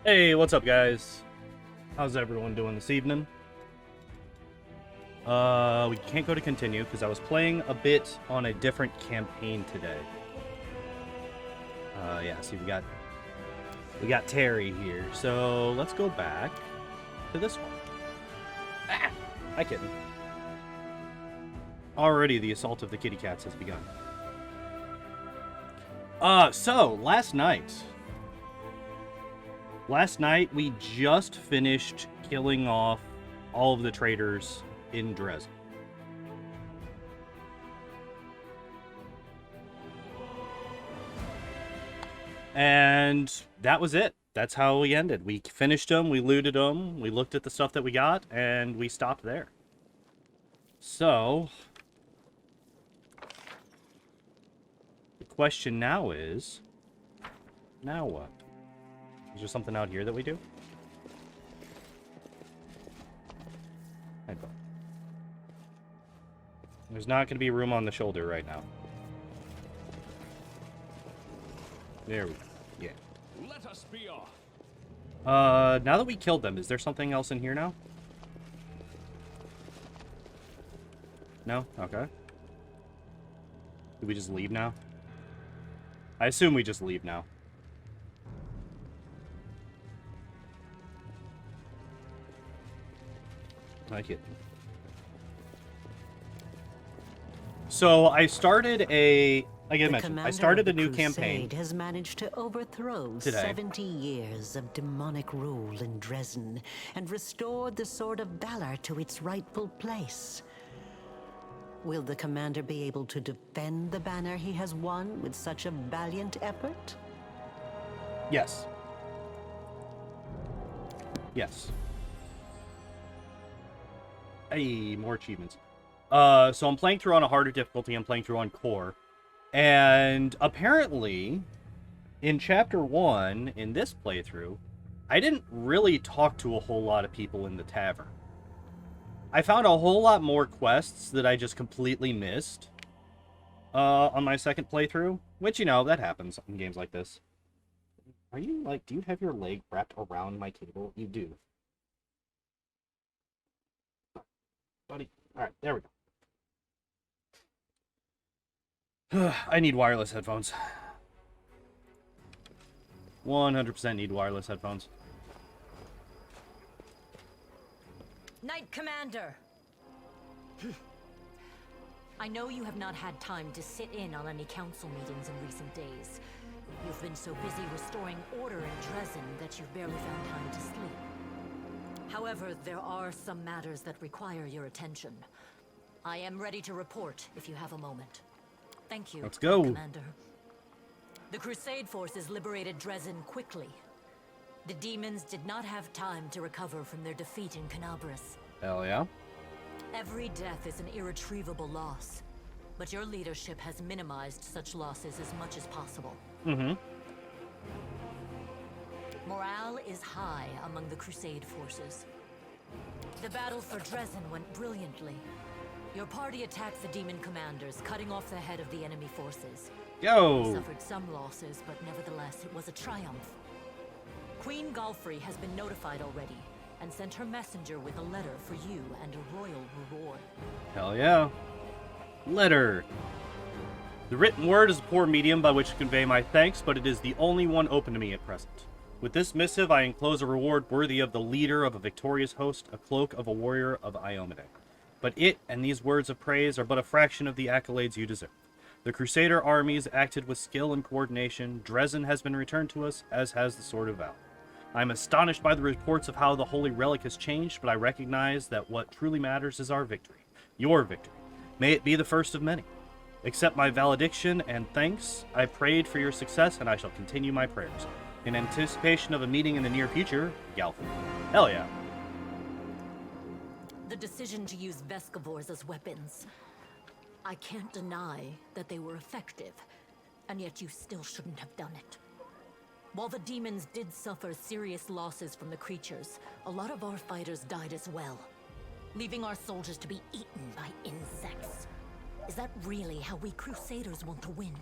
Hey, what's up, guys? How's everyone doing this evening? We can't go to continue because I was playing a bit on a different campaign today. Yeah, see, we got Terry here, so let's go back to this one. Ah! Hi, kitten. Already the assault of the kitty cats has begun. So, last night we just finished killing off all of the traitors in Dresden. And that was it. That's how we ended. We finished them, we looted them, we looked at the stuff that we got, and we stopped there. So, the question now is, now what? Is there something out here that we do? Headband. There's not going to be room on the shoulder right now. There we go. Yeah. Let us be off. Now that we killed them, is there something else in here now? No? Okay. Do we just leave now? I assume we just leave now. Not kidding. So I started a, like I mentioned, I started a new campaign. Has managed to overthrow today. 70 years of demonic rule in Dresden and restored the Sword of Valor to its rightful place. Will the commander be able to defend the banner he has won with such a valiant effort? Yes. Yes. Hey, more achievements. So I'm playing through on a harder difficulty. I'm playing through on core. And apparently, in Chapter 1, in this playthrough, I didn't really talk to a whole lot of people in the tavern. I found a whole lot more quests that I just completely missed on my second playthrough. Which, you know, that happens in games like this. Are you, like, do you have your leg wrapped around my table? You do. Buddy. Alright, there we go. I need wireless headphones. 100% need wireless headphones. Knight Commander! I know you have not had time to sit in on any council meetings in recent days. You've been so busy restoring order in Dresden that you've barely found time to sleep. However, there are some matters that require your attention. I am ready to report if you have a moment. Thank you, Let's go. Commander. The Crusade forces liberated Dresden quickly. The demons did not have time to recover from their defeat in Canabras. Hell yeah. Every death is an irretrievable loss, but your leadership has minimized such losses as much as possible. Mm-hmm. Morale is high among the Crusade forces. The battle for Dresden went brilliantly. Your party attacked the demon commanders, cutting off the head of the enemy forces. Yo! You suffered some losses, but nevertheless, it was a triumph. Queen Galfrey has been notified already, and sent her messenger with a letter for you and a royal reward. Hell yeah. Letter. The written word is a poor medium by which to convey my thanks, but it is the only one open to me at present. With this missive, I enclose a reward worthy of the leader of a victorious host, a cloak of a warrior of Iomade. But it and these words of praise are but a fraction of the accolades you deserve. The Crusader armies acted with skill and coordination. Dresden has been returned to us, as has the Sword of Valor. I am astonished by the reports of how the Holy Relic has changed, but I recognize that what truly matters is our victory. Your victory. May it be the first of many. Accept my valediction and thanks. I prayed for your success, and I shall continue my prayers. In anticipation of a meeting in the near future, Galfrey. Hell yeah. The decision to use Vescavors as weapons. I can't deny that they were effective, and yet you still shouldn't have done it. While the demons did suffer serious losses from the creatures, a lot of our fighters died as well, leaving our soldiers to be eaten by insects. Is that really how we Crusaders want to win?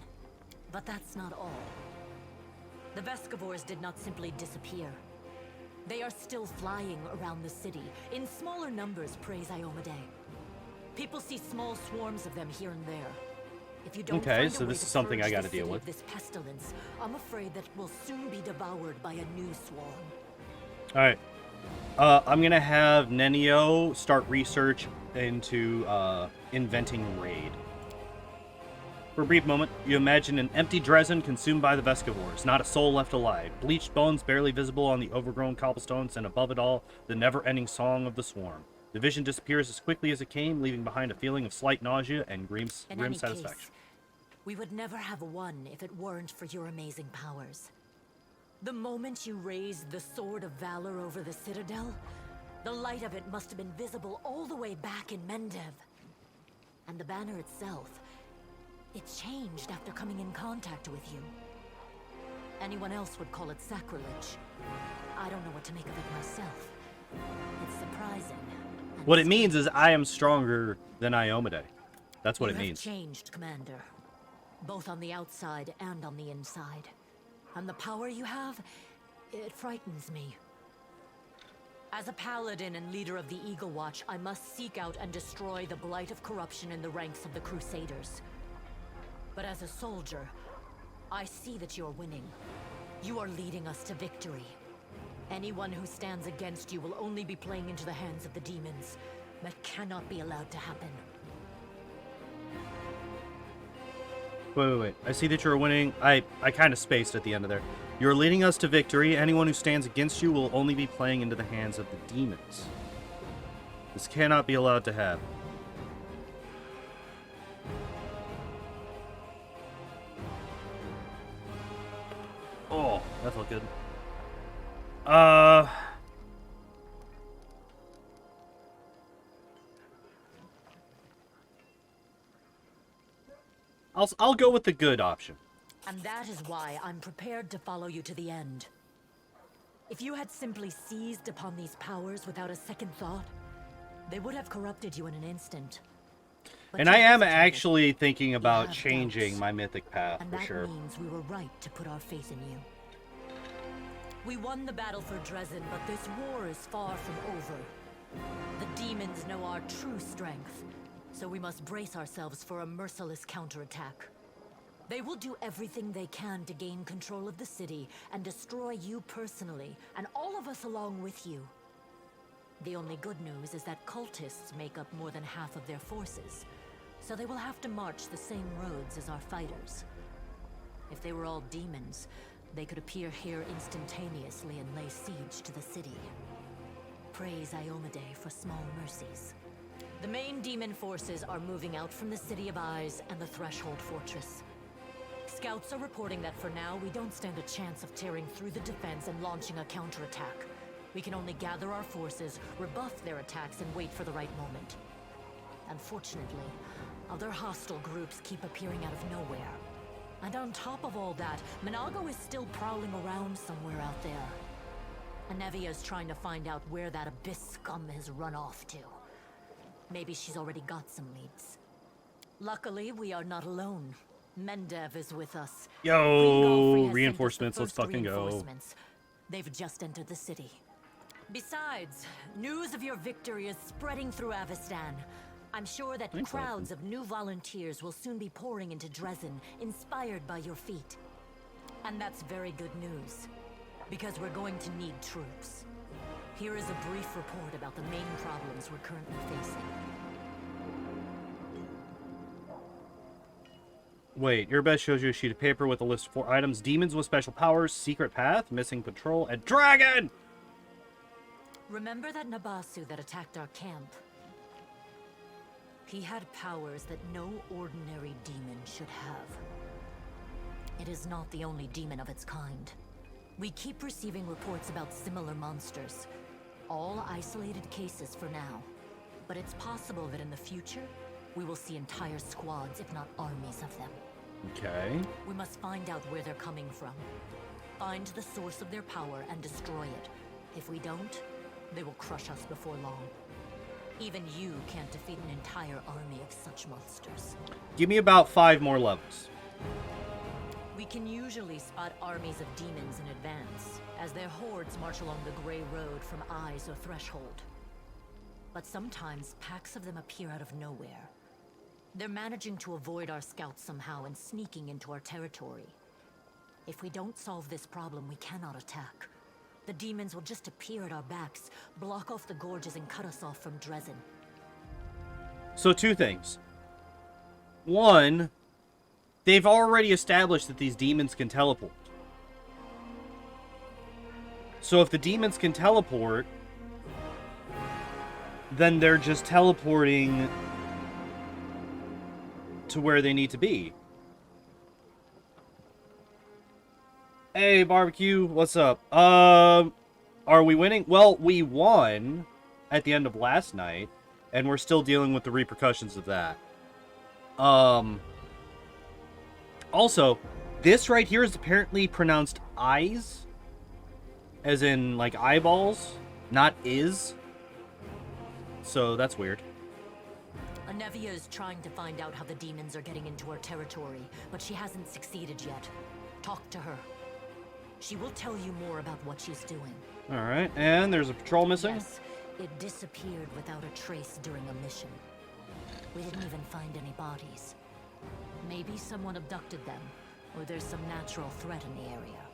But that's not all. The Vescavors did not simply disappear. They are still flying around the city. In smaller numbers, praise Iomade. People see small swarms of them here and there. If you don't Okay, find so a way this to is something I purge got the to deal city with. of this pestilence, I'm afraid that it will soon be devoured by a new swarm. All right. I'm gonna have Nenio start research into inventing raid. For a brief moment, you imagine an empty Dresden consumed by the Vescivores, not a soul left alive, bleached bones barely visible on the overgrown cobblestones, and above it all, the never-ending song of the swarm. The vision disappears as quickly as it came, leaving behind a feeling of slight nausea and grim satisfaction. Case, we would never have won if it weren't for your amazing powers. The moment you raised the Sword of Valor over the Citadel, the light of it must have been visible all the way back in Mendev. And the banner itself, it changed after coming in contact with you. Anyone else would call it sacrilege. I don't know what to make of it myself. It's surprising. What it means is I am stronger than Iomade. That's what it means. You have changed, Commander. Both on the outside and on the inside. And the power you have, it frightens me. As a paladin and leader of the Eagle Watch, I must seek out and destroy the blight of corruption in the ranks of the Crusaders. But as a soldier, I see that you're winning. You are leading us to victory. Anyone who stands against you will only be playing into the hands of the demons. That cannot be allowed to happen. Wait. I see that you're winning. I kind of spaced at the end of there. You're leading us to victory. Anyone who stands against you will only be playing into the hands of the demons. This cannot be allowed to happen. Oh, that felt good. I'll go with the good option. And that is why I'm prepared to follow you to the end. If you had simply seized upon these powers without a second thought, they would have corrupted you in an instant. But And you I am hesitated. actually thinking about have changing doubts. my mythic path And for that sure. means we were right to put our faith in you. We won the battle for Dresden, but this war is far from over. The demons know our true strength, so we must brace ourselves for a merciless counterattack. They will do everything they can to gain control of the city and destroy you personally, and all of us along with you. The only good news is that cultists make up more than half of their forces, so they will have to march the same roads as our fighters. If they were all demons, they could appear here instantaneously and lay siege to the city. Praise Iomade for small mercies. The main demon forces are moving out from the City of Eyes and the Threshold Fortress. Scouts are reporting that for now, we don't stand a chance of tearing through the defense and launching a counterattack. We can only gather our forces, rebuff their attacks, and wait for the right moment. Unfortunately, other hostile groups keep appearing out of nowhere. And on top of all that, Minago is still prowling around somewhere out there. Anevia is trying to find out where that Abyss scum has run off to. Maybe she's already got some leads. Luckily, we are not alone. Mendev is with us. Queen Yo, Galfrey has reinforcements, sent let's us the first fucking go. reinforcements. They've just entered the city. Besides, news of your victory is spreading through Avestan. I'm sure that Thanks, crowds of new volunteers will soon be pouring into Dresden, inspired by your feat. And that's very good news, because we're going to need troops. Here is a brief report about the main problems we're currently facing. Wait, your best shows you a sheet of paper with a list of 4 items. Demons with special powers, secret path, missing patrol, and dragon! Remember that Nabasu that attacked our camp? He had powers that no ordinary demon should have. It is not the only demon of its kind. We keep receiving reports about similar monsters. All isolated cases for now. But it's possible that in the future, we will see entire squads, if not armies of them. Okay. We must find out where they're coming from. Find the source of their power and destroy it. If we don't, they will crush us before long. Even you can't defeat an entire army of such monsters. Give me about 5 more levels. We can usually spot armies of demons in advance, as their hordes march along the gray road from Eyes or Threshold. But sometimes packs of them appear out of nowhere. They're managing to avoid our scouts somehow and sneaking into our territory. If we don't solve this problem, we cannot attack. The demons will just appear at our backs, block off the gorges, and cut us off from Dresden. So 2 things. 1, they've already established that these demons can teleport. So if the demons can teleport, then they're just teleporting to where they need to be. Hey, Barbecue, what's up? Are we winning? Well, we won at the end of last night, and we're still dealing with the repercussions of that. Also, this right here is apparently pronounced eyes, as in, like, eyeballs, not is. So, that's weird. Anevia is trying to find out how the demons are getting into our territory, but she hasn't succeeded yet. Talk to her. She will tell you more about what she's doing. Alright, and there's a patrol missing? Yes, it disappeared without a trace during a mission. We didn't even find any bodies. Maybe someone abducted them, or there's some natural threat in the area.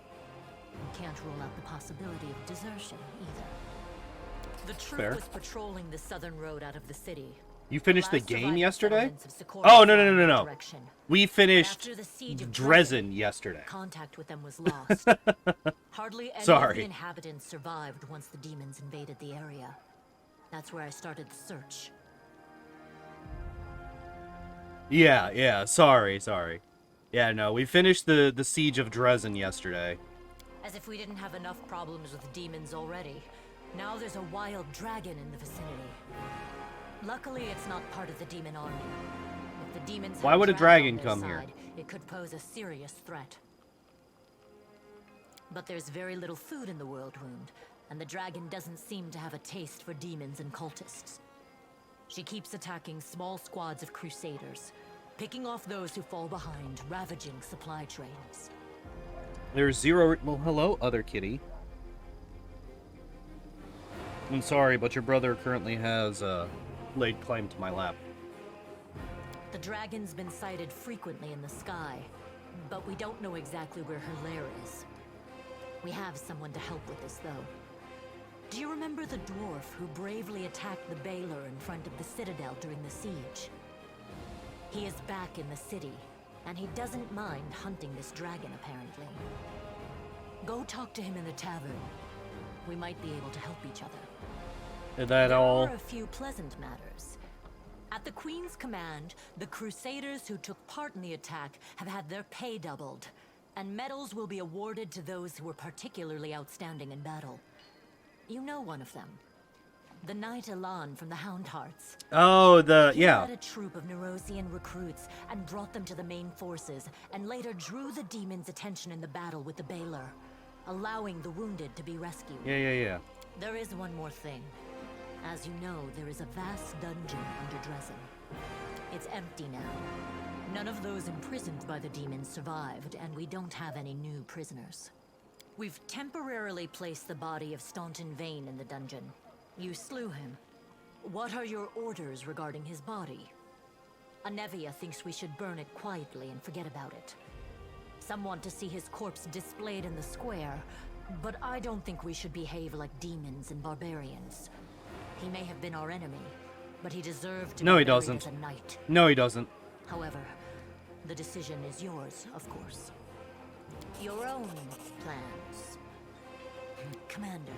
We can't rule out the possibility of desertion, either. The troop was patrolling the southern road out of the city. You finished the game yesterday? Oh, no. We finished Dresden yesterday. Contact with them was lost. Hardly any of the inhabitants survived once the demons invaded the area. That's where I started the search. Yeah, sorry. Yeah, no, we finished the siege of Dresden yesterday. As if we didn't have enough problems with demons already. Now there's a wild dragon in the vicinity. Luckily, it's not part of the demon army. If the demons Why would a dragon come here? It could pose a serious threat. But there's very little food in the World Wound, and the dragon doesn't seem to have a taste for demons and cultists. She keeps attacking small squads of crusaders, picking off those who fall behind, ravaging supply trains. There's 0... Well, hello, other kitty. I'm sorry, but your brother currently has, laid claim to my lap. The dragon's been sighted frequently in the sky, but we don't know exactly where her lair is. We have someone to help with this, though. Do you remember the dwarf who bravely attacked the Baylor in front of the citadel during the siege? He is back in the city, and he doesn't mind hunting this dragon, apparently. Go talk to him in the tavern. We might be able to help each other. Is that all? There are a few pleasant matters. At the Queen's command, the Crusaders who took part in the attack have had their pay doubled, and medals will be awarded to those who were particularly outstanding in battle. You know one of them. The Knight Elan from the Houndhearts. Oh, He led a troop of Nerosian recruits and brought them to the main forces, and later drew the demons' attention in the battle with the Baylor, allowing the wounded to be rescued. Yeah. There is one more thing. As you know, there is a vast dungeon under Dresden. It's empty now. None of those imprisoned by the demons survived, and we don't have any new prisoners. We've temporarily placed the body of Staunton Vane in the dungeon. You slew him. What are your orders regarding his body? Anevia thinks we should burn it quietly and forget about it. Some want to see his corpse displayed in the square, but I don't think we should behave like demons and barbarians. He may have been our enemy, but he deserved to be buried as a knight. No, he doesn't. However, the decision is yours, of course. Your own plans. Commander.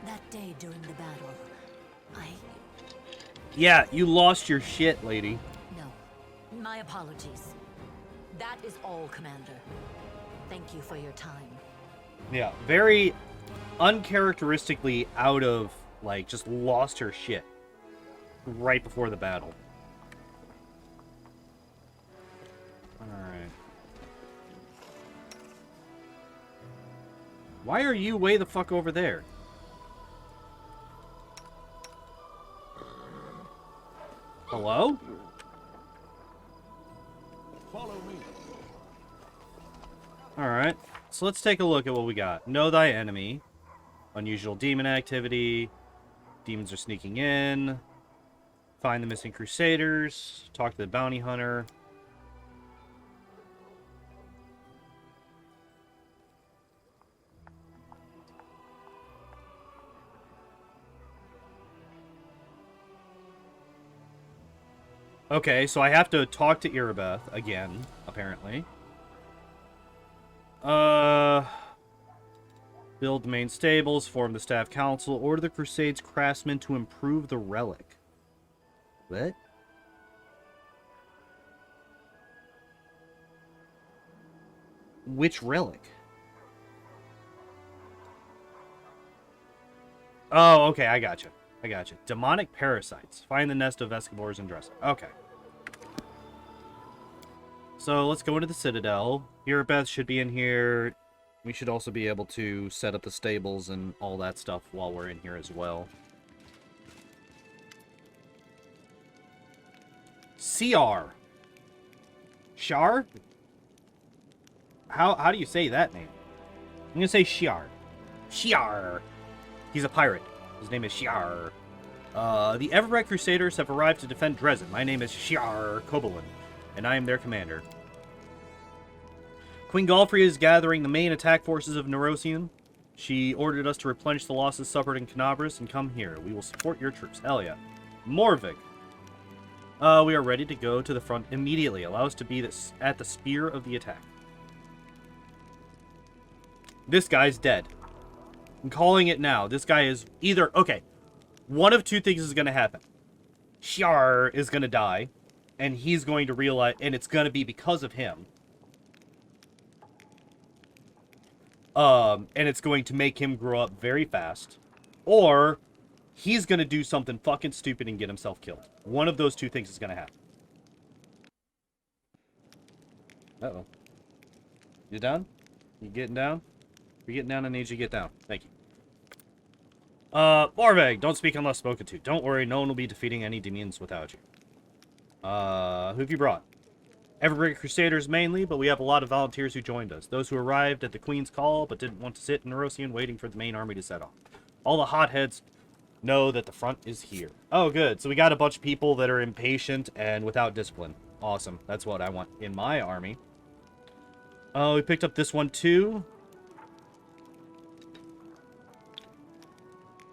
That day during the battle, Yeah, you lost your shit, lady. No. My apologies. That is all, Commander. Thank you for your time. Yeah, very uncharacteristically out of, like, just lost her shit right before the battle. Alright. Why are you way the fuck over there? Hello? Follow Alright, so let's take a look at what we got. Know thy enemy. Unusual demon activity. Demons are sneaking in. Find the missing crusaders. Talk to the bounty hunter. Okay, so I have to talk to Irabeth again, apparently. Build the main stables, form the staff council, order the Crusades craftsmen to improve the relic. What? Which relic? Oh, okay, I gotcha. I gotcha. Demonic parasites. Find the nest of Escobors and dress it. Okay. So let's go into the Citadel. Irabeth should be in here. We should also be able to set up the stables and all that stuff while we're in here as well. CR. Shar? How do you say that name? I'm gonna say Shiar. Shiar. He's a pirate. His name is Shiar. The Everbright Crusaders have arrived to defend Dresden. My name is Shiar Kobolin, and I am their commander. Queen Galfrey is gathering the main attack forces of Nerosian. She ordered us to replenish the losses suffered in Canabras and come here. We will support your troops. Hell yeah. Morvig. We are ready to go to the front immediately. Allow us to be at the spear of the attack. This guy's dead. I'm calling it now. This guy is either... Okay. One of two things is going to happen. Shiar is going to die. And he's going to realize... And it's going to be because of him. And it's going to make him grow up very fast. Or... he's going to do something fucking stupid and get himself killed. One of those two things is going to happen. Uh-oh. You down? You getting down? You're getting down, I need you to get down. Thank you. Morvig, don't speak unless spoken to. Don't worry, no one will be defeating any demons without you. Who have you brought? Everbright Crusaders mainly, but we have a lot of volunteers who joined us. Those who arrived at the Queen's call, but didn't want to sit in Nerosian waiting for the main army to set off. All the hotheads know that the front is here. Oh, good. So we got a bunch of people that are impatient and without discipline. Awesome. That's what I want in my army. Oh, we picked up this one too.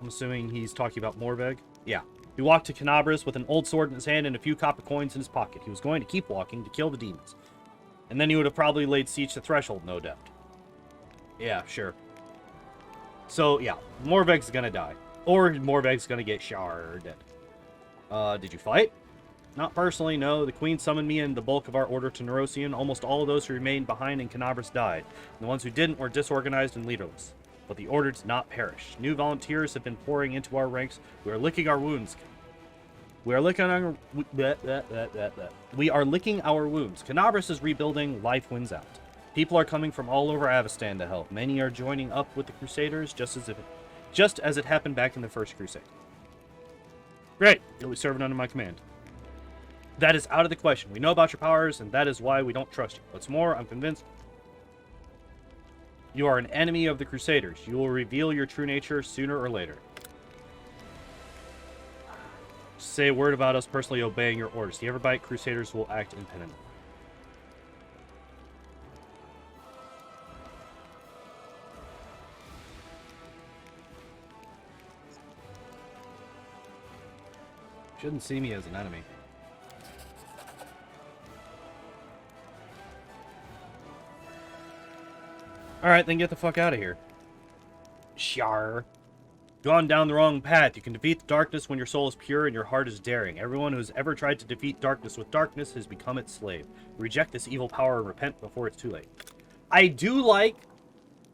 I'm assuming he's talking about Morvig. Yeah. He walked to Canabras with an old sword in his hand and a few copper coins in his pocket. He was going to keep walking to kill the demons. And then he would have probably laid siege to Threshold, no doubt. Yeah, sure. So, yeah. Morvig's gonna die. Or Morvig's gonna get Shar dead. Did you fight? Not personally, no. The Queen summoned me and the bulk of our order to Nerosian. Almost all of those who remained behind in Canabras died. The ones who didn't were disorganized and leaderless. But the order did not perish. New volunteers have been pouring into our ranks. We are licking our wounds. We are licking our wounds. Canabras is rebuilding. Life wins out. People are coming from all over Avestan to help. Many are joining up with the Crusaders, just as it happened back in the First Crusade. Great. You'll be serving under my command. That is out of the question. We know about your powers, and that is why we don't trust you. What's more, I'm convinced you are an enemy of the Crusaders. You will reveal your true nature sooner or later. Say a word about us personally obeying your orders. The Everbright Crusaders will act independently. Shouldn't see me as an enemy. Alright, then get the fuck out of here. Shar. Gone down the wrong path. You can defeat the darkness when your soul is pure and your heart is daring. Everyone who has ever tried to defeat darkness with darkness has become its slave. Reject this evil power and repent before it's too late. I do like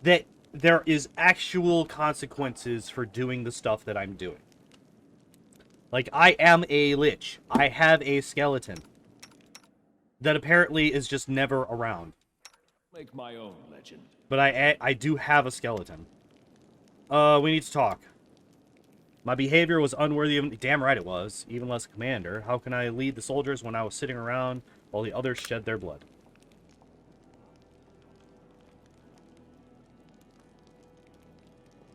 that there is actual consequences for doing the stuff that I'm doing. Like, I am a lich. I have a skeleton that apparently is just never around. Make my own legend. But I do have a skeleton. We need to talk. My behavior was unworthy of... Damn right it was. Even less commander. How can I lead the soldiers when I was sitting around while the others shed their blood?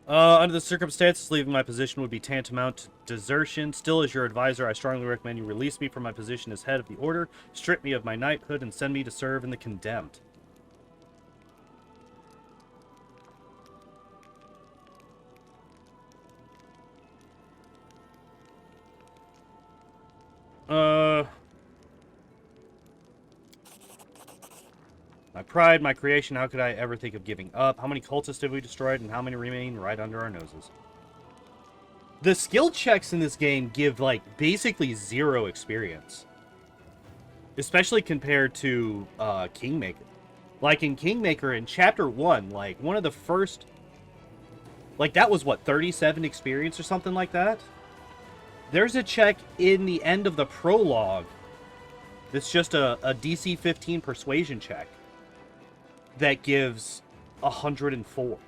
Under the circumstances, leaving my position would be tantamount to desertion. Still, as your advisor, I strongly recommend you release me from my position as head of the order, strip me of my knighthood, and send me to serve in the condemned. My pride, my creation, how could I ever think of giving up? How many cultists have we destroyed, and how many remain right under our noses? The skill checks in this game give, like, basically 0 experience. Especially compared to, Kingmaker. Like, in Kingmaker, in Chapter 1, like, one of the first... Like, that was, what, 37 experience or something like that? There's a check in the end of the prologue that's just a DC 15 persuasion check that gives 104.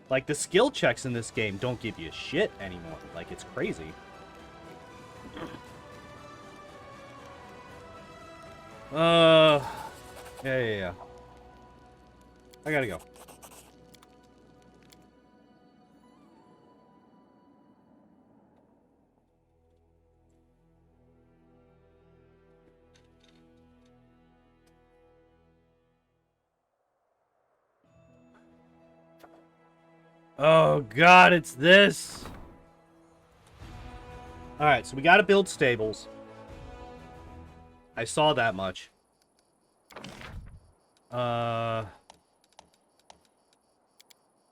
Like, the skill checks in this game don't give you shit anymore. Like, it's crazy. Yeah. I gotta go. Oh, God, it's this. Alright, so we gotta build stables. I saw that much.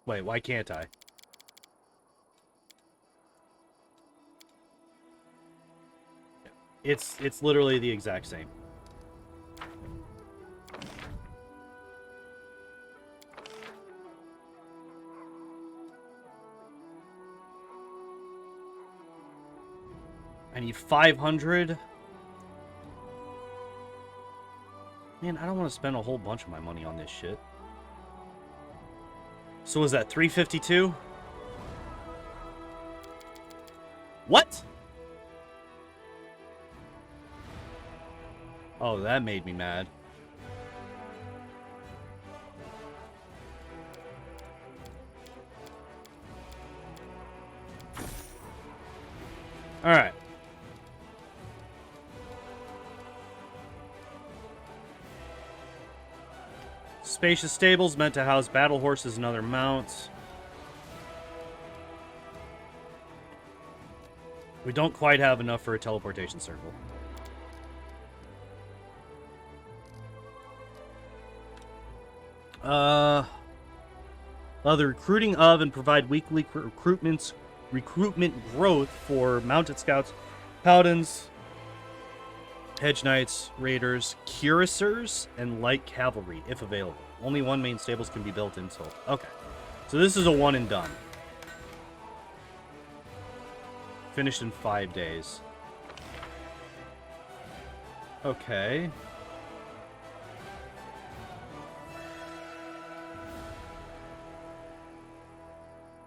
Wait, why can't I? It's literally the exact same. I need 500. Man, I don't want to spend a whole bunch of my money on this shit. So was that 352? What? Oh, that made me mad. All right. Spacious stables meant to house battle horses and other mounts. We don't quite have enough for a teleportation circle. The recruiting of and provide weekly recruitment growth for mounted scouts, paladins, hedge knights, raiders, cuirassiers, and light cavalry, if available. Only 1 main stables can be built in total. Okay. So this is a one and done. Finished in 5 days. Okay.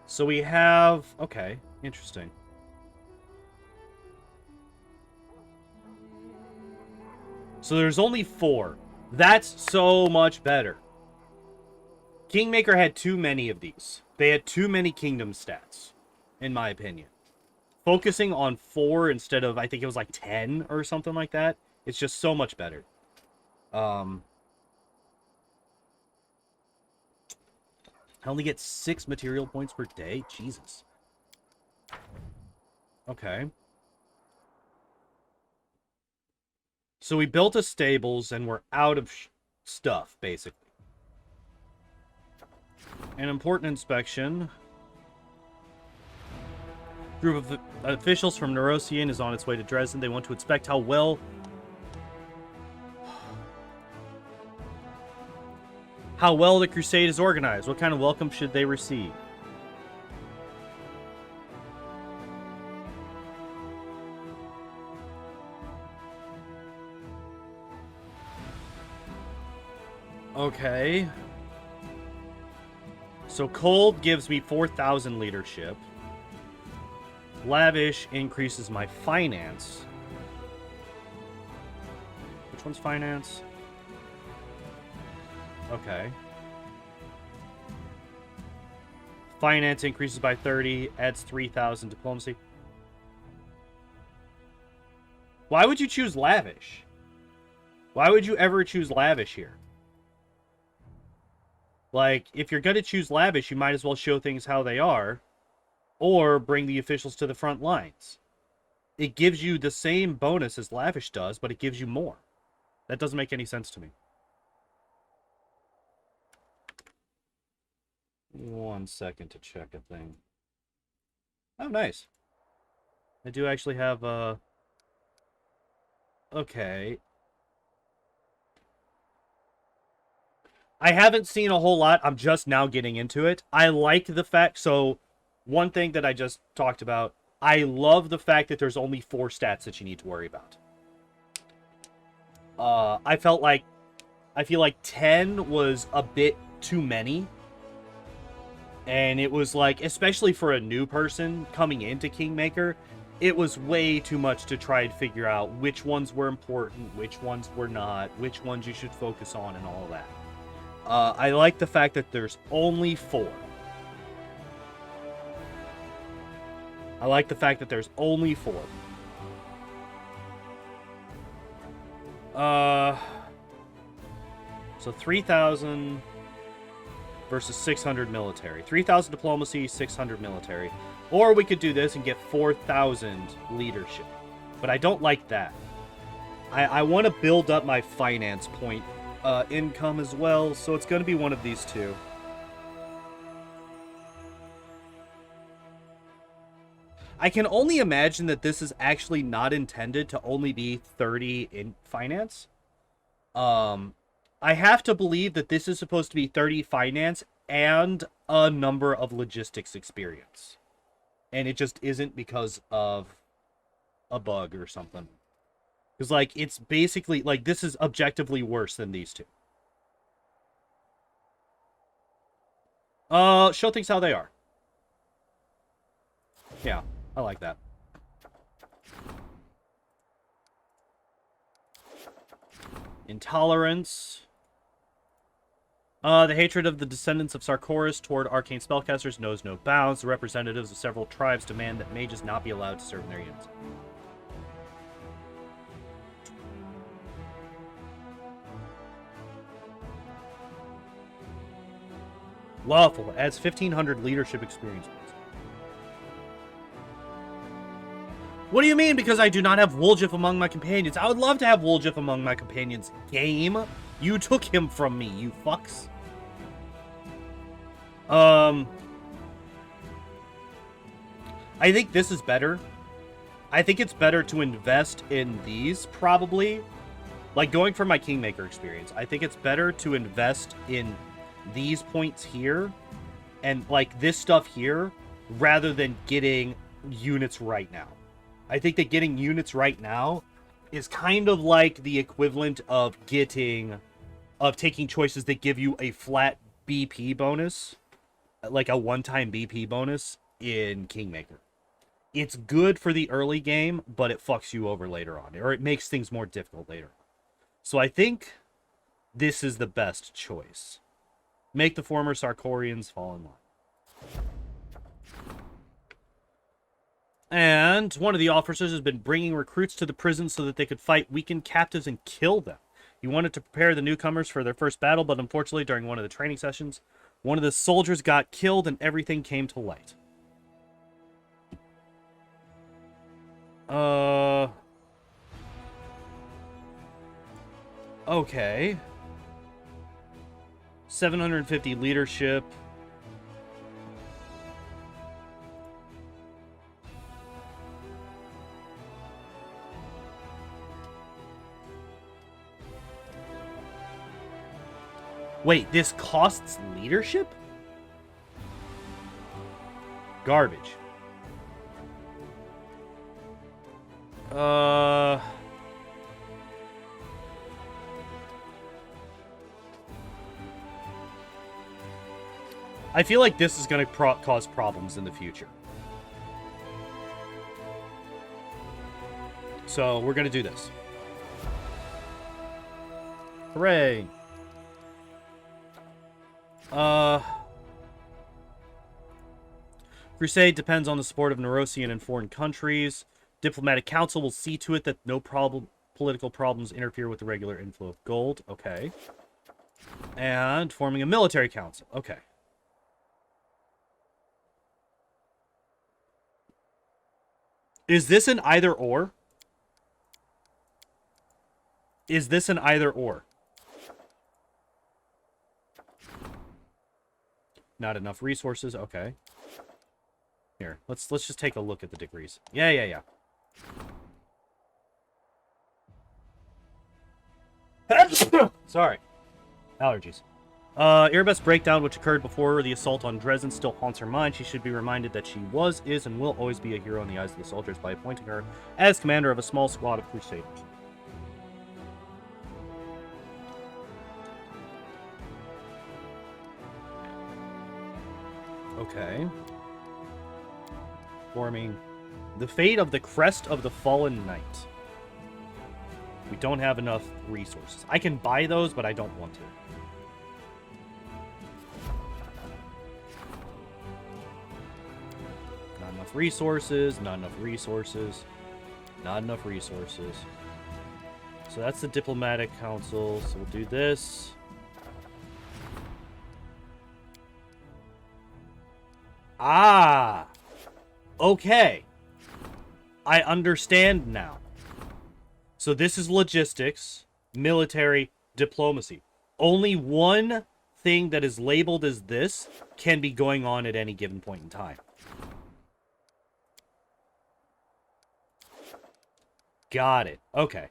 So we have... Okay, interesting. So there's only 4. That's so much better. Kingmaker had too many of these. They had too many kingdom stats, in my opinion. Focusing on 4 instead of, I think it was like 10 or something like that, it's just so much better. I only get 6 material points per day? Jesus. Okay. So we built a stables and we're out of stuff, basically. An important inspection. Group of officials from Neurosian is on its way to Dresden. They want to inspect how well the crusade is organized. What kind of welcome should they receive? Okay. So cold gives me 4,000 leadership. Lavish increases my finance. Which one's finance? Okay. Finance increases by 30, adds 3,000 diplomacy. Why would you choose lavish? Why would you ever choose lavish here? Like, if you're going to choose lavish, you might as well show things how they are, or bring the officials to the front lines. It gives you the same bonus as lavish does, but it gives you more. That doesn't make any sense to me. 1 second to check a thing. Oh, nice. I do actually have, okay. I haven't seen a whole lot. I'm just now getting into it. I like the fact... So, one thing that I just talked about. I love the fact that there's only 4 stats that you need to worry about. I feel like 10 was a bit too many. And it was like, especially for a new person coming into Kingmaker, it was way too much to try and figure out which ones were important, which ones were not, which ones you should focus on, and all that. I like the fact that there's only 4. I like the fact that there's only 4. So 3,000 versus 600 military. 3,000 diplomacy, 600 military. Or we could do this and get 4,000 leadership. But I don't like that. I want to build up my finance point income as well, so it's going to be one of these two. I can only imagine that this is actually not intended to only be 30 in finance. I have to believe that this is supposed to be 30 finance and a number of logistics experience. And it just isn't because of a bug or something. Because, like, it's basically, like, this is objectively worse than these two. Show things how they are. Yeah, I like that. Intolerance. The hatred of the descendants of Sarkoris toward arcane spellcasters knows no bounds. The representatives of several tribes demand that mages not be allowed to serve in their units. Lawful. Adds 1,500 leadership experience points. What do you mean? Because I do not have Woljif among my companions. I would love to have Woljif among my companions. Game. You took him from me, you fucks. I think this is better. I think it's better to invest in these, probably. Like, going from my Kingmaker experience, I think it's better to invest in these points here and, like, this stuff here, rather than getting units right now. I think that getting units right now is kind of like the equivalent of taking choices that give you a flat BP bonus, like a one-time BP bonus in Kingmaker. It's good for the early game, but it fucks you over later on, or it makes things more difficult later on. So I think this is the best choice. Make the former Sarkorians fall in line. And one of the officers has been bringing recruits to the prison so that they could fight weakened captives and kill them. He wanted to prepare the newcomers for their first battle, but unfortunately during one of the training sessions, one of the soldiers got killed and everything came to light. Okay. 750 leadership. Wait, this costs leadership? Garbage. I feel like this is going to cause problems in the future. So, we're going to do this. Hooray! Crusade depends on the support of Nerosian and foreign countries. Diplomatic Council will see to it that no political problems interfere with the regular inflow of gold. Okay. And forming a military council. Okay. Is this an either or? Is this an either or? Not enough resources. Okay. Here, let's just take a look at the degrees. Yeah. Sorry. Allergies. Erebeth's breakdown, which occurred before the assault on Dresden, still haunts her mind. She should be reminded that she was, is, and will always be a hero in the eyes of the soldiers by appointing her as commander of a small squad of Crusaders. Okay. Forming the fate of the Crest of the Fallen Knight. We don't have enough resources. I can buy those, but I don't want to. Not enough resources, not enough resources, not enough resources. So that's the Diplomatic Council. So we'll do this. Ah! Okay. I understand now. So this is logistics, military, diplomacy. Only one thing that is labeled as this can be going on at any given point in time. Got it. Okay.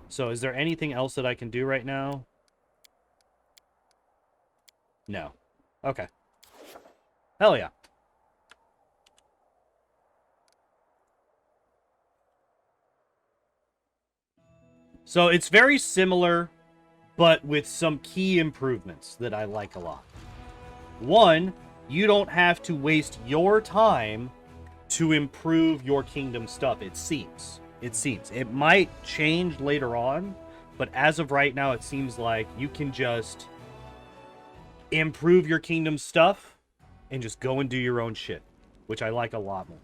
So is there anything else that I can do right now? No. Okay. Hell yeah. So it's very similar, but with some key improvements that I like a lot. One, you don't have to waste your time to improve your kingdom stuff, it seems. It seems. It might change later on, but as of right now, it seems like you can just improve your kingdom stuff and just go and do your own shit, which I like a lot more.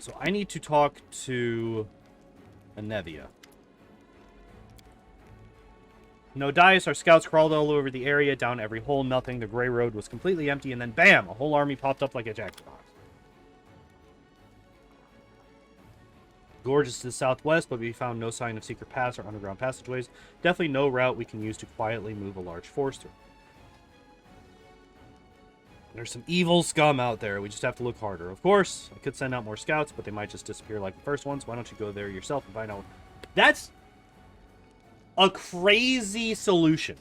So I need to talk to Anevia. No dice, our scouts crawled all over the area, down every hole, nothing. The gray road was completely empty, and then bam, a whole army popped up like a jackbox. Gorge is to the southwest, but we found no sign of secret paths or underground passageways. Definitely no route we can use to quietly move a large force through. There's some evil scum out there. We just have to look harder. Of course, I could send out more scouts, but they might just disappear like the first ones. Why don't you go there yourself and find out? That's a crazy solution.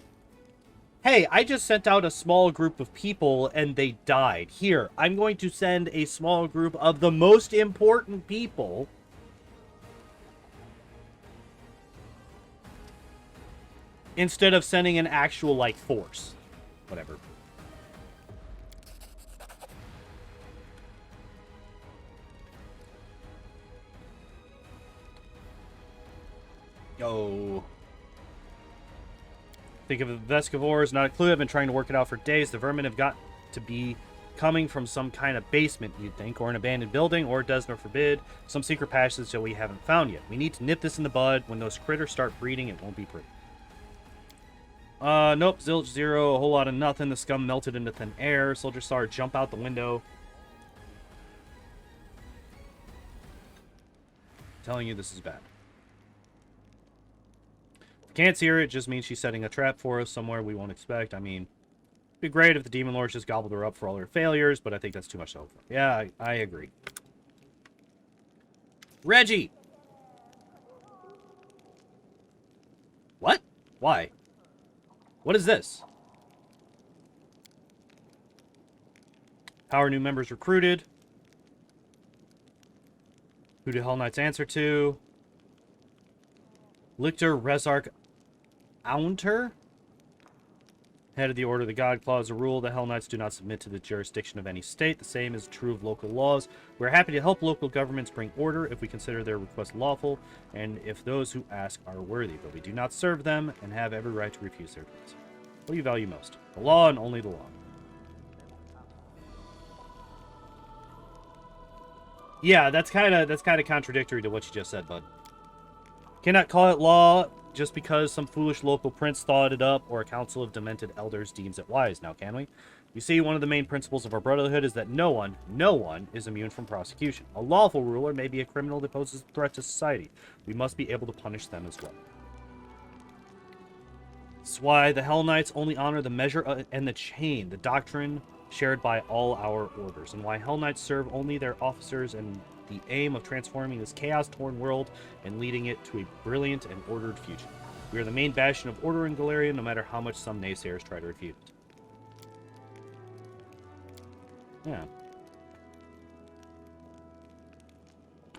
Hey, I just sent out a small group of people and they died. Here, I'm going to send a small group of the most important people instead of sending an actual, like, force. Whatever. Oh. Think of the Vescivores, not a clue. I've been trying to work it out for days. The vermin have got to be coming from some kind of basement, you'd think, or an abandoned building, or, does not forbid, some secret passage that we haven't found yet. We need to nip this in the bud. When those critters start breeding, it won't be pretty. Nope, zilch zero, a whole lot of nothing. The scum melted into thin air. Soldiers saw her jump out the window. I'm telling you, this is bad. Can't see her, it just means she's setting a trap for us somewhere we won't expect. I mean, it'd be great if the Demon Lords just gobbled her up for all her failures, but I think that's too much to hope for. Yeah, I agree. Reggie! What? Why? What is this? How are new members recruited? Who do Hell Knights answer to? Lictor Rezark Aunter? Head of the Order of the God Clause a rule: the Hell Knights do not submit to the jurisdiction of any state. The same is true of local laws. We're happy to help local governments bring order if we consider their request lawful, and if those who ask are worthy, but we do not serve them and have every right to refuse their demands. What do you value most? The law and only the law. Yeah, that's kind of contradictory to what you just said, bud. Cannot call it law just because some foolish local prince thought it up or a council of demented elders deems it wise, now can we? You see, one of the main principles of our brotherhood is that no one is immune from prosecution. A lawful ruler may be a criminal that poses a threat to society. We must be able to punish them as well. That's why the Hell Knights only honor the measure and the chain, the doctrine shared by all our orders, and why Hell Knights serve only their officers and the aim of transforming this chaos-torn world and leading it to a brilliant and ordered future. We are the main bastion of order in Galarian, no matter how much some naysayers try to refute it. Yeah.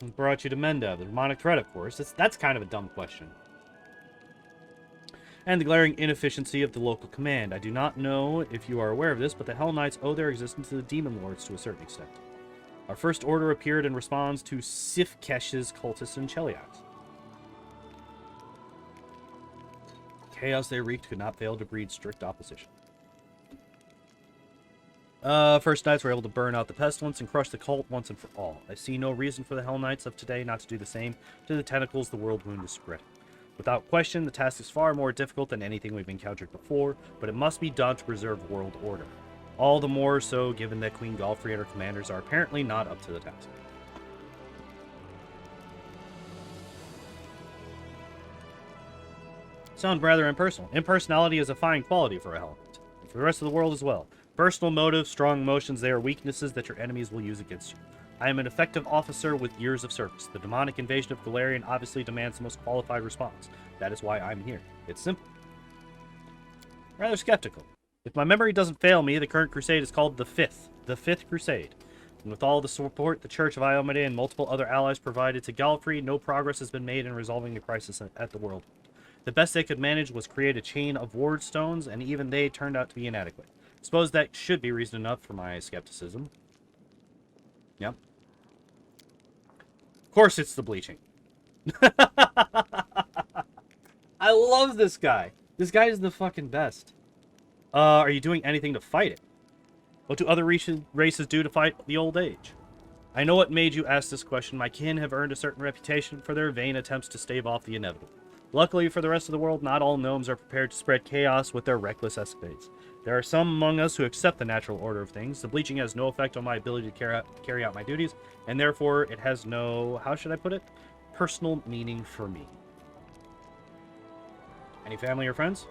What brought you to Mendev? The demonic threat, of course. That's kind of a dumb question. And the glaring inefficiency of the local command. I do not know if you are aware of this, but the Hell Knights owe their existence to the Demon Lords to a certain extent. Our first order appeared in response to Sifkesh's cultists and Cheliax. Chaos they wreaked could not fail to breed strict opposition. First Knights were able to burn out the pestilence and crush the cult once and for all. I see no reason for the Hell Knights of today not to do the same to the tentacles the world wound is spreading. Without question, the task is far more difficult than anything we've encountered before, but it must be done to preserve world order. All the more so given that Queen Galfrey and her commanders are apparently not up to the task. Sound rather impersonal. Impersonality is a fine quality for a Hell Knight, and for the rest of the world as well. Personal motives, strong emotions, they are weaknesses that your enemies will use against you. I am an effective officer with years of service. The demonic invasion of Galarian obviously demands the most qualified response. That is why I'm here. It's simple. Rather skeptical. If my memory doesn't fail me, the current crusade is called the Fifth Crusade. And with all the support the Church of Iomade and multiple other allies provided to Galfrey, no progress has been made in resolving the crisis at the world. The best they could manage was create a chain of ward stones, and even they turned out to be inadequate. Suppose that should be reason enough for my skepticism. Yep. Of course it's the bleaching. I love this guy. This guy is the fucking best. Are you doing anything to fight it? What do other races do to fight the old age? I know what made you ask this question. My kin have earned a certain reputation for their vain attempts to stave off the inevitable. Luckily for the rest of the world, not all gnomes are prepared to spread chaos with their reckless escapades. There are some among us who accept the natural order of things. The bleaching has no effect on my ability to carry out my duties, and therefore it has no, how should I put it, personal meaning for me. Any family or friends?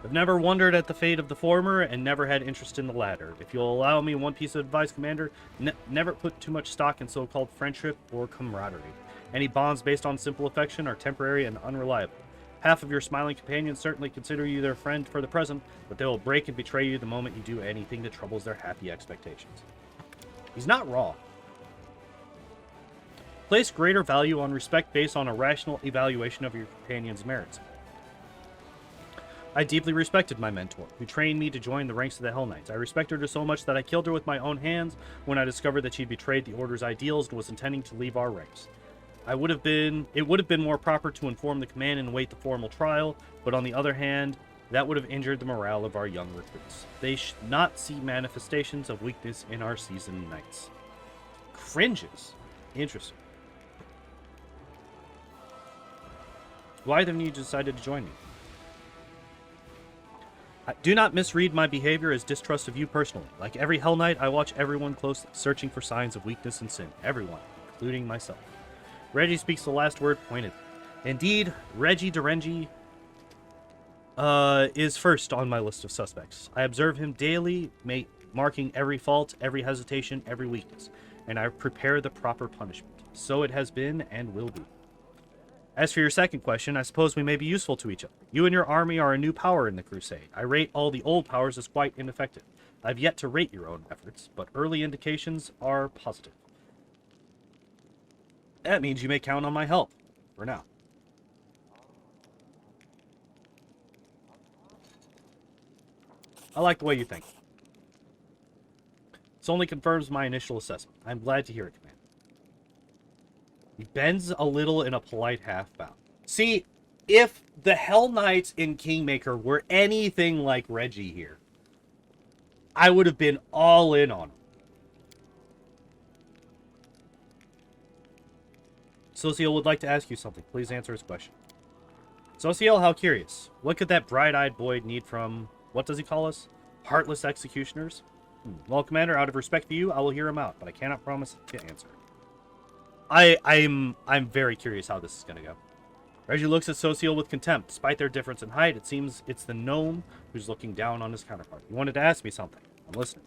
I've never wondered at the fate of the former and never had interest in the latter. If you'll allow me one piece of advice, Commander, never put too much stock in so-called friendship or camaraderie. Any bonds based on simple affection are temporary and unreliable. Half of your smiling companions certainly consider you their friend for the present, but they will break and betray you the moment you do anything that troubles their happy expectations. He's not wrong. Place greater value on respect based on a rational evaluation of your companion's merits. I deeply respected my mentor, who trained me to join the ranks of the Hell Knights. I respected her so much that I killed her with my own hands when I discovered that she'd betrayed the Order's ideals and was intending to leave our ranks. It would have been more proper to inform the command and await the formal trial, but on the other hand, that would have injured the morale of our young recruits. They should not see manifestations of weakness in our seasoned knights. Cringes. Interesting. Why then you decided to join me? Do not misread my behavior as distrust of you personally. Like every Hell Knight, I watch everyone closely, searching for signs of weakness and sin. Everyone, including myself. Reggie speaks the last word pointedly. Indeed, Reggie Derengi is first on my list of suspects. I observe him daily, marking every fault, every hesitation, every weakness, and I prepare the proper punishment. So it has been and will be. As for your second question, I suppose we may be useful to each other. You and your army are a new power in the Crusade. I rate all the old powers as quite ineffective. I've yet to rate your own efforts, but early indications are positive. That means you may count on my help, for now. I like the way you think. This only confirms my initial assessment. I'm glad to hear it, Commander. He bends a little in a polite half bow. See, if the Hell Knights in Kingmaker were anything like Reggie here, I would have been all in on him. Sociel would like to ask you something. Please answer his question. Sociel, how curious. What could that bright-eyed boy need from, what does he call us? Heartless executioners? Well, Commander, out of respect for you, I will hear him out, but I cannot promise to answer. I'm very curious how this is going to go. Reggie looks at Sociel with contempt. Despite their difference in height, it seems it's the gnome who's looking down on his counterpart. You wanted to ask me something. I'm listening.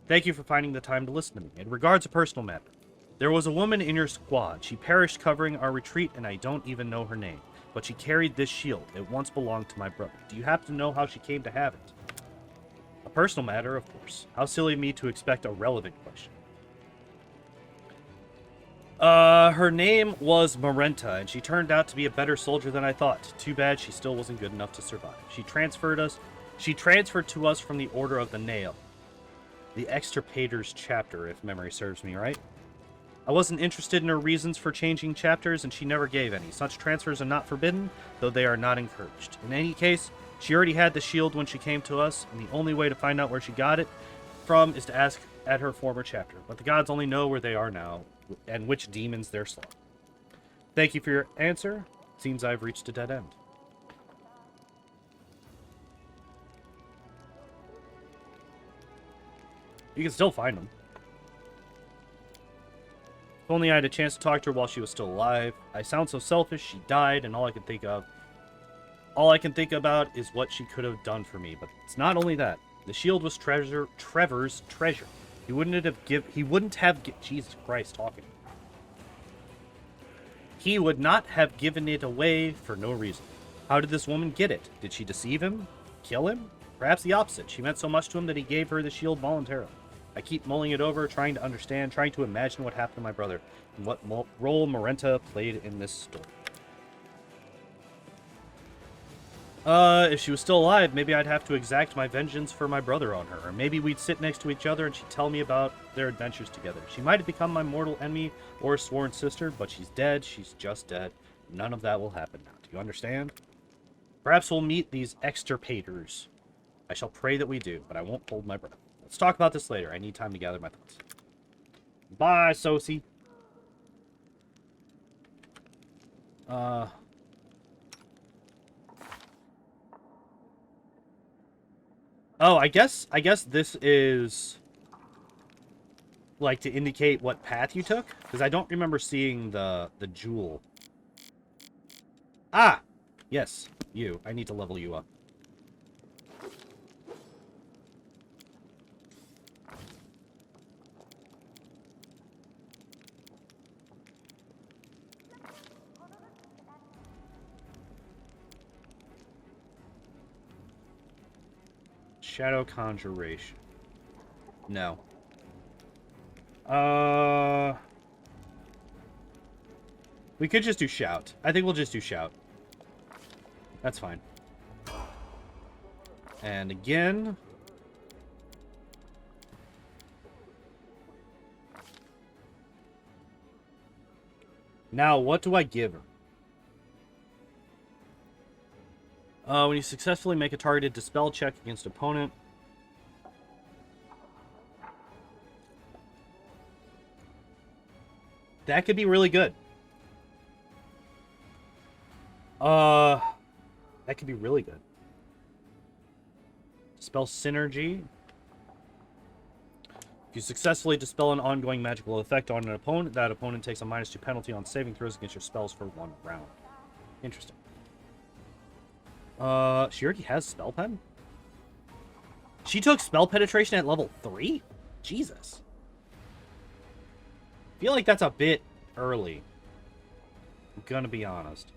Thank you for finding the time to listen to me. It regards a personal matter. There was a woman in your squad. She perished covering our retreat, and I don't even know her name. But she carried this shield. It once belonged to my brother. Do you happen to know how she came to have it? A personal matter, of course. How silly of me to expect a relevant question. Her name was Marenta, and she turned out to be a better soldier than I thought. Too bad she still wasn't good enough to survive. She transferred to us from the Order of the Nail. The Extirpators chapter, if memory serves me right. I wasn't interested in her reasons for changing chapters, and she never gave any. Such transfers are not forbidden, though they are not encouraged. In any case, she already had the shield when she came to us, and the only way to find out where she got it from is to ask at her former chapter. But the gods only know where they are now, and which demons they're slaughtering. Thank you for your answer. Seems I've reached a dead end. You can still find them. If only I had a chance to talk to her while she was still alive. I sound so selfish. She died, and all I can think about is what she could have done for me. But it's not only that. The shield was Trevor's treasure. He wouldn't have Jesus Christ, talking. He would not have given it away for no reason. How did this woman get it? Did she deceive him? Kill him? Perhaps the opposite. She meant so much to him that he gave her the shield voluntarily. I keep mulling it over, trying to understand, trying to imagine what happened to my brother, and what role Marenta played in this story. If she was still alive, maybe I'd have to exact my vengeance for my brother on her. Or maybe we'd sit next to each other and she'd tell me about their adventures together. She might have become my mortal enemy or a sworn sister, but she's dead. She's just dead. None of that will happen now. Do you understand? Perhaps we'll meet these extirpators. I shall pray that we do, but I won't hold my breath. Let's talk about this later. I need time to gather my thoughts. Bye, Sosie. Oh, I guess this is like to indicate what path you took, because I don't remember seeing the jewel. Ah, yes, you. I need to level you up. Shadow Conjuration. No. We could just do Shout. I think we'll just do Shout. That's fine. And again. Now, what do I give her? When you successfully make a targeted dispel check against opponent. That could be really good. That could be really good. Dispel Synergy. If you successfully dispel an ongoing magical effect on an opponent, that opponent takes a -2 penalty on saving throws against your spells for 1 round. Interesting. She already has Spell Pen? She took Spell Penetration at level 3? Jesus. I feel like that's a bit early. I'm gonna be honest.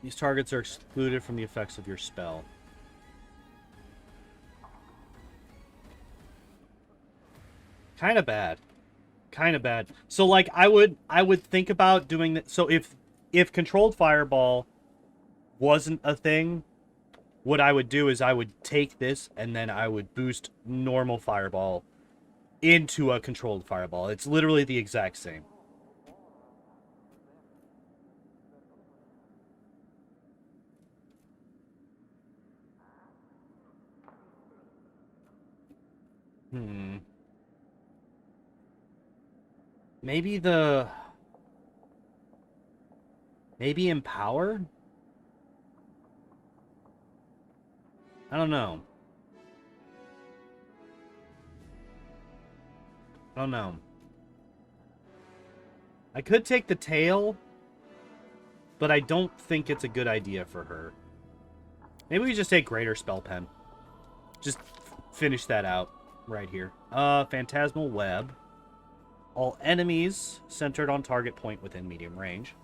These targets are excluded from the effects of your spell. Kind of bad. Kind of bad. So like I would think about doing that. So if controlled fireball wasn't a thing, what I would do is I would take this and then I would boost normal fireball into a controlled fireball. It's literally the exact same. Maybe maybe Empower? I don't know. I don't know. I could take the tail, but I don't think it's a good idea for her. Maybe we just take Greater Spell Pen. Just finish that out right here. Phantasmal Web. All enemies centered on target point within medium range.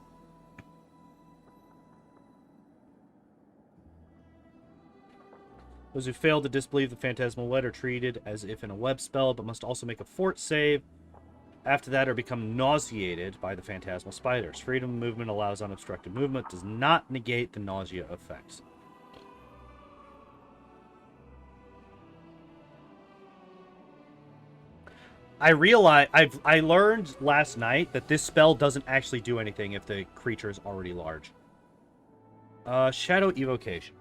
Those who fail to disbelieve the Phantasmal Web are treated as if in a web spell, but must also make a fort save. After that, are become nauseated by the Phantasmal Spiders. Freedom of movement allows unobstructed movement, does not negate the nausea effects. I learned last night that this spell doesn't actually do anything if the creature is already large. Shadow Evocation.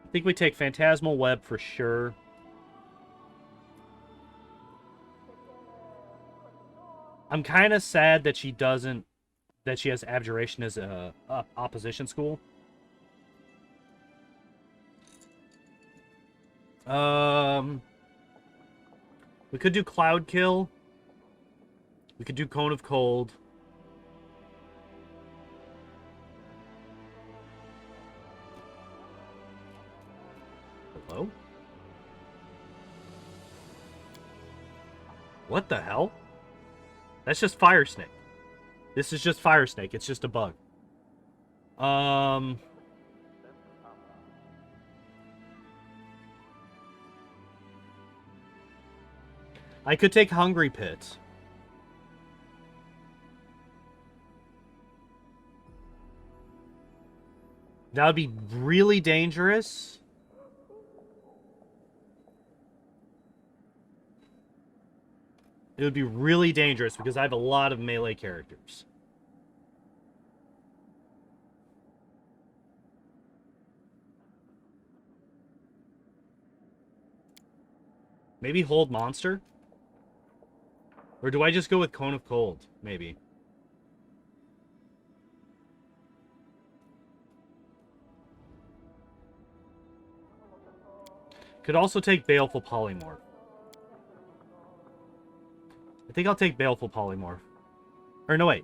I think we take Phantasmal Web for sure. I'm kind of sad that she has Abjuration as a opposition school. We could do Cloud Kill. We could do Cone of Cold. Hello? What the hell? That's just Fire Snake. This is just Fire Snake. It's just a bug. I could take Hungry Pit. That would be really dangerous. It would be really dangerous because I have a lot of melee characters. Maybe Hold Monster? Or do I just go with Cone of Cold? Maybe. Could also take Baleful Polymorph. I think I'll take Baleful Polymorph. Or no, wait.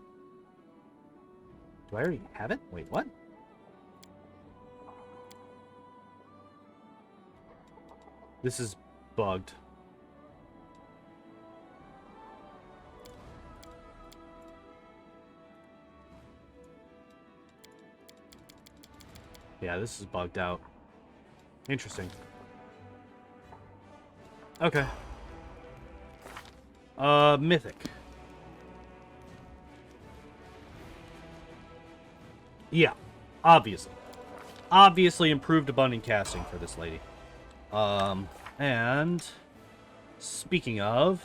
Do I already have it? Wait, what? This is bugged. Yeah, this is bugged out. Interesting. Okay. Mythic. Yeah, obviously. Obviously improved abundant casting for this lady. And speaking of,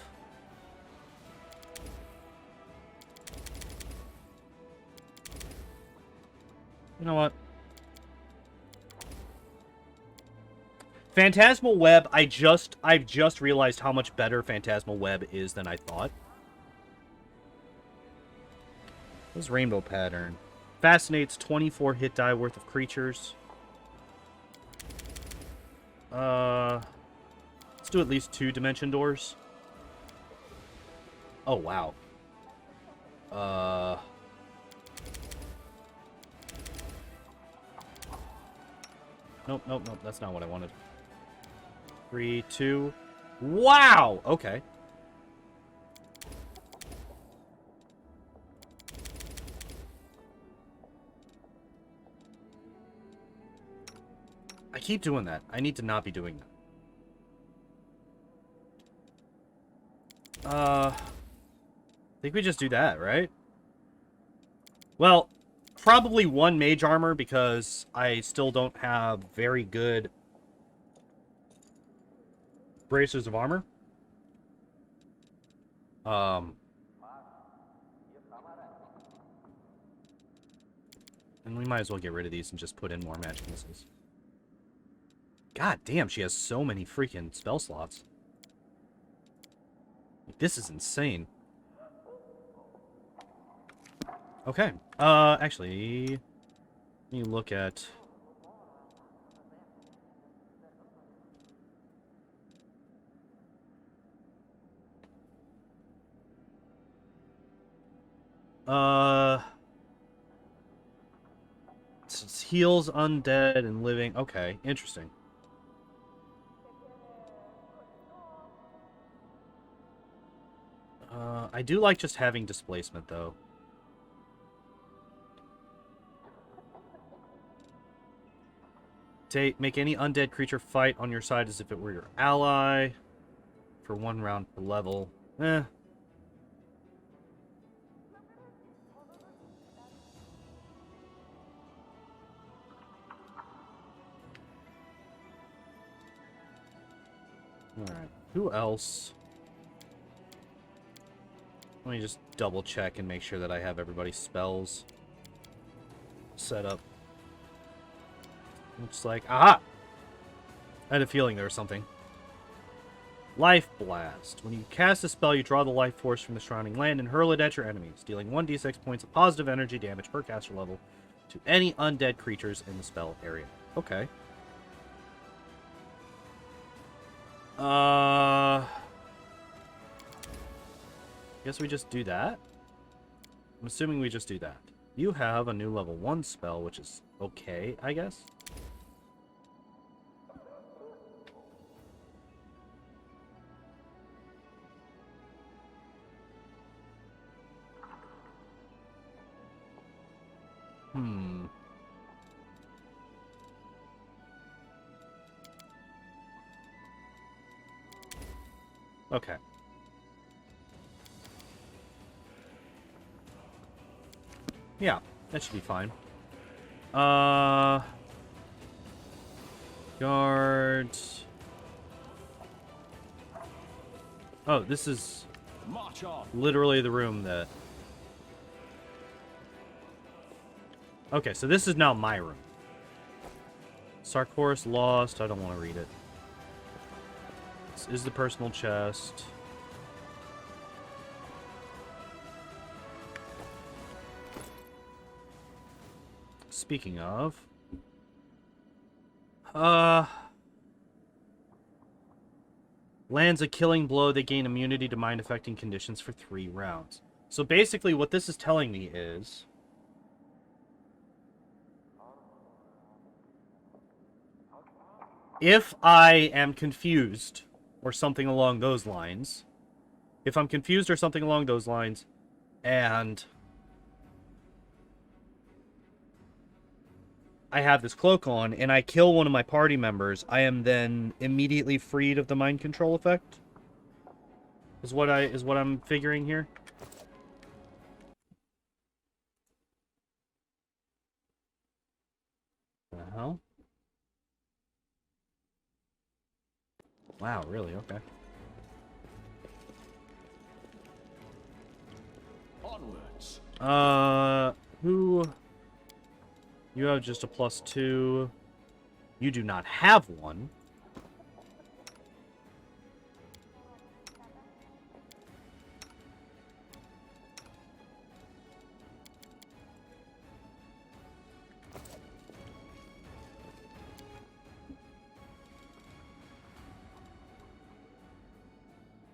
you know what? Phantasmal Web, I've just realized how much better Phantasmal Web is than I thought. What's Rainbow Pattern? Fascinates 24 hit die worth of creatures. Let's do at least 2 dimension doors. Oh, wow. Nope, nope, nope. That's not what I wanted. 3, 2. Wow! Okay. I keep doing that. I need to not be doing that. I think we just do that, right? Well, probably 1 mage armor because I still don't have very good bracers of armor. And we might as well get rid of these and just put in more magic missiles. God damn, she has so many freaking spell slots. This is insane. Okay. Actually, let me look at... It heals undead and living. Okay, interesting. I do like just having displacement, though. Make any undead creature fight on your side as if it were your ally. For 1 round per level. Eh. Alright. Who else? Let me just double check and make sure that I have everybody's spells set up. Looks like... Aha! I had a feeling there was something. Life Blast. When you cast a spell, you draw the life force from the surrounding land and hurl it at your enemies, dealing 1d6 points of positive energy damage per caster level to any undead creatures in the spell area. Okay. Guess we just do that. I'm assuming we just do that. You have a new level 1 spell, which is okay, I guess. Okay. Yeah, that should be fine. Guards. Oh, this is March on. literally the room that... Okay, so this is now my room. Sarkoris lost. I don't want to read it. This is the personal chest. Speaking of... lands a killing blow, they gain immunity to mind-affecting conditions for 3 rounds. So basically what this is telling me is... if I am confused, or something along those lines... If I'm confused or something along those lines, and... I have this cloak on, and I kill one of my party members, I am then immediately freed of the mind control effect? Is what I'm figuring here? The hell? Wow, really? Okay. Onwards. Who... You have just a +2. You do not have one.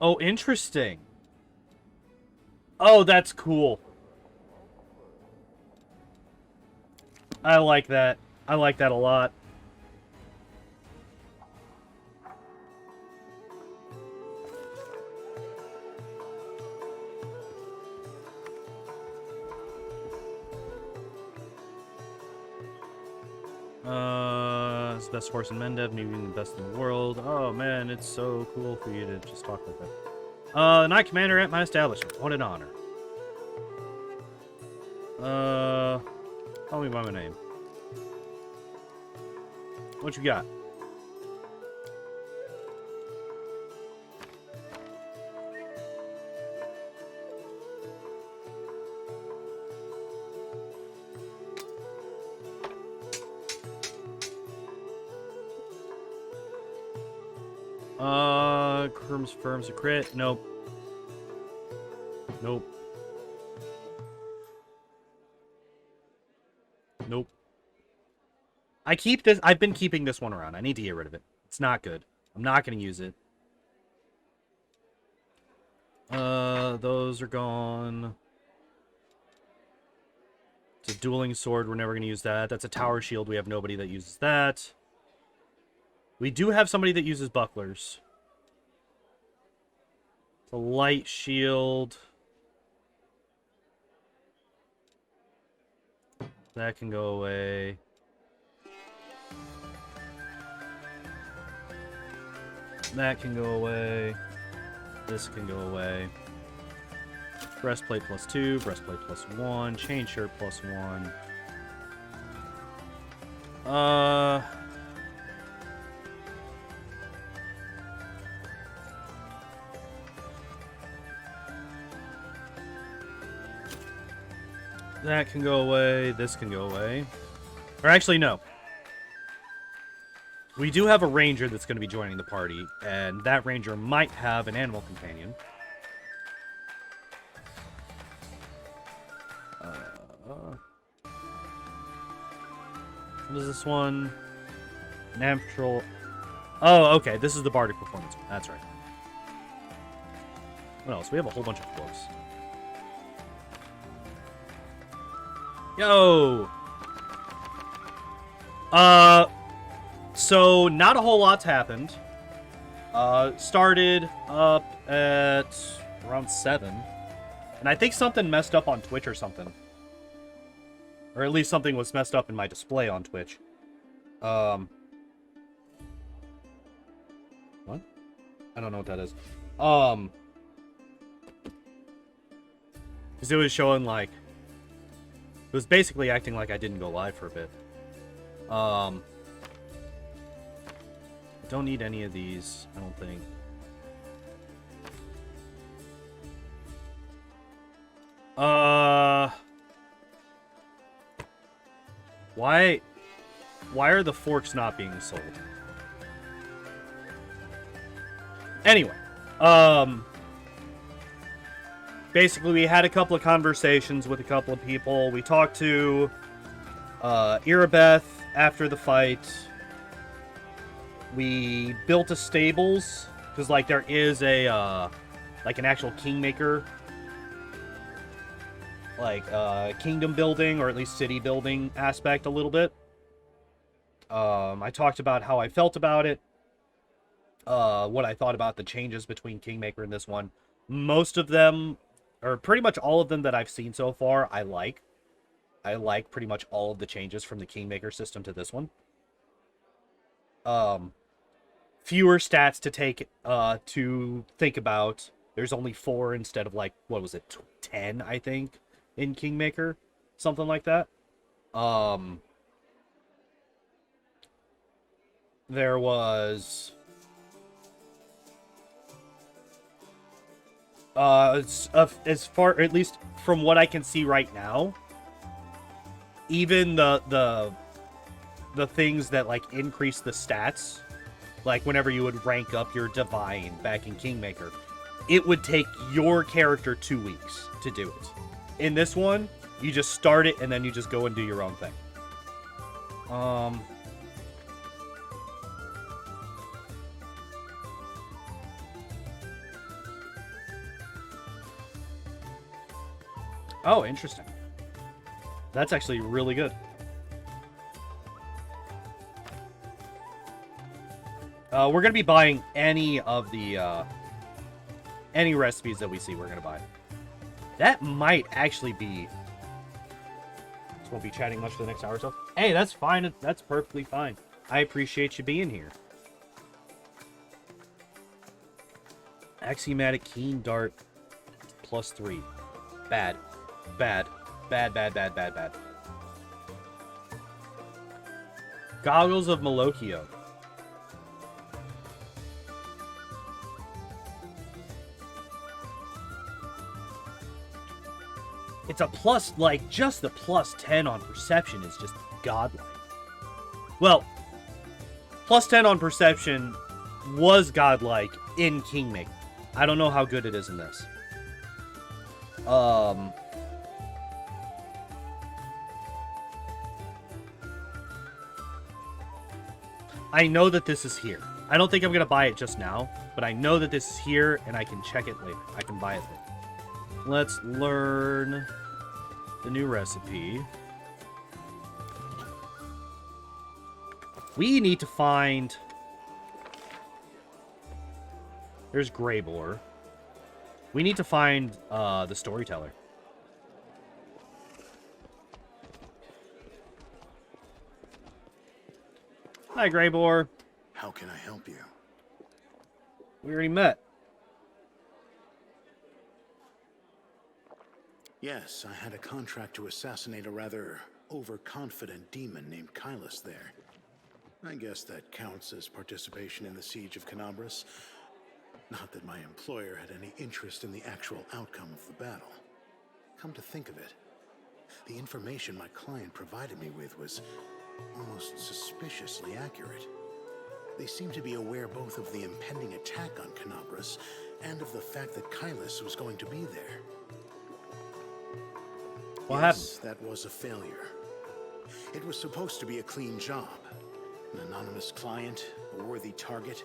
Oh, interesting. Oh, that's cool. I like that. I like that a lot. It's the best horse in Mendev, maybe the best in the world. Oh man, it's so cool for you to just talk like that. The Knight Commander at my establishment. What an honor. Call me by my name. What you got? Confirms a crit. Nope. Nope. Nope. I've been keeping this one around. I need to get rid of it. It's not good. I'm not going to use it. Those are gone. It's a dueling sword. We're never going to use that. That's a tower shield. We have nobody that uses that. We do have somebody that uses bucklers. It's a light shield. That can go away. That can go away. This can go away. Breastplate +2, breastplate +1, chain shirt +1. That can go away. This can go away. Or actually, no. We do have a ranger that's going to be joining the party, and that ranger might have an animal companion. What is this one? Natural. Oh, okay. This is the bardic performance one. That's right. What else? We have a whole bunch of books. Yo! So not a whole lot's happened. Started up at around 7. And I think something messed up on Twitch or something. Or at least something was messed up in my display on Twitch. What? I don't know what that is. Because it was showing like... It was basically acting like I didn't go live for a bit. I don't need any of these, I don't think. Why are the forks not being sold? Anyway, basically we had a couple of conversations with a couple of people. We talked to Irabeth after the fight. We built a stables because like there is a like an actual kingmaker like kingdom building or at least city building aspect a little bit. I talked about how I felt about it, what I thought about the changes between Kingmaker and this one. Most of them, or pretty much all of them that I've seen so far, I like. I like pretty much all of the changes from the Kingmaker system to this one. Fewer stats to take, to think about. There's only 4 instead of like, what was it, 10, I think, in Kingmaker? Something like that. There was... as far, at least from what I can see right now, even the things that like increase the stats, like whenever you would rank up your divine back in Kingmaker, it would take your character 2 weeks to do it. In this one, you just start it and then you just go and do your own thing. Oh, interesting. That's actually really good. We're going to be buying any of the, any recipes that we see we're going to buy. That might actually be... Just won't be chatting much for the next hour or so. Hey, that's fine. That's perfectly fine. I appreciate you being here. Axiomatic Keen Dart +3. Bad. Bad. Bad, bad, bad, bad, bad. Goggles of Malokio. It's a plus, like, just the +10 on perception is just godlike. Well, +10 on perception was godlike in Kingmaker. I don't know how good it is in this. I know that this is here. I don't think I'm going to buy it just now, but I know that this is here, and I can check it later. I can buy it later. Let's learn the new recipe. We need to find... There's Greybore. We need to find the storyteller. Hi, Greybore. How can I help you? We already met. Yes, I had a contract to assassinate a rather overconfident demon named Kylus there. I guess that counts as participation in the siege of Canabras. Not that my employer had any interest in the actual outcome of the battle. Come to think of it, the information my client provided me with was almost suspiciously accurate. They seemed to be aware both of the impending attack on Canabras and of the fact that Kylus was going to be there. What Yes, that was a failure. It was supposed to be a clean job. An anonymous client, a worthy target,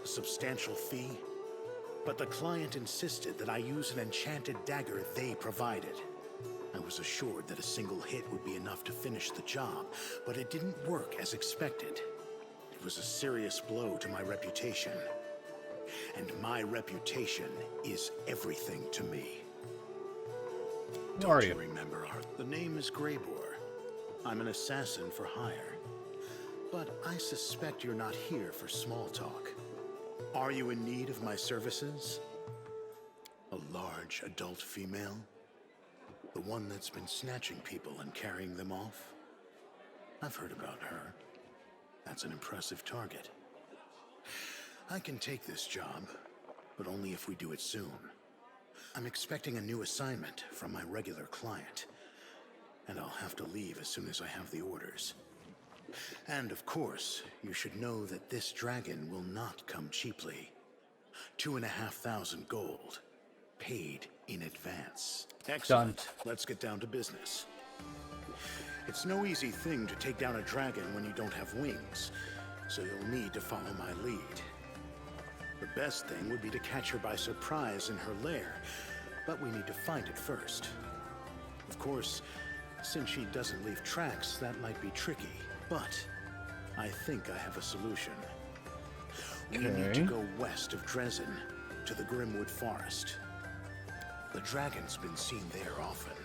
a substantial fee. But the client insisted that I use an enchanted dagger they provided. I was assured that a single hit would be enough to finish the job, but it didn't work as expected. It was a serious blow to my reputation. And my reputation is everything to me. Who are Don't you? you remember, the name is Greybore. I'm an assassin for hire. But I suspect you're not here for small talk. Are you in need of my services? A large adult female? The one that's been snatching people and carrying them off? I've heard about her. That's an impressive target. I can take this job, but only if we do it soon. I'm expecting a new assignment from my regular client, and I'll have to leave as soon as I have the orders. And of course, you should know that this dragon will not come cheaply. 2,500 gold, paid in advance. Excellent. Done. Let's get down to business. It's no easy thing to take down a dragon when you don't have wings, so you'll need to follow my lead. The best thing would be to catch her by surprise in her lair, but we need to find it first. Of course, since she doesn't leave tracks, that might be tricky, but I think I have a solution. We need to go west of Dresden, to the Grimwood Forest. The dragon's been seen there often.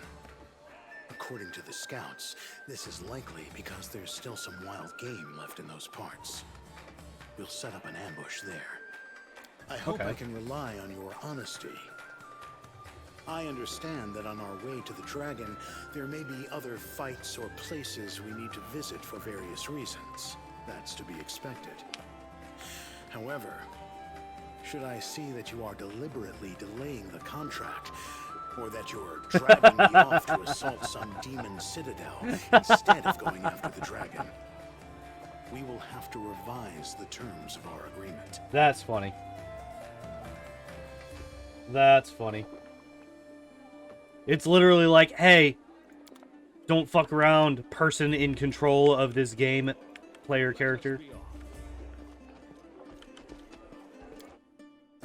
According to the scouts, this is likely because there's still some wild game left in those parts. We'll set up an ambush there. I hope I can rely on your honesty. I understand that on our way to the dragon, there may be other fights or places we need to visit for various reasons. That's to be expected. However, should I see that you are deliberately delaying the contract, or that you're dragging me off to assault some demon citadel instead of going after the dragon, we will have to revise the terms of our agreement. That's funny. That's funny. It's literally like, hey, don't fuck around, person in control of this game, player character.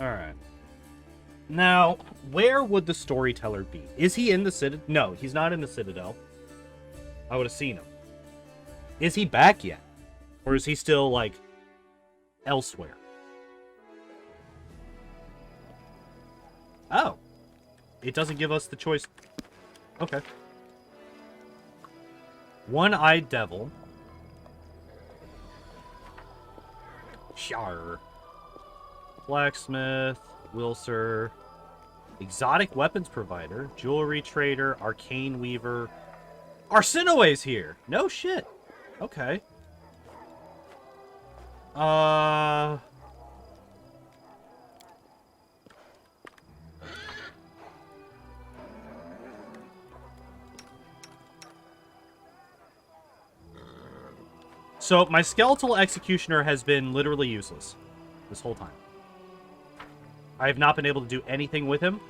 Alright. Now, where would the storyteller be? Is he in the Citadel? No, he's not in the Citadel. I would have seen him. Is he back yet? Or is he still, like, elsewhere? Oh. It doesn't give us the choice. Okay. One-Eyed Devil. Shar. Blacksmith, Wilser, exotic weapons provider, jewelry trader, arcane weaver. Arsinoe's here. No shit. Okay. So my skeletal executioner has been literally useless this whole time. I have not been able to do anything with him.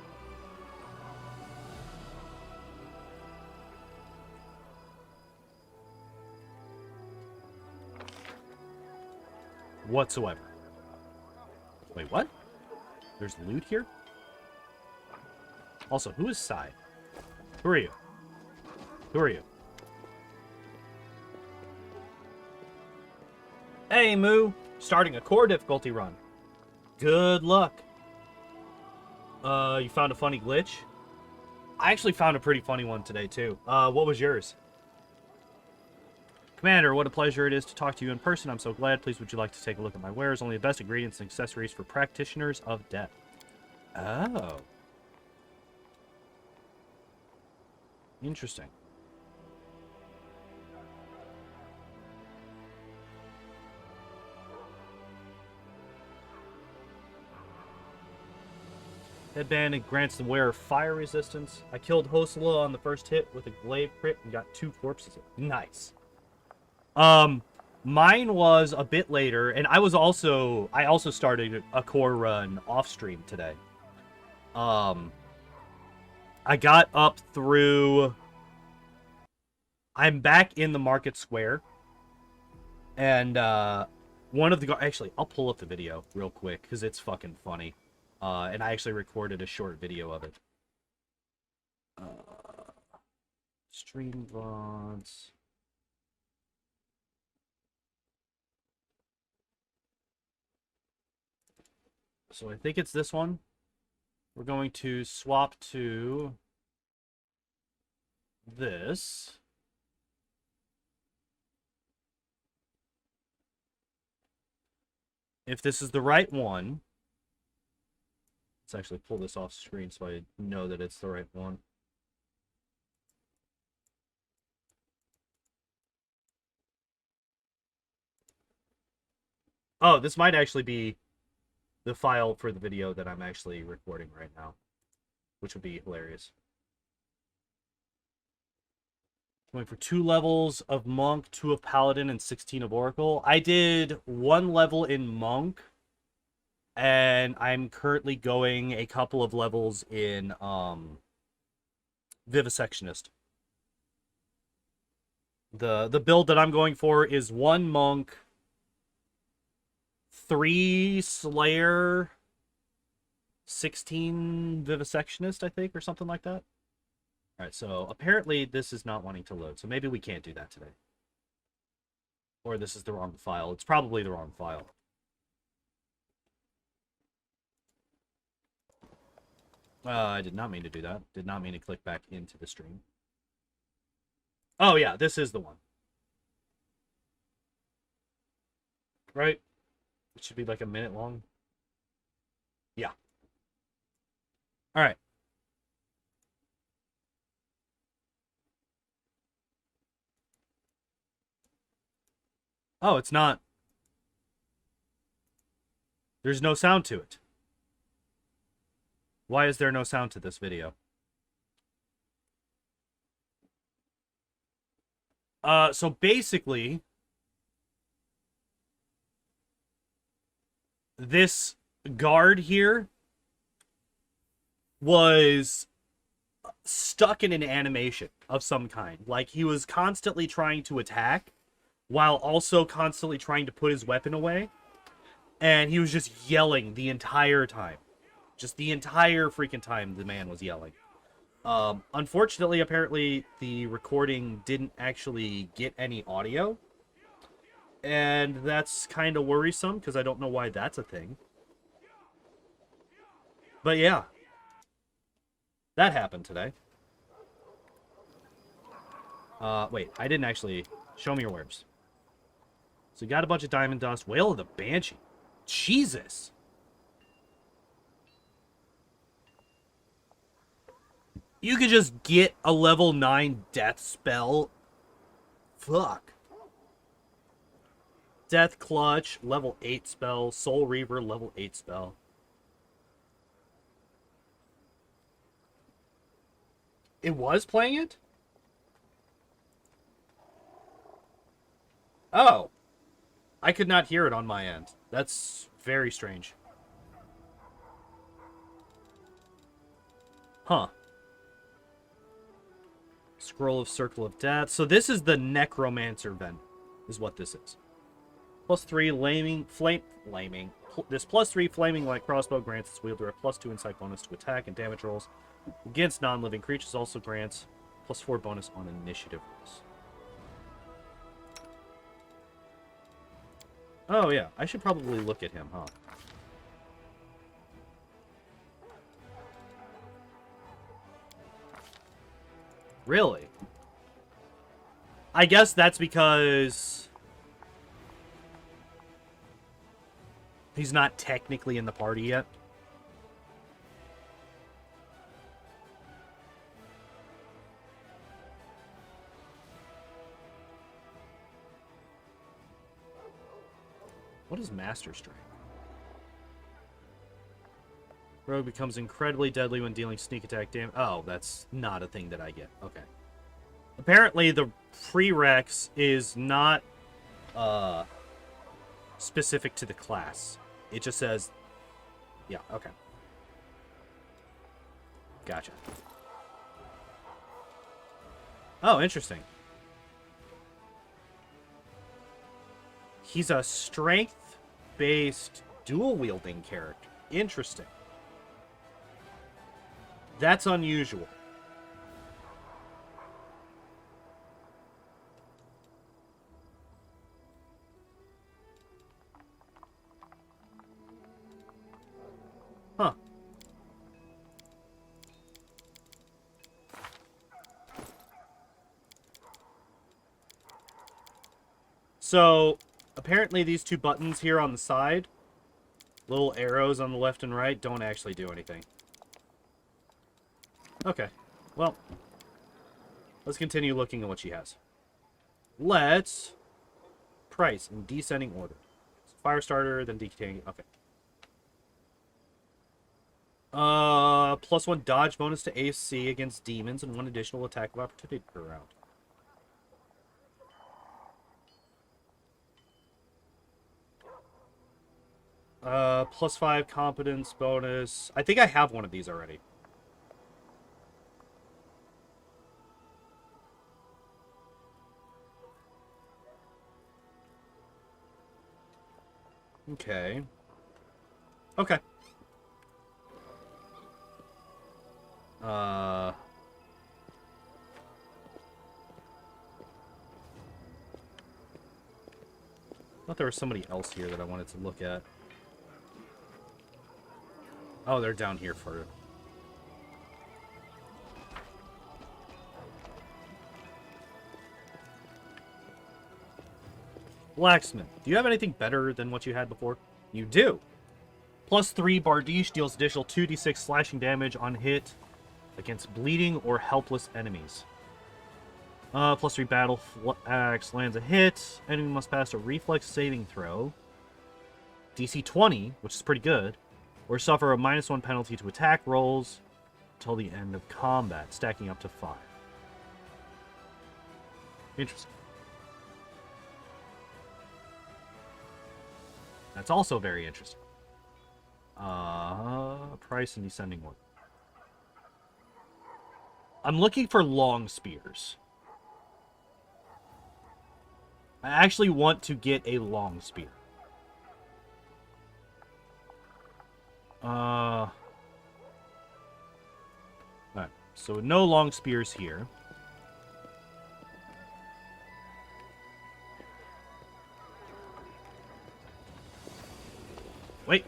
Whatsoever. Wait, what? There's loot here? Also, who is Sai? Who are you? Who are you? Hey, Moo. Starting a core difficulty run. Good luck. You found a funny glitch? I actually found a pretty funny one today, too. What was yours? Commander, what a pleasure it is to talk to you in person. I'm so glad. Please, would you like to take a look at my wares? Only the best ingredients and accessories for practitioners of death. Oh. Interesting. Headband, it grants the wearer fire resistance. I killed Hosla on the first hit with a glaive crit and got 2 corpses. Nice. Mine was a bit later, and I also started a core run off stream today. I got up through. I'm back in the market square, and one of the actually, I'll pull up the video real quick because it's fucking funny. And I actually recorded a short video of it. Stream vods. So I think it's this one. We're going to swap to this. If this is the right one, let's actually pull this off screen so I know that it's the right one. Oh, this might actually be the file for the video that I'm actually recording right now, which would be hilarious. Going for 2 levels of Monk, 2 of Paladin, and 16 of Oracle. I did 1 level in Monk, and I'm currently going a couple of levels in Vivisectionist. The build that I'm going for is 1 Monk, 3 Slayer, 16 Vivisectionist, I think, or something like that. Alright, so apparently this is not wanting to load, so maybe we can't do that today. Or this is the wrong file. It's probably the wrong file. I did not mean to do that. Did not mean to click back into the stream. Oh, yeah, this is the one. Right? It should be like a minute long. Yeah. All right. Oh, it's not. There's no sound to it. Why is there no sound to this video? So basically, this guard here was stuck in an animation of some kind. Like, he was constantly trying to attack while also constantly trying to put his weapon away. And he was just yelling the entire time. Just the entire freaking time the man was yelling. Unfortunately, apparently, the recording didn't actually get any audio. And that's kind of worrisome, because I don't know why that's a thing. But yeah. That happened today. Wait, I didn't actually... Show me your wares. So you got a bunch of diamond dust. Whale of the Banshee. Jesus. You could just get a level 9 death spell. Fuck. Death Clutch, level 8 spell. Soul Reaver, level 8 spell. It was playing it? Oh. I could not hear it on my end. That's very strange. Huh. Scroll of Circle of Death. So this is the Necromancer then, is what this is. +3 flaming. This +3 flaming light crossbow grants its wielder a +2 insight bonus to attack and damage rolls against non-living creatures. Also grants +4 bonus on initiative rolls. Oh yeah, I should probably look at him, huh? Really? I guess that's because he's not technically in the party yet. What is Master Strike? Rogue becomes incredibly deadly when dealing sneak attack damage. Oh, that's not a thing that I get. Okay. Apparently, the prereqs is not specific to the class. It just says... Yeah, okay. Gotcha. Oh, interesting. He's a strength-based dual-wielding character. Interesting. That's unusual. Huh. So, apparently these two buttons here on the side, little arrows on the left and right, don't actually do anything. Okay. Well, let's continue looking at what she has. Let's price in descending order. Firestarter, then decaying. Okay. +1 dodge bonus to AC against demons and 1 additional attack of opportunity per round. +5 competence bonus. I think I have one of these already. Okay. Okay. I thought there was somebody else here that I wanted to look at. Oh, they're down here for it. Blacksmith. Do you have anything better than what you had before? You do. +3 Bardiche deals additional 2d6 slashing damage on hit against bleeding or helpless enemies. +3 Battle Axe lands a hit. Enemy must pass a reflex saving throw. DC 20, which is pretty good. Or suffer a -1 penalty to attack rolls until the end of combat, stacking up to 5. Interesting. That's also very interesting. Price in descending order. I'm looking for long spears. I actually want to get a long spear. Alright, so no long spears here. Wait.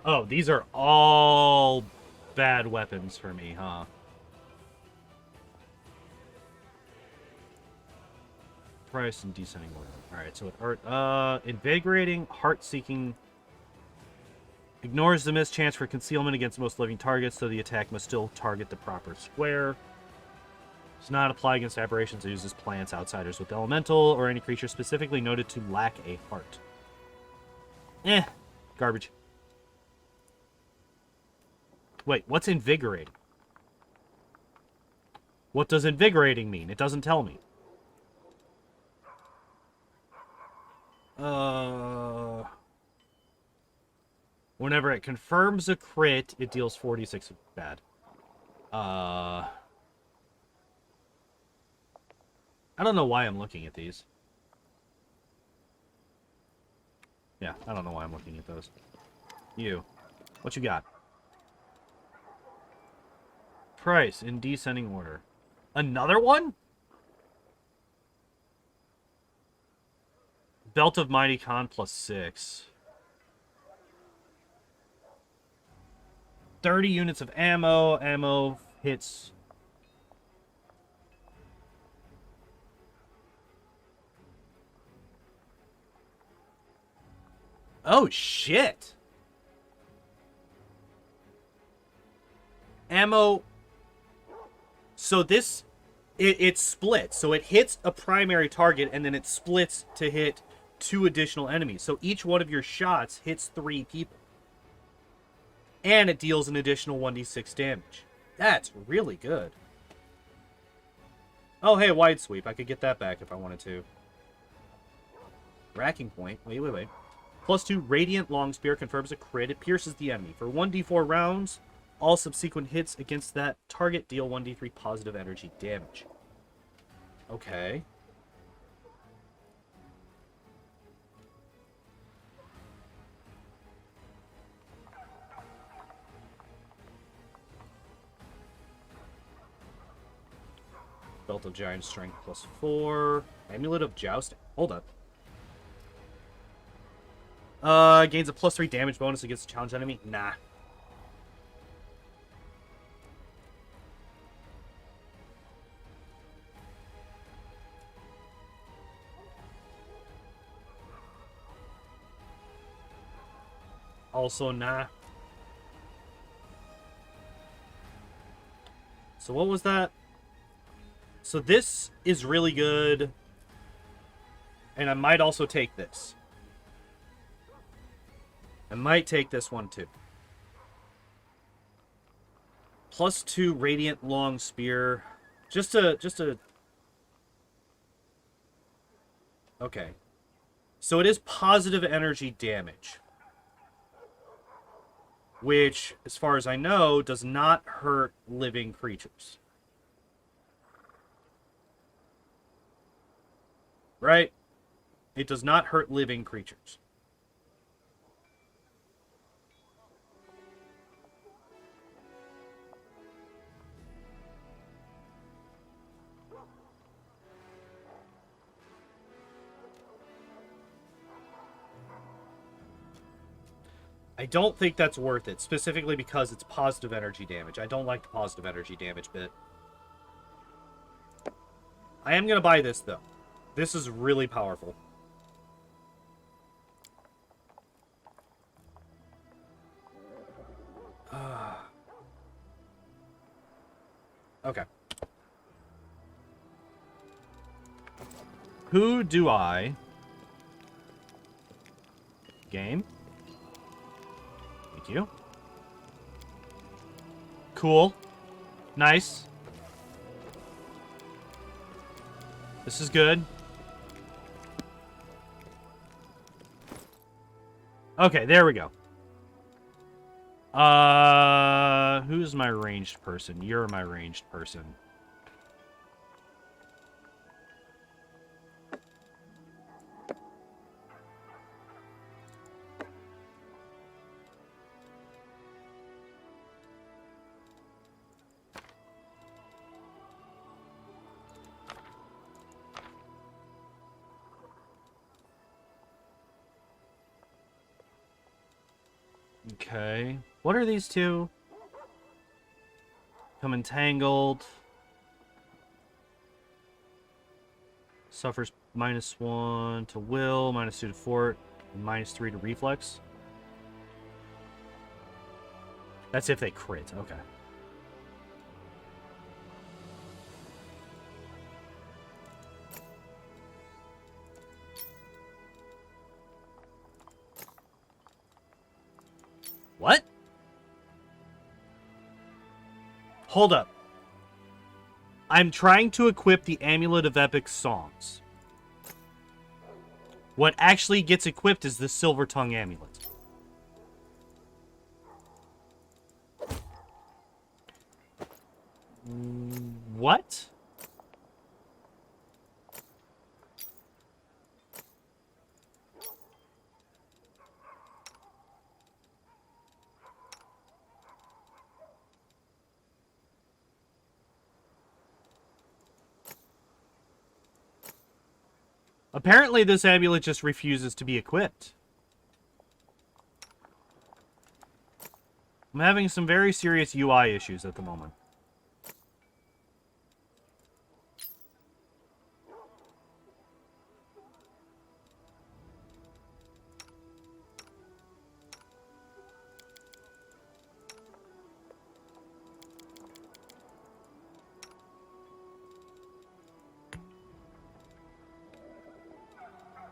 Oh, these are all bad weapons for me, huh? Price and descending order. Alright, so invigorating, heart-seeking. Ignores the missed chance for concealment against most living targets, so the attack must still target the proper square. Does not apply against aberrations. It uses plants, outsiders with elemental, or any creature specifically noted to lack a heart. Garbage. Wait, what's invigorating? What does invigorating mean? It doesn't tell me. Whenever it confirms a crit, it deals 46 bad. I don't know why I'm looking at these. Yeah, I don't know why I'm looking at those. You. What you got? Price in descending order. Another one? Belt of Mighty Khan +6. 30 units of ammo. Ammo hits. Oh, shit. Ammo. So this, it splits. So it hits a primary target, and then it splits to hit 2 additional enemies. So each one of your shots hits 3 people. And it deals an additional 1d6 damage. That's really good. Oh, hey, wide sweep. I could get that back if I wanted to. Racking point. Wait. +2 Radiant Long Spear confirms a crit. It pierces the enemy. For 1d4 rounds, all subsequent hits against that target deal 1d3 positive energy damage. Okay. Belt of Giant Strength +4. Amulet of Jousting. Hold up. Gains a +3 damage bonus against a challenged enemy. Nah. Also nah. So what was that? So this is really good. And I might also take this. I might take this one too. +2 Radiant Long Spear. Just a... Okay. So it is positive energy damage. Which, as far as I know, does not hurt living creatures. Right? It does not hurt living creatures. I don't think that's worth it, specifically because it's positive energy damage. I don't like the positive energy damage bit. I am going to buy this, though. This is really powerful. Okay. Who do I... Game? Thank you. Cool. Nice. This is good. Okay, there we go. Who's my ranged person? You're my ranged person. Okay. What are these two? Come entangled. Suffers -1 to will, -2 to fort, and -3 to reflex. That's if they crit. Okay. What? Hold up. I'm trying to equip the Amulet of Epic Songs. What actually gets equipped is the Silver Tongue Amulet. What? Apparently, this amulet just refuses to be equipped. I'm having some very serious UI issues at the moment.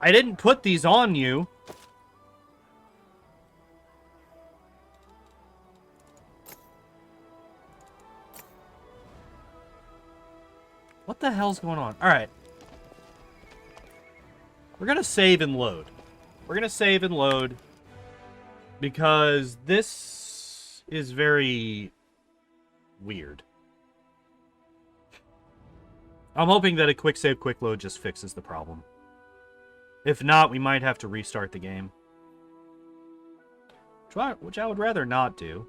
I didn't put these on you. What the hell's going on? Alright. We're gonna save and load. We're gonna save and load. Because this is very weird. I'm hoping that a quick save, quick load just fixes the problem. If not, we might have to restart the game. Which I would rather not do.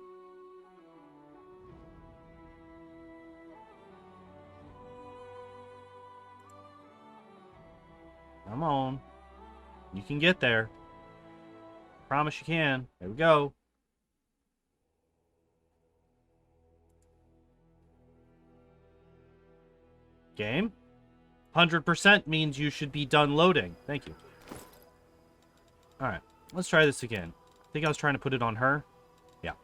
Come on. You can get there. Promise you can. There we go. Game. 100% means you should be done loading. Thank you. Alright, let's try this again. I think I was trying to put it on her. Yeah.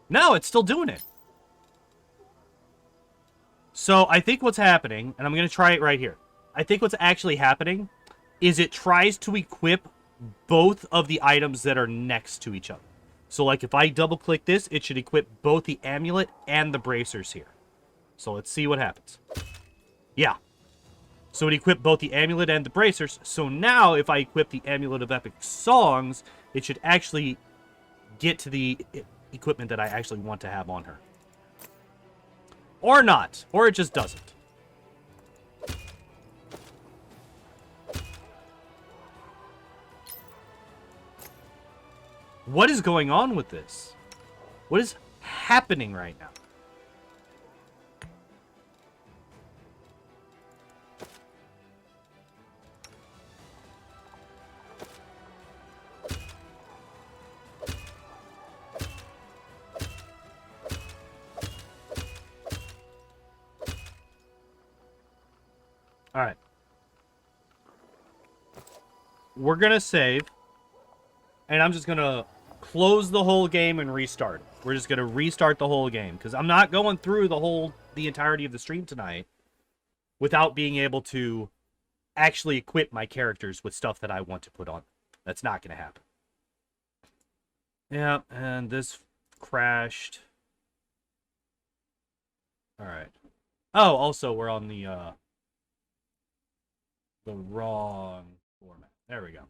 No, it's still doing it. So, I think what's happening, and I'm going to try it right here. I think what's actually happening is it tries to equip both of the items that are next to each other. So, like, if I double-click this, it should equip both the amulet and the bracers here. So, let's see what happens. Yeah. So it equipped both the amulet and the bracers. So now, if I equip the Amulet of Epic Songs, it should actually get to the equipment that I actually want to have on her. Or not. Or it just doesn't. What is going on with this? What is happening right now? Alright. We're gonna save. And I'm just gonna close the whole game and restart. We're just gonna restart the whole game. Because I'm not going through the entirety of the stream tonight without being able to actually equip my characters with stuff that I want to put on. That's not gonna happen. Yeah, and this crashed. Alright. Oh, also we're on the wrong format. There we go.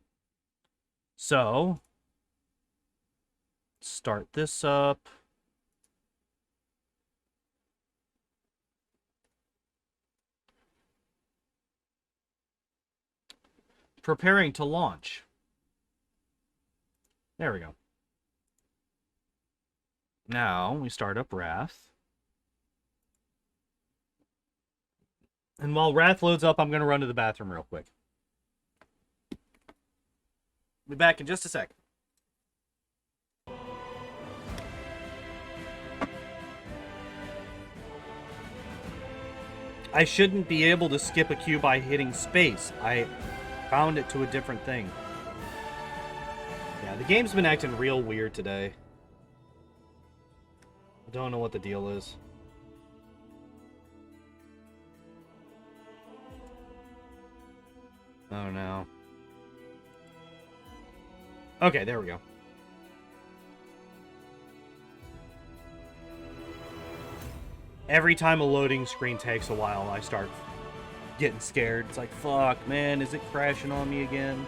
So, start this up. Preparing to launch. There we go. Now, we start up Wrath. And while Wrath loads up, I'm going to run to the bathroom real quick. Be back in just a sec. I shouldn't be able to skip a cue by hitting space. I found it to a different thing. Yeah, the game's been acting real weird today. I don't know what the deal is. Oh no. Okay, there we go. Every time a loading screen takes a while, I start getting scared. It's like, fuck, man, is it crashing on me again?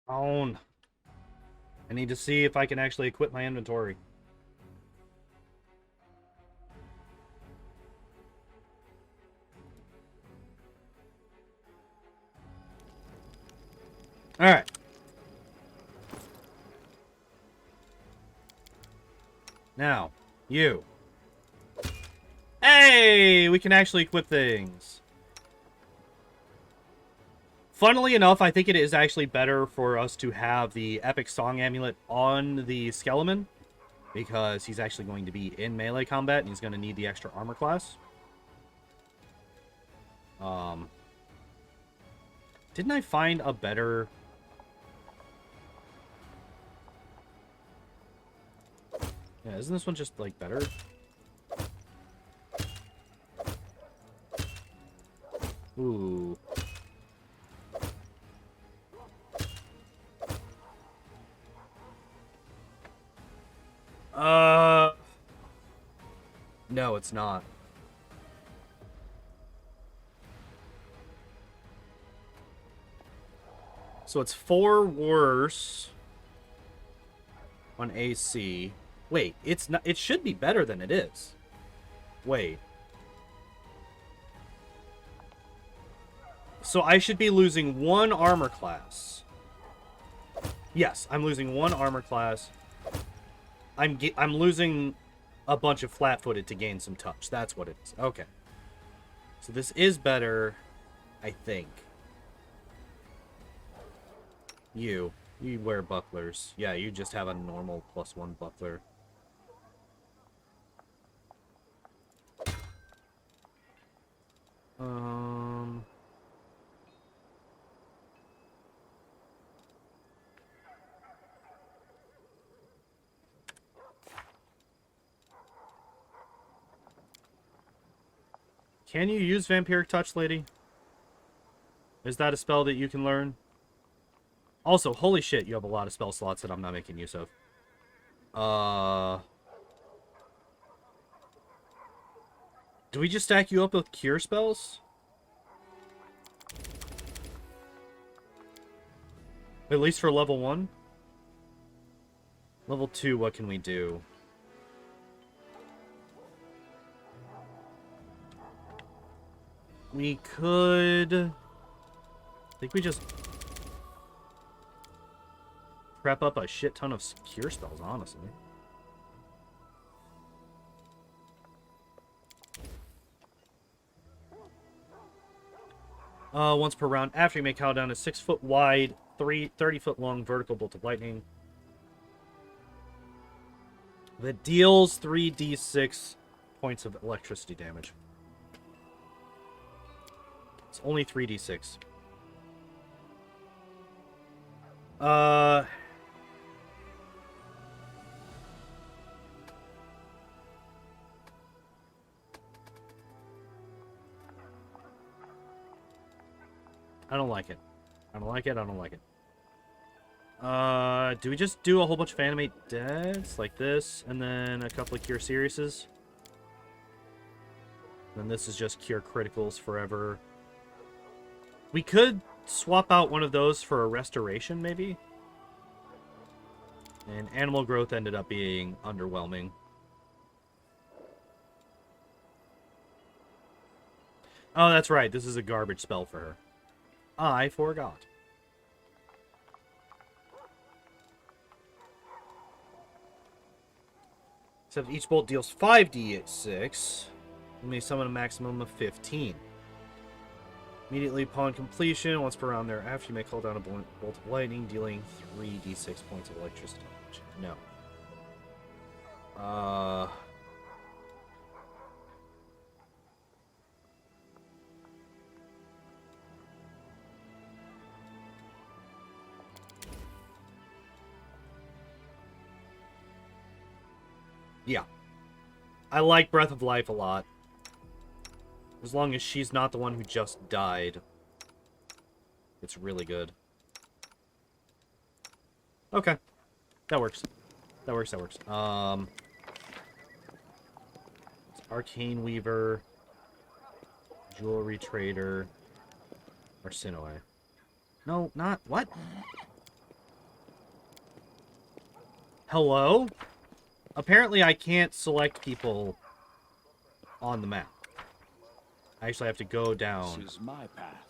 On. I need to see if I can actually equip my inventory. Alright. Now, you. Hey! We can actually equip things. Funnily enough, I think it is actually better for us to have the Epic Song Amulet on the Skeleton, because he's actually going to be in melee combat, and he's going to need the extra armor class. Didn't I find a better... Yeah, isn't this one just, like, better? Ooh. No, it's not. So it's 4 worse on AC. Wait, it's not. It should be better than it is. Wait. So I should be losing 1 armor class. Yes, I'm losing 1 armor class. I'm losing a bunch of flat-footed to gain some touch. That's what it is. Okay. So this is better, I think. You wear bucklers. Yeah, you just have a normal +1 buckler. Can you use Vampiric Touch, lady? Is that a spell that you can learn? Also, holy shit, you have a lot of spell slots that I'm not making use of. Do we just stack you up with cure spells? At least for level 1? Level 2, what can we do? We could... I think we just... prep up a shit ton of cure spells, honestly. Once per round, after you make call down a 6-foot wide, 30-foot long vertical bolt of lightning that deals 3d6 points of electricity damage. It's only 3d6. I don't like it. I don't like it. I don't like it. Do we just do a whole bunch of animate deaths like this, and then a couple of cure seriouses? Then this is just cure criticals forever. We could swap out one of those for a restoration, maybe? And animal growth ended up being underwhelming. Oh, that's right. This is a garbage spell for her. I forgot. Except each bolt deals 5d6. You may summon a maximum of 15. Immediately upon completion, once per round thereafter, you may call down a bolt of lightning, dealing 3d6 points of electricity damage. No. Yeah. I like Breath of Life a lot. As long as she's not the one who just died. It's really good. Okay. That works. That works. Arcane Weaver. Jewelry Trader. Arsinoe. No, not... What? Hello? Apparently I can't select people on the map. I actually have to go down. This is my path.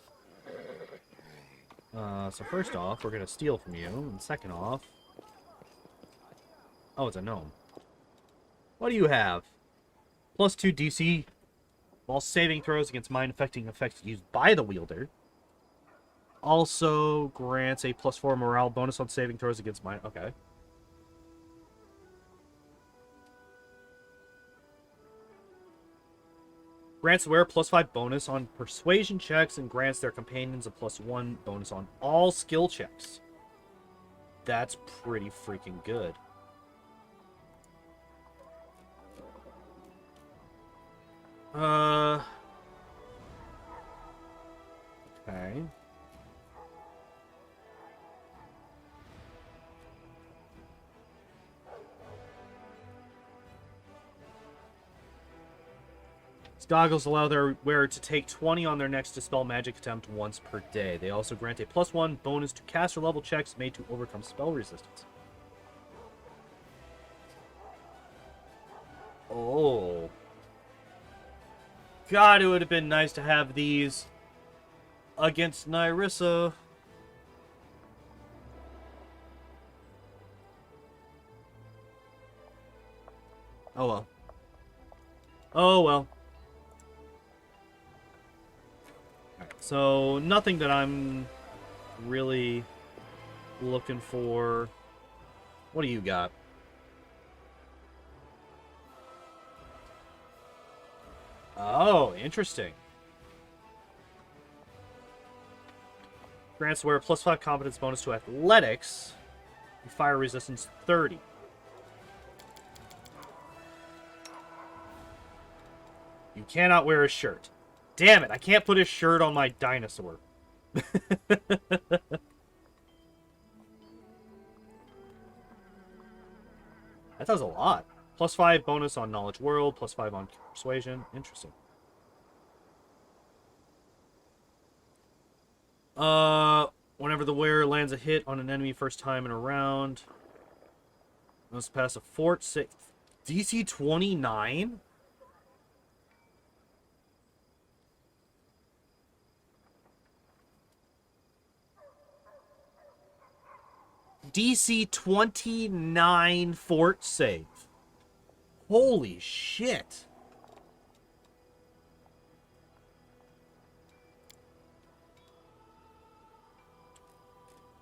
So first off, we're going to steal from you. And second off... Oh, it's a gnome. What do you have? +2 DC while saving throws against mind-affecting effects used by the wielder. Also grants a +4 morale bonus on saving throws against mind... Okay. Grants the wearer +5 bonus on persuasion checks and grants their companions a +1 bonus on all skill checks. That's pretty freaking good. Okay. Goggles allow their wearer to take 20 on their next Dispel magic attempt once per day. They also grant a +1 bonus to caster level checks made to overcome spell resistance. Oh. God, it would have been nice to have these against Nyrissa. Oh well. Oh well. So, nothing that I'm really looking for. What do you got? Oh, interesting. Grants wearer +5 competence bonus to athletics and fire resistance 30. You cannot wear a shirt. Damn it, I can't put a shirt on my dinosaur. That does a lot. +5 bonus on Knowledge World, +5 on Persuasion. Interesting. Whenever the wearer lands a hit on an enemy first time in a round, must pass a fort 6. DC 29? DC 29 fort save. Holy shit.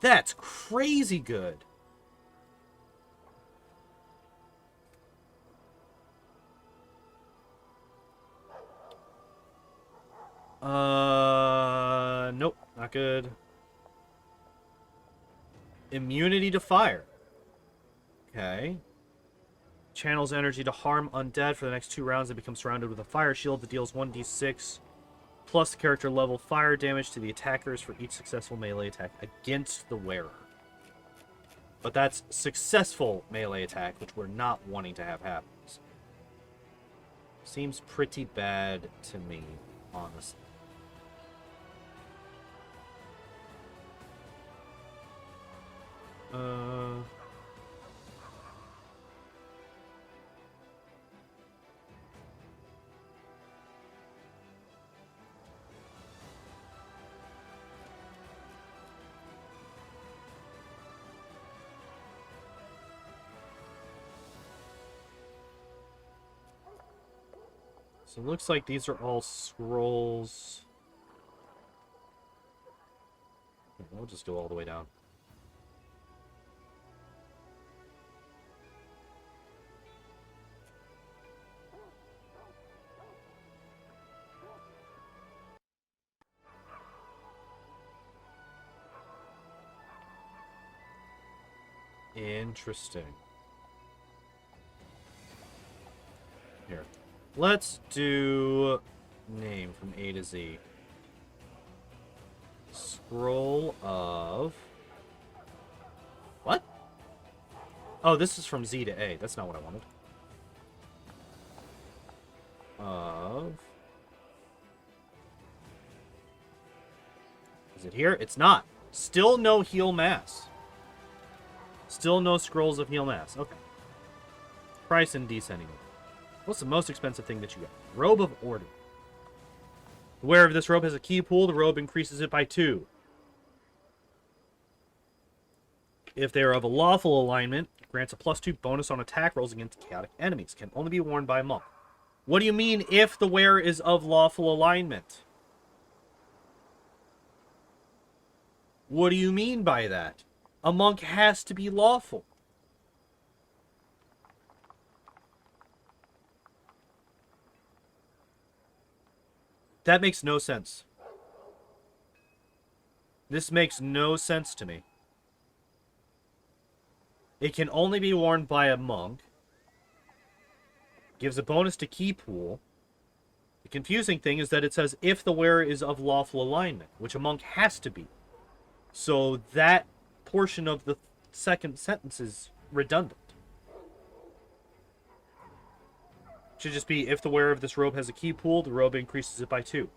That's crazy good. Nope, not good. Immunity to fire. Okay. Channels energy to harm undead for the next 2 rounds and becomes surrounded with a fire shield that deals 1d6 plus character level fire damage to the attackers for each successful melee attack against the wearer. But that's successful melee attack, which we're not wanting to have happen. Seems pretty bad to me, honestly. So it looks like these are all scrolls. We'll just go all the way down. Interesting. Here. Let's do name from A to Z. Scroll of... What? Oh, this is from Z to A. That's not what I wanted. Of... Is it here? It's not. Still no heal mass. Still no scrolls of heal mass. Okay. Price and descending. What's the most expensive thing that you got? Robe of Order. The wearer of this robe has a key pool. The robe increases it by 2. If they are of a lawful alignment, grants a +2 bonus on attack rolls against chaotic enemies. Can only be worn by a monk. What do you mean if the wearer is of lawful alignment? What do you mean by that? A monk has to be lawful. That makes no sense. This makes no sense to me. It can only be worn by a monk. Gives a bonus to key pool. The confusing thing is that it says if the wearer is of lawful alignment, which a monk has to be. So that portion of the second sentence is redundant. Should just be if the wearer of this robe has a key pool, the robe increases it by 2.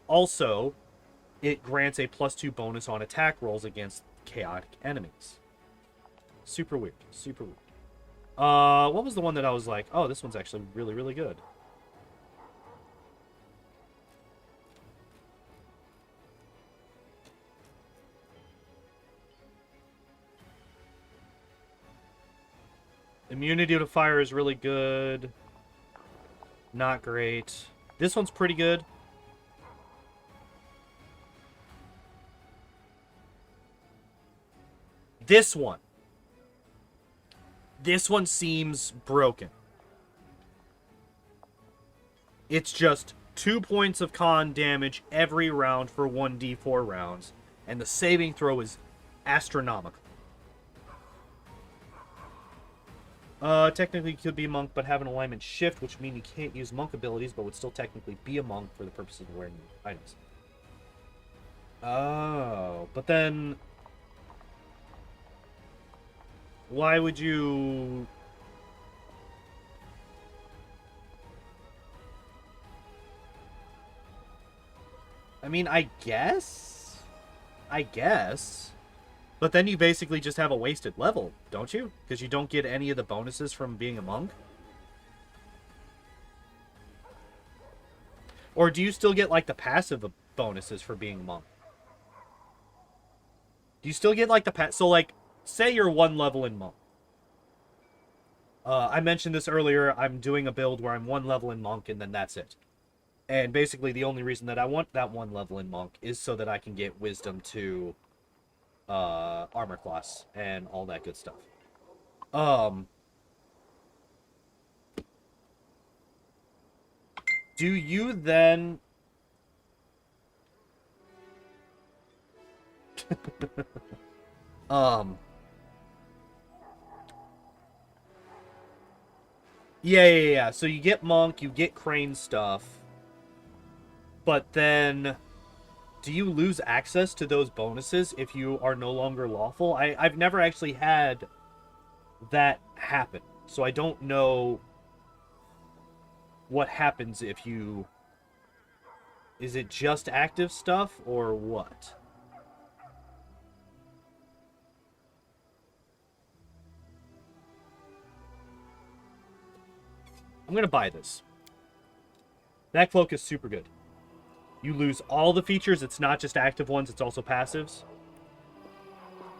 Also, it grants a +2 bonus on attack rolls against chaotic enemies. Super weird. Super weird. What was the one that I was like, oh, this one's actually really, really good? Immunity to fire is really good. Not great. This one's pretty good. This one. This one seems broken. It's just 2 points of con damage every round for 1d4 rounds. And the saving throw is astronomical. Technically could be a monk, but have an alignment shift, which means you can't use monk abilities, but would still technically be a monk for the purpose of wearing items. Oh, but then... Why would you... I mean, I guess? But then you basically just have a wasted level, don't you? Because you don't get any of the bonuses from being a monk? Or do you still get, like, the passive bonuses for being a monk? Do you still get, like, the so, like, say you're 1 level in monk. I mentioned this earlier. I'm doing a build where I'm 1 level in monk, and then that's it. And basically, the only reason that I want that 1 level in monk is so that I can get wisdom to... armor class and all that good stuff. Do you then yeah. So you get monk, you get crane stuff, but then do you lose access to those bonuses if you are no longer lawful? I've never actually had that happen, so I don't know what happens if you... Is it just active stuff, or what? I'm gonna buy this. That cloak is super good. You lose all the features. It's not just active ones. It's also passives.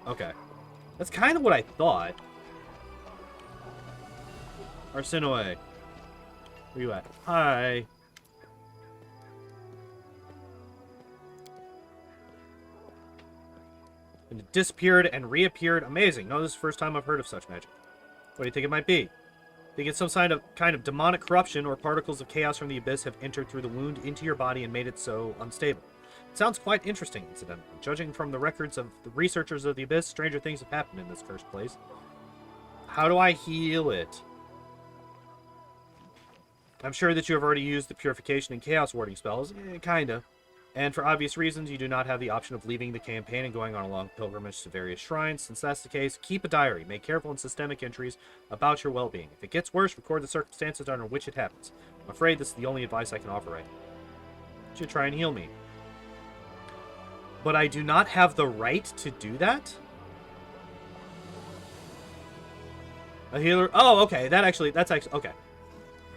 Okay. That's kind of what I thought. Arsinoe. Where you at? Hi. And it disappeared and reappeared. Amazing. No, this is the first time I've heard of such magic. What do you think it might be? Think it's some kind of demonic corruption, or particles of chaos from the abyss have entered through the wound into your body and made it so unstable. It sounds quite interesting, incidentally. Judging from the records of the researchers of the abyss, stranger things have happened in this cursed place. How do I heal it? I'm sure that you have already used the purification and chaos warding spells. Kinda. And for obvious reasons, you do not have the option of leaving the campaign and going on a long pilgrimage to various shrines. Since that's the case, keep a diary. Make careful and systemic entries about your well-being. If it gets worse, record the circumstances under which it happens. I'm afraid this is the only advice I can offer right now. You should try and heal me. But I do not have the right to do that? A healer... Oh, okay. That's actually... Okay.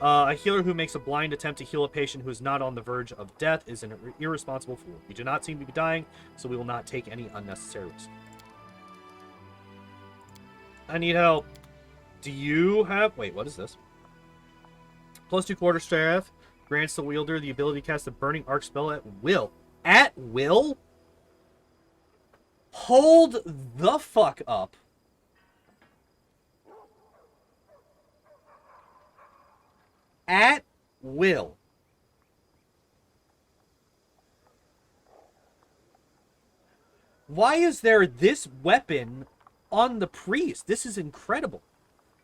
A healer who makes a blind attempt to heal a patient who is not on the verge of death is an irresponsible fool. You do not seem to be dying, so we will not take any unnecessary risk. I need help. Do you have... Wait, what is this? +2 quarterstaff grants the wielder the ability to cast the Burning Arc spell at will. At will? Hold the fuck up. At will. Why is there this weapon on the priest? This is incredible.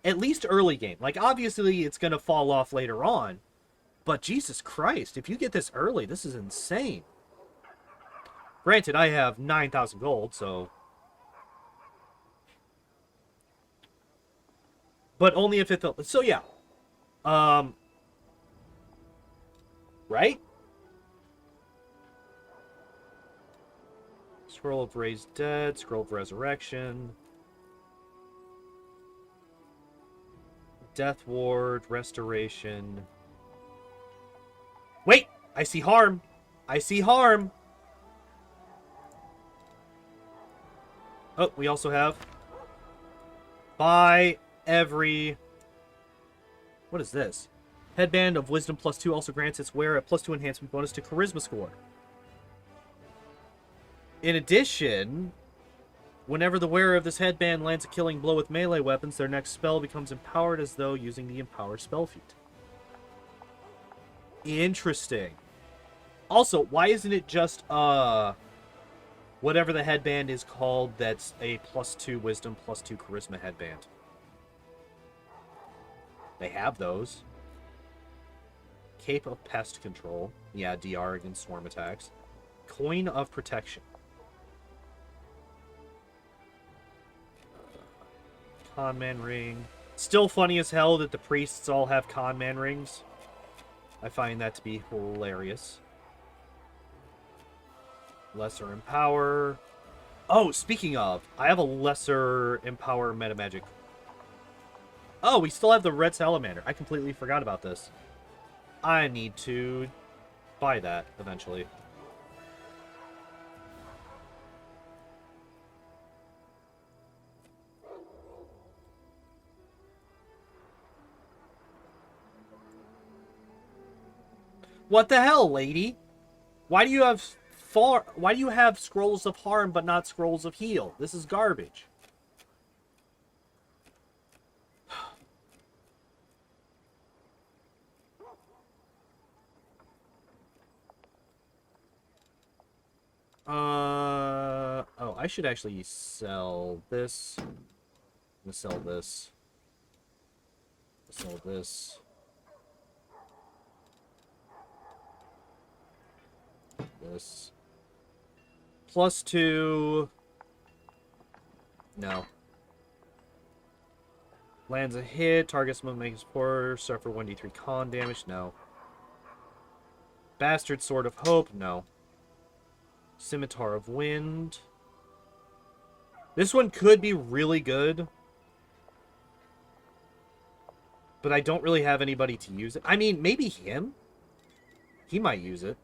At least early game. Like, obviously, it's going to fall off later on. But Jesus Christ, if you get this early, this is insane. Granted, I have 9,000 gold, so... But only if it... So, yeah. Right? Scroll of Raised Dead, Scroll of Resurrection, Death Ward, Restoration. Wait! I see harm! I see harm! Oh, we also have... Buy every... What is this? Headband of Wisdom +2 also grants its wearer a +2 enhancement bonus to Charisma score. In addition, whenever the wearer of this headband lands a killing blow with melee weapons, their next spell becomes empowered as though using the Empower spell feat. Interesting. Also, why isn't it just, whatever the headband is called that's a +2 Wisdom +2 Charisma headband? They have those. Cape of Pest Control. Yeah, DR against swarm attacks. Coin of Protection. Conman Ring. Still funny as hell that the priests all have Conman Rings. I find that to be hilarious. Lesser Empower. Oh, speaking of, I have a Lesser Empower metamagic. Oh, we still have the Red Salamander. I completely forgot about this. I need to buy that eventually. What the hell, lady? Why do you have scrolls of harm but not scrolls of heal? This is garbage. Oh, I should actually sell this. I'm gonna sell this. Sell this. This. +2. No. Lands a hit. Targets someone makes poor. Suffer 1d3 con damage. No. Bastard Sword of Hope. No. Scimitar of Wind. This one could be really good. But I don't really have anybody to use it. I mean, maybe him. He might use it.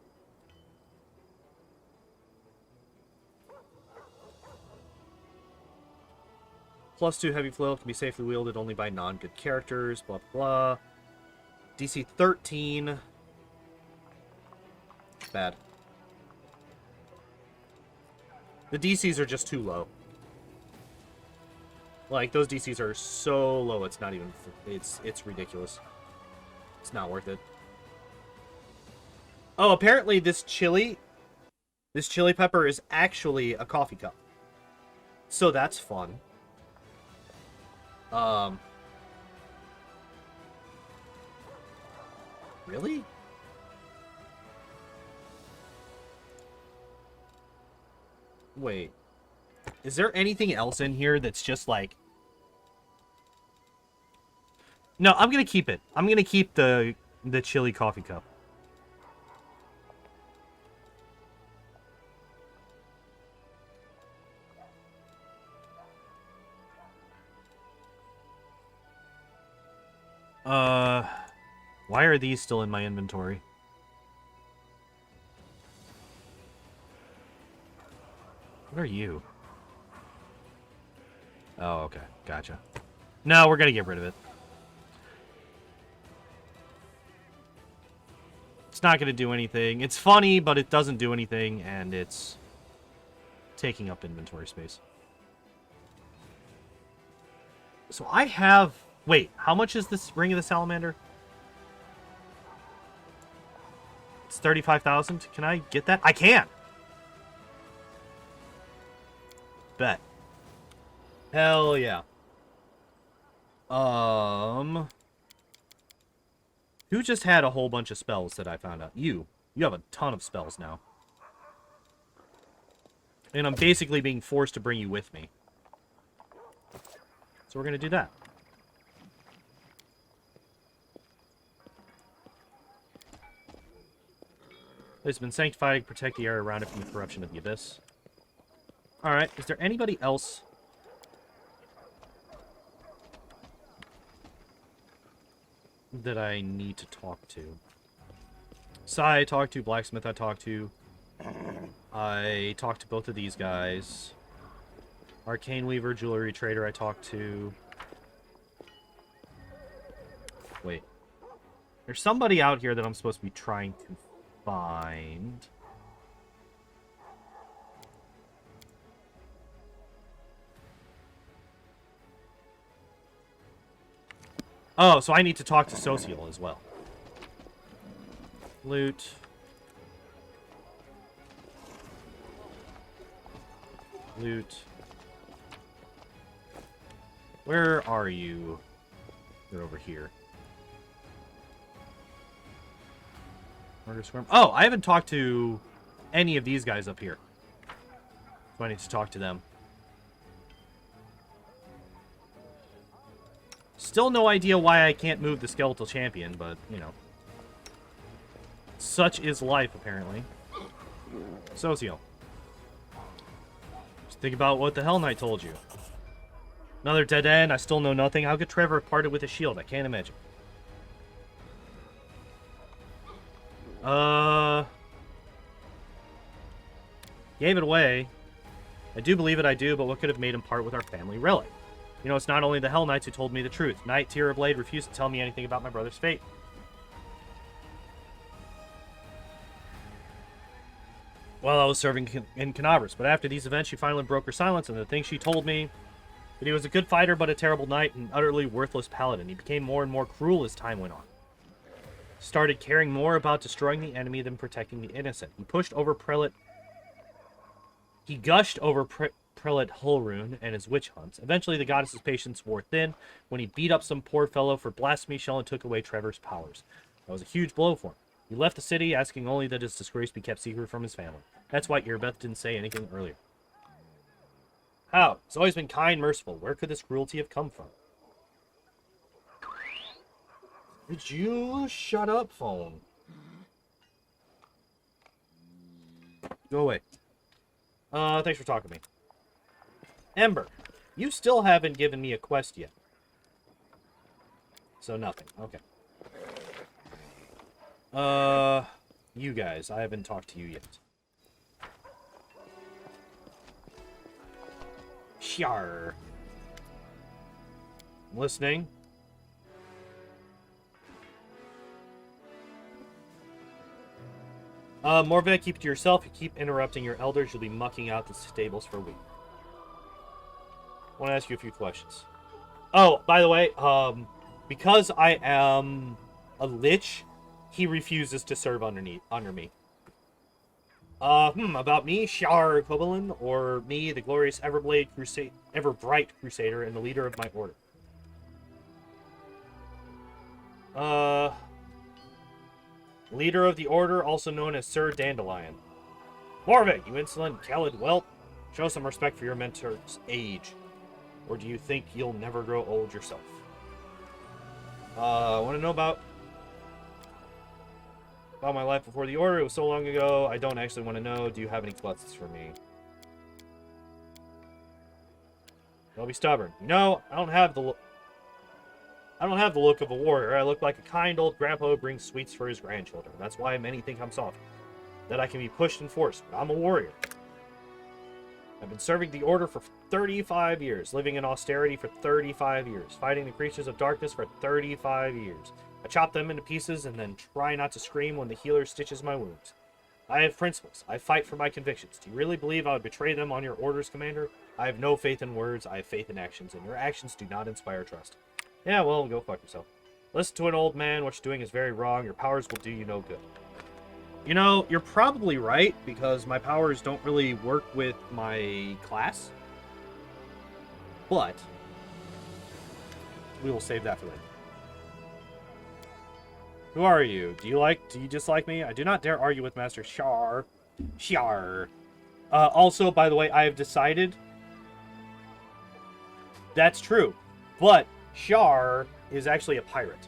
+2 heavy flail can be safely wielded only by non-good characters. Blah, blah, blah. DC 13. Bad. The DCs are just too low. Like, those DCs are so low, it's not even... It's ridiculous. It's not worth it. Oh, apparently this chili pepper is actually a coffee cup. So that's fun. Really? Wait. Is there anything else in here that's just like... No, I'm gonna keep it. I'm gonna keep the chili coffee cup. Why are these still in my inventory? What are you? Oh, okay. Gotcha. No, we're gonna get rid of it. It's not gonna do anything. It's funny, but it doesn't do anything, and it's taking up inventory space. So I have... Wait, how much is this Ring of the Salamander? It's 35,000. Can I get that? I can! Bet. Hell yeah. Who just had a whole bunch of spells that I found out? You. You have a ton of spells now. And I'm basically being forced to bring you with me. So we're going to do that. It's been sanctified to protect the area around it from the corruption of the abyss. Alright, is there anybody else that I need to talk to? Sai I talked to, Blacksmith I talked to. I talked to both of these guys. Arcane Weaver, Jewelry Trader I talked to. Wait. There's somebody out here that I'm supposed to be trying to find. Oh, so I need to talk to Social as well. Loot. Loot. Where are you? You're over here. Murder Squirm. Oh, I haven't talked to any of these guys up here. So I need to talk to them. Still no idea why I can't move the Skeletal Champion, but, you know. Such is life, apparently. Socio. Just think about what the Hell Knight told you. Another dead end, I still know nothing. How could Trevor have parted with a shield? I can't imagine. Gave it away. I do believe it, I do, but what could have made him part with our family relic? You know, it's not only the Hell Knights who told me the truth. Knight Tyr of Blade refused to tell me anything about my brother's fate. While I was serving in Canavers, but after these events, she finally broke her silence, and the thing she told me, that he was a good fighter, but a terrible knight, and utterly worthless paladin. He became more and more cruel as time went on. Started caring more about destroying the enemy than protecting the innocent. He pushed over Prelate... He gushed over Prelate Hulrune and his witch hunts. Eventually, the goddess's patience wore thin when he beat up some poor fellow for blasphemy shell and took away Trevor's powers. That was a huge blow for him. He left the city, asking only that his disgrace be kept secret from his family. That's why Irbeth didn't say anything earlier. How? He's always been kind, merciful. Where could this cruelty have come from? Did you shut up, phone? Go away. Thanks for talking to me. Ember, you still haven't given me a quest yet. So nothing. Okay. You guys, I haven't talked to you yet. Shar. I'm listening. Morvek, keep it to yourself. You keep interrupting your elders, you'll be mucking out the stables for a week. I want to ask you a few questions. Oh, by the way, because I am a lich, he refuses to serve under me. About me, Shar Kobolin, or me, the glorious Everbright Crusader, and the leader of my order. Leader of the order, also known as Sir Dandelion. Morvig, you insolent Khalid whelp. Show some respect for your mentor's age. Or do you think you'll never grow old yourself? Want to know about my life before the order? It was so long ago, I don't actually want to know. Do you have any questions for me? Don't be stubborn. You know, I don't have the look of a warrior. I look like a kind old grandpa who brings sweets for his grandchildren. That's why many think I'm soft. That I can be pushed and forced, but I'm a warrior. I've been serving the Order for 35 years, living in austerity for 35 years, fighting the creatures of darkness for 35 years. I chop them into pieces and then try not to scream when the healer stitches my wounds. I have principles. I fight for my convictions. Do you really believe I would betray them on your orders, Commander? I have no faith in words. I have faith in actions, and your actions do not inspire trust. Yeah, well, go fuck yourself. Listen to an old man. What you're doing is very wrong. Your powers will do you no good. You know, you're probably right, because my powers don't really work with my class. But we will save that for later. Who are you? Do you dislike me? I do not dare argue with Master Shar. Also, by the way, I have decided that's true. But Shar is actually a pirate.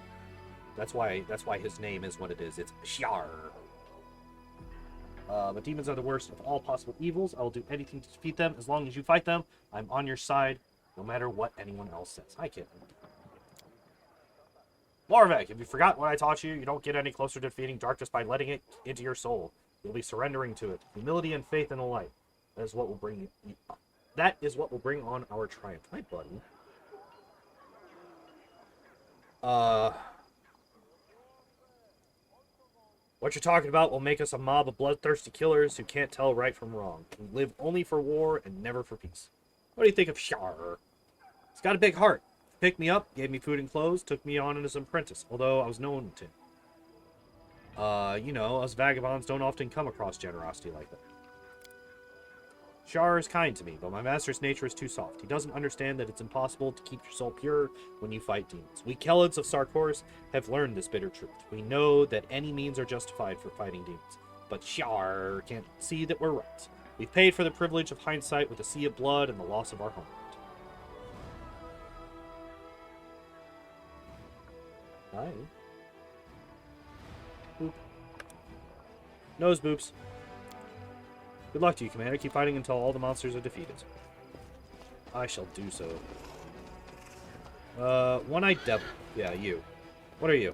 That's why his name is what it is. It's Shar. But demons are the worst of all possible evils. I will do anything to defeat them. As long as you fight them, I'm on your side, no matter what anyone else says. Hi, kid. Morvek, if you forgot what I taught you, you don't get any closer to defeating darkness by letting it into your soul. You'll be surrendering to it. Humility and faith in the light. That is what will bring you. That is what will bring on our triumph. Hi, buddy. What you're talking about will make us a mob of bloodthirsty killers who can't tell right from wrong. We live only for war and never for peace. What do you think of Shar? He's got a big heart. Picked me up, gave me food and clothes, took me on as an apprentice, although I was known to him. You know, us vagabonds don't often come across generosity like that. Shar is kind to me, but my master's nature is too soft. He doesn't understand that it's impossible to keep your soul pure when you fight demons. We Kelids of Sarkoris have learned this bitter truth. We know that any means are justified for fighting demons, but Shar can't see that we're right. We've paid for the privilege of hindsight with a sea of blood and the loss of our homeland. Hi. Boop. Nose boops. Good luck to you, Commander. Keep fighting until all the monsters are defeated. I shall do so. One-eyed devil. Yeah, you. What are you?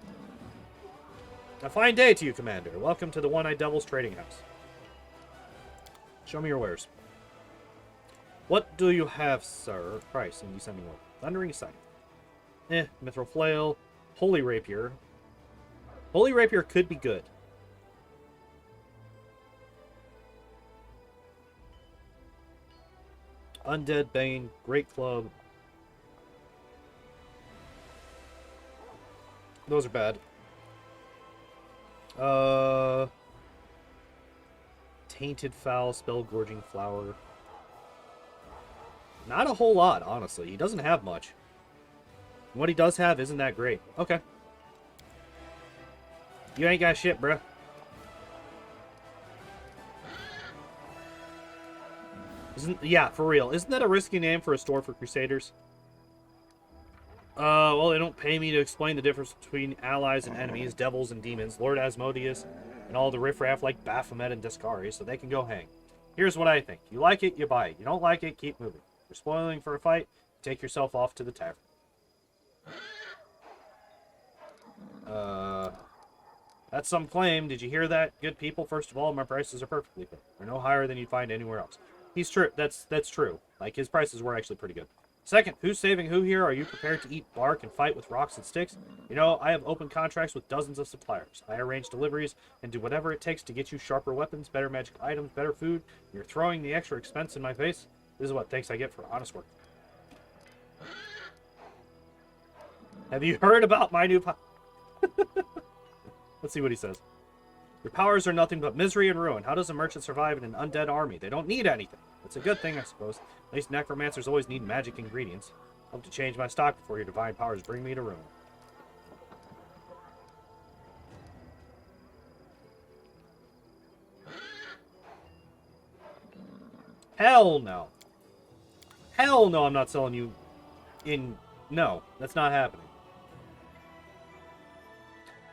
A fine day to you, Commander. Welcome to the One-eyed Devil's trading house. Show me your wares. What do you have, sir? Price and descending order. Thundering sight. Mithril flail. Holy rapier. Holy rapier could be good. Undead Bane, Great Club. Those are bad. Tainted Foul, Spell Gorging Flower. Not a whole lot, honestly. He doesn't have much. What he does have isn't that great. Okay. You ain't got shit, bruh. Yeah, for real. Isn't that a risky name for a store for Crusaders? Well, they don't pay me to explain the difference between allies and enemies, devils and demons, Lord Asmodeus, and all the riffraff like Baphomet and Discari, so they can go hang. Here's what I think. You like it, you buy it. You don't like it, keep moving. If you're spoiling for a fight, take yourself off to the tavern. That's some claim. Did you hear that? Good people, first of all, my prices are perfectly fair. They're no higher than you'd find anywhere else. He's true. That's true. Like, his prices were actually pretty good. Second, who's saving who here? Are you prepared to eat bark and fight with rocks and sticks? You know, I have open contracts with dozens of suppliers. I arrange deliveries and do whatever it takes to get you sharper weapons, better magic items, better food. You're throwing the extra expense in my face? This is what thanks I get for honest work. Have you heard about my new Let's see what he says. Your powers are nothing but misery and ruin. How does a merchant survive in an undead army? They don't need anything. That's a good thing, I suppose. At least necromancers always need magic ingredients. Hope to change my stock before your divine powers bring me to ruin. Hell no. Hell no, I'm not selling you in... No, that's not happening.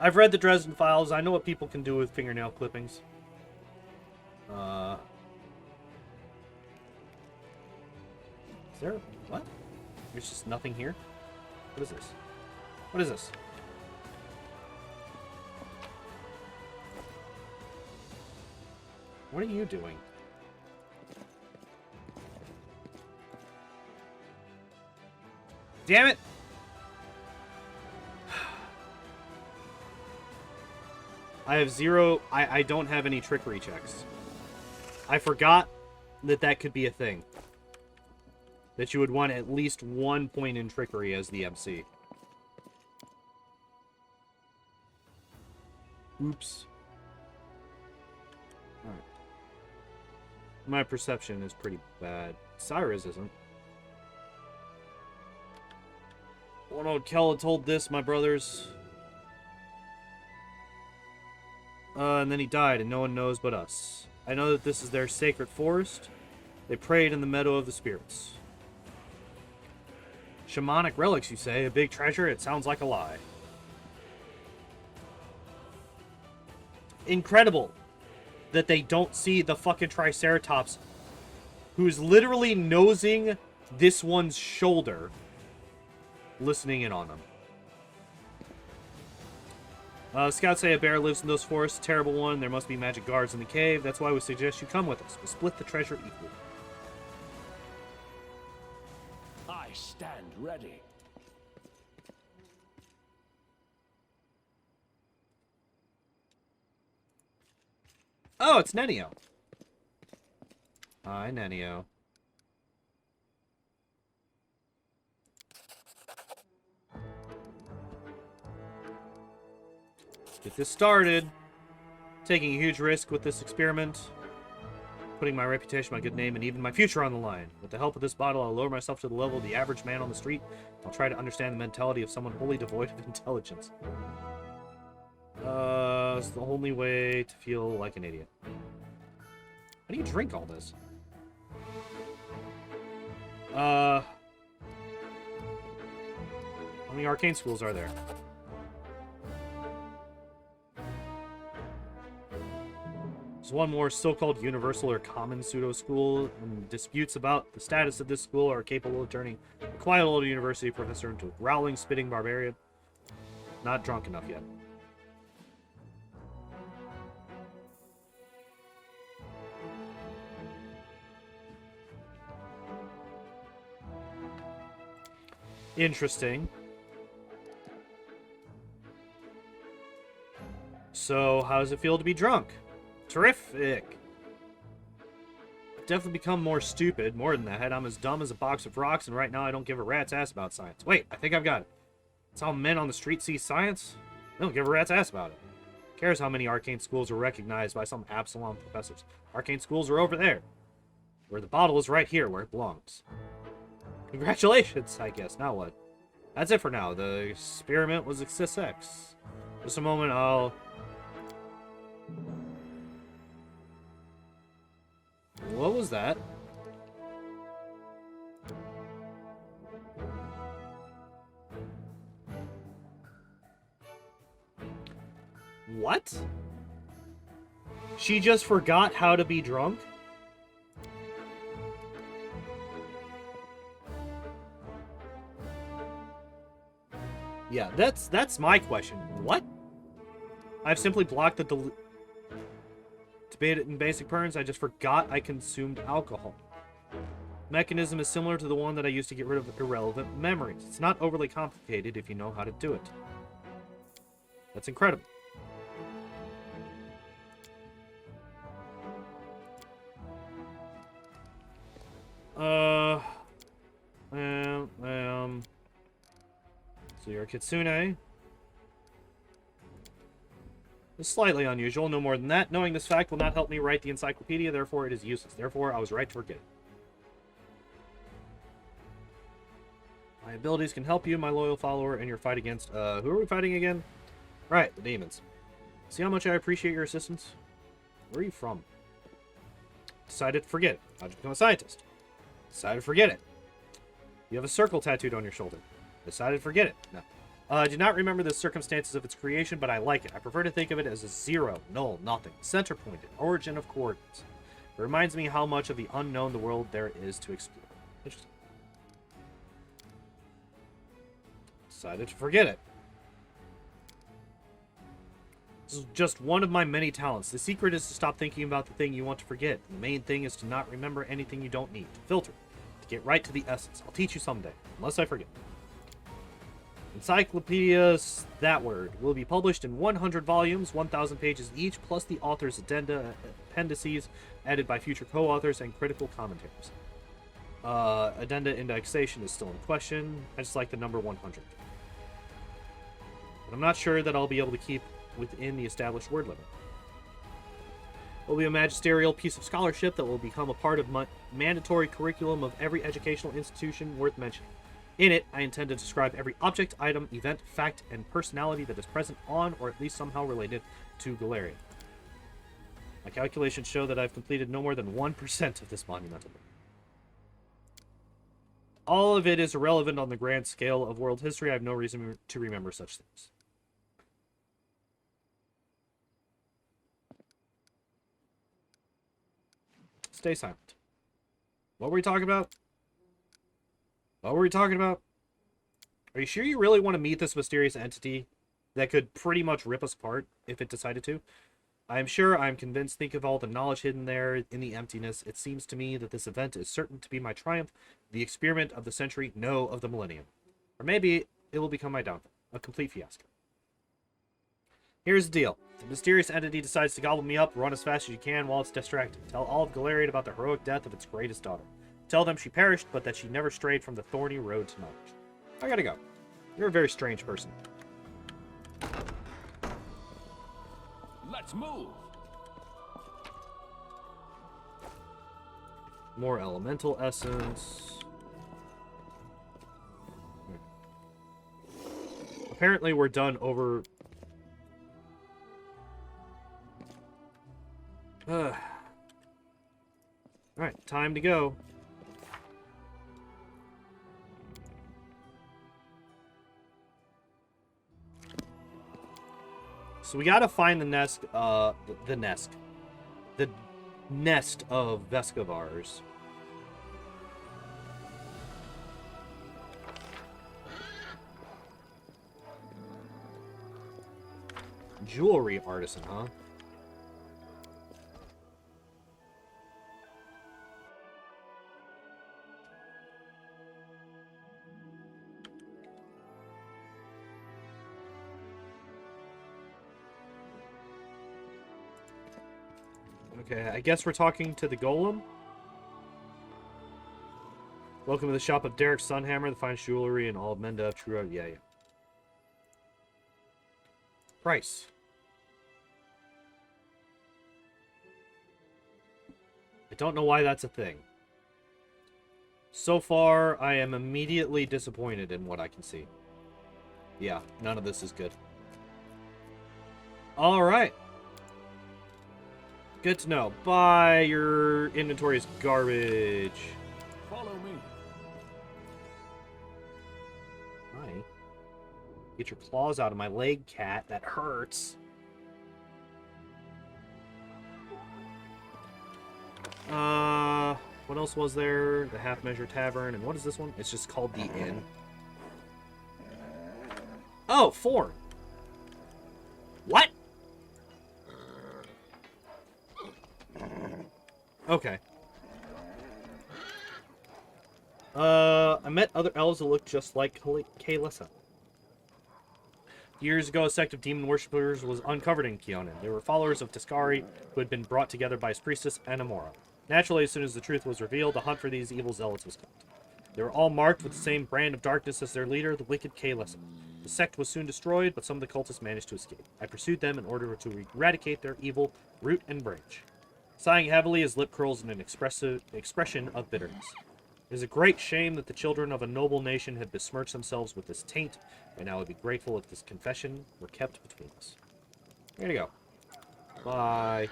I've read the Dresden Files. I know what people can do with fingernail clippings. Is there... What? There's just nothing here? What is this? What is this? What are you doing? Damn it! I have zero... I don't have any trickery checks. I forgot that that could be a thing. That you would want at least 1 point in trickery as the MC. Oops. Alright. My perception is pretty bad. Cyrus isn't. One old Kel told this, my brothers. And then he died, and no one knows but us. I know that this is their sacred forest. They prayed in the meadow of the spirits. Shamanic relics, you say? A big treasure? It sounds like a lie. Incredible that they don't see the fucking Triceratops, who's literally nosing this one's shoulder, listening in on them. Scouts say a bear lives in those forests. Terrible one. There must be magic guards in the cave. That's why we suggest you come with us. We'll split the treasure equally. I stand ready. Oh, it's Nenio. Hi, Nenio. Get this started. Taking a huge risk with this experiment. Putting my reputation, my good name, and even my future on the line. With the help of this bottle, I'll lower myself to the level of the average man on the street. I'll try to understand the mentality of someone wholly devoid of intelligence. It's the only way to feel like an idiot. How do you drink all this? How many arcane schools are there? There's one more so-called universal or common pseudo-school, and disputes about the status of this school are capable of turning a quiet old university professor into a growling, spitting barbarian. Not drunk enough yet. Interesting. So, how does it feel to be drunk? Terrific. I've definitely become more stupid. More than that, I'm as dumb as a box of rocks, and right now I don't give a rat's ass about science. Wait, I think I've got it. That's how men on the street see science? They don't give a rat's ass about it. Who cares how many arcane schools are recognized by some Absalom professors? Arcane schools are over there. Where the bottle is right here, where it belongs. Congratulations, I guess. Now what? That's it for now. The experiment was a success. Just a moment, I'll... What was that? What? She just forgot how to be drunk? Yeah, that's my question. What? I've simply blocked the to debate it in basic terms. I just forgot I consumed alcohol. Mechanism is similar to the one that I used to get rid of irrelevant memories. It's not overly complicated if you know how to do it. That's incredible. So you're a Kitsune. It's slightly unusual, no more than that. Knowing this fact will not help me write the encyclopedia, therefore it is useless. Therefore, I was right to forget it. My abilities can help you, my loyal follower, in your fight against... who are we fighting again? Right, the demons. See how much I appreciate your assistance? Where are you from? Decided to forget it. How'd you become a scientist? Decided to forget it. You have a circle tattooed on your shoulder. Decided to forget it. No. I do not remember the circumstances of its creation, but I like it. I prefer to think of it as a zero, null, nothing, center point, origin of coordinates. It reminds me how much of the unknown the world there is to explore. Interesting. Decided to forget it. This is just one of my many talents. The secret is to stop thinking about the thing you want to forget. The main thing is to not remember anything you don't need. To filter. To get right to the essence. I'll teach you someday, unless I forget. Encyclopedias, that word, will be published in 100 volumes, 1,000 pages each, plus the author's addenda, appendices added by future co-authors, and critical commentaries. Addenda indexation is still in question. I just like the number 100. But I'm not sure that I'll be able to keep within the established word limit. It will be a magisterial piece of scholarship that will become a part of mandatory curriculum of every educational institution worth mentioning. In it, I intend to describe every object, item, event, fact, and personality that is present on, or at least somehow related to Galarian. My calculations show that I've completed no more than 1% of this monumental work. All of it is irrelevant on the grand scale of world history. I have no reason to remember such things. Stay silent. What were we talking about? What were we talking about? Are you sure you really want to meet this mysterious entity that could pretty much rip us apart if it decided to? I am sure, I am convinced, think of all the knowledge hidden there in the emptiness. It seems to me that this event is certain to be my triumph, the experiment of the century, no, of the millennium. Or maybe it will become my downfall, a complete fiasco. Here's the deal. The mysterious entity decides to gobble me up, run as fast as you can while it's distracted. Tell all of Galarian about the heroic death of its greatest daughter. Tell them she perished, but that she never strayed from the thorny road to knowledge. I gotta go. You're a very strange person. Let's move. More elemental essence. Apparently we're done over... Alright, time to go. So we gotta find the nest, the nest of Vescavars. Jewelry artisan, huh? Okay, I guess we're talking to the golem. Welcome to the shop of Derek Sunhammer, the finest jewelry in all of Menda. True, yeah. Price. I don't know why that's a thing. So far, I am immediately disappointed in what I can see. Yeah, none of this is good. Alright. Good to know. Bye, your inventory is garbage. Follow me. Hi. Get your claws out of my leg, cat. That hurts. What else was there? The Half Measure Tavern. And what is this one? It's just called the Inn. Oh, 4. What? Okay. I met other elves that looked just like Kaelissa. Years ago, a sect of demon worshippers was uncovered in Keonan. They were followers of Tiscari, who had been brought together by his priestess, Anamora. Naturally, as soon as the truth was revealed, the hunt for these evil zealots was called. They were all marked with the same brand of darkness as their leader, the wicked Kaelissa. The sect was soon destroyed, but some of the cultists managed to escape. I pursued them in order to eradicate their evil root and branch. Sighing heavily, his lip curls in an expression of bitterness. It is a great shame that the children of a noble nation had besmirched themselves with this taint, and I would be grateful if this confession were kept between us. There you go. Bye.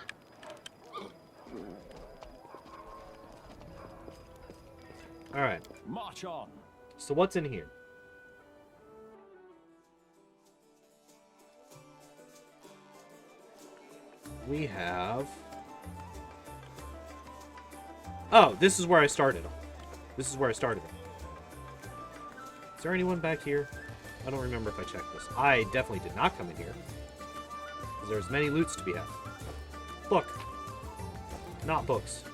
Alright. March on. So what's in here? We have... Oh, this is where I started. This is where I started. Is there anyone back here? I don't remember if I checked this. I definitely did not come in here. Because there's many loots to be had. Book. Not books.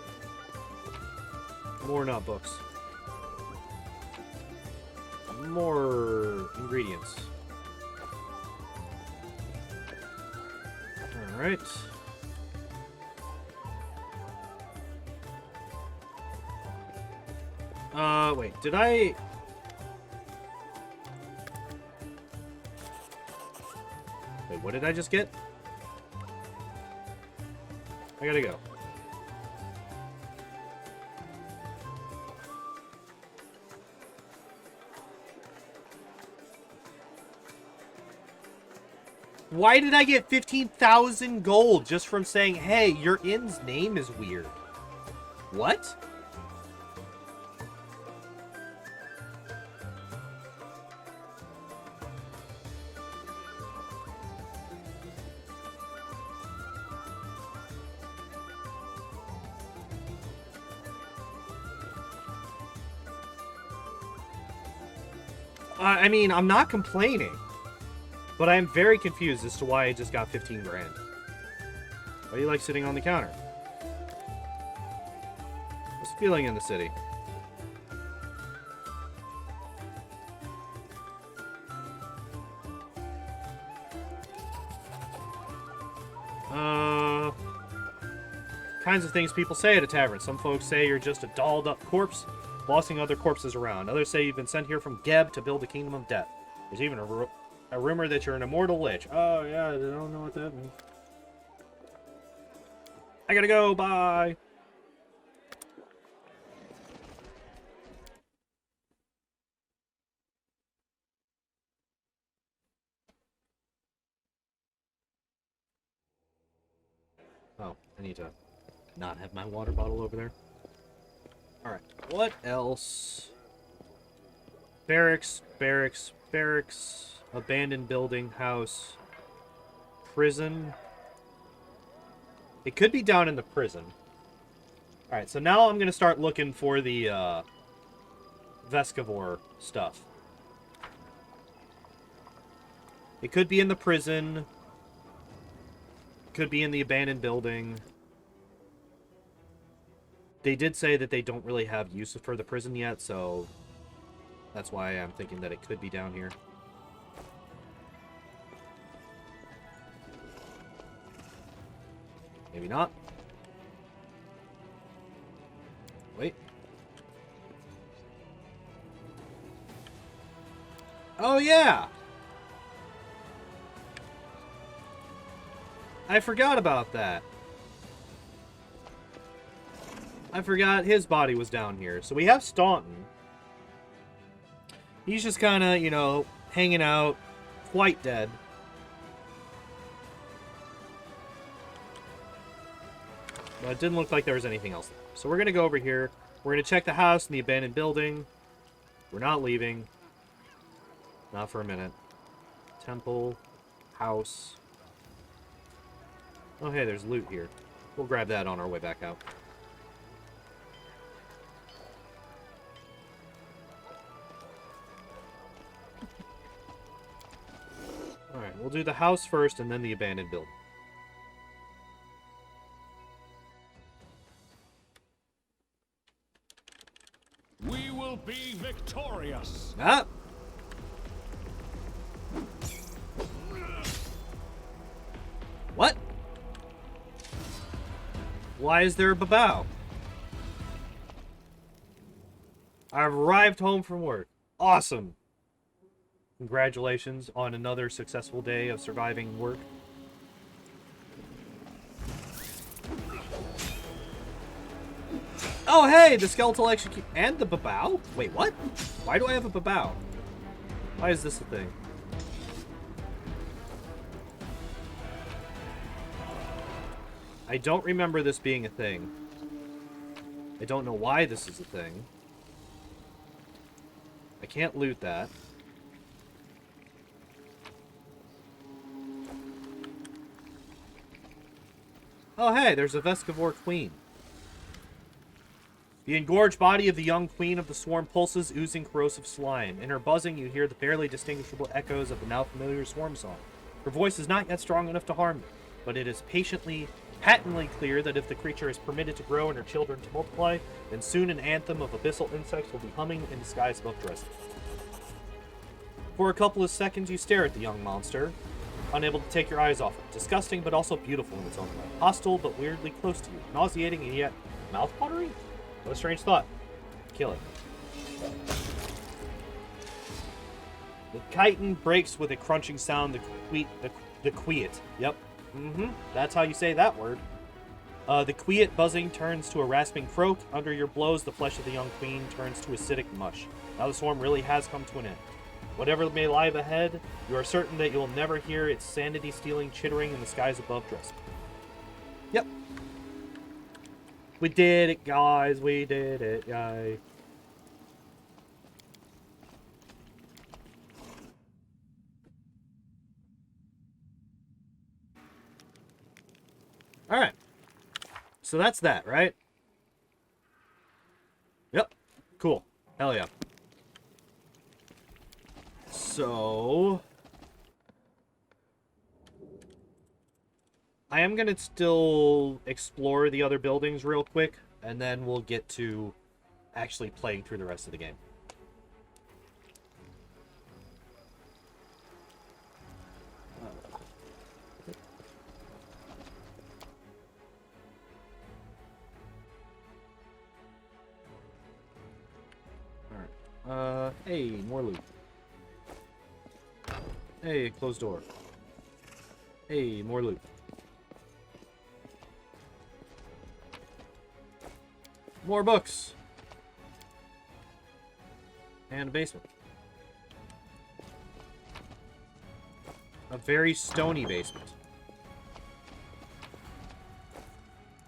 More not books. More ingredients. Alright. Wait, did I... Wait, what did I just get? I gotta go. Why did I get 15,000 gold just from saying, hey, your inn's name is weird? What? I mean, I'm not complaining. But I am very confused as to why I just got 15 grand. Why do you like sitting on the counter? What's the feeling in the city? Kinds of things people say at a tavern. Some folks say you're just a dolled up corpse, bossing other corpses around. Others say you've been sent here from Geb to build a kingdom of death. There's even a rumor that you're an immortal lich. Oh, yeah, I don't know what that means. I gotta go, bye! Oh, I need to not have my water bottle over there. Alright, what else? Barracks, barracks, barracks, abandoned building, house, prison. It could be down in the prison. Alright, so now I'm going to start looking for the Vescavor stuff. It could be in the prison. It could be in the abandoned building. They did say that they don't really have use for the prison yet, so that's why I'm thinking that it could be down here. Maybe not. Wait. Oh, yeah! I forgot about that. I forgot his body was down here. So we have Staunton. He's just kind of, you know, hanging out, quite dead. But it didn't look like there was anything else there. So we're going to go over here. We're going to check the house and the abandoned building. We're not leaving. Not for a minute. Temple. House. Oh, hey, there's loot here. We'll grab that on our way back out. Alright, we'll do the house first and then the abandoned building. We will be victorious. Ah! What? Why is there a babao? I've arrived home from work. Awesome. Congratulations on another successful day of surviving work. Oh, hey! The skeletal execute... And the babao? Wait, what? Why do I have a babao? Why is this a thing? I don't remember this being a thing. I don't know why this is a thing. I can't loot that. Oh, hey, there's a Vescavor Queen. The engorged body of the young queen of the swarm pulses, oozing corrosive slime. In her buzzing, you hear the barely distinguishable echoes of the now familiar swarm song. Her voice is not yet strong enough to harm you, but it is patently clear that if the creature is permitted to grow and her children to multiply, then soon an anthem of abyssal insects will be humming in the skies above Dresden. For a couple of seconds, you stare at the young monster, unable to take your eyes off it. Disgusting, but also beautiful in its own way. Hostile, but weirdly close to you. Nauseating, and yet mouth-watering? What a strange thought. Kill it. The chitin breaks with a crunching sound. The quiet. Yep. That's how you say that word. The quiet buzzing turns to a rasping croak. Under your blows, the flesh of the young queen turns to acidic mush. Now the swarm really has come to an end. Whatever may lie ahead, you are certain that you will never hear its sanity-stealing chittering in the skies above Dresden. Yep. We did it, guys. We did it. Yay. Alright. So that's that, right? Yep. Cool. Hell yeah. So... I am going to still explore the other buildings real quick, and then we'll get to actually playing through the rest of the game. Alright. Hey, more loot. Hey, closed door. Hey, more loot. More books. And a basement. A very stony basement.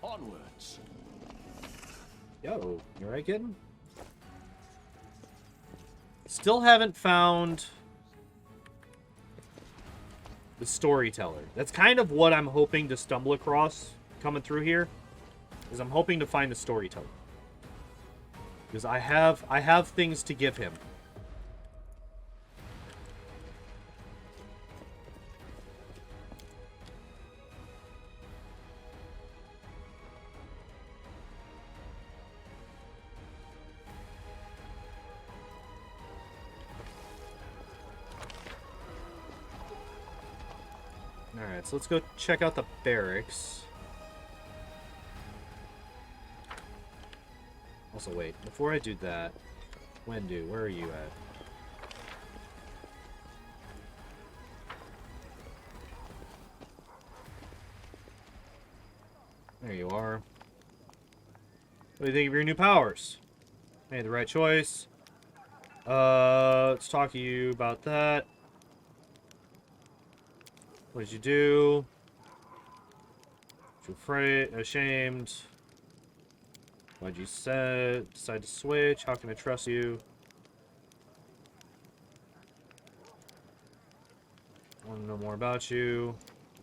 Onwards. Yo, you alright, kid? Still haven't found the storyteller. That's kind of what I'm hoping to stumble across coming through here. Is I'm hoping to find the storyteller. Because I have things to give him. Alright, so let's go check out the barracks. Also, wait, before I do that, Wendu, where are you at? There you are. What do you think of your new powers? Made the right choice. Let's talk to you about that. What did you do? You're afraid, ashamed. Why'd you decide to switch? How can I trust you? I want to know more about you.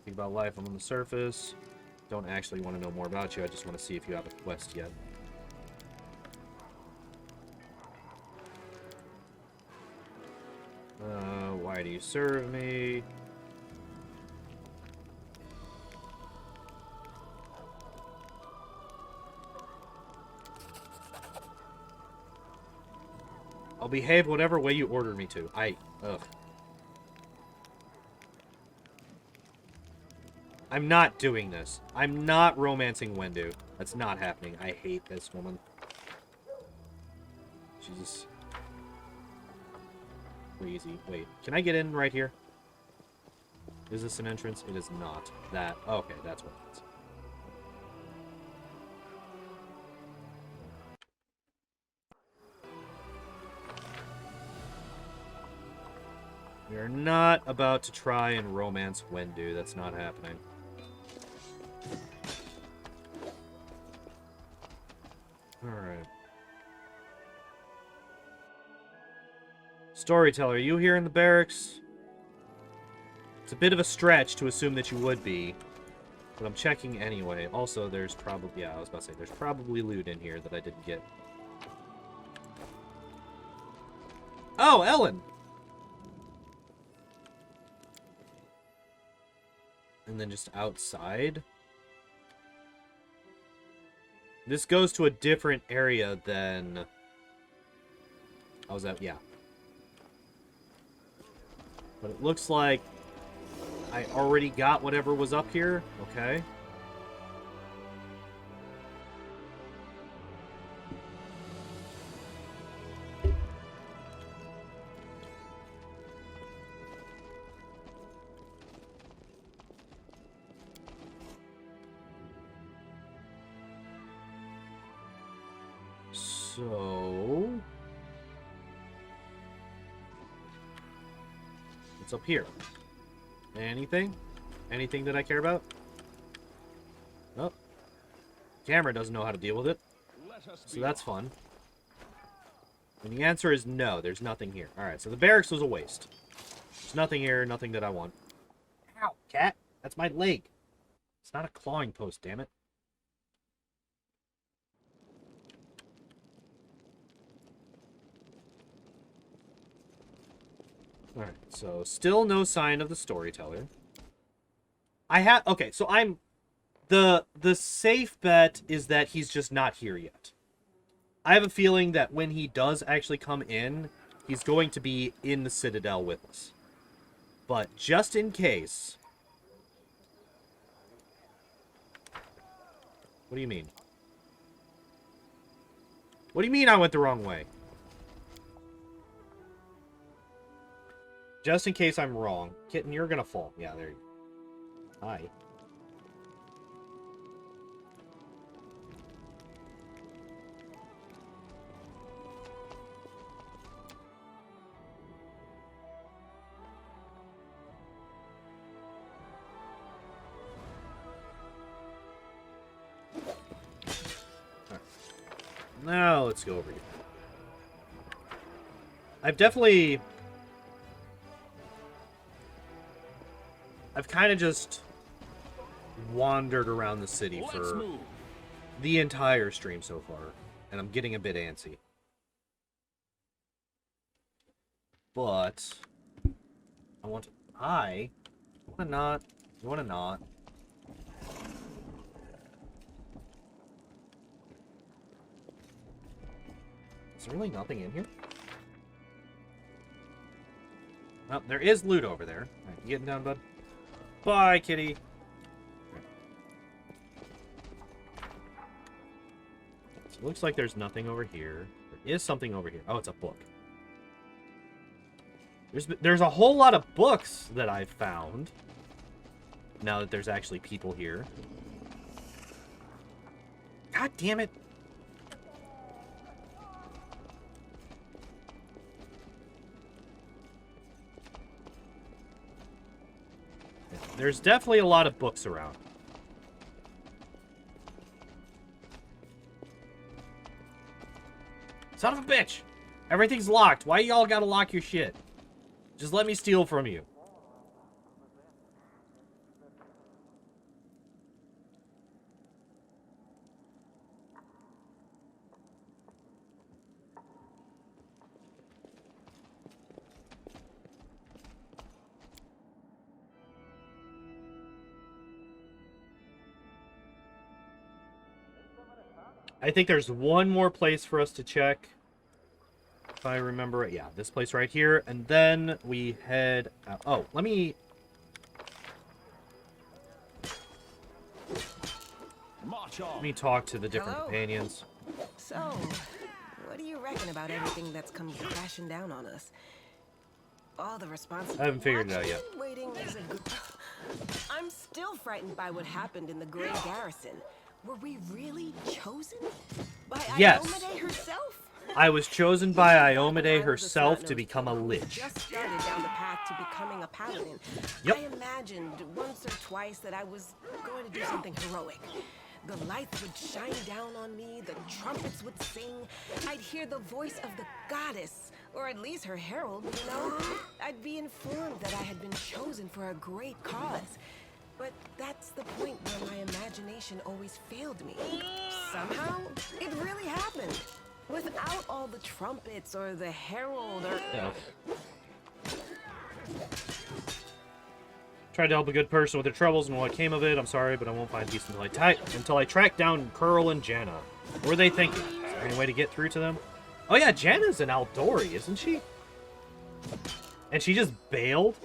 Think about life on the surface. Don't actually want to know more about you. I just want to see if you have a quest yet. Why do you serve me? I'll behave whatever way you order me to. Ugh. I'm not doing this. I'm not romancing Wendu. That's not happening. I hate this woman. Jesus. crazy. Wait, can I get in right here? Is this an entrance? It is not. That. Okay, that's what it is. We are not about to try and romance Wendu. That's not happening. Alright. Storyteller, are you here in the barracks? It's a bit of a stretch to assume that you would be, but I'm checking anyway. Also, there's probably... Yeah, I was about to say, there's probably loot in here that I didn't get. Oh, Ellen! And then just outside. This goes to a different area than... I was at... Yeah. But it looks like I already got whatever was up here. Okay. So... what's up here? Anything? Anything that I care about? Oh. Camera doesn't know how to deal with it. So that's fun. And the answer is no, there's nothing here. Alright, so the barracks was a waste. There's nothing here, nothing that I want. Ow, cat! That's my leg! It's not a clawing post, damn it. Alright, so still no sign of the storyteller. Okay, so I'm... The safe bet is that he's just not here yet. I have a feeling that when he does actually come in, he's going to be in the Citadel with us. But just in case... What do you mean? What do you mean I went the wrong way? Just in case I'm wrong. Kitten, you're gonna fall. Yeah, there you go. Hi. Alright. Now let's go over here. I've kind of just wandered around the city for the entire stream so far, and I'm getting a bit antsy. But I want to... You want to not? You want to not? Is there really nothing in here? Well, there is loot over there. Alright, you getting down, bud? Bye, kitty. So it looks like there's nothing over here. There is something over here. Oh, it's a book. There's a whole lot of books that I've found. Now that there's actually people here. God damn it. There's definitely a lot of books around. Son of a bitch! Everything's locked. Why y'all gotta lock your shit? Just let me steal from you. I think there's one more place for us to check. If I remember it. Yeah, this place right here. And then we head out. Oh, let me... Let me talk to the different companions. So, what do you reckon about everything that's come crashing down on us? all the responsibility. I haven't figured it out yet. Waiting is a good... I'm still frightened by what happened in the Grey Garrison. Were we really chosen? By Yes. Iomade herself? I was chosen by Iomade I was a herself to Snot-nosed become a kid who lich. Just started down the path to becoming a paladin. Yep. I imagined once or twice that I was going to do something heroic. The lights would shine down on me, the trumpets would sing, I'd hear the voice of the goddess, or at least her herald, you know? I'd be informed that I had been chosen for a great cause. But that's the point where my imagination always failed me. Somehow, it really happened. Without all the trumpets or the herald or... Yeah. Tried to help a good person with their troubles and what came of it. I'm sorry, but I won't find peace until I track down Curl and Janna. What were they thinking? Is there any way to get through to them? Oh yeah, Janna's an Aldori, isn't she? And she just bailed?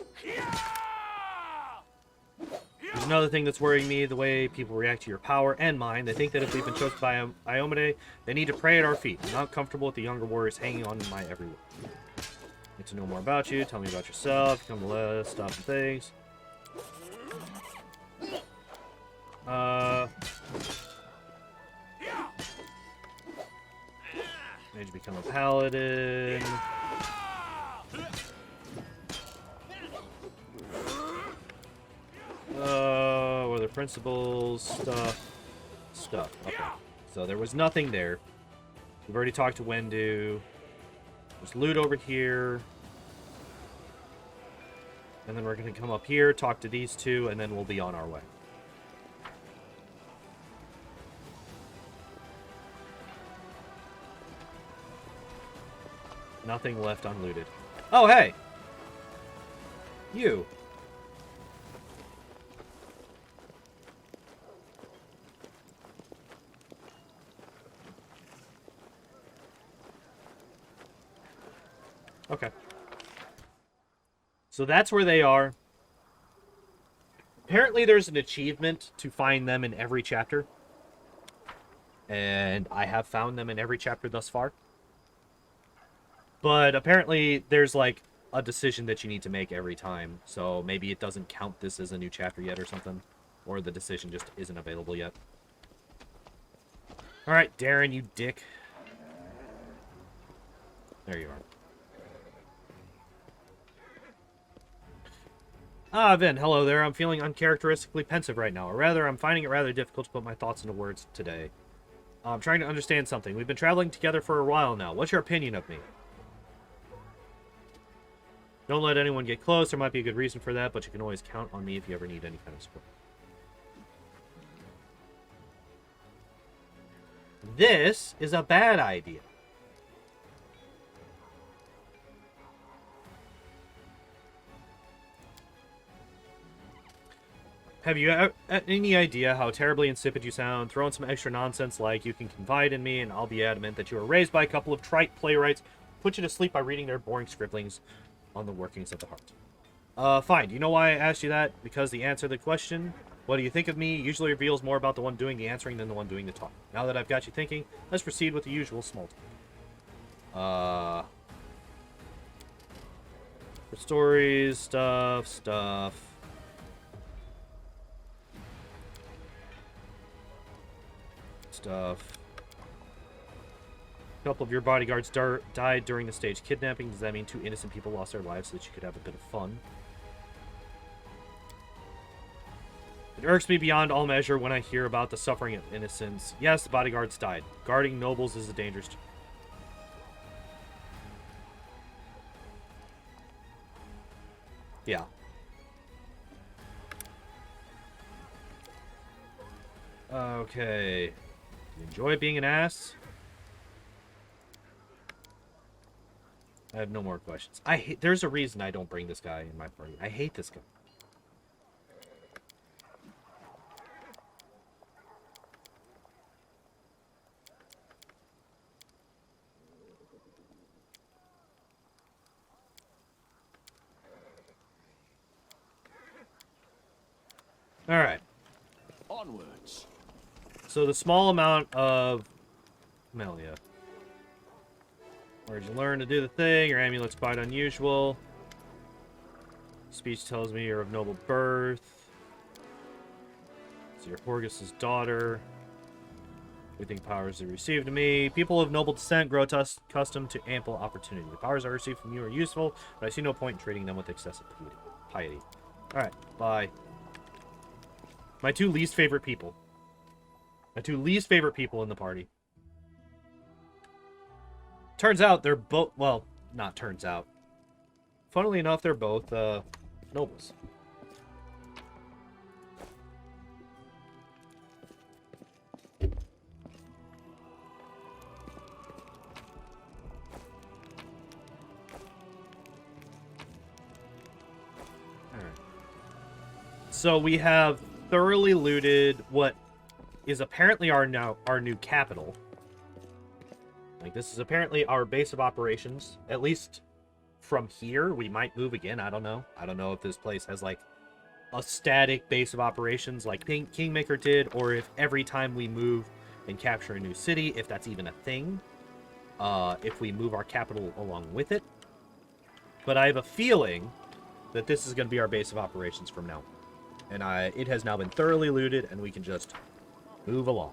There's another thing that's worrying me, the way people react to your power and mine. They think that if we've been chosen by Iomade, they need to pray at our feet. I'm not comfortable with the younger warriors hanging on to my every word. Need to know more about you. Tell me about yourself. Come to list stuff and things. Made you become a paladin. What are the principles? Stuff. Okay. So there was nothing there. We've already talked to Wendu. There's loot over here. And then we're going to come up here, talk to these two, and then we'll be on our way. Nothing left unlooted. Oh, hey! You. Okay. So that's where they are. Apparently there's an achievement to find them in every chapter. And I have found them in every chapter thus far. But apparently there's like a decision that you need to make every time. So maybe it doesn't count this as a new chapter yet or something. Or the decision just isn't available yet. Alright, Darren, you dick. There you are. Ah, Vin, hello there. I'm feeling uncharacteristically pensive right now. Or rather, I'm finding it rather difficult to put my thoughts into words today. I'm trying to understand something. We've been traveling together for a while now. What's your opinion of me? Don't let anyone get close. There might be a good reason for that, but you can always count on me if you ever need any kind of support. This is a bad idea. Have you any idea how terribly insipid you sound? Throw in some extra nonsense like you can confide in me and I'll be adamant that you were raised by a couple of trite playwrights, put you to sleep by reading their boring scribblings on the workings of the heart. Fine. Do you know why I asked you that? Because the answer to the question, what do you think of me, usually reveals more about the one doing the answering than the one doing the talking. Now that I've got you thinking, let's proceed with the usual small talk. For stories, stuff. A couple of your bodyguards died during the staged kidnapping. Does that mean 2 innocent people lost their lives so that you could have a bit of fun? It irks me beyond all measure when I hear about the suffering of innocents. Yes, the bodyguards died. Guarding nobles is a dangerous... Yeah. Okay. You enjoy being an ass? I have no more questions. There's a reason I don't bring this guy in my party. I hate this guy. All right. Onwards. So the small amount of Melia. Where'd you learn to do the thing? Your amulet's quite unusual. Speech tells me you're of noble birth. So you're Horgus' daughter. Everything powers are received to me. People of noble descent grow accustomed to ample opportunity. The powers I receive from you are useful, but I see no point in treating them with excessive piety. Alright, bye. My two least favorite people. My two least favorite people in the party. Turns out they're both... Well, not turns out. Funnily enough, they're both nobles. So we have thoroughly looted what is apparently our new capital. Like, this is apparently our base of operations. At least from here, we might move again. I don't know. I don't know if this place has, like, a static base of operations like Kingmaker did, or if every time we move and capture a new city, if that's even a thing. If we move our capital along with it. But I have a feeling that this is going to be our base of operations from now on. And it has now been thoroughly looted, and we can just move along.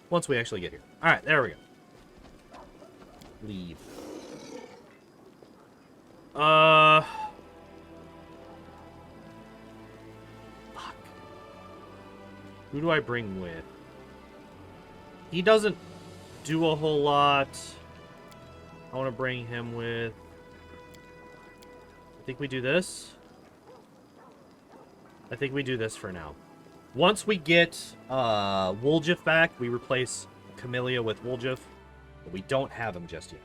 Once we actually get here. Alright, there we go. Leave. Fuck. Who do I bring with? He doesn't do a whole lot. I want to bring him with... I think we do this. I think we do this for now. Once we get Woljif back, we replace Camellia with Woljif. But we don't have him just yet.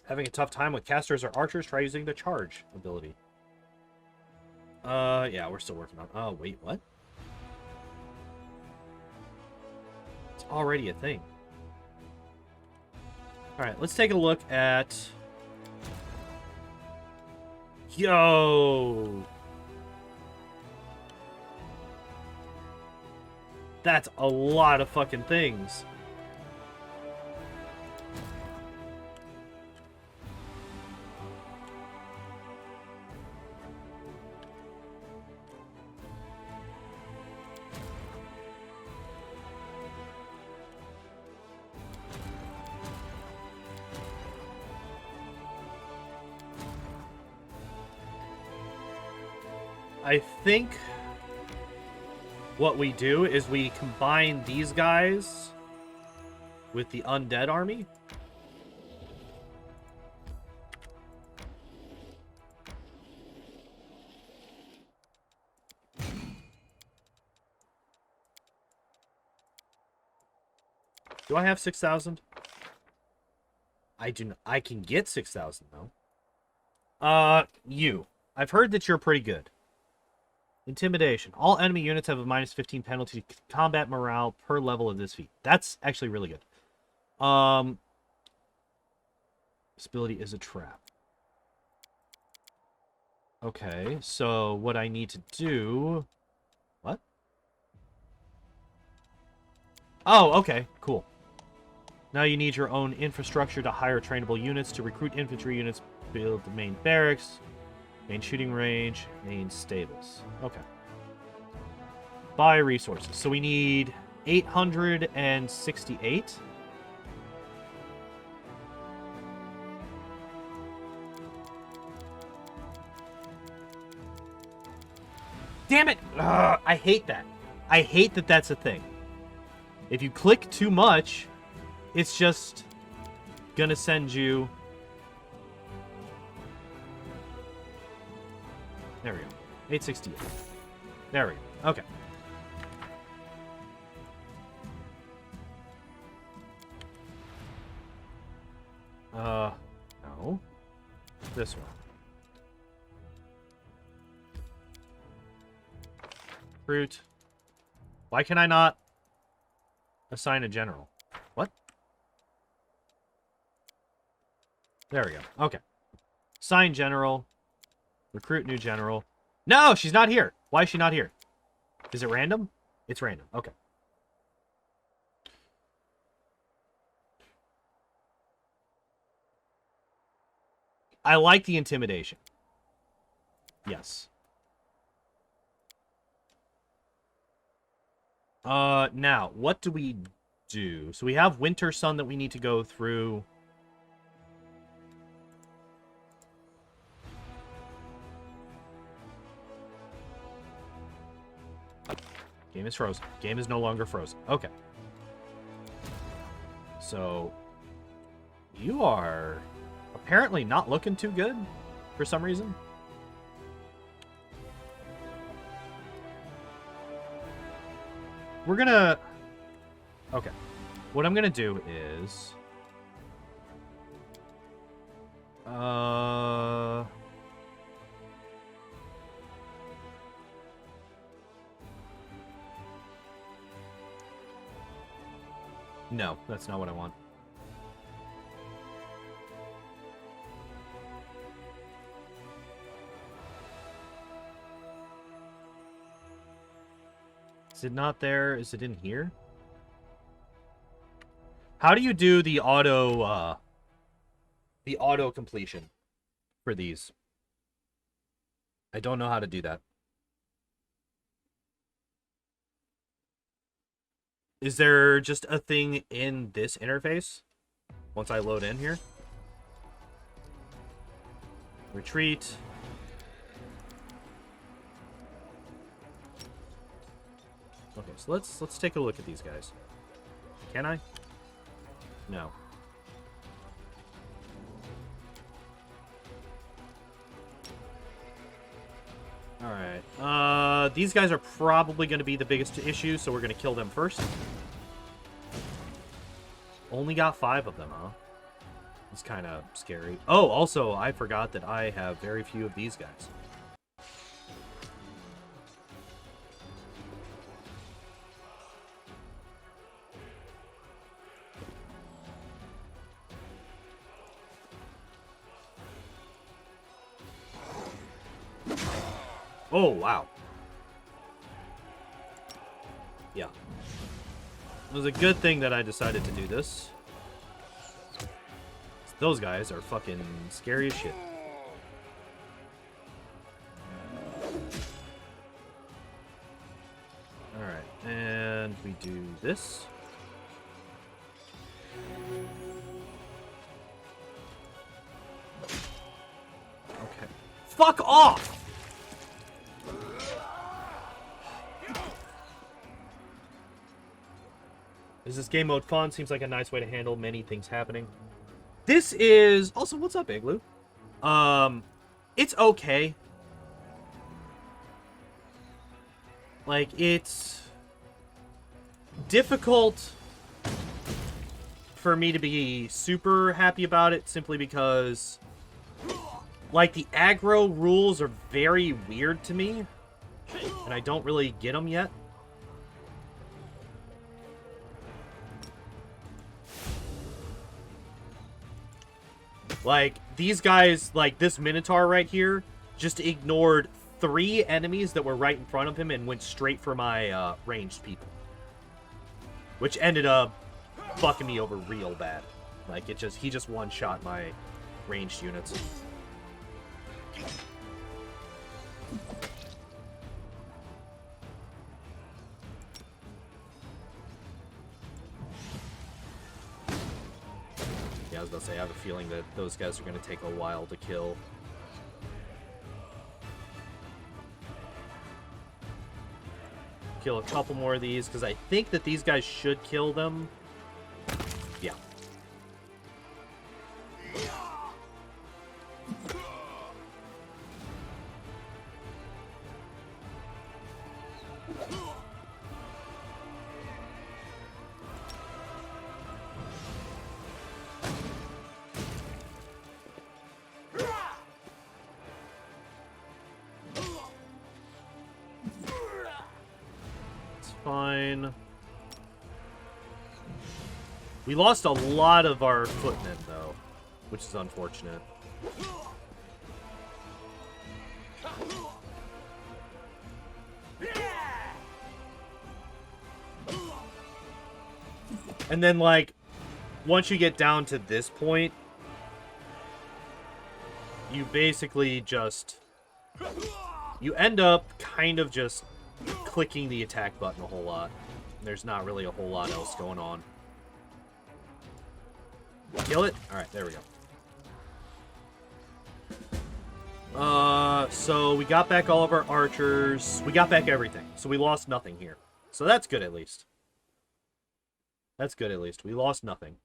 Having a tough time with casters or archers? Try using the charge ability. Yeah, we're still working on... Oh, wait, what? It's already a thing. Alright, let's take a look at... Yo! That's a lot of fucking things. I think what we do is we combine these guys with the undead army. Do I have 6,000? I do not. I can get 6,000 though. You. I've heard that you're pretty good. Intimidation. All enemy units have a -15 penalty to combat morale per level of this feat. That's actually really good. This ability is a trap. Okay, so what I need to do... What? Oh, okay, cool. Now you need your own infrastructure to hire trainable units, to recruit infantry units, build the main barracks, main shooting range, main stables. Okay. Buy resources. So we need 868. Damn it! Ugh, I hate that. I hate that that's a thing. If you click too much, it's just gonna send you... There we go. 868. There we go. Okay. No. This one. Fruit. Why can I not assign a general? What? There we go. Okay. Assign general. Recruit new general. No, she's not here. Why is she not here? Is it random? It's random. Okay. I like the intimidation. Yes. Now, what do we do? So we have Winter Sun that we need to go through. Game is frozen. Game is no longer frozen. Okay. So, you are apparently not looking too good for some reason. We're gonna... Okay. What I'm gonna do is... No, that's not what I want. Is it not there? Is it in here? How do you do the auto completion for these? I don't know how to do that. Is there just a thing in this interface? Once I load in here? Retreat. Okay, so let's take a look at these guys. Can I? No. Alright. These guys are probably going to be the biggest issue, so we're going to kill them first. Only got 5 of them, huh? It's kind of scary. Oh, also, I forgot that I have very few of these guys. Oh, wow. Yeah. It was a good thing that I decided to do this. Those guys are fucking scary as shit. Alright, and we do this. Okay. Fuck off! Is this game mode fun? Seems like a nice way to handle many things happening. This is... Also, what's up, Igloo? It's okay. Like, it's difficult for me to be super happy about it simply because, like, the aggro rules are very weird to me, and I don't really get them yet. Like, these guys, like, this Minotaur right here, just ignored 3 enemies that were right in front of him and went straight for my ranged people. Which ended up fucking me over real bad. Like, he just one-shot my ranged units. Yeah, I was about to say, I have a feeling that those guys are going to take a while to kill. Kill a couple more of these, because I think that these guys should kill them. Yeah. Fine. We lost a lot of our footmen, though, which is unfortunate. And then, like, once you get down to this point, you basically just... You end up kind of just clicking the attack button a whole lot. There's not really a whole lot else going on. Kill it? Alright, there we go. So we got back all of our archers. We got back everything. So we lost nothing here. So that's good, at least. That's good, at least. We lost nothing.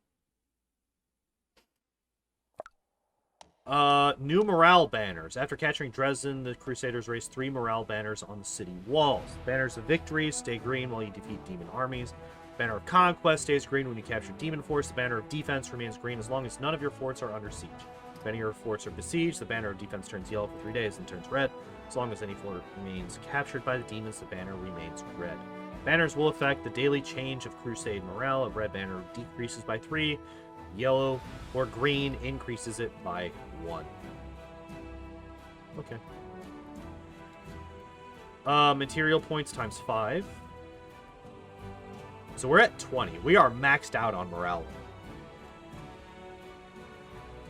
New morale banners. After capturing Dresden, the Crusaders raised 3 morale banners on the city walls. Banners of victory stay green while you defeat demon armies. Banner of conquest stays green when you capture demon force. The banner of defense remains green as long as none of your forts are under siege. If any of your forts are besieged, the banner of defense turns yellow for 3 days and turns red. As long as any fort remains captured by the demons, the banner remains red. Banners will affect the daily change of crusade morale. A red banner decreases by 3. Yellow or green increases it by 1. Okay. Material points times 5. So we're at 20. We are maxed out on morale.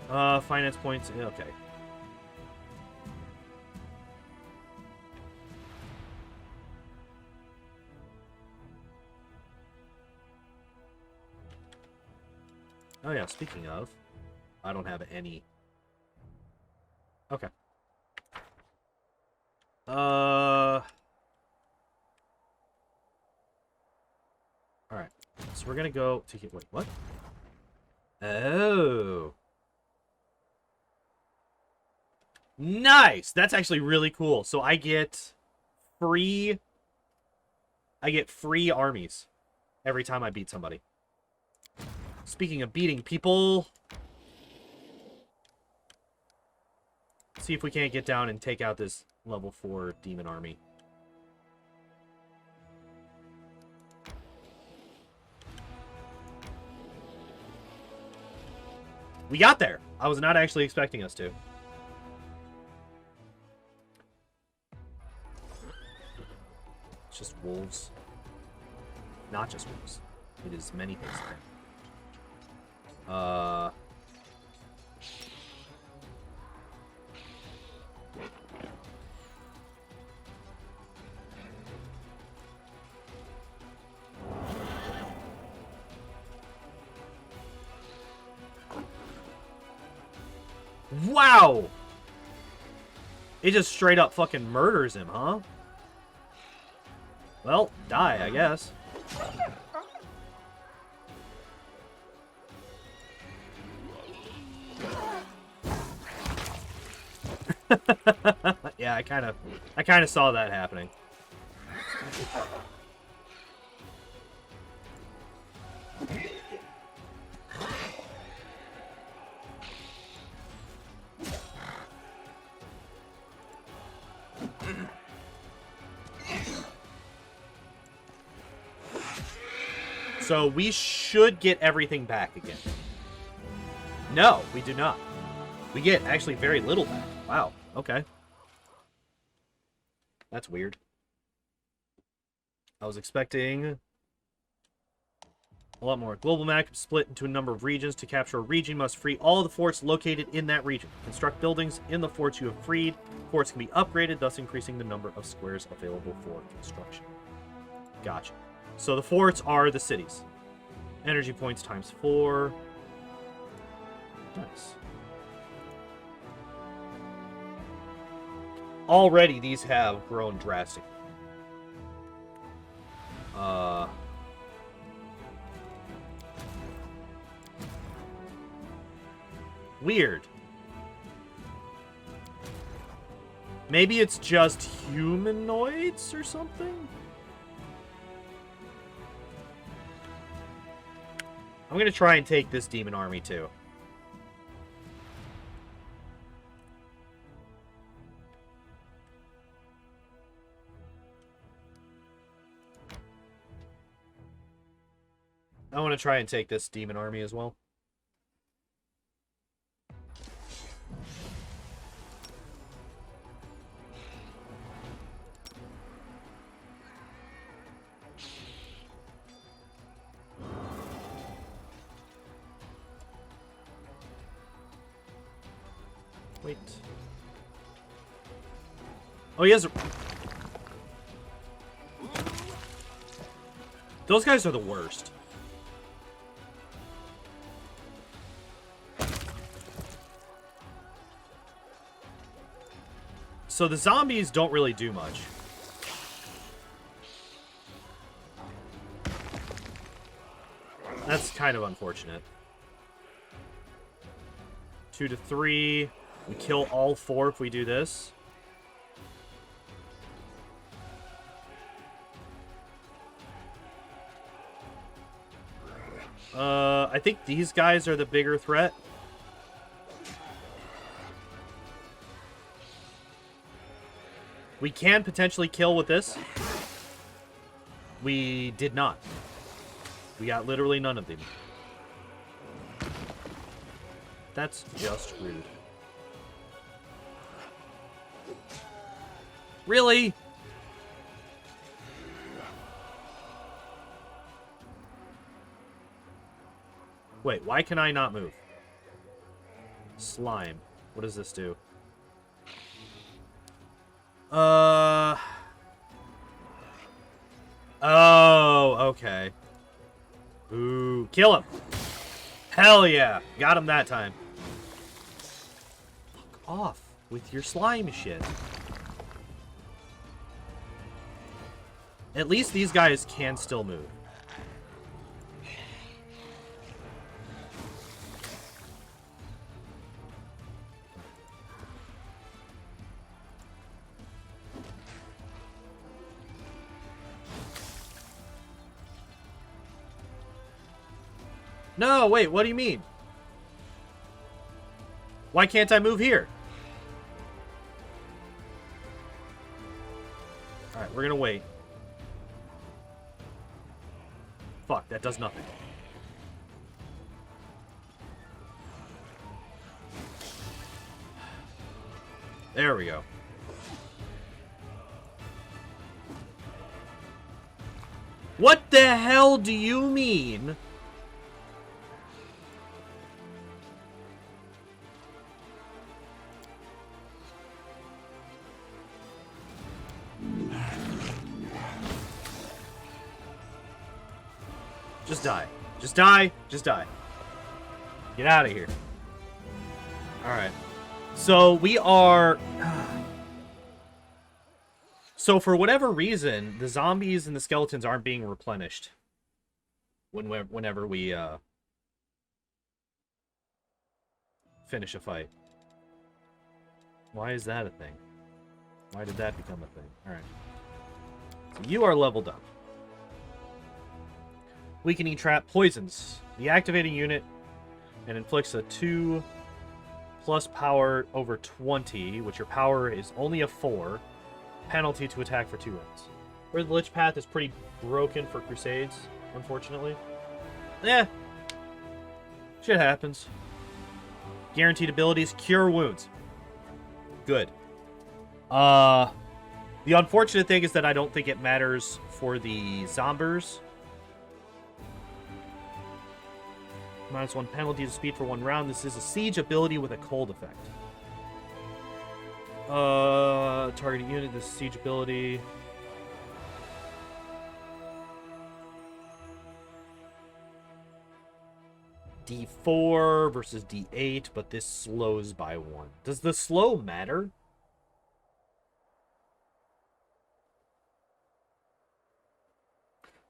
Finance points. Okay. Oh yeah, speaking of, I don't have any. Okay. Alright. So we're gonna go to get, wait, what? Oh. Nice! That's actually really cool. So I get free armies every time I beat somebody. Speaking of beating people, let's see if we can't get down and take out this level 4 demon army. We got there! I was not actually expecting us to. It's just wolves. Not just wolves. It is many things. Wow! It just straight up fucking murders him, huh? Well, die, I guess. Yeah, I kind of saw that happening. So we should get everything back again. No, we do not. We get actually very little back. Wow, okay. That's weird. I was expecting a lot more. Global map split into a number of regions. To capture a region, you must free all the forts located in that region. Construct buildings in the forts you have freed. Forts can be upgraded, thus increasing the number of squares available for construction. Gotcha. So the forts are the cities. Energy points times 4. Nice. Already, these have grown drastically. Weird. Maybe it's just humanoids or something? I'm gonna try and take this demon army too. I want to try and take this demon army as well. Wait. Oh, he has a... Those guys are the worst. So the zombies don't really do much. That's kind of unfortunate. 2 to 3. We kill all 4 if we do this. I think these guys are the bigger threat. We can potentially kill with this. We did not. We got literally none of them. That's just rude. Really? Wait, why can I not move? Slime. What does this do? Oh, okay. Ooh, kill him. Hell yeah. Got him that time. Fuck off with your slime shit. At least these guys can still move. No, wait, what do you mean? Why can't I move here? Alright, we're gonna wait. Fuck, that does nothing. There we go. What the hell do you mean? Just die. Just die. Just die. Get out of here. Alright. So we are... So for whatever reason, the zombies and the skeletons aren't being replenished. Whenever we finish a fight. Why is that a thing? Why did that become a thing? Alright. So you are leveled up. Weakening trap poisons the activating unit and inflicts a 2 plus power over 20, which your power is only a 4, penalty to attack for 2 rounds. Where the Lich Path is pretty broken for Crusades, unfortunately. Eh. Shit happens. Guaranteed abilities, cure wounds. Good. The unfortunate thing is that I don't think it matters for the Zombers. -1 penalty to speed for 1 round. This is a siege ability with a cold effect. Targeted unit, this siege ability. D4 versus D8, but this slows by 1. Does the slow matter?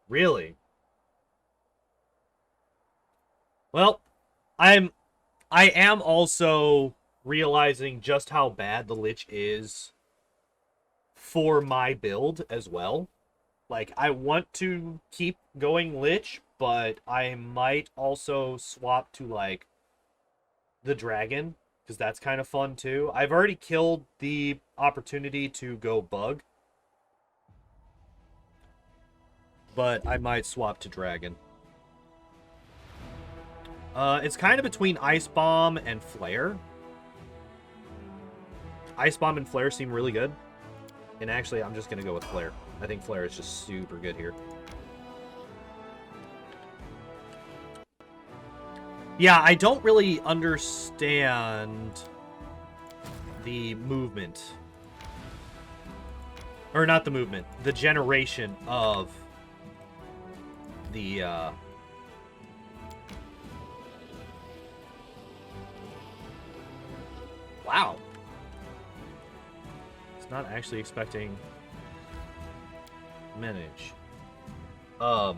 Really? Well, I am also realizing just how bad the Lich is for my build as well. Like, I want to keep going Lich, but I might also swap to, like, the Dragon, because that's kind of fun too. I've already killed the opportunity to go Bug, but I might swap to Dragon. It's kind of between Ice Bomb and Flare. Ice Bomb and Flare seem really good. And actually, I'm just going to go with Flare. I think Flare is just super good here. Yeah, I don't really understand the movement. Or not the movement, the generation of the, Wow. It's not actually expecting manage. Hopefully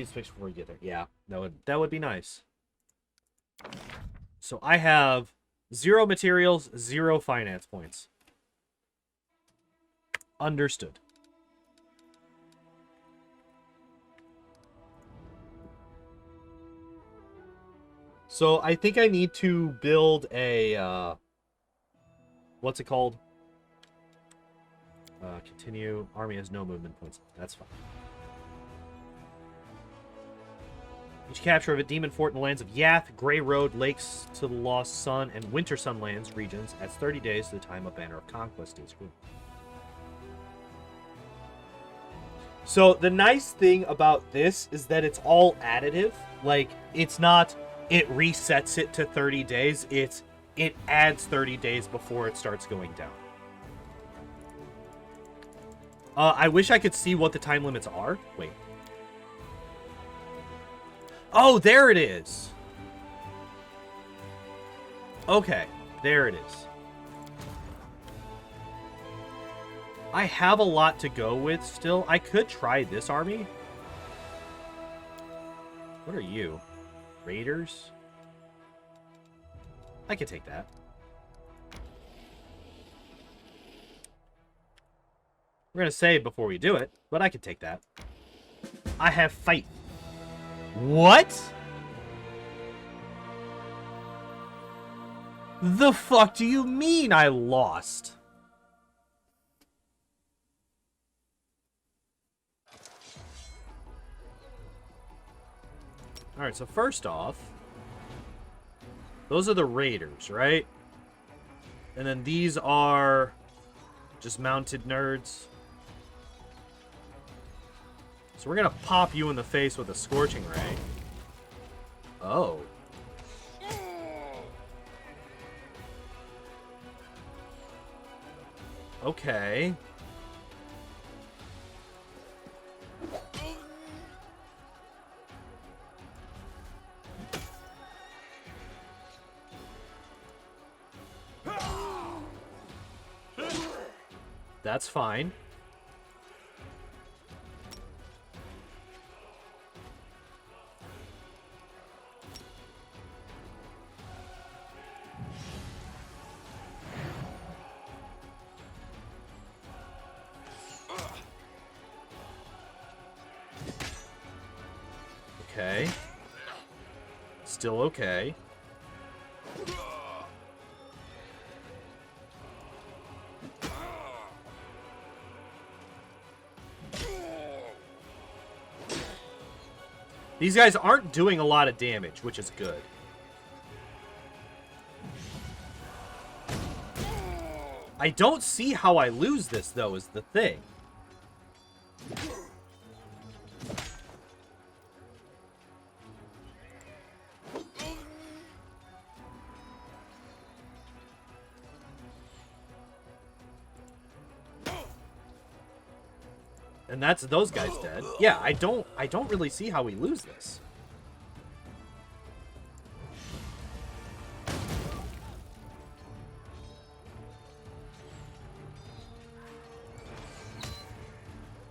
it's fixed before you get there. Yeah, that would be nice. So I have 0 materials, 0 finance points. Understood. So I think I need to build a, what's it called? Continue. Army has no movement points. That's fine. Each capture of a demon fort in the lands of Yath, Grey Road, Lakes to the Lost Sun, and Winter Sunlands regions adds 30 days to the time a Banner of Conquest is grouped. So the nice thing about this is that it's all additive. Like, it's not, it resets it to 30 days. It adds 30 days before it starts going down. I wish I could see what the time limits are. Wait. Oh, there it is. Okay, there it is. I have a lot to go with still. I could try this army. What are you? Raiders? I could take that. We're going to save before we do it, but I could take that. I have fight. What? The fuck do you mean I lost? Alright, so first off, those are the raiders, right? And then these are just mounted nerds. So we're gonna pop you in the face with a Scorching Ray. Oh. Okay. That's fine. Okay. Still okay. These guys aren't doing a lot of damage, which is good. I don't see how I lose this, though, is the thing. And that's those guys dead. Yeah, I don't really see how we lose this.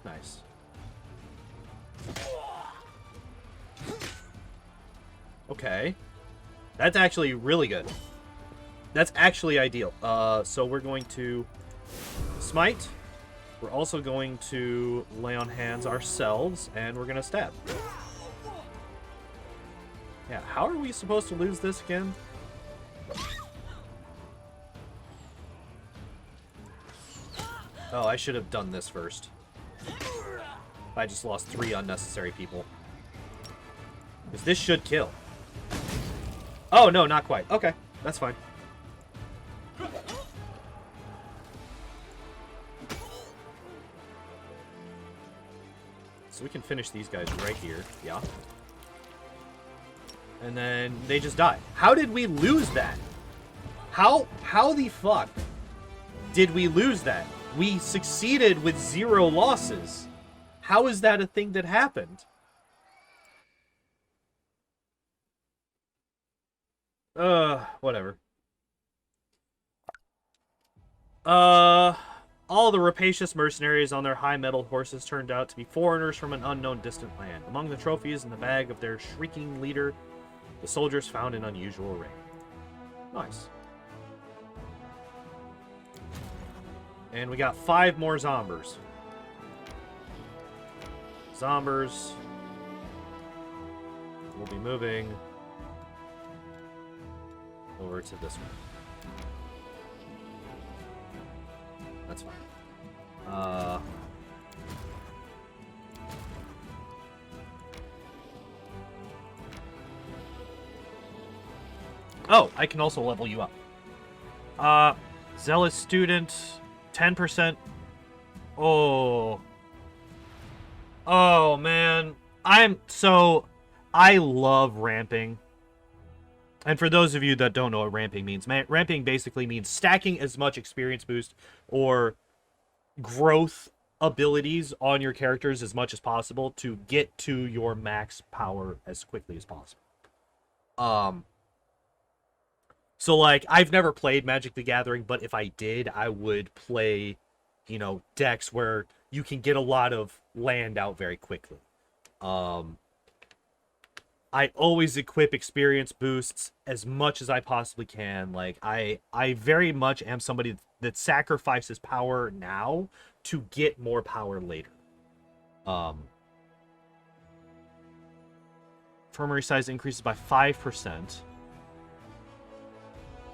Nice. Okay. That's actually really good. That's actually ideal. So we're going to smite. We're also going to lay on hands ourselves, and we're going to stab. Yeah, how are we supposed to lose this again? Oh, I should have done this first. I just lost 3 unnecessary people. Because this should kill. Oh, no, not quite. Okay, that's fine. So we can finish these guys right here. Yeah. And then they just die. How did we lose that? How the fuck did we lose that? We succeeded with 0 losses. How is that a thing that happened? Whatever. All the rapacious mercenaries on their high-mettled horses turned out to be foreigners from an unknown distant land. Among the trophies in the bag of their shrieking leader, the soldiers found an unusual ring. Nice. And we got 5 more zombers. Zombers will be moving over to this one. That's fine. Oh, I can also level you up. Zealous student, 10%. Oh. Oh, man. I love ramping. And for those of you that don't know what ramping means, ramping basically means stacking as much experience boost or growth abilities on your characters as much as possible to get to your max power as quickly as possible. So, like, I've never played Magic the Gathering, but if I did, I would play, you know, decks where you can get a lot of land out very quickly. I always equip experience boosts as much as I possibly can. Like, I very much am somebody that sacrifices power now to get more power later. Infirmary size increases by 5%.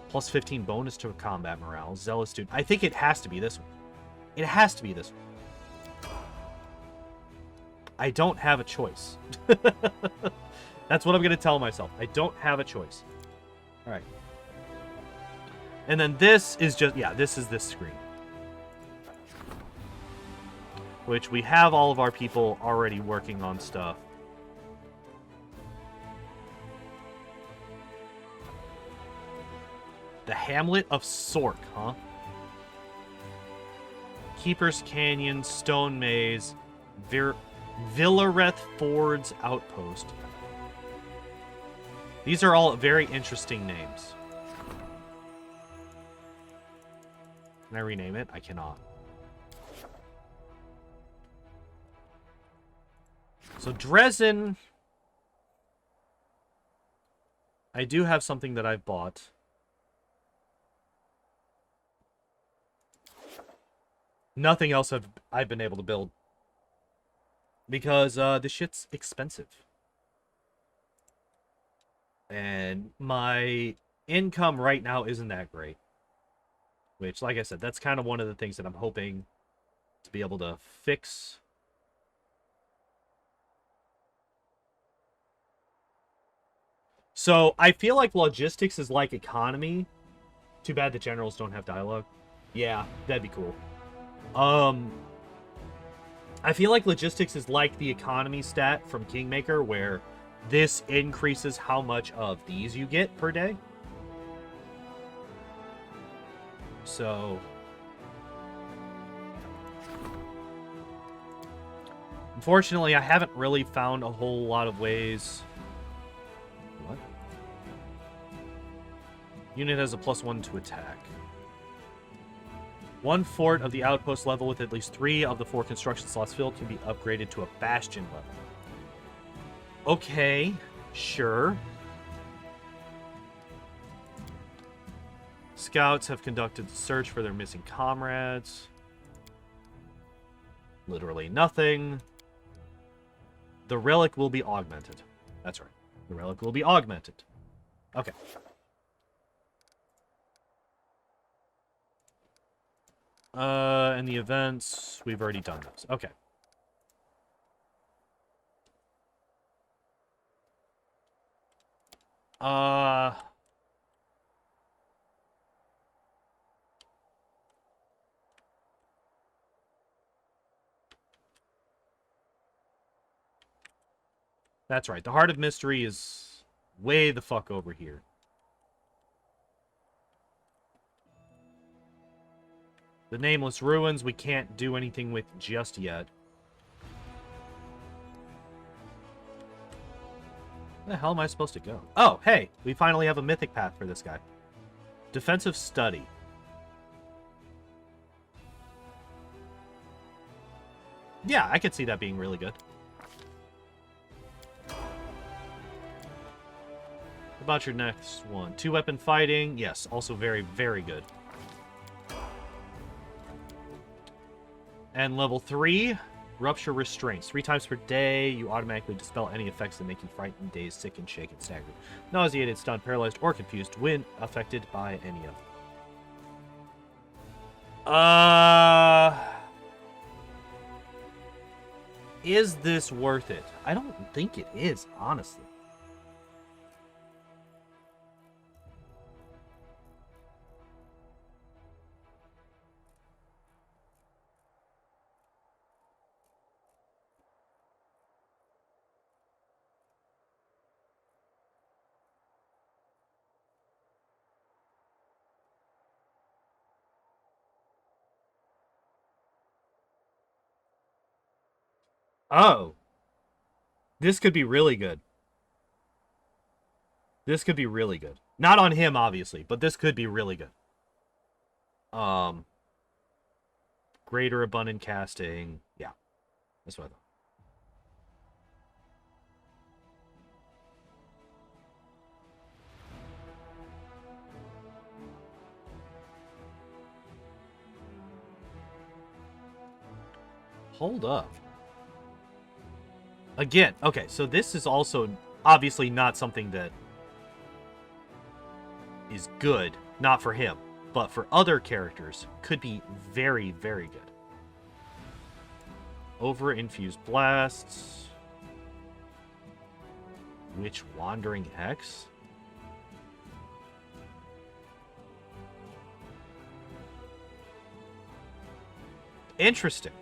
Plus 15 bonus to combat morale. Zealous student. I think it has to be this one. It has to be this one. I don't have a choice. That's what I'm going to tell myself. I don't have a choice. All right. And then this is just, yeah, this is this screen. Which we have all of our people already working on stuff. The Hamlet of Sork, huh? Keeper's Canyon, Stone Maze, Villareth Ford's Outpost. These are all very interesting names. Can I rename it? I cannot. So Dresden, I do have something that I've bought. Nothing else I've been able to build. Because this shit's expensive. And my income right now isn't that great. Which, like I said, that's kind of one of the things that I'm hoping to be able to fix. So, I feel like logistics is like economy. Too bad the generals don't have dialogue. Yeah, that'd be cool. I feel like logistics is like the economy stat from Kingmaker, where this increases how much of these you get per day. So, unfortunately, I haven't really found a whole lot of ways. What? Unit has a +1 to attack. One fort of the outpost level with at least 3 of the 4 construction slots filled can be upgraded to a bastion level. Okay, sure. Scouts have conducted the search for their missing comrades. Literally nothing. The relic will be augmented. That's right. The relic will be augmented. Okay. And the events, we've already done those. Okay. That's right. The Heart of Mystery is way the fuck over here. The Nameless Ruins we can't do anything with just yet. Where the hell am I supposed to go? Oh, hey! We finally have a mythic path for this guy. Defensive Study. Yeah, I could see that being really good. What about your next one? 2-weapon fighting. Yes, also very, very good. And level 3, Rupture Restraints. 3 times per day, you automatically dispel any effects that make you frightened, dazed, sick, and shaken, staggered, nauseated, stunned, paralyzed, or confused when affected by any of them. Is this worth it? I don't think it is, honestly. Oh. This could be really good. This could be really good. Not on him, obviously, but this could be really good. Greater abundant casting. Yeah. That's what I thought. Hold up. Again, okay, so this is also obviously not something that is good, not for him, but for other characters, could be very, very good. Over-infused blasts. Witch Wandering Hex. Interesting.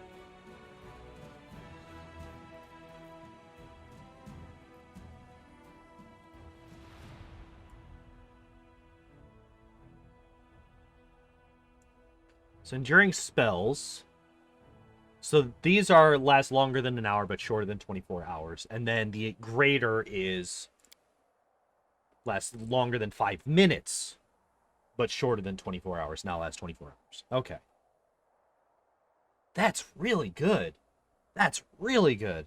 So enduring spells. So these are last longer than an hour, but shorter than 24 hours. And then the greater is lasts longer than 5 minutes, but shorter than 24 hours. Now lasts 24 hours. Okay. That's really good. That's really good.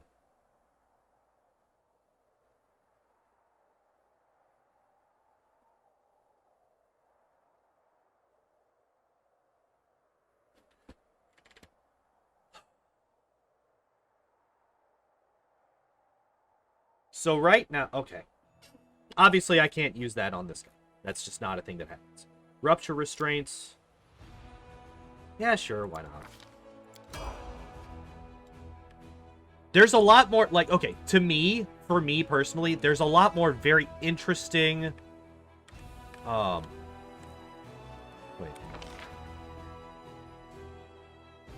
So right now, okay. Obviously, I can't use that on this guy. That's just not a thing that happens. Rupture Restraints. Yeah, sure, why not? There's a lot more, like, okay, to me, for me personally, there's a lot more very interesting, wait.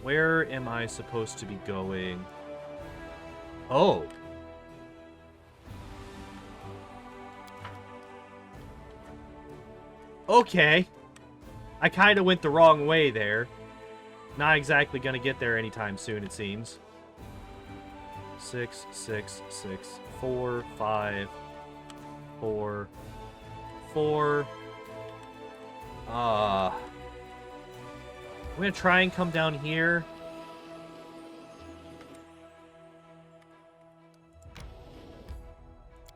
Where am I supposed to be going? Oh. Okay. I kind of went the wrong way there. Not exactly gonna get there anytime soon, it seems. 6, 6, 6, 4, 5, 4, 4. I'm gonna try and come down here.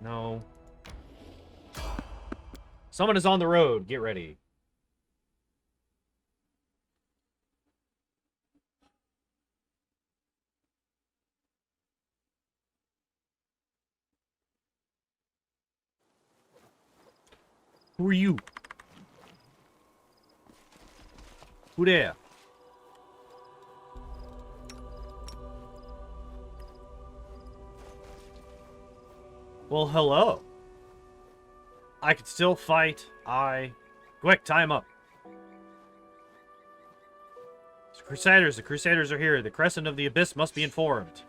No. Someone is on the road. Get ready. Who are you? Who there? Well, hello. I can still fight. Quick, tie him up. The Crusaders are here. The Crescent of the Abyss must be informed.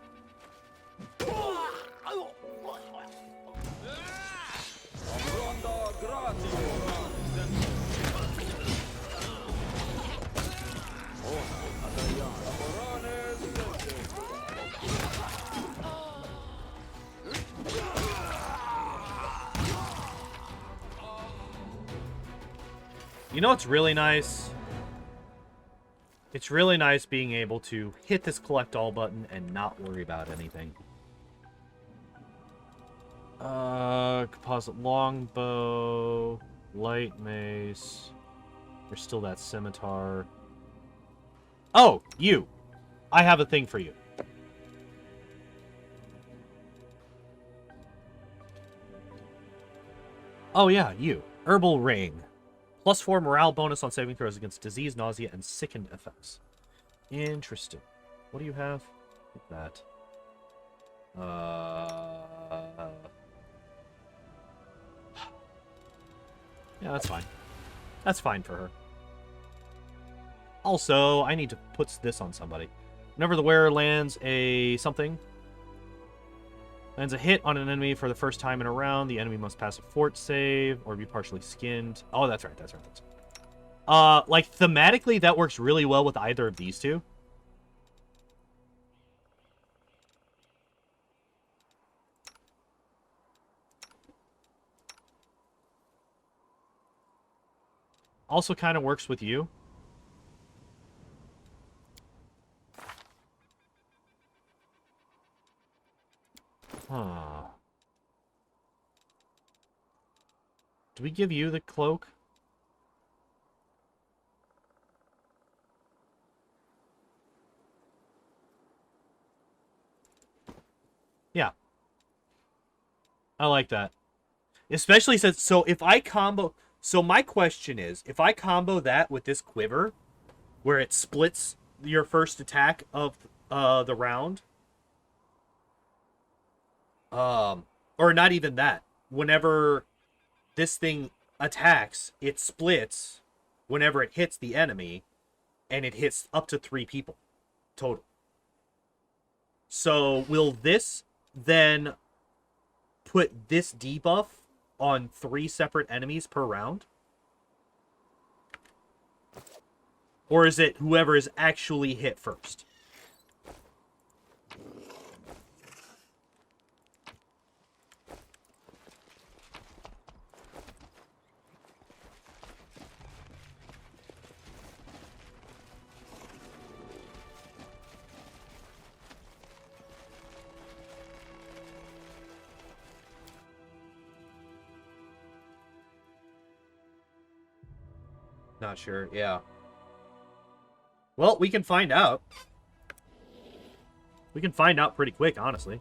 You know what's really nice? It's really nice being able to hit this collect all button and not worry about anything. Composite longbow, light mace. There's still that scimitar. Oh, you. I have a thing for you. Oh yeah, you. Herbal Ring. +4 morale bonus on saving throws against disease, nausea, and sickened effects. Interesting. What do you have? Take that. Yeah, that's fine. That's fine for her. Also, I need to put this on somebody. Whenever the wearer lands a lands a hit on an enemy for the first time in a round, the enemy must pass a fort save or be partially skinned. Oh, that's right. That's right. That's right. Like, thematically, that works really well with either of these two. Also kind of works with you. Huh. Do we give you the cloak? Yeah. I like that. Especially since, so if I combo, so my question is, if I combo that with this quiver, where it splits your first attack of the round, or not even that, whenever this thing attacks, it splits whenever it hits the enemy, and it hits up to 3 people total. So will this then put this debuff on 3 separate enemies per round? Or is it whoever is actually hit first? Not sure, yeah. Well, we can find out. We can find out pretty quick, honestly.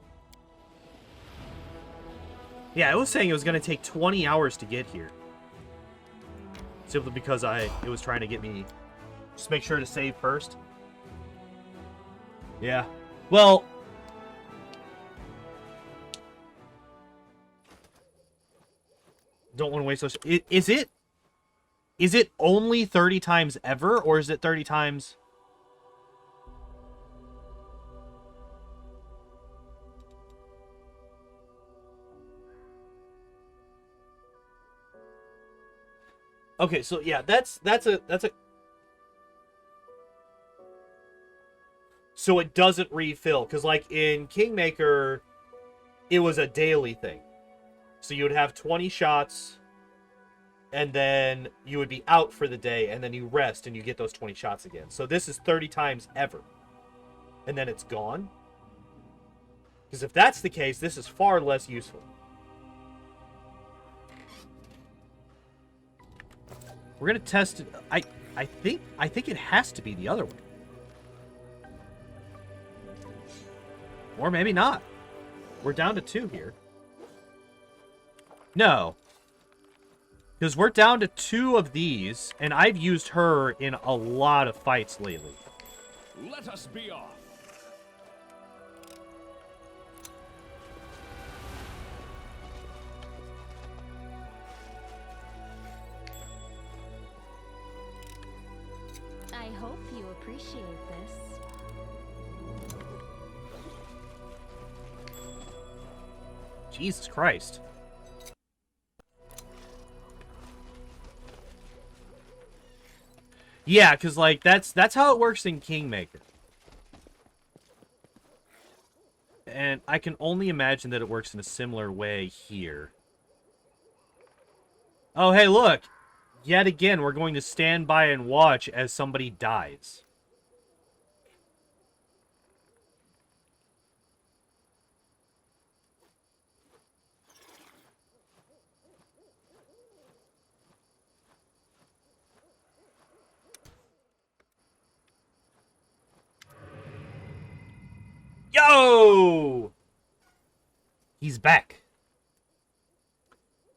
Yeah, I was saying it was going to take 20 hours to get here. Simply because it was trying to get me... Just make sure to save first. Yeah. Well... Don't want to waste those... Is it only 30 times ever, or is it 30 times... Okay, so yeah, that's a... So it doesn't refill, because like in Kingmaker, it was a daily thing. So you would have 20 shots... And then you would be out for the day, and then you rest, and you get those 20 shots again. So this is 30 times ever. And then it's gone. Because if that's the case, this is far less useful. We're going to test it. I think it has to be the other one. Or maybe not. We're down to 2 here. No. Because we're down to 2 of these, and I've used her in a lot of fights lately. Let us be off. I hope you appreciate this. Jesus Christ. Yeah, because, like, that's how it works in Kingmaker. And I can only imagine that it works in a similar way here. Oh, hey, look! Yet again, we're going to stand by and watch as somebody dies. Yo! He's back.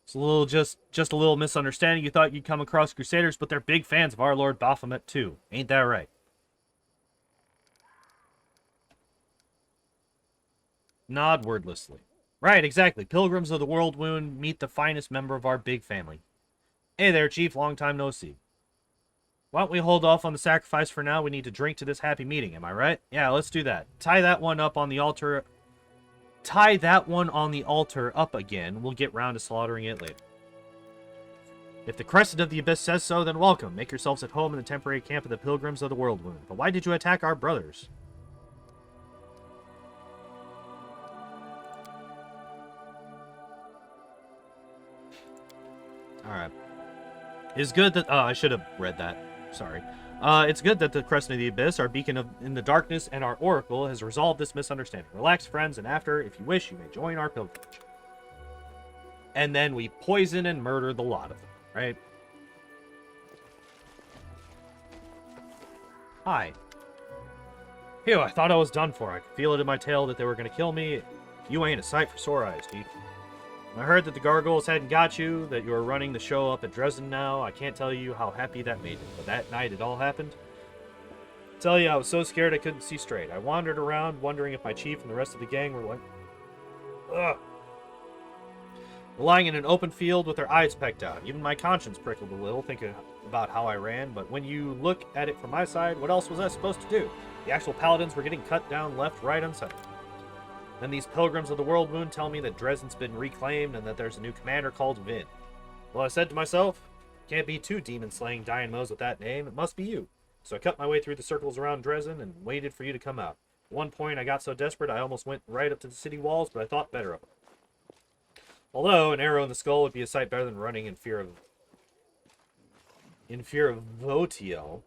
It's a little just a little misunderstanding. You thought you'd come across Crusaders, but they're big fans of our Lord Baphomet too. Ain't that right? Nod wordlessly. Right, exactly. Pilgrims of the World Wound meet the finest member of our big family. Hey there, Chief. Long time no see. Why don't we hold off on the sacrifice for now? We need to drink to this happy meeting, am I right? Yeah, let's do that. Tie that one up on the altar. Tie that one on the altar up again. We'll get round to slaughtering it later. If the Crescent of the Abyss says so, then welcome. Make yourselves at home in the temporary camp of the Pilgrims of the World Wound. But why did you attack our brothers? Alright. It's good that... I should have read that. Sorry. It's good that the Crescent of the Abyss, our beacon in the darkness, and our oracle has resolved this misunderstanding. Relax, friends, and after, if you wish, you may join our pilgrimage. And then we poison and murder the lot of them, right? Hi. Phew, I thought I was done for. I could feel it in my tail that they were going to kill me. You ain't a sight for sore eyes, Chief. I heard that the gargoyles hadn't got you, that you were running the show up at Dresden now. I can't tell you how happy that made me. But that night it all happened. I tell you, I was so scared I couldn't see straight. I wandered around, wondering if my chief and the rest of the gang were like... Ugh. Lying in an open field with their eyes pecked out. Even my conscience prickled a little, thinking about how I ran. But when you look at it from my side, what else was I supposed to do? The actual paladins were getting cut down left, right, and center. Then these pilgrims of the World Wound tell me that Dresden's been reclaimed and that there's a new commander called Vin. Well, I said to myself, can't be two demon-slaying Dianmos with that name, it must be you. So I cut my way through the circles around Dresden and waited for you to come out. At one point I got so desperate I almost went right up to the city walls, but I thought better of it. Although an arrow in the skull would be a sight better than running in fear of Votiel.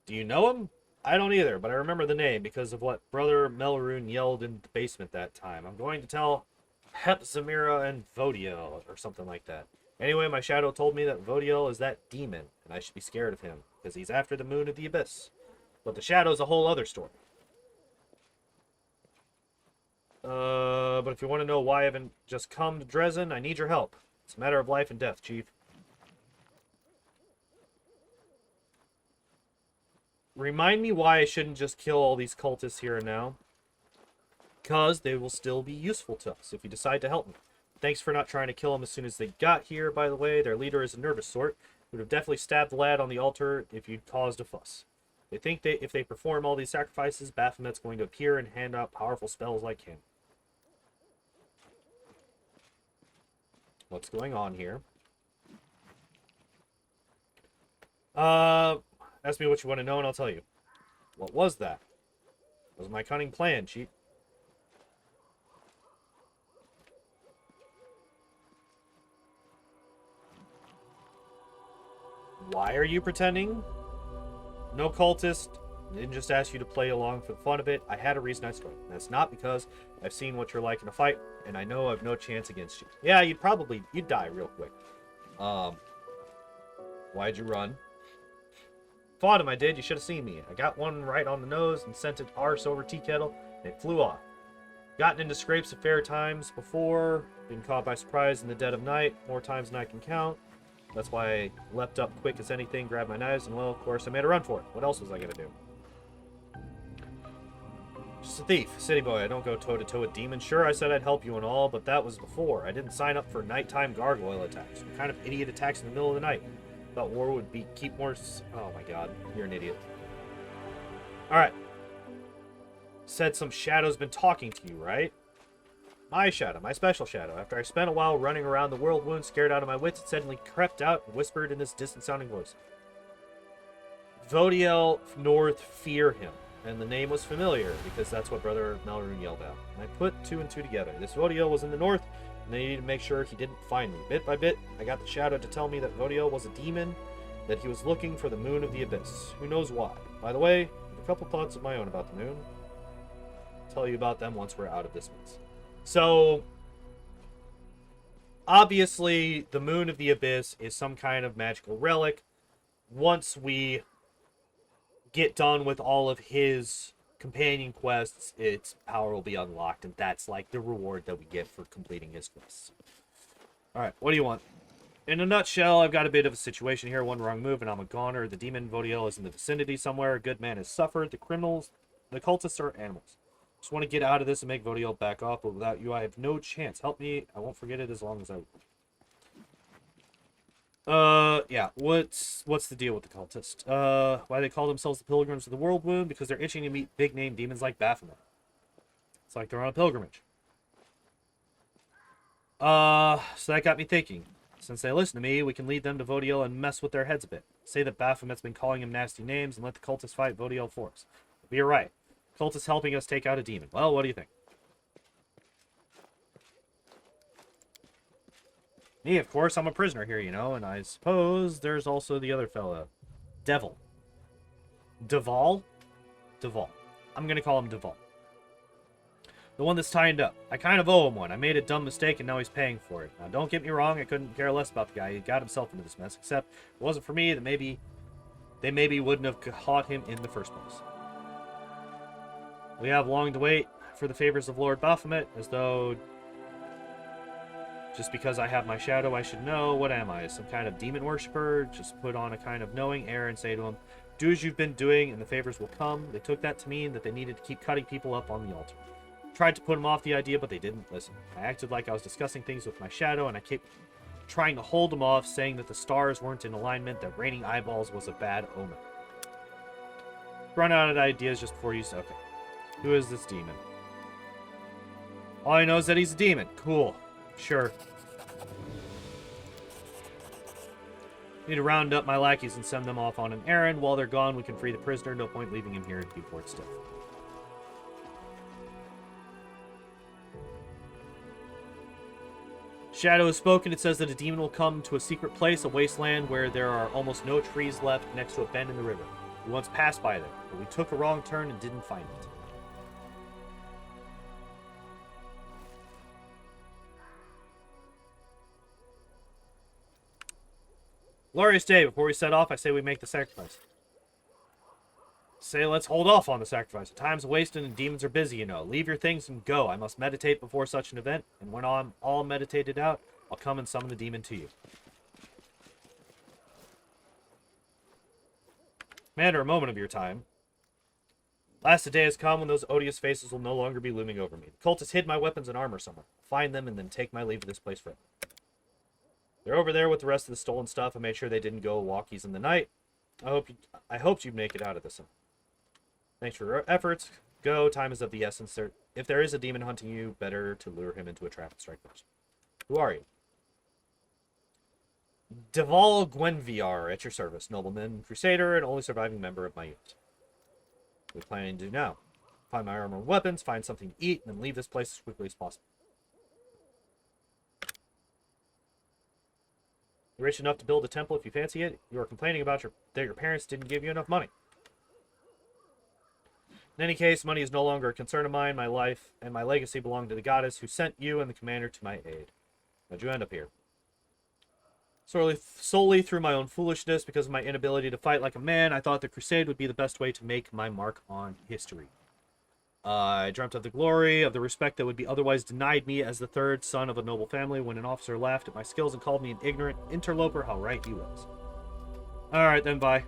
Do you know him? I don't either, but I remember the name because of what Brother Melrune yelled in the basement that time. I'm going to tell Hepzamira and Vodiel, or something like that. Anyway, my shadow told me that Vodiel is that demon, and I should be scared of him, because he's after the moon of the abyss. But the shadow's a whole other story. But if you want to know why I haven't just come to Dresden, I need your help. It's a matter of life and death, Chief. Remind me why I shouldn't just kill all these cultists here and now. Because they will still be useful to us if you decide to help me. Thanks for not trying to kill them as soon as they got here, by the way. Their leader is a nervous sort. Would have definitely stabbed the lad on the altar if you'd caused a fuss. They think that if they perform all these sacrifices, Baphomet's going to appear and hand out powerful spells like him. What's going on here? Ask me what you want to know and I'll tell you. What was that? It was my cunning plan, Chief. Why are you pretending? No cultist. I didn't just ask you to play along for the fun of it. I had a reason I started. That's not because I've seen what you're like in a fight, and I know I've no chance against you. Yeah, you'd die real quick. Why'd you run? Fought him, I did. You should have seen me. I got one right on the nose and sent it arse over tea kettle, and it flew off. Gotten into scrapes at fair times before. Been caught by surprise in the dead of night, more times than I can count. That's why I leapt up quick as anything, grabbed my knives, and well, of course, I made a run for it. What else was I gonna do? Just a thief, city boy. I don't go toe-to-toe with demons. Sure, I said I'd help you and all, but that was before. I didn't sign up for nighttime gargoyle attacks. What kind of idiot attacks in the middle of the night? Thought war would keep more... Oh my god, you're an idiot. Alright. Said some shadow's been talking to you, right? My shadow, my special shadow. After I spent a while running around the World Wound, scared out of my wits, it suddenly crept out and whispered in this distant-sounding voice. Vodiel North fear him. And the name was familiar, because that's what Brother Melrune yelled out. And I put two and two together. This Vodiel was in the north, and I needed to make sure he didn't find me. Bit by bit, I got the shadow to tell me that Vodiel was a demon, that he was looking for the moon of the abyss. Who knows why? By the way, I have a couple thoughts of my own about the moon. I'll tell you about them once we're out of this mess. So, obviously, the moon of the abyss is some kind of magical relic. Once we get done with all of his companion quests, its power will be unlocked, and that's like the reward that we get for completing his quests. Alright, what do you want? In a nutshell, I've got a bit of a situation here. One wrong move and I'm a goner. The demon Vodiel is in the vicinity somewhere. A good man has suffered. The criminals, the cultists are animals. Just want to get out of this and make Vodiel back off, but without you I have no chance. Help me. I won't forget it as long as I... yeah. What's the deal with the cultist? Why they call themselves the Pilgrims of the World Wound? Because they're itching to meet big-name demons like Baphomet. It's like they're on a pilgrimage. So that got me thinking. Since they listen to me, we can lead them to Vodiel and mess with their heads a bit. Say that Baphomet's been calling him nasty names and let the cultists fight Vodiel for us. But you're right. Cultists helping us take out a demon. Well, what do you think? Me, of course, I'm a prisoner here, you know, and I suppose there's also the other fella. Devil. Duval? Duval. I'm gonna call him Duval. The one that's tied up. I kind of owe him one. I made a dumb mistake and now he's paying for it. Now, don't get me wrong, I couldn't care less about the guy. He got himself into this mess, except if it wasn't for me, that they maybe wouldn't have caught him in the first place. We have long to wait for the favors of Lord Baphomet, as though just because I have my shadow I should know. What am I? Some kind of demon worshiper? Just put on a kind of knowing air and say to him, do as you've been doing and the favors will come. They took that to mean that they needed to keep cutting people up on the altar. Tried to put him off the idea, but they didn't listen. I acted like I was discussing things with my shadow, and I kept trying to hold him off, saying that the stars weren't in alignment, that raining eyeballs was a bad omen. Run out of ideas just before you say, okay, who is this demon? All I know is that he's a demon. Cool. Sure. Need to round up my lackeys and send them off on an errand. While they're gone, we can free the prisoner. No point leaving him here and keep Fort still. Shadow has spoken. It says that a demon will come to a secret place, a wasteland where there are almost no trees left next to a bend in the river. We once passed by there, but we took a wrong turn and didn't find it. Glorious day. Before we set off, I say we make the sacrifice. Say let's hold off on the sacrifice. Time's wasted and demons are busy, you know. Leave your things and go. I must meditate before such an event, and when I'm all meditated out, I'll come and summon the demon to you. Commander, a moment of your time. Last day has come when those odious faces will no longer be looming over me. The cultists hid my weapons and armor somewhere. Find them and then take my leave of this place forever. They're over there with the rest of the stolen stuff. I made sure they didn't go walkies in the night. I hoped you'd make it out of this. Thanks for your efforts. Go. Time is of the essence. If there is a demon hunting you, better to lure him into a trap and strike first. Who are you? Deval Gwenviar, at your service, nobleman, crusader, and only surviving member of my unit. What are we planning to do now? Find my armor and weapons, find something to eat, and then leave this place as quickly as possible. You're rich enough to build a temple if you fancy it. You are complaining about that your parents didn't give you enough money. In any case, money is no longer a concern of mine. My life and my legacy belong to the goddess who sent you and the commander to my aid. How'd you end up here? Solely through my own foolishness, because of my inability to fight like a man, I thought the crusade would be the best way to make my mark on history. I dreamt of the glory, of the respect that would be otherwise denied me as the third son of a noble family. When an officer laughed at my skills and called me an ignorant interloper, how right he was. Alright then, bye.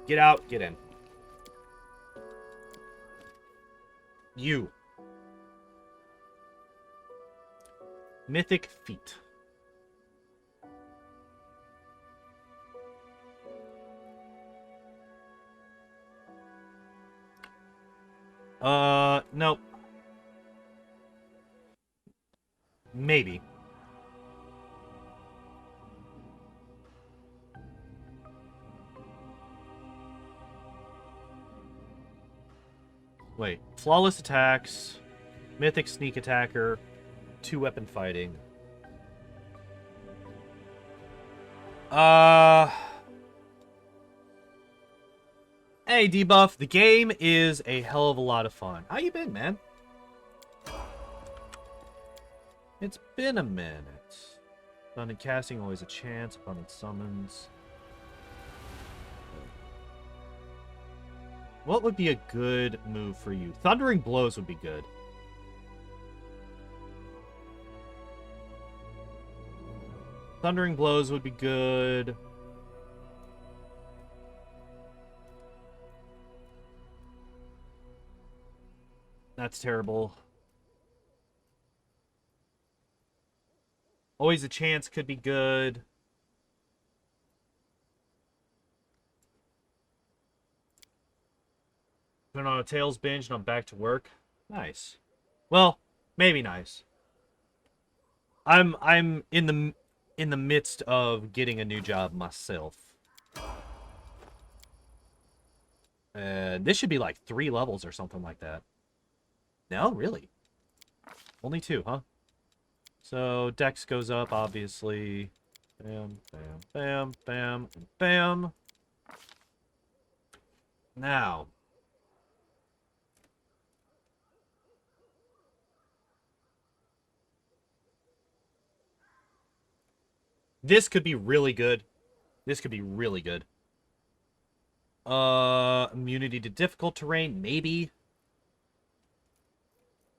Get out, get in. You. Mythic feat. Nope. Maybe. Wait. Flawless attacks. Mythic sneak attacker, 2-weapon fighting. Hey, Debuff, the game is a hell of a lot of fun. How you been, man? It's been a minute. Abundant casting, always a chance. Abundant summons. What would be a good move for you? Thundering Blows would be good. Thundering Blows would be good. That's terrible. Always a chance could be good. Been on a Tails binge and I'm back to work. Nice. Well, maybe nice. I'm in the midst of getting a new job myself. This should be like 3 levels or something like that. No, really? Only 2, huh? So, Dex goes up, obviously. Bam, bam, bam, bam, and bam. Now. This could be really good. This could be really good. Immunity to difficult terrain, maybe.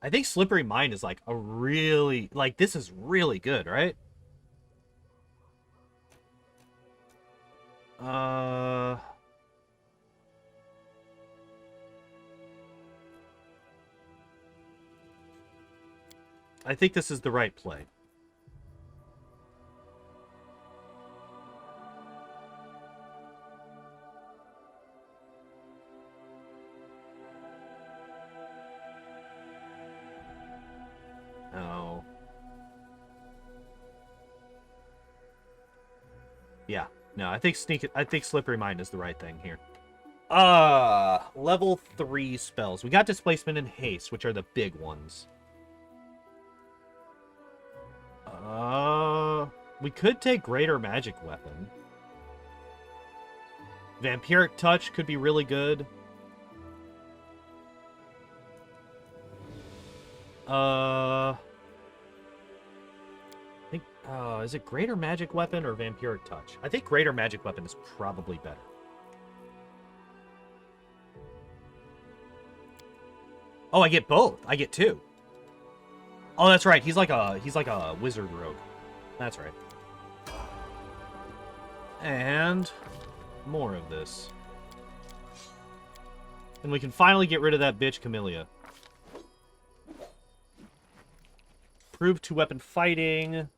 I think Slippery Mind is like a really, like, this is really good, right? I think this is the right play. Oh. Yeah. No, I think Slippery Mind is the right thing here. Level 3 spells. We got Displacement and Haste, which are the big ones. We could take Greater Magic Weapon. Vampiric Touch could be really good. I think, is it Greater Magic Weapon or Vampiric Touch? I think Greater Magic Weapon is probably better. Oh, I get both. I get 2. Oh, that's right. He's like a wizard rogue. That's right. And more of this. And we can finally get rid of that bitch Camellia. Prove 2-weapon fighting.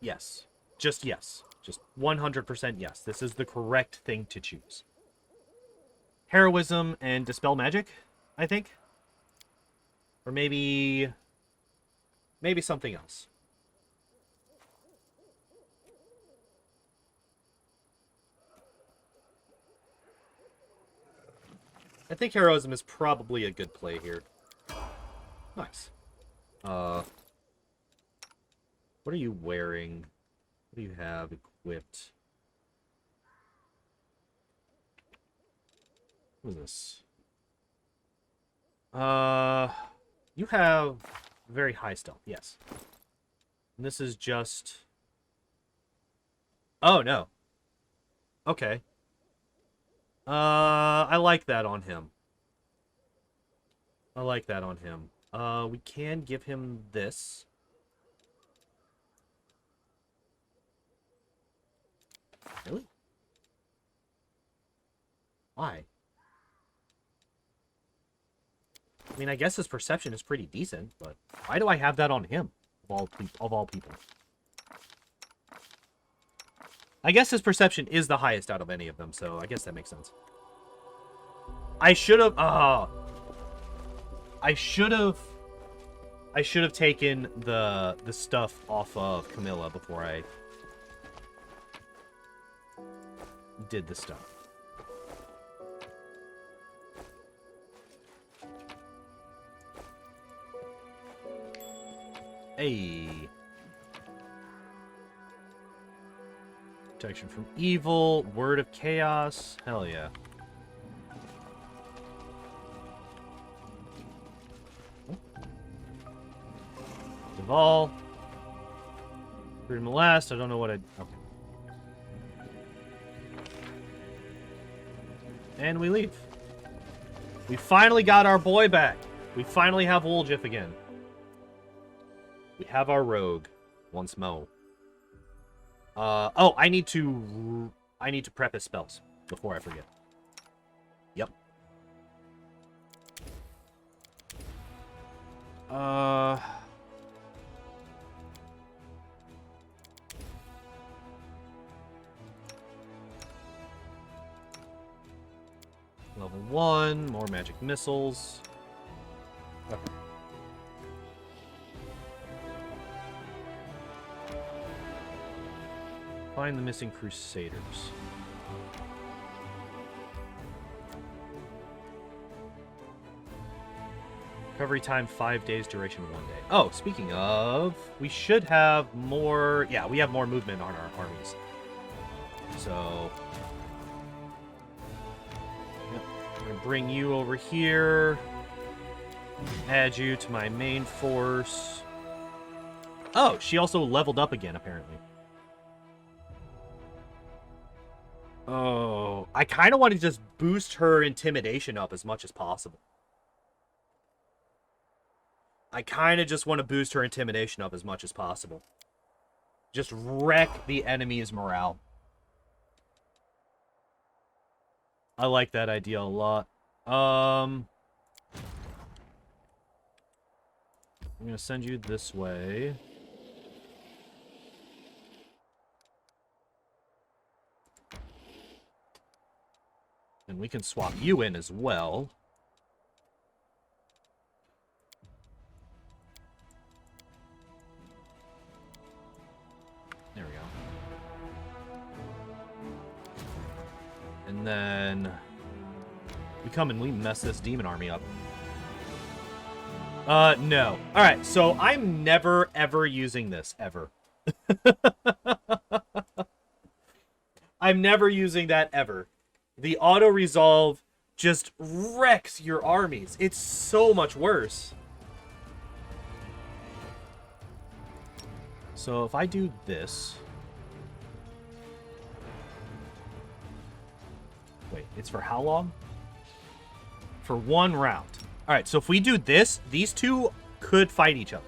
Yes. Just yes. Just 100% yes. This is the correct thing to choose. Heroism and Dispel Magic, I think. Or maybe something else. I think Heroism is probably a good play here. Nice. What are you wearing? What do you have equipped? What is this? You have very high stealth, yes. And this is just... Oh, no. Okay. I like that on him. I like that on him. We can give him this. Really? Why? I mean, I guess his perception is pretty decent, but why do I have that on him, of all people? I guess his perception is the highest out of any of them, so I guess that makes sense. I should have... I should have taken the stuff off of Camilla before I did the stuff. Hey. Protection from evil. Word of chaos. Hell yeah. Duval. Freedom of last. I don't know what I... Okay. And we leave. We finally got our boy back. We finally have Woljif again. We have our rogue once more. Oh, I need to prep his spells before I forget. Yep. Level 1, more magic missiles. Okay. Find the missing Crusaders. Recovery time 5 days, duration 1 day. Oh, speaking of, we should have more... Yeah, we have more movement on our armies. So... Yep. I'm going to bring you over here. Add you to my main force. Oh, she also leveled up again, apparently. Oh, I kind of want to just boost her intimidation up as much as possible. I kind of just want to boost her intimidation up as much as possible. Just wreck the enemy's morale. I like that idea a lot. I'm going to send you this way. And we can swap you in as well. There we go. And then we come and we mess this demon army up. No. Alright, so I'm never, ever using this, ever. I'm never using that, ever. The auto-resolve just wrecks your armies. It's so much worse. So if I do this... Wait, it's for how long? For 1 round. Alright, so if we do this, these two could fight each other.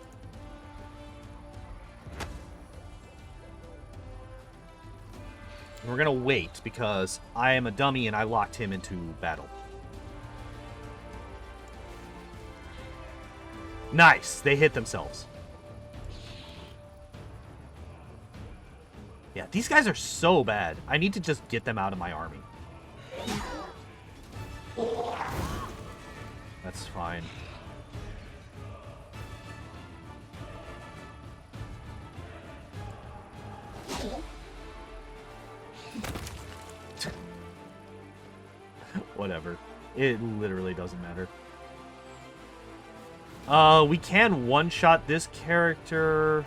We're gonna wait because I am a dummy and I locked him into battle. Nice, they hit themselves. Yeah, these guys are so bad. I need to just get them out of my army. That's fine. Whatever. It literally doesn't matter. We can one-shot this character.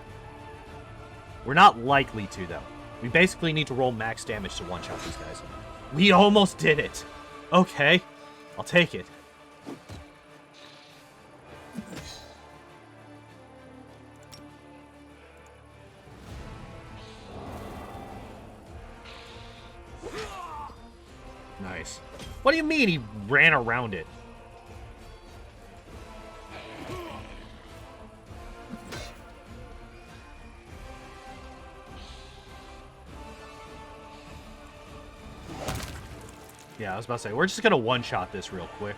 We're not likely to, though. We basically need to roll max damage to one-shot these guys. We almost did it. Okay. I'll take it. Nice. What do you mean he ran around it? Yeah, I was about to say, we're just going to one-shot this real quick.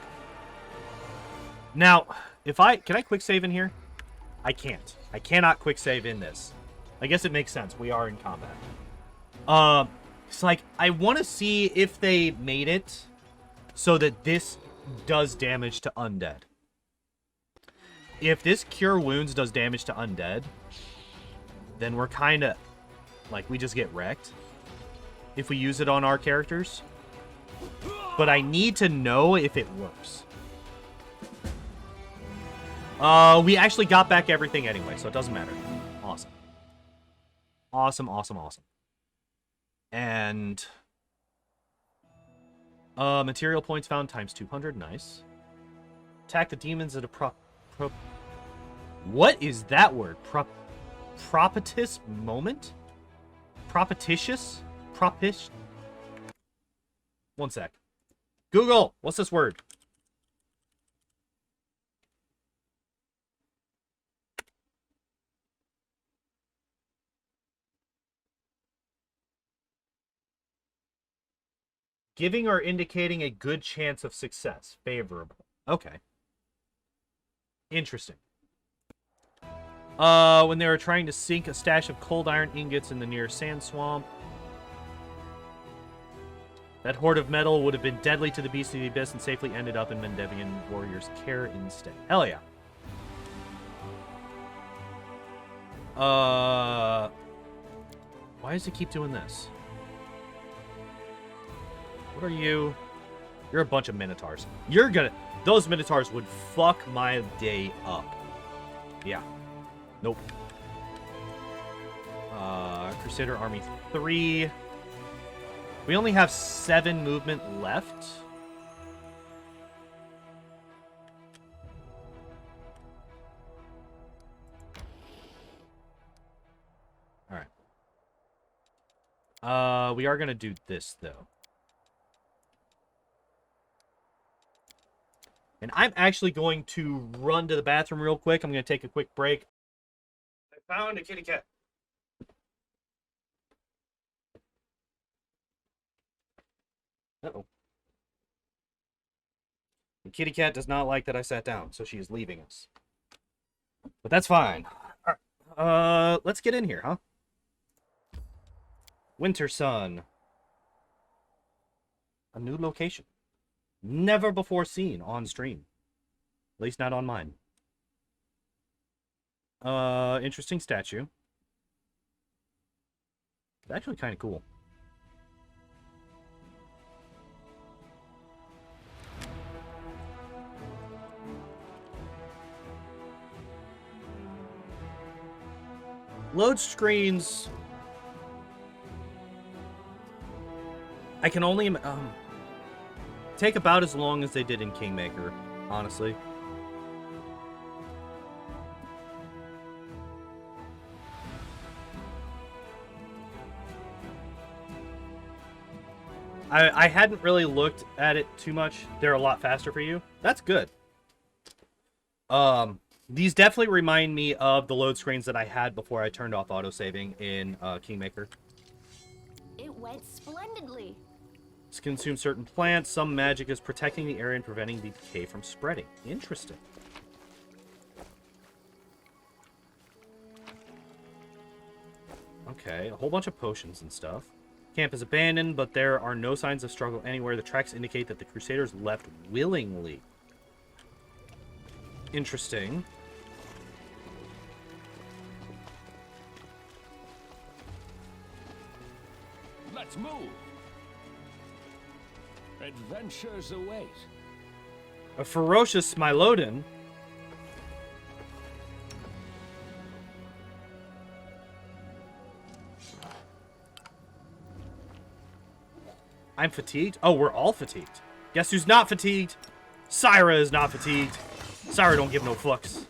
Now, if can I quick save in here? I can't. I cannot quick save in this. I guess it makes sense. We are in combat. It's like, I want to see if they made it so that this does damage to undead. If this Cure Wounds does damage to undead, then we're kind of, like, we just get wrecked if we use it on our characters. But I need to know if it works. We actually got back everything anyway, so it doesn't matter. Awesome. Awesome, awesome, awesome. And... material points found times 200. Nice. Attack the demons at a What is that word? Propitious moment? Propitious? One sec. Google, what's this word? Giving or indicating a good chance of success. Favorable. Okay. Interesting. When they were trying to sink a stash of cold iron ingots in the near sand swamp. That hoard of metal would have been deadly to the beast of the abyss and safely ended up in Mendevian warriors' care instead. Hell yeah. Why does it keep doing this? What are you? You're a bunch of minotaurs. You're gonna... Those minotaurs would fuck my day up. Yeah. Nope. Crusader Army 3. We only have 7 movement left. Alright. We are gonna do this, though. And I'm actually going to run to the bathroom real quick. I'm going to take a quick break. I found a kitty cat. Uh-oh. The kitty cat does not like that I sat down, so she is leaving us. But that's fine. Let's get in here, huh? Winter Sun. A new location. Never before seen on stream. At least not on mine. Interesting statue. It's actually kind of cool. Load screens... I can only... take about as long as they did in Kingmaker, honestly. I hadn't really looked at it too much. They're a lot faster for you. That's good. These definitely remind me of the load screens that I had before I turned off autosaving in Kingmaker. It went splendidly. Consume certain plants. Some magic is protecting the area and preventing the decay from spreading. Interesting. Okay, a whole bunch of potions and stuff. Camp is abandoned, but there are no signs of struggle anywhere. The tracks indicate that the Crusaders left willingly. Interesting. Let's move. Adventures await. A ferocious Smilodon. I'm fatigued? Oh, we're all fatigued. Guess who's not fatigued? Syra is not fatigued. Syra don't give no fucks.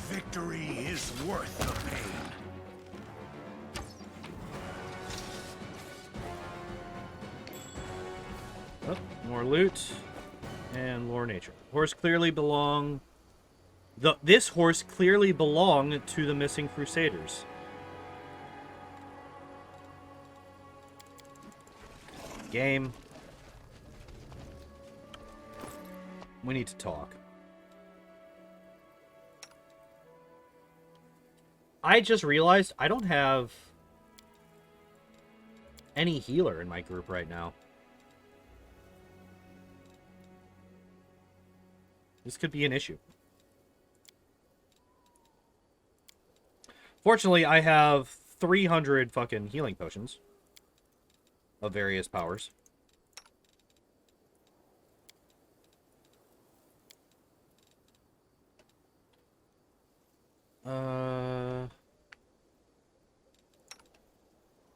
Victory is worth the pain. Oh, more loot. And lore nature. Horse clearly belong... This horse clearly belonged to the missing Crusaders. Game. We need to talk. I just realized I don't have any healer in my group right now. This could be an issue. Fortunately, I have 300 fucking healing potions of various powers.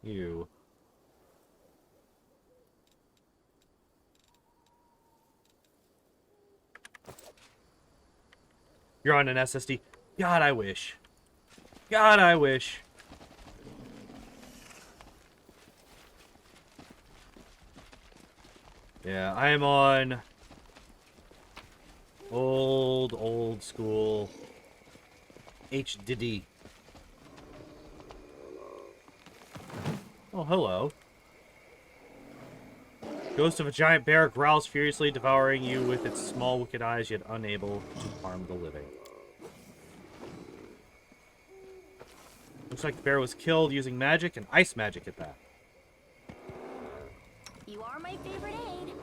You. You're on an SSD. God, I wish. God, I wish. Yeah, I am on old school HDD. Oh, hello. Ghost of a giant bear growls furiously, devouring you with its small wicked eyes, yet unable to harm the living. Looks like the bear was killed using magic, and ice magic at that. You are my favorite aid.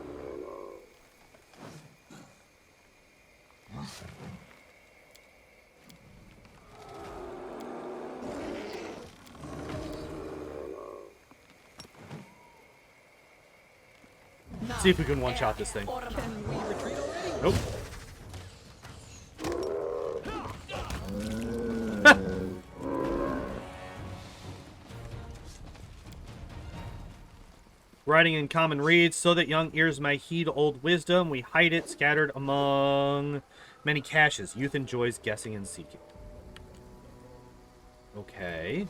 Let's see if we can one-shot this thing. Nope. Writing in common reads, so that young ears may heed old wisdom, we hide it scattered among many caches. Youth enjoys guessing and seeking. Okay.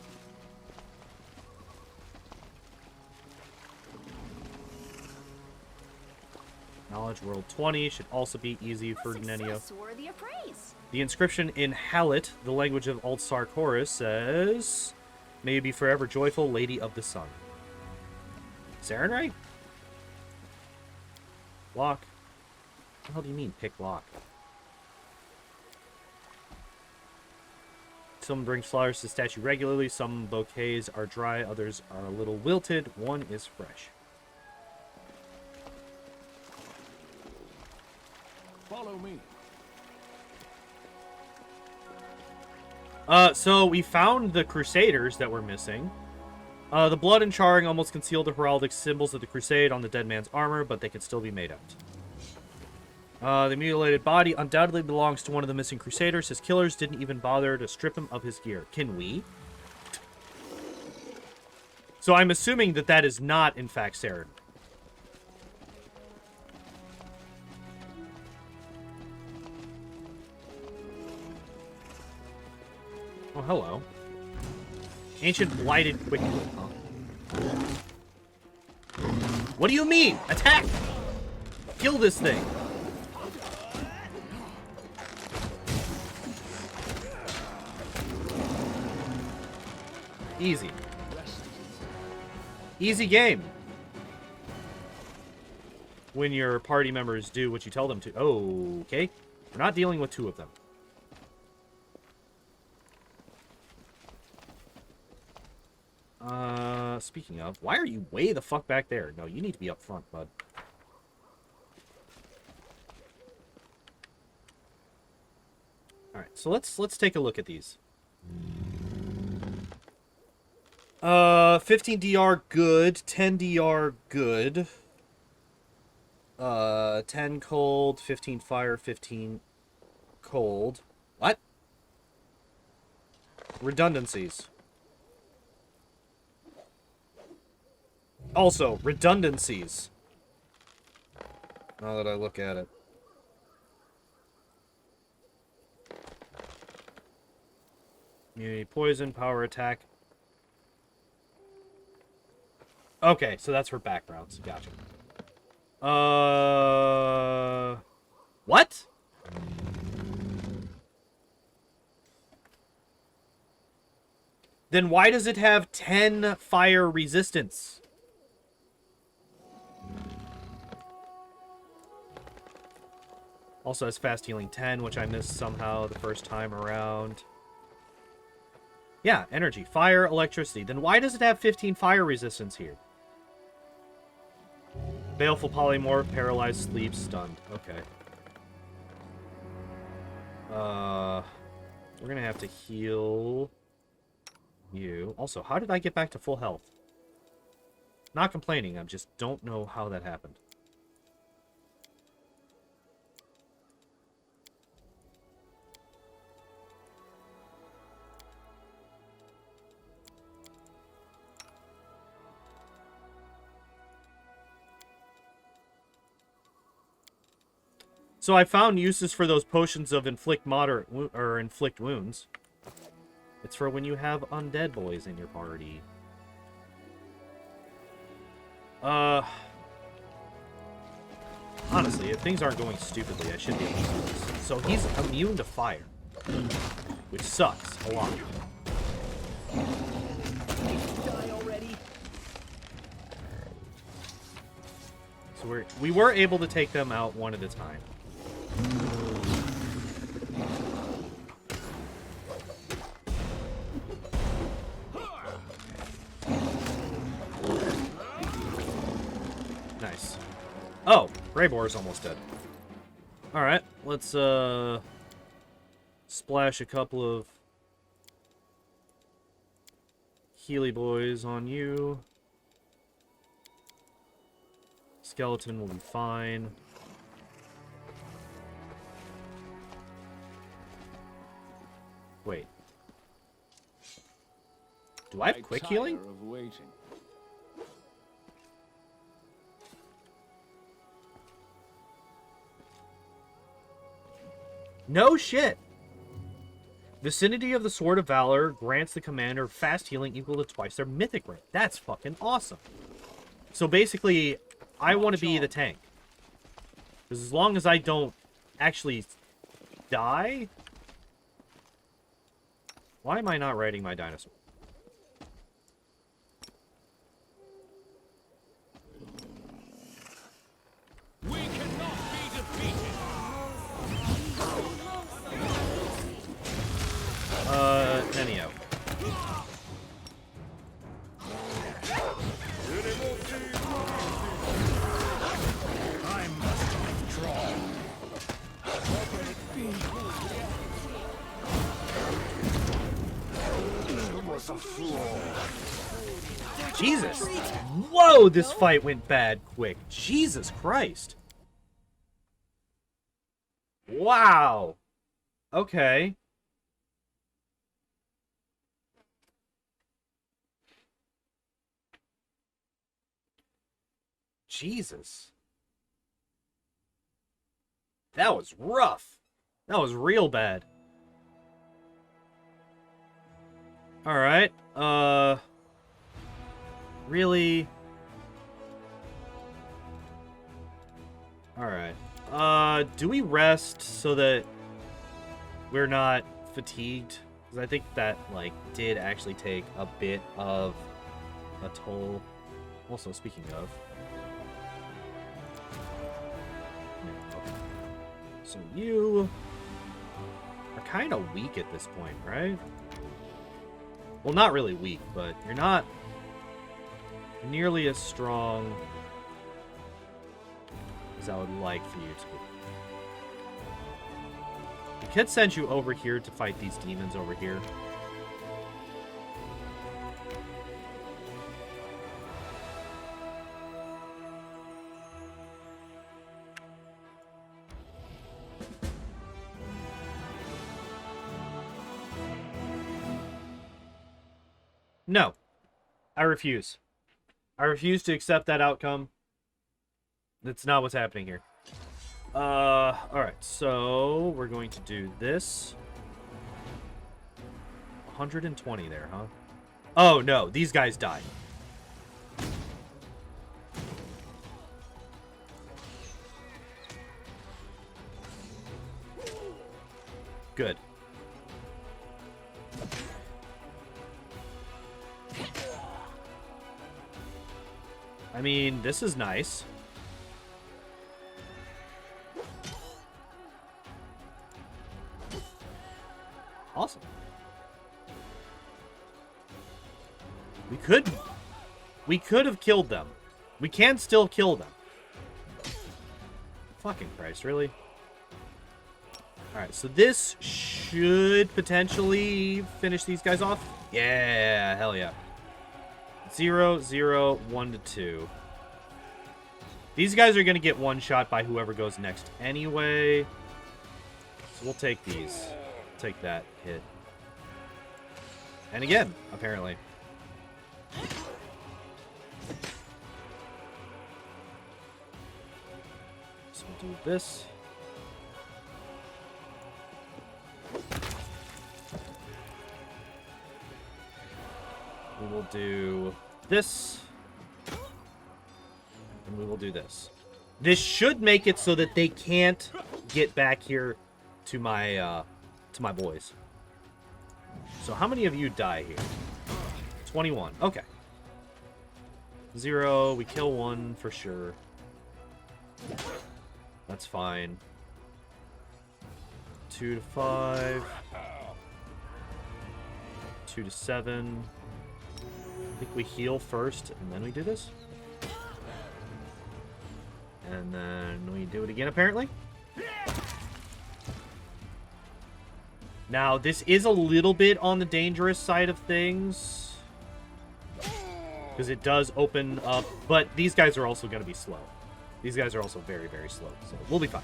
Knowledge World 20 should also be easy for Nenio. Worthy of praise. The inscription in Hallit, the language of Old Sarkoris, says, "May you be forever joyful, Lady of the Sun." Sarenrae? Lock. What the hell do you mean, pick lock? Some bring flowers to the statue regularly. Some bouquets are dry, others are a little wilted. One is fresh. Follow me. So we found the Crusaders that were missing. The blood and charring almost concealed the heraldic symbols of the Crusade on the dead man's armor, but they could still be made out. The mutilated body undoubtedly belongs to one of the missing Crusaders. His killers didn't even bother to strip him of his gear. Can we? So I'm assuming that that is not, in fact, Saren. Oh, hello. Ancient Blighted Quickwood, huh? What do you mean? Attack! Kill this thing! Easy. Easy game. When your party members do what you tell them to. Oh, okay. We're not dealing with two of them. Speaking of, why are you way the fuck back there? No, you need to be up front, bud. Alright, so let's take a look at these. 15 DR good, 10 DR good. 10 cold, 15 fire, 15 cold. What? Redundancies. Also, redundancies. Now that I look at it. Immunity, poison, power attack. Okay, so that's for backgrounds. Gotcha. What? Then why does it have 10 fire resistance? Also has fast healing 10, which I missed somehow the first time around. Yeah, energy, fire, electricity. Then why does it have 15 fire resistance here? Baleful polymorph, paralyzed, sleep, stunned. Okay. We're gonna have to heal you. Also, how did I get back to full health? Not complaining, I just don't know how that happened. So I found uses for those potions of inflict inflict wounds. It's for when you have undead boys in your party. Honestly, if things aren't going stupidly, I should be able to do this. So he's immune to fire, which sucks a lot. Die already. So we were able to take them out one at a time. Nice. Oh, Greyboar is almost dead. Alright, let's splash a couple of Healy boys on you. Skeleton will be fine. Wait. Do I have quick healing? Of waiting. No shit! Vicinity of the Sword of Valor grants the commander fast healing equal to twice their mythic rank. That's fucking awesome. So basically, I want to be the tank. Because as long as I don't actually die... Why am I not riding my dinosaur? We cannot be defeated. Anyhow. I must withdraw. Jesus! Whoa, this fight went bad quick. Jesus Christ. Wow. Okay. Jesus. That was rough. That was real bad. Alright. Really? Alright. Do we rest so that we're not fatigued? Because I think that, like, did actually take a bit of a toll. Also, speaking of... Okay. So you are kind of weak at this point, right? Well, not really weak, but you're not nearly as strong as I would like for you to be. I could send you over here to fight these demons over here. No. I refuse. I refuse to accept that outcome. That's not what's happening here. Alright, so we're going to do this. 120 there, huh? Oh, no, these guys died. Good. I mean, this is nice. Awesome. We could have killed them. We can still kill them. Fucking Christ, really? Alright, so this should potentially finish these guys off. Yeah, hell yeah. 0, 0, 1 to 2. These guys are going to get one shot by whoever goes next anyway. So we'll take these. Take that hit. And again, apparently. So we'll do this. We will do this. And we will do this. This should make it so that they can't get back here to my boys. So how many of you die here? 21. Okay. 0. We kill 1 for sure. That's fine. 2 to 5. 2 to 7. I think we heal first, and then we do this. And then we do it again, apparently. Now, this is a little bit on the dangerous side of things. Because it does open up... But these guys are also going to be slow. These guys are also very, very slow. So we'll be fine.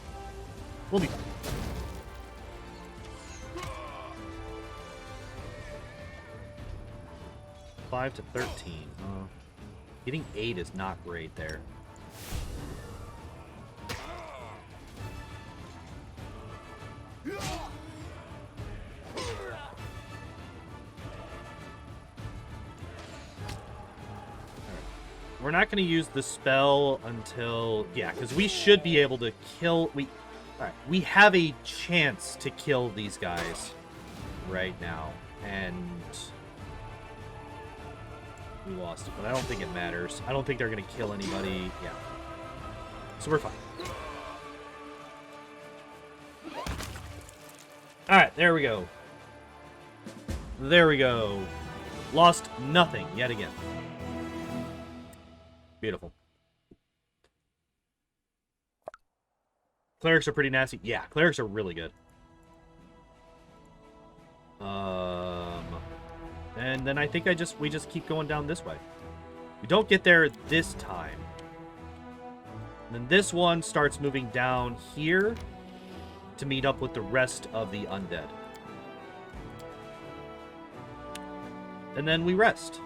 We'll be fine. $5 to 13. Getting 8 is not great there. We're not going to use the spell until... Yeah, because we should be able to kill... Alright, we have a chance to kill these guys right now. And... we lost it, but I don't think it matters. I don't think they're going to kill anybody. Yeah. So we're fine. Alright, there we go. There we go. Lost nothing yet again. Beautiful. Clerics are pretty nasty. Yeah, clerics are really good. And then I think we just keep going down this way. We don't get there this time. And then this one starts moving down here to meet up with the rest of the undead. And then we rest.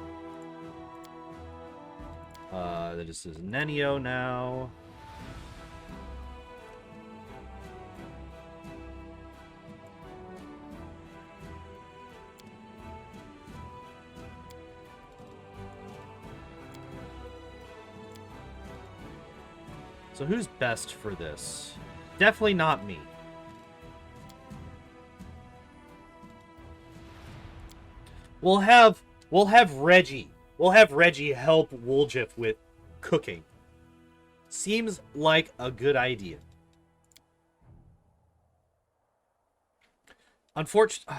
This is Nenio now. So who's best for this? Definitely not me. We'll have Reggie. We'll have Reggie help Woljif with cooking. Seems like a good idea. Unfortunately...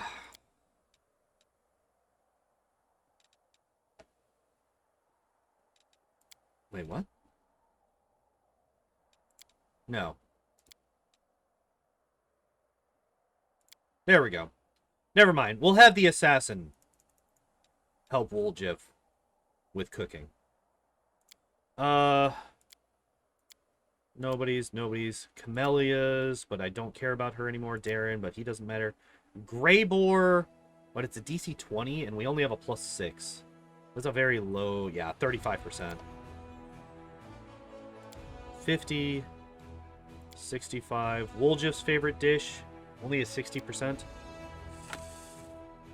Wait, what? No. There we go. Never mind. We'll have the assassin help Woljif with cooking. Nobody's. Camellia's, but I don't care about her anymore. Darren, but he doesn't matter. Greybore, but it's a DC 20, and we only have a +6. That's a very low, yeah, 35%. 50, 65. Woljif's favorite dish, only a 60%.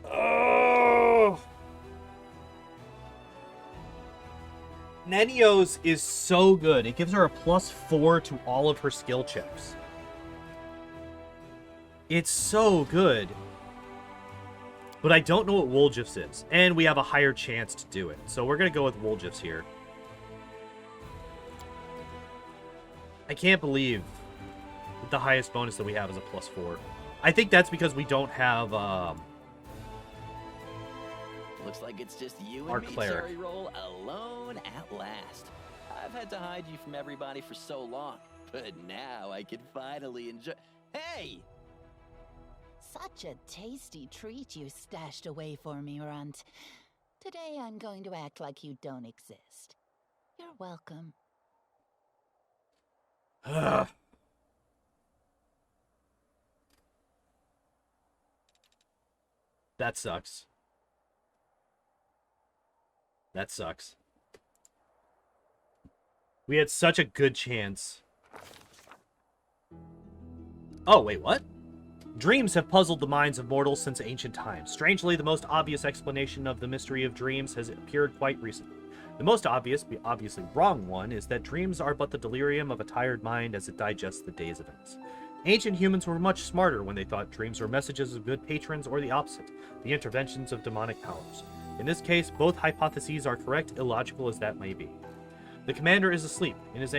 Oh! Nenio's is so good. It gives her a +4 to all of her skill checks. It's so good. But I don't know what Woljif's is. And we have a higher chance to do it. So we're going to go with Woljif's here. I can't believe that the highest bonus that we have is a +4. I think that's because we don't have... Looks like it's just you our and me, cleric. Cherry Roll, alone at last. I've had to hide you from everybody for so long, but now I can finally enjoy... Hey! Such a tasty treat you stashed away for me, Runt. Today I'm going to act like you don't exist. You're welcome. That sucks. That sucks. We had such a good chance. Oh, wait, what? Dreams have puzzled the minds of mortals since ancient times. Strangely, the most obvious explanation of the mystery of dreams has appeared quite recently. The most obvious, but obviously wrong one, is that dreams are but the delirium of a tired mind as it digests the day's events. Ancient humans were much smarter when they thought dreams were messages of good patrons or the opposite, the interventions of demonic powers. In this case, both hypotheses are correct, illogical as that may be. The commander is asleep. In his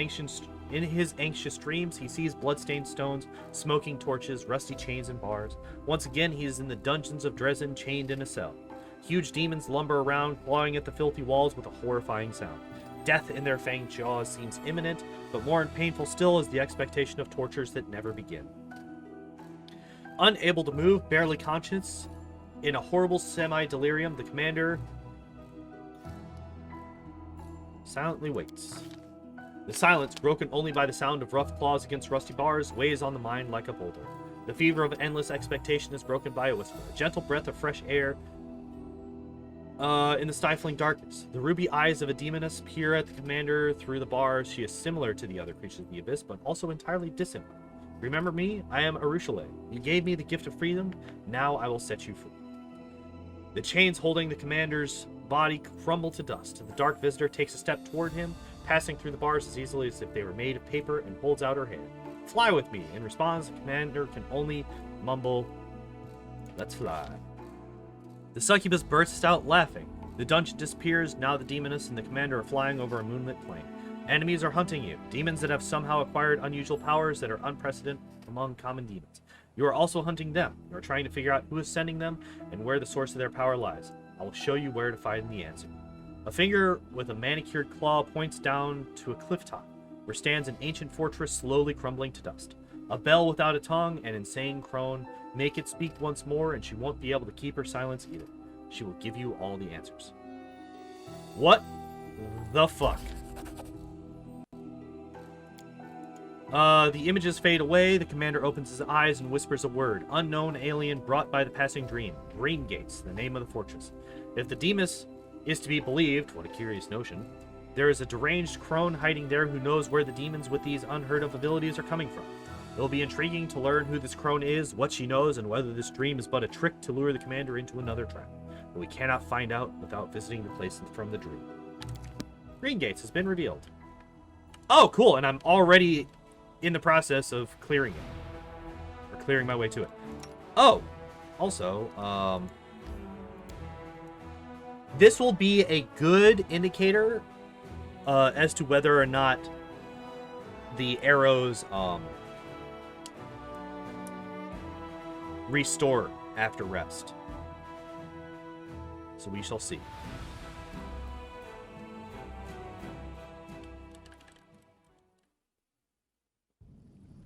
anxious dreams, he sees bloodstained stones, smoking torches, rusty chains and bars. Once again, he is in the dungeons of Dresden, chained in a cell. Huge demons lumber around, clawing at the filthy walls with a horrifying sound. Death in their fanged jaws seems imminent, but more painful still is the expectation of tortures that never begin. Unable to move, barely conscious, in a horrible semi-delirium, the commander silently waits. The silence, broken only by the sound of rough claws against rusty bars, weighs on the mind like a boulder. The fever of endless expectation is broken by a whisper, a gentle breath of fresh air in the stifling darkness. The ruby eyes of a demoness peer at the commander through the bars. She is similar to the other creatures of the abyss, but also entirely dissimilar. Remember me? I am Arushale. You gave me the gift of freedom. Now I will set you free. The chains holding the commander's body crumble to dust. The dark visitor takes a step toward him, passing through the bars as easily as if they were made of paper, and holds out her hand. Fly with me. In response, the commander can only mumble, "Let's fly." The succubus bursts out laughing. The dungeon disappears. Now the demoness and the commander are flying over a moonlit plain. Enemies are hunting you. Demons that have somehow acquired unusual powers that are unprecedented among common demons. You are also hunting them. You are trying to figure out who is sending them and where the source of their power lies. I will show you where to find the answer. A finger with a manicured claw points down to a cliff top, where stands an ancient fortress slowly crumbling to dust. A bell without a tongue, an insane crone. Make it speak once more, and she won't be able to keep her silence either. She will give you all the answers. What the fuck? The images fade away. The commander opens his eyes and whispers a word. Unknown alien brought by the passing dream. Dream Gates, the name of the fortress. If the Demas is to be believed, what a curious notion, there is a deranged crone hiding there who knows where the demons with these unheard of abilities are coming from. It will be intriguing to learn who this crone is, what she knows, and whether this dream is but a trick to lure the commander into another trap. But we cannot find out without visiting the place from the dream. Green Gates has been revealed. Oh, cool, and I'm already in the process of clearing it. Or clearing my way to it. Oh! Also, this will be a good indicator as to whether or not the arrows restore after rest. So we shall see.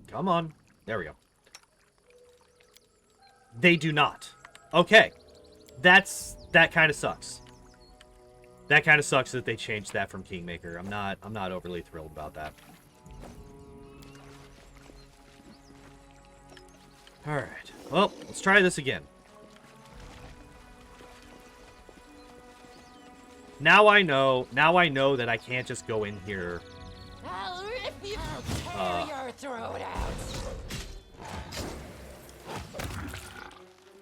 Come on. There we go. They do not. Okay. That kind of sucks. That kind of sucks that they changed that from Kingmaker. I'm not overly thrilled about that. All right. Well, let's try this again. Now I know that I can't just go in here. I'll rip you. I'll tear your throat out.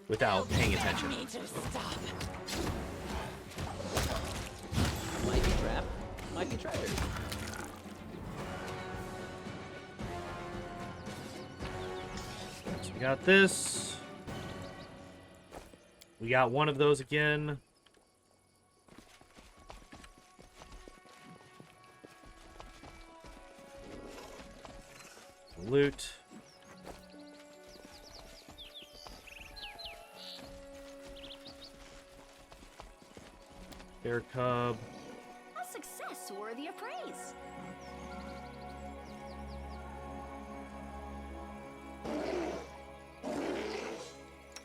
Without paying attention. Me to stop. Might be trap, might be treasure. So we got this. We got one of those again. Loot. Bear cub. A success worthy of praise.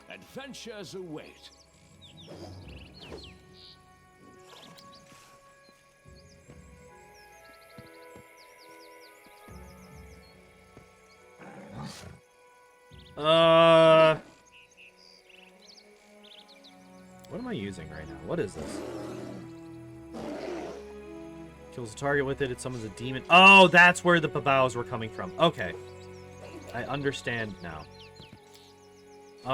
Adventures await. What am I using right now? What is this? Kills a target with it. It summons a demon. Oh, that's where the babaos were coming from. Okay. I understand now. For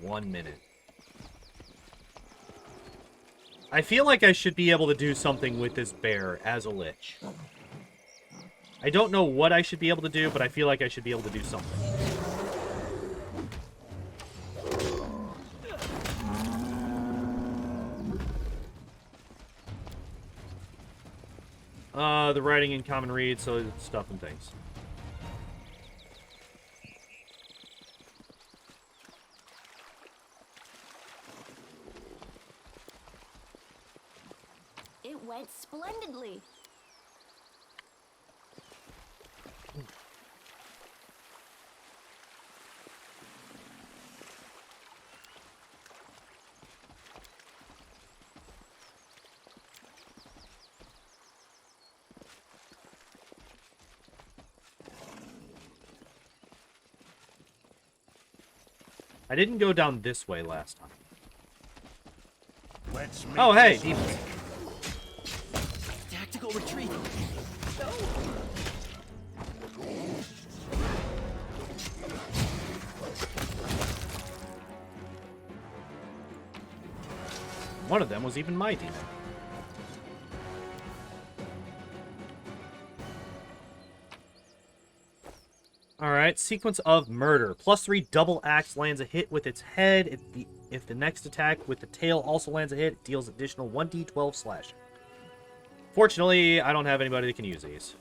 1 minute. I feel like I should be able to do something with this bear as a lich. I don't know what I should be able to do, but I feel like I should be able to do something. The writing in common read, so it's stuff and things. It went splendidly. I didn't go down this way last time. Let's make Oh, hey, this demons. Tactical retreat. One of them was even my demon. Alright, sequence of murder. +3 double axe lands a hit with its head. If the next attack with the tail also lands a hit, it deals additional 1d12 slashing. Fortunately, I don't have anybody that can use these.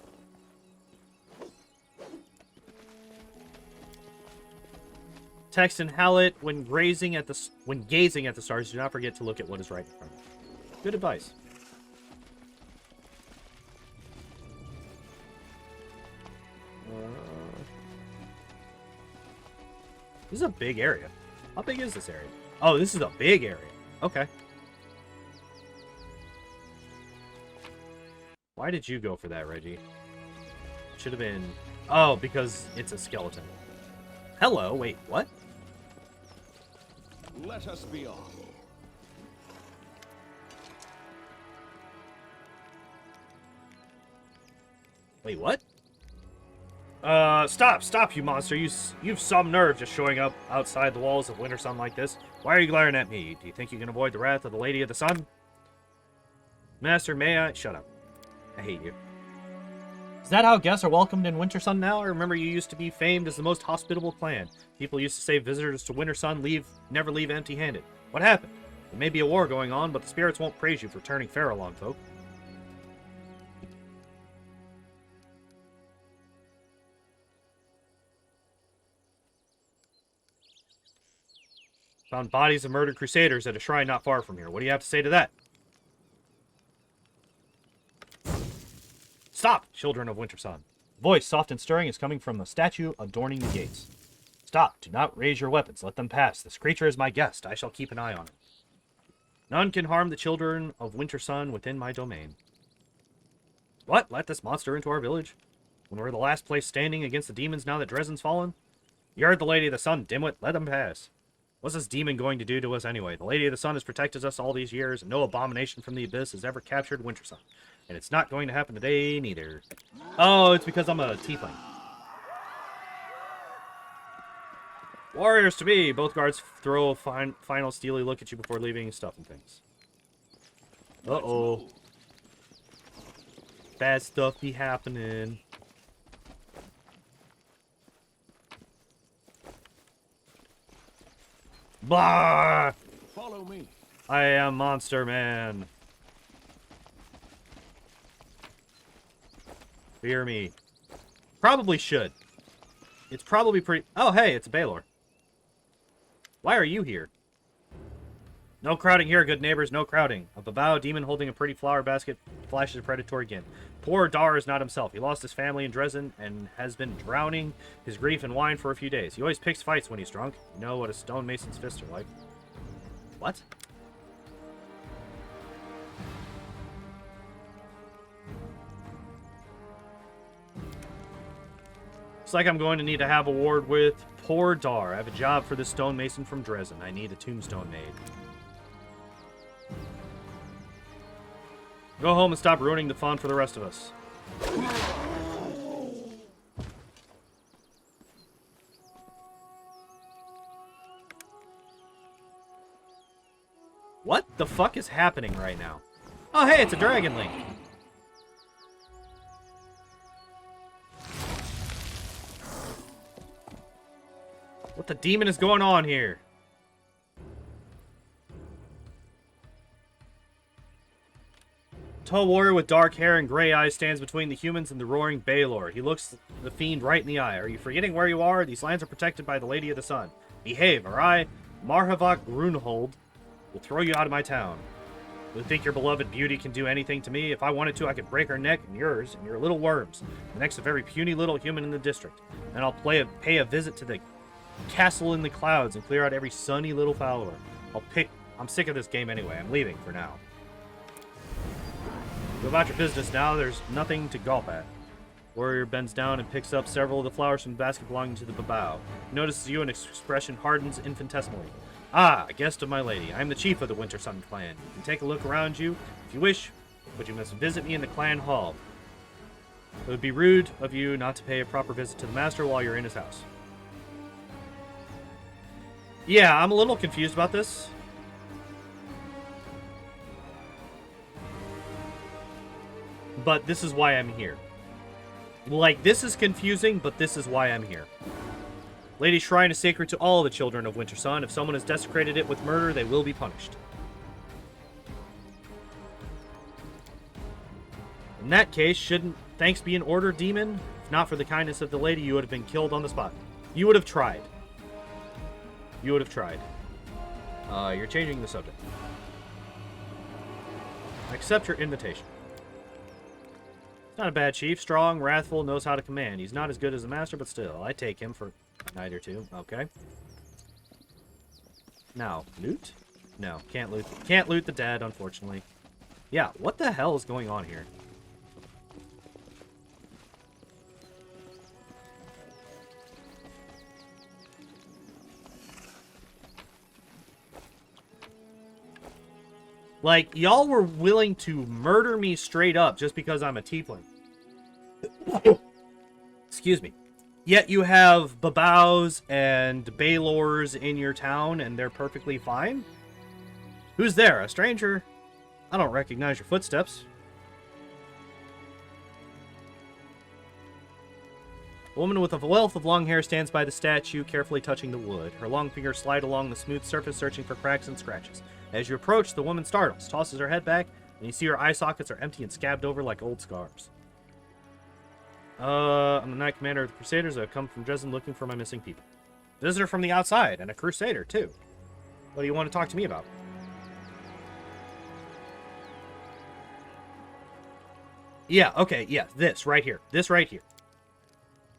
Text and Hallett, when gazing at the stars, do not forget to look at what is right in front of you. Good advice. This is a big area. How big is this area? Oh, this is a big area. Okay. Why did you go for that, Reggie? Should have been... Oh, because it's a skeleton. Hello, wait, what? Let us be off. Wait, what? Stop, you monster. You've some nerve just showing up outside the walls of Winter Sun like this. Why are you glaring at me? Do you think you can avoid the wrath of the Lady of the Sun? Master, may I? Shut up. I hate you. Is that how guests are welcomed in Winter Sun now? I remember you used to be famed as the most hospitable clan. People used to say visitors to Winter Sun never leave empty-handed. What happened? There may be a war going on, but the spirits won't praise you for turning fair along, folk. Found bodies of murdered crusaders at a shrine not far from here. What do you have to say to that? Stop, children of Winter Sun. Voice, soft and stirring, is coming from the statue adorning the gates. Stop, do not raise your weapons. Let them pass. This creature is my guest. I shall keep an eye on him. None can harm the children of Winter Sun within my domain. What? Let this monster into our village? When we're the last place standing against the demons now that Dresden's fallen? You heard the Lady of the Sun, dimwit. Let him pass. What's this demon going to do to us anyway? The Lady of the Sun has protected us all these years, and no abomination from the abyss has ever captured Winter Sun. And it's not going to happen today, neither. Oh, it's because I'm a tiefling. Warriors to me! Both guards throw a final steely look at you before leaving stuff and things. Uh-oh. Bad stuff be happening. Blah! Follow me. I am Monster Man. Fear me. Probably should. It's probably pretty... Oh, hey, it's Baylor. Why are you here? No crowding here, good neighbors, no crowding. A Babao demon holding a pretty flower basket flashes a predatory grin. Poor Dar is not himself. He lost his family in Dresden and has been drowning his grief in wine for a few days. He always picks fights when he's drunk. You know what a stonemason's fists are like. What? Looks like I'm going to need to have a word with poor Dar. I have a job for this stonemason from Dresden. I need a tombstone made. Go home and stop ruining the fun for the rest of us. What the fuck is happening right now? Oh, hey, it's a Dragon Link. What the demon is going on here? Tall warrior with dark hair and gray eyes stands between the humans and the roaring Baylord. He looks the fiend right in the eye. Are you forgetting where you are? These lands are protected by the Lady of the Sun. Behave, or I, Marhavok Grunhold, will throw you out of my town. You think your beloved beauty can do anything to me? If I wanted to, I could break her neck and yours and your little worms, the necks of every puny little human in the district. And I'll pay a visit to the castle in the clouds and clear out every sunny little follower. I'm sick of this game anyway. I'm leaving for now. Go about your business now. There's nothing to gulp at. Warrior bends down and picks up several of the flowers from the basket belonging to the babao. Notices you and expression hardens infinitesimally. Ah, a guest of my lady. I am the chief of the Winter Sun clan. You can take a look around you if you wish, but you must visit me in the clan hall. It would be rude of you not to pay a proper visit to the master while you're in his house. Yeah, I'm a little confused about this. But this is why I'm here. Like, this is confusing, but this is why I'm here. Lady Shrine is sacred to all the children of Winter Sun. If someone has desecrated it with murder, they will be punished. In that case, shouldn't thanks be in order, demon? If not for the kindness of the lady, you would have been killed on the spot. You would have tried. You would have tried. You're changing the subject. I accept your invitation. Not a bad chief. Strong, wrathful, knows how to command. He's not as good as the master, but still, I take him for a night or two. Okay. Now, loot? No, can't loot. Can't loot the dead, unfortunately. Yeah, what the hell is going on here? Like, y'all were willing to murder me straight up just because I'm a tiefling. Excuse me. Yet you have babaos and baylors in your town, and they're perfectly fine? Who's there? A stranger? I don't recognize your footsteps. A woman with a wealth of long hair stands by the statue, carefully touching the wood. Her long fingers slide along the smooth surface, searching for cracks and scratches. As you approach, the woman startles, tosses her head back, and you see her eye sockets are empty and scabbed over like old scars. I'm the Knight Commander of the Crusaders. I've come from Dresden looking for my missing people. Visitor from the outside, and a Crusader, too. What do you want to talk to me about? Yeah, okay, yeah, this right here. This right here.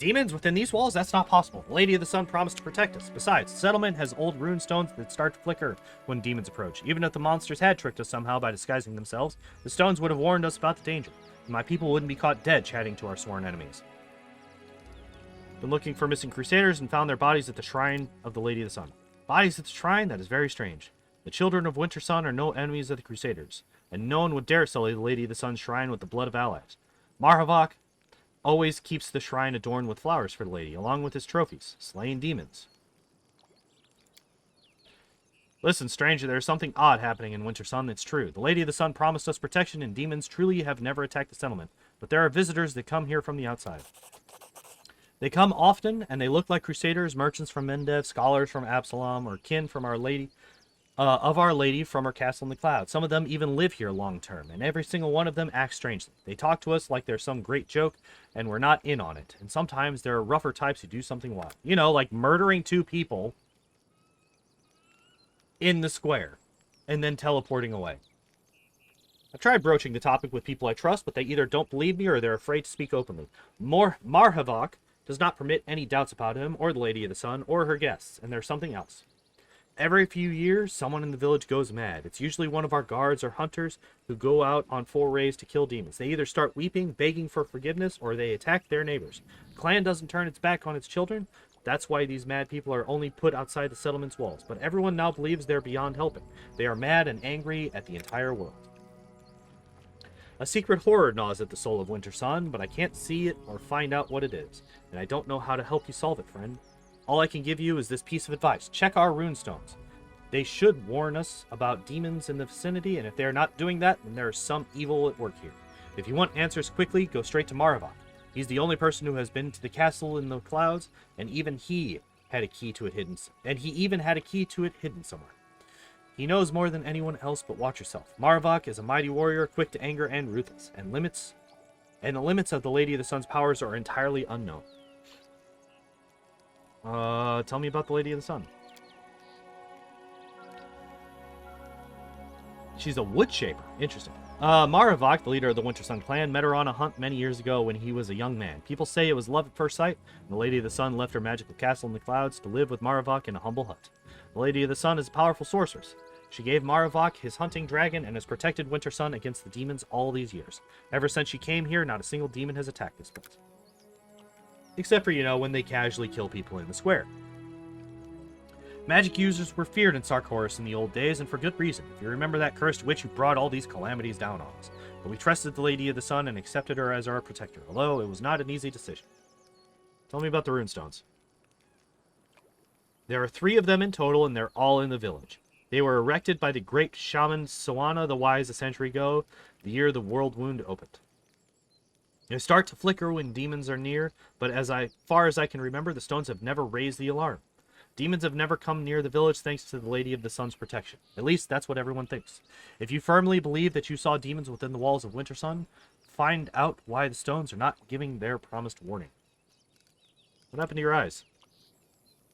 Demons within these walls? That's not possible. The Lady of the Sun promised to protect us. Besides, the settlement has old rune stones that start to flicker when demons approach. Even if the monsters had tricked us somehow by disguising themselves, the stones would have warned us about the danger. And my people wouldn't be caught dead chatting to our sworn enemies. Been looking for missing Crusaders and found their bodies at the shrine of the Lady of the Sun. Bodies at the shrine? That is very strange. The children of Winter Sun are no enemies of the Crusaders, and no one would dare sully the Lady of the Sun's shrine with the blood of allies. Marhavok always keeps the shrine adorned with flowers for the lady, along with his trophies, slaying demons. Listen, stranger, there is something odd happening in Winter Sun. It's true. The Lady of the Sun promised us protection, and demons truly have never attacked the settlement. But there are visitors that come here from the outside. They come often, and they look like Crusaders, merchants from Mendev, scholars from Absalom, or kin from Our Lady, of Our Lady from her castle in the clouds. Some of them even live here long term, and every single one of them acts strangely. They talk to us like there's some great joke, and we're not in on it. And sometimes there are rougher types who do something wild. You know, like murdering 2 people in the square, and then teleporting away. I've tried broaching the topic with people I trust, but they either don't believe me or they're afraid to speak openly. Marhavok does not permit any doubts about him, or the Lady of the Sun, or her guests, and there's something else. Every few years, someone in the village goes mad. It's usually one of our guards or hunters who go out on forays to kill demons. They either start weeping, begging for forgiveness, or they attack their neighbors. The clan doesn't turn its back on its children. That's why these mad people are only put outside the settlement's walls. But everyone now believes they're beyond helping. They are mad and angry at the entire world. A secret horror gnaws at the soul of Winter Sun, but I can't see it or find out what it is. And I don't know how to help you solve it, friend. All I can give you is this piece of advice. Check our runestones. They should warn us about demons in the vicinity, and if they are not doing that, then there is some evil at work here. If you want answers quickly, go straight to Maravok. He's the only person who has been to the castle in the clouds, and even he had a key to it hidden. And he even had a key to it hidden somewhere. He knows more than anyone else, but watch yourself. Maravok is a mighty warrior, quick to anger and ruthless, and the limits of the Lady of the Sun's powers are entirely unknown. Tell me about the Lady of the Sun. She's a wood shaper. Interesting. Maravok, the leader of the Winter Sun clan, met her on a hunt many years ago when he was a young man. People say it was love at first sight, and the Lady of the Sun left her magical castle in the clouds to live with Maravok in a humble hut. The Lady of the Sun is a powerful sorceress. She gave Maravok his hunting dragon and has protected Winter Sun against the demons all these years. Ever since she came here, not a single demon has attacked this place. Except for, when they casually kill people in the square. Magic users were feared in Sarkoris in the old days, and for good reason. If you remember that cursed witch who brought all these calamities down on us. But we trusted the Lady of the Sun and accepted her as our protector, although it was not an easy decision. Tell me about the runestones. There are 3 of them in total, and they're all in the village. They were erected by the great shaman Sawana the Wise a century ago, the year the world wound opened. They start to flicker when demons are near, but as far as I can remember, the stones have never raised the alarm. Demons have never come near the village thanks to the Lady of the Sun's protection. At least, that's what everyone thinks. If you firmly believe that you saw demons within the walls of Winter Sun, find out why the stones are not giving their promised warning. What happened to your eyes?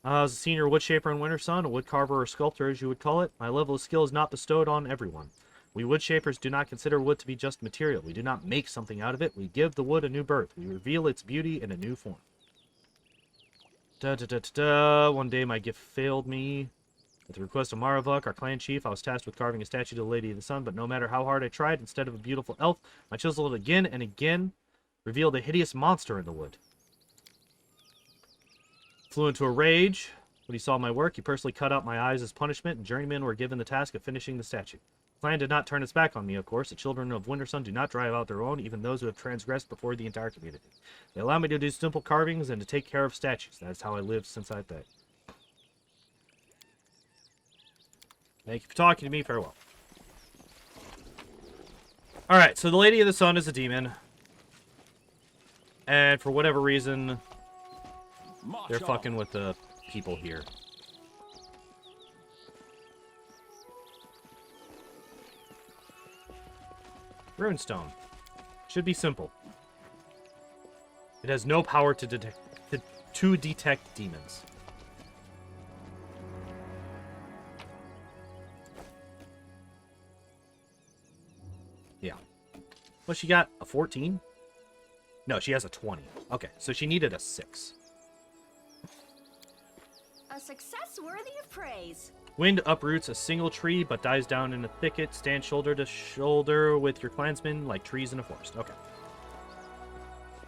As a senior wood shaper in Winter Sun, a wood carver or sculptor as you would call it, my level of skill is not bestowed on everyone. We wood shapers do not consider wood to be just material. We do not make something out of it. We give the wood a new birth. We reveal its beauty in a new form. One day my gift failed me. At the request of Maravok, our clan chief, I was tasked with carving a statue to the Lady of the Sun, but no matter how hard I tried, instead of a beautiful elf, I chiseled it again and again, revealed a hideous monster in the wood. Flew into a rage when he saw my work. He personally cut out my eyes as punishment, and journeymen were given the task of finishing the statue. The clan did not turn its back on me, of course. The children of Winter Sun do not drive out their own, even those who have transgressed before the entire community. They allow me to do simple carvings and to take care of statues. That is how I lived since I died. Thank you for talking to me. Farewell. Alright, so the Lady of the Sun is a demon. And for whatever reason, they're fucking with the people here. Runestone. Should be simple. It has no power to detect demons. Yeah. Well, she got a 14? No, she has a 20. Okay, so she needed a 6. A success worthy of praise. Wind uproots a single tree, but dies down in a thicket. Stand shoulder to shoulder with your clansmen like trees in a forest. Okay.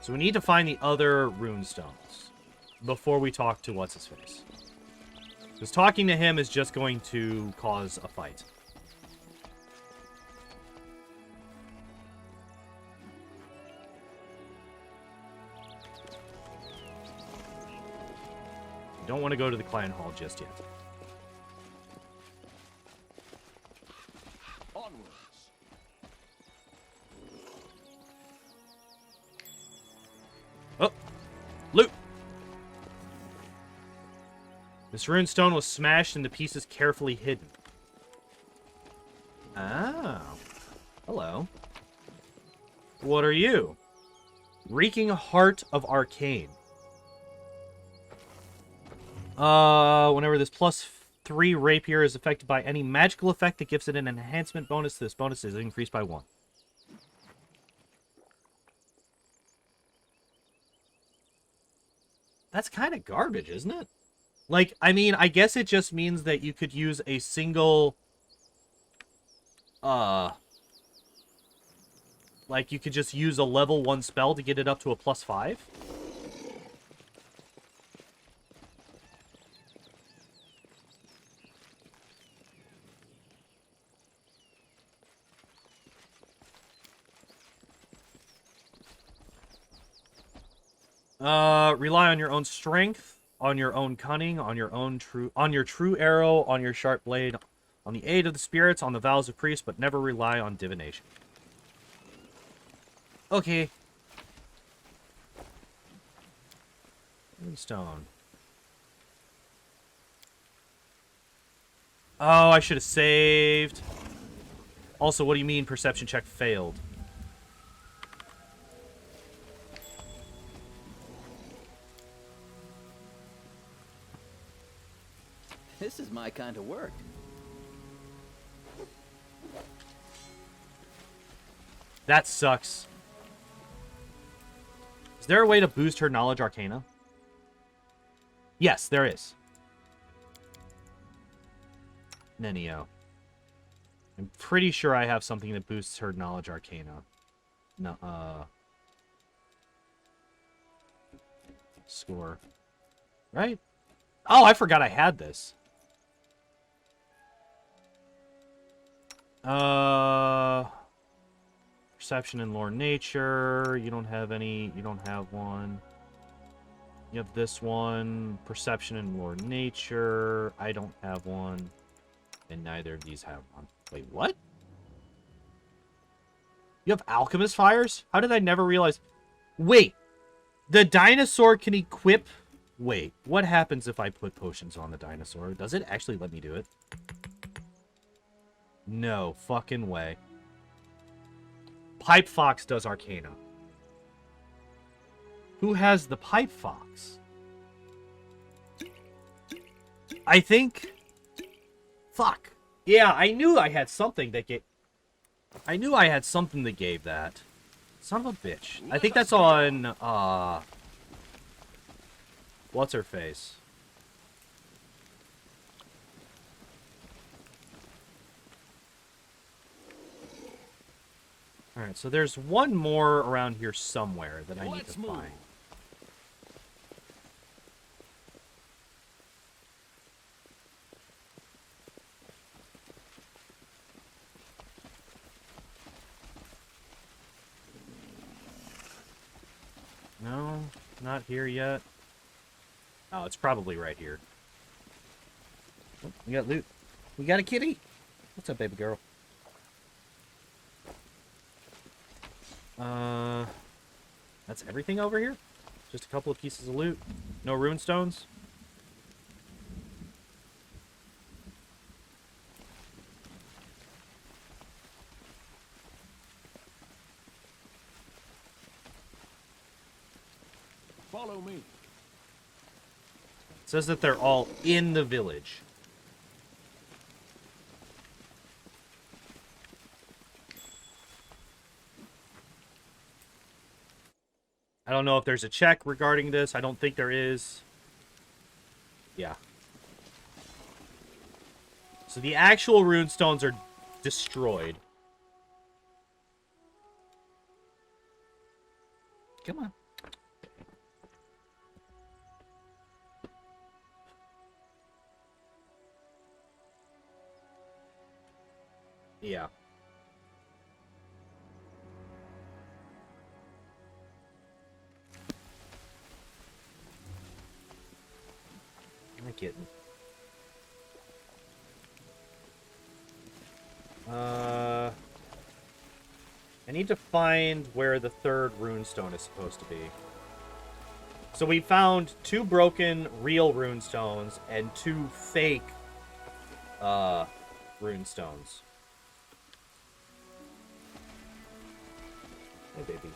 So we need to find the other runestones before we talk to What's-His-Face. Because talking to him is just going to cause a fight. Don't want to go to the clan hall just yet. Onwards. Oh! Loot! This runestone was smashed into pieces carefully hidden. Oh. Hello. What are you? Reeking Heart of Arcane. Whenever this +3 rapier is affected by any magical effect that gives it an enhancement bonus, this bonus is increased by 1. That's kind of garbage, isn't it? Like, I mean, I guess it just means that you could use a single, like, you could just use a level 1 spell to get it up to a +5. Rely on your own strength, on your own cunning, on your true arrow, on your sharp blade, on the aid of the spirits, on the vows of priests, but never rely on divination. Okay. Stone. Oh, I should have saved. Also, what do you mean perception check failed? This is my kind of work. That sucks. Is there a way to boost her knowledge arcana? Yes, there is. Nenio. I'm pretty sure I have something that boosts her knowledge arcana. No, score. Right? Oh, I forgot I had this. Perception and lore nature. You don't have any. You don't have one. You have this one. Perception and lore nature. I don't have one. And neither of these have one. Wait, what? You have alchemist fires? How did I never realize? Wait. The dinosaur can equip... Wait, what happens if I put potions on the dinosaur? Does it actually let me do it? No fucking way. Pipe Fox does Arcana. Who has the Pipe Fox? I think... Fuck. Yeah, I knew I had something that gave... I knew I had something that gave that. Son of a bitch. I think that's on, what's her face? Alright, so there's one more around here somewhere that I need to find. No, not here yet. Oh, it's probably right here. Oh, we got loot. We got a kitty. What's up, baby girl? That's everything over here? Just a couple of pieces of loot. No rune stones? Follow me. It says that they're all in the village. I don't know if there's a check regarding this. I don't think there is. Yeah. So the actual runestones are destroyed. Come on. Yeah. I'm not getting. I need to find where the third runestone is supposed to be. So we found 2 broken real runestones and 2 fake runestones. Hey, baby.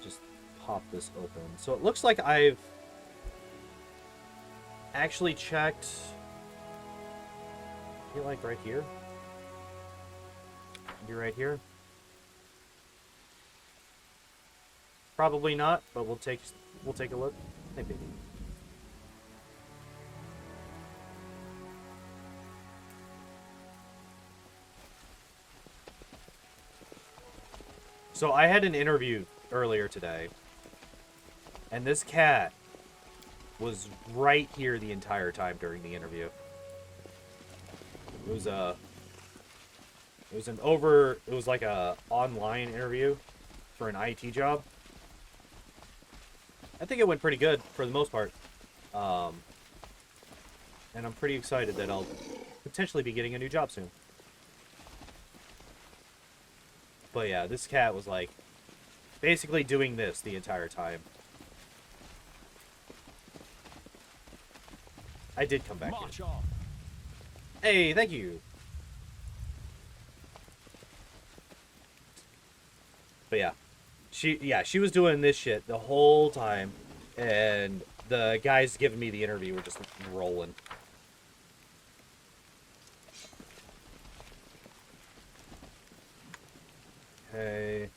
Just pop this open. So it looks like I've actually checked... I feel like right here. Maybe right here. Probably not, but we'll take a look. Hey, baby. So I had an interview earlier today, and this cat was right here the entire time during the interview. It was like a online interview for an IT job. I think it went pretty good for the most part. And I'm pretty excited that I'll potentially be getting a new job soon. But yeah, this cat was like basically doing this the entire time. I did come back here. Hey, thank you. But yeah. She was doing this shit the whole time, and the guys giving me the interview were just rolling. Okay.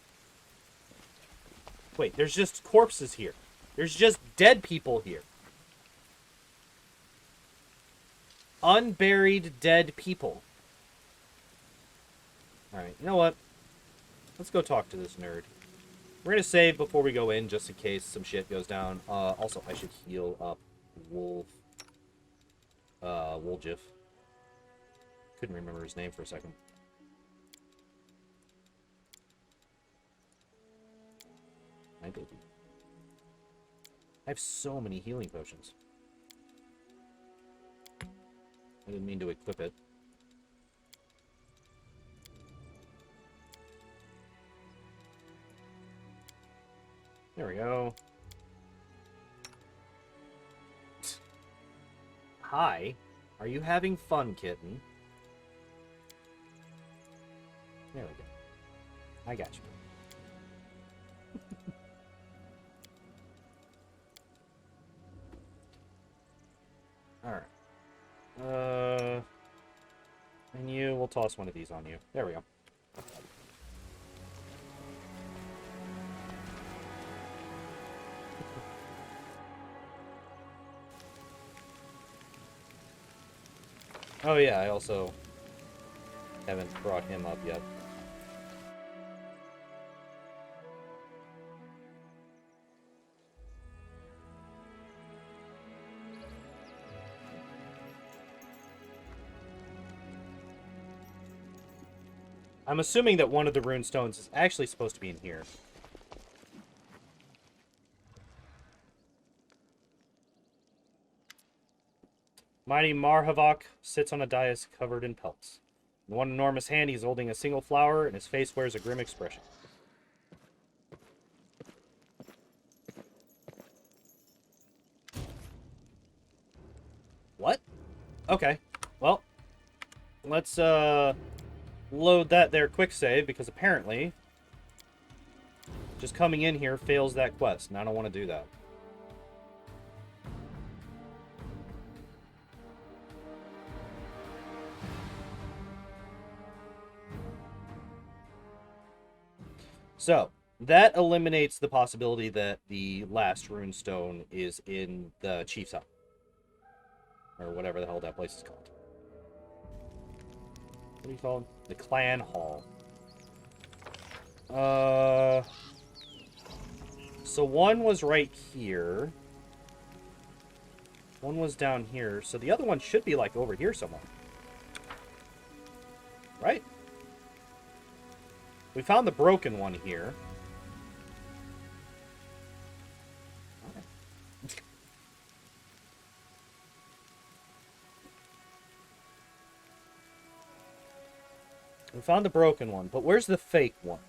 Wait, there's just corpses here. There's just dead people here. Unburied dead people. Alright, you know what? Let's go talk to this nerd. We're gonna save before we go in, just in case some shit goes down. Also, I should heal up Woljiff. Couldn't remember his name for a second. My baby. I have so many healing potions. I didn't mean to equip it. There we go. Hi. Are you having fun, kitten? There we go. I got you. Alright. And we'll toss one of these on you. There we go. Oh yeah, I also haven't brought him up yet. I'm assuming that one of the rune stones is actually supposed to be in here. Mighty Marhavok sits on a dais covered in pelts. In one enormous hand, he's holding a single flower, and his face wears a grim expression. What? Okay. Well, let's, load that there quick save, because apparently just coming in here fails that quest, and I don't want to do that. So, that eliminates the possibility that the last rune stone is in the Chief's Hut. Or whatever the hell that place is called. What do you call it? The Clan Hall. So one was right here. One was down here. So the other one should be like over here somewhere. Right? We found the broken one here. We found the broken one, but where's the fake one?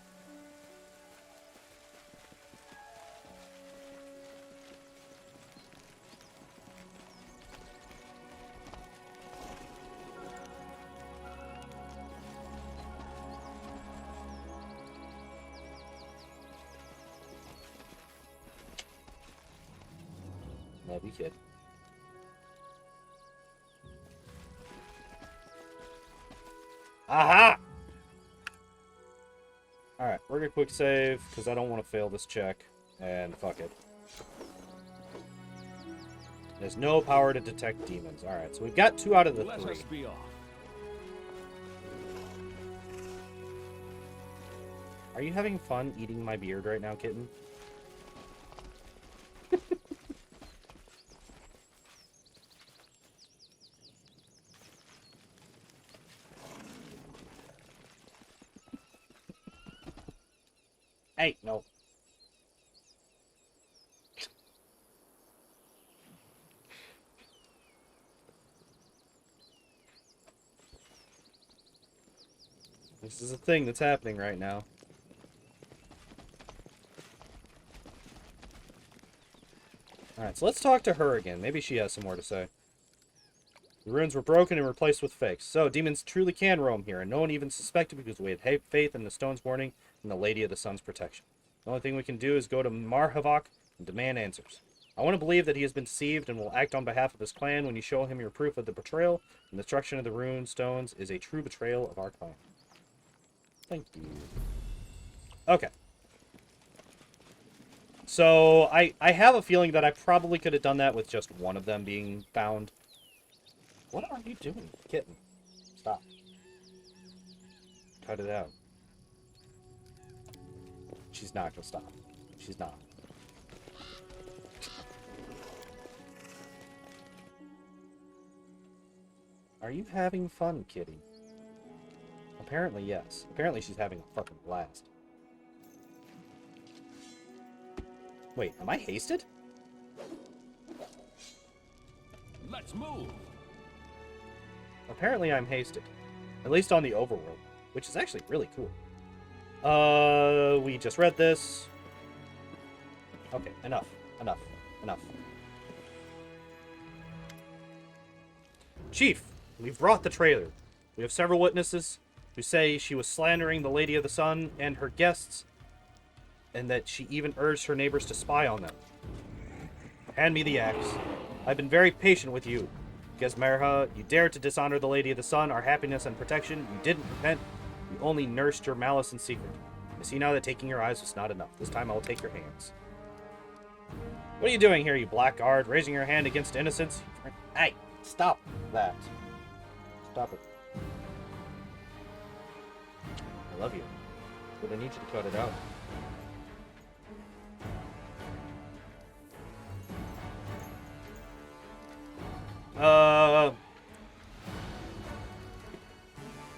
Love you, kid. Aha! Alright, we're gonna quick save, because I don't want to fail this check. And fuck it. There's no power to detect demons. Alright, so we've got 2 out of the 3. Let us be off. Are you having fun eating my beard right now, kitten? Hey, no. This is a thing that's happening right now. Alright, so let's talk to her again. Maybe she has some more to say. The runes were broken and replaced with fakes. So, demons truly can roam here, and no one even suspected because we had faith in the Stone's warning and the Lady of the Sun's protection. The only thing we can do is go to Marhavok and demand answers. I want to believe that he has been deceived and will act on behalf of his clan when you show him your proof of the betrayal, and the destruction of the rune stones is a true betrayal of our clan. Thank you. Okay. So, I have a feeling that I probably could have done that with just one of them being found. What are you doing, kitten? Stop. Cut it out. She's not gonna stop. She's not. Are you having fun, kitty? Apparently, yes. Apparently she's having a fucking blast. Wait, am I hasted? Let's move. Apparently I'm hasted. At least on the overworld, which is actually really cool. We just read this. Okay, enough. Enough. Enough. Chief, we've brought the traitor. We have several witnesses who say she was slandering the Lady of the Sun and her guests, and that she even urged her neighbors to spy on them. Hand me the axe. I've been very patient with you. Gesmerha, you dared to dishonor the Lady of the Sun, our happiness and protection. You didn't repent. You only nursed your malice in secret. I see now that taking your eyes was not enough. This time I will take your hands. What are you doing here, you blackguard? Raising your hand against innocents? Hey, stop that. Stop it. I love you, but I need you to cut it out.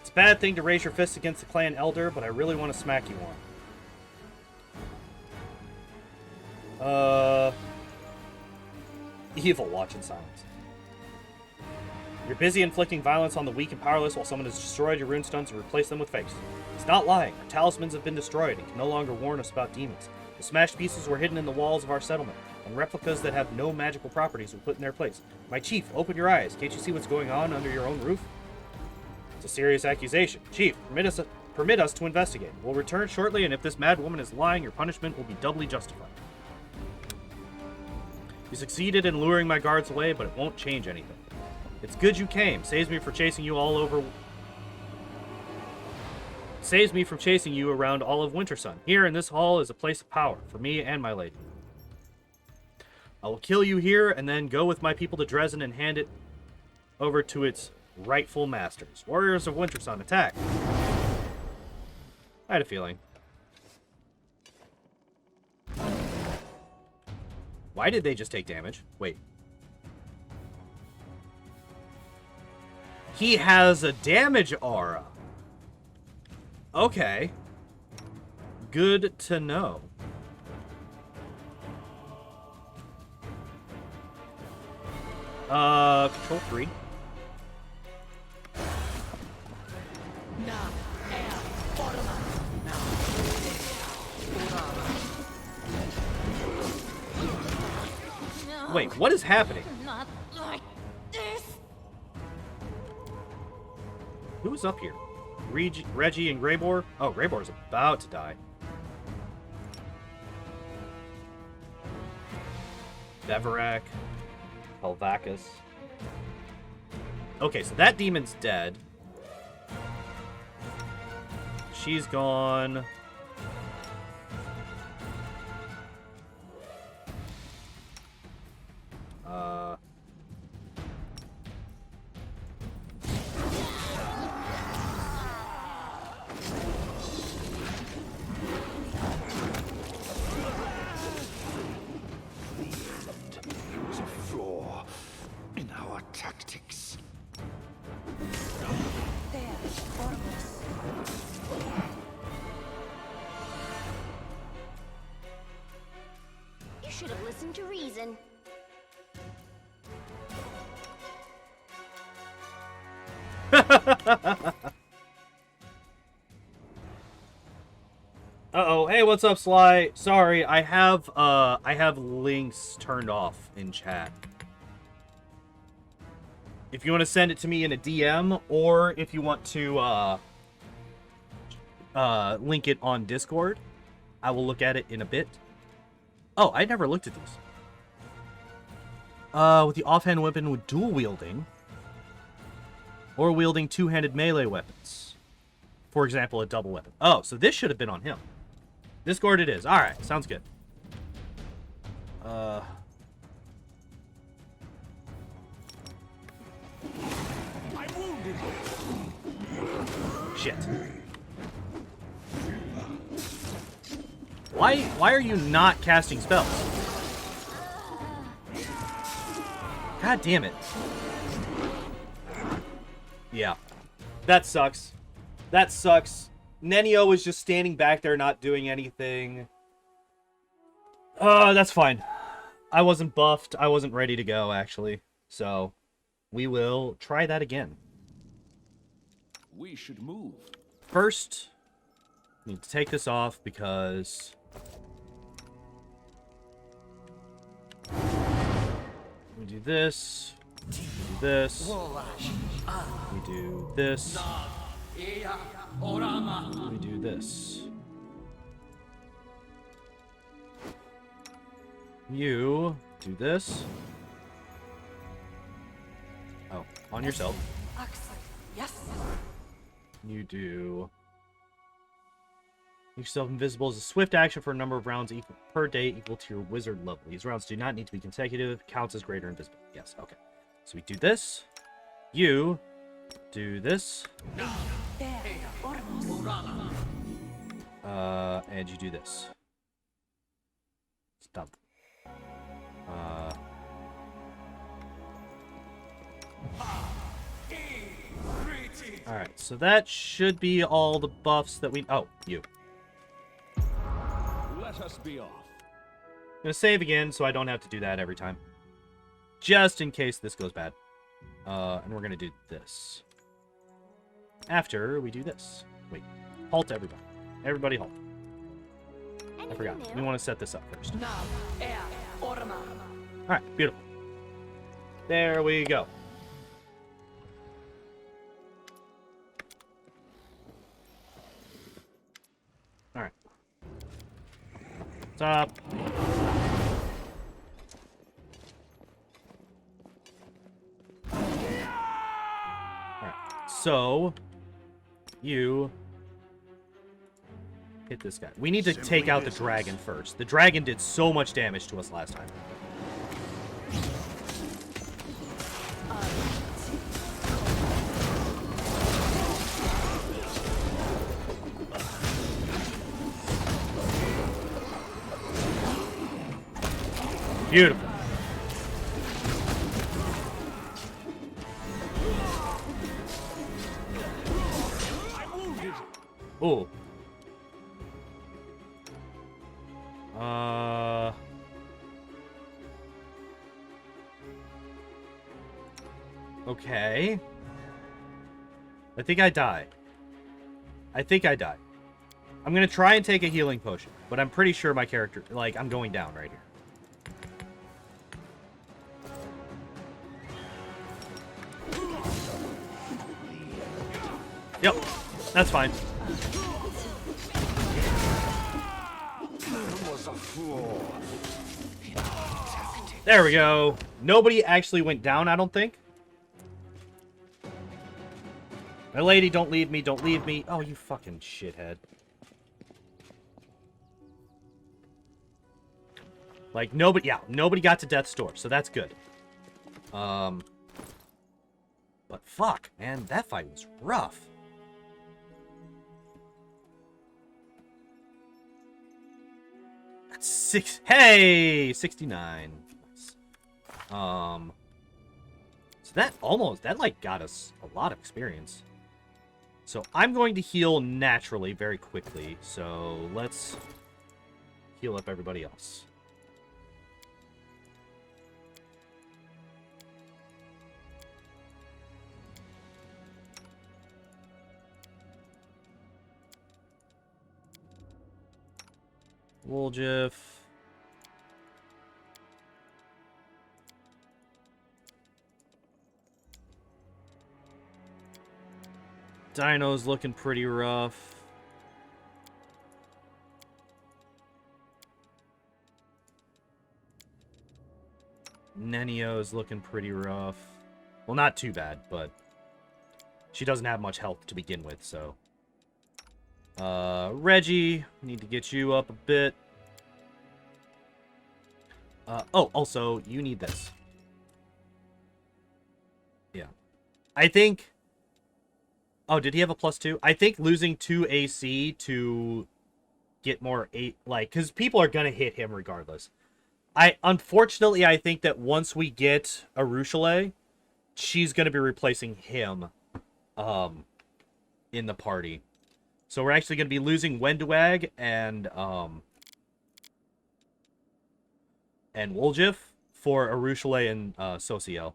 It's a bad thing to raise your fist against the clan elder, but I really want to smack you one. Evil, watch in silence. You're busy inflicting violence on the weak and powerless while someone has destroyed your runestones and replaced them with fakes. He's not lying. Our talismans have been destroyed and can no longer warn us about demons. The smashed pieces were hidden in the walls of our settlement, and replicas that have no magical properties were put in their place. My chief, open your eyes. Can't you see what's going on under your own roof? It's a serious accusation. Chief, permit us to investigate. We'll return shortly, and if this mad woman is lying, your punishment will be doubly justified. You succeeded in luring my guards away, but it won't change anything. It's good you came. Saves me from chasing you around all of Wintersun. Here in this hall is a place of power for me and my lady. I will kill you here and then go with my people to Dresden and hand it over to its rightful masters. Warriors of Wintersun, attack! I had a feeling. Why did they just take damage? Wait. He has a damage aura. Okay. Good to know. Control 3. Wait, what is happening? Not like this. Who's up here? Reggie and Greybor? Oh, Greybor's about to die. Deverak. Helvacus. Okay, so that demon's dead. She's gone. listen to reason. Uh-oh. Hey, what's up, Sly? Sorry, I have links turned off in chat. If you want to send it to me in a DM, or if you want to link it on Discord, I will look at it in a bit. Oh, I never looked at these. With the offhand weapon with dual wielding, or wielding two-handed melee weapons. For example, a double weapon. Oh, so this should have been on him. Discord it is. Alright, sounds good. Shit. Why are you not casting spells? God damn it. Yeah. That sucks. That sucks. Nenio was just standing back there not doing anything. That's fine. I wasn't buffed. I wasn't ready to go, actually. So, we will try that again. We should move. First, I need to take this off because... we do this. We do this. We do this. We do this. You do this. Oh, on yourself. Yes. You do... make yourself invisible as a swift action for a number of rounds per day equal to your wizard level. These rounds do not need to be consecutive. Counts as greater invisible. Yes, okay. So we do this. You do this. And you do this. Stop. Alright, so that should be all the buffs that we... oh, you. Let us be off. I'm gonna save again so I don't have to do that every time. Just in case this goes bad. And we're gonna do this. After we do this. Wait. Halt, everybody. Everybody halt. I forgot. We want to set this up first. Alright, beautiful. There we go. Alright. Stop. Alright. So, you hit this guy. We need to take out the dragon first. The dragon did so much damage to us last time. Beautiful. Ooh. Okay. I think I die. I'm gonna try and take a healing potion, but I'm pretty sure my character, like, I'm going down right here. Yep, that's fine. There we go. Nobody actually went down, I don't think. My lady, don't leave me, don't leave me. Oh, you fucking shithead. Like, nobody, yeah, nobody got to death's door, so that's good. But fuck, man, that fight was rough. That's 69. So that like got us a lot of experience. So I'm going to heal naturally very quickly. So let's heal up everybody else. Woljif. Dino's looking pretty rough. Nenio's looking pretty rough. Well, not too bad, but she doesn't have much health to begin with, so. Reggie, need to get you up a bit. Oh, also, you need this. Yeah. I think... Oh, did he have a +2? I think losing 2 AC to get more 8, like, because people are going to hit him regardless. Unfortunately, I think that once we get Arushale, she's going to be replacing him in the party. So we're actually going to be losing Wenduag and Woljif for Arushale and Sociel.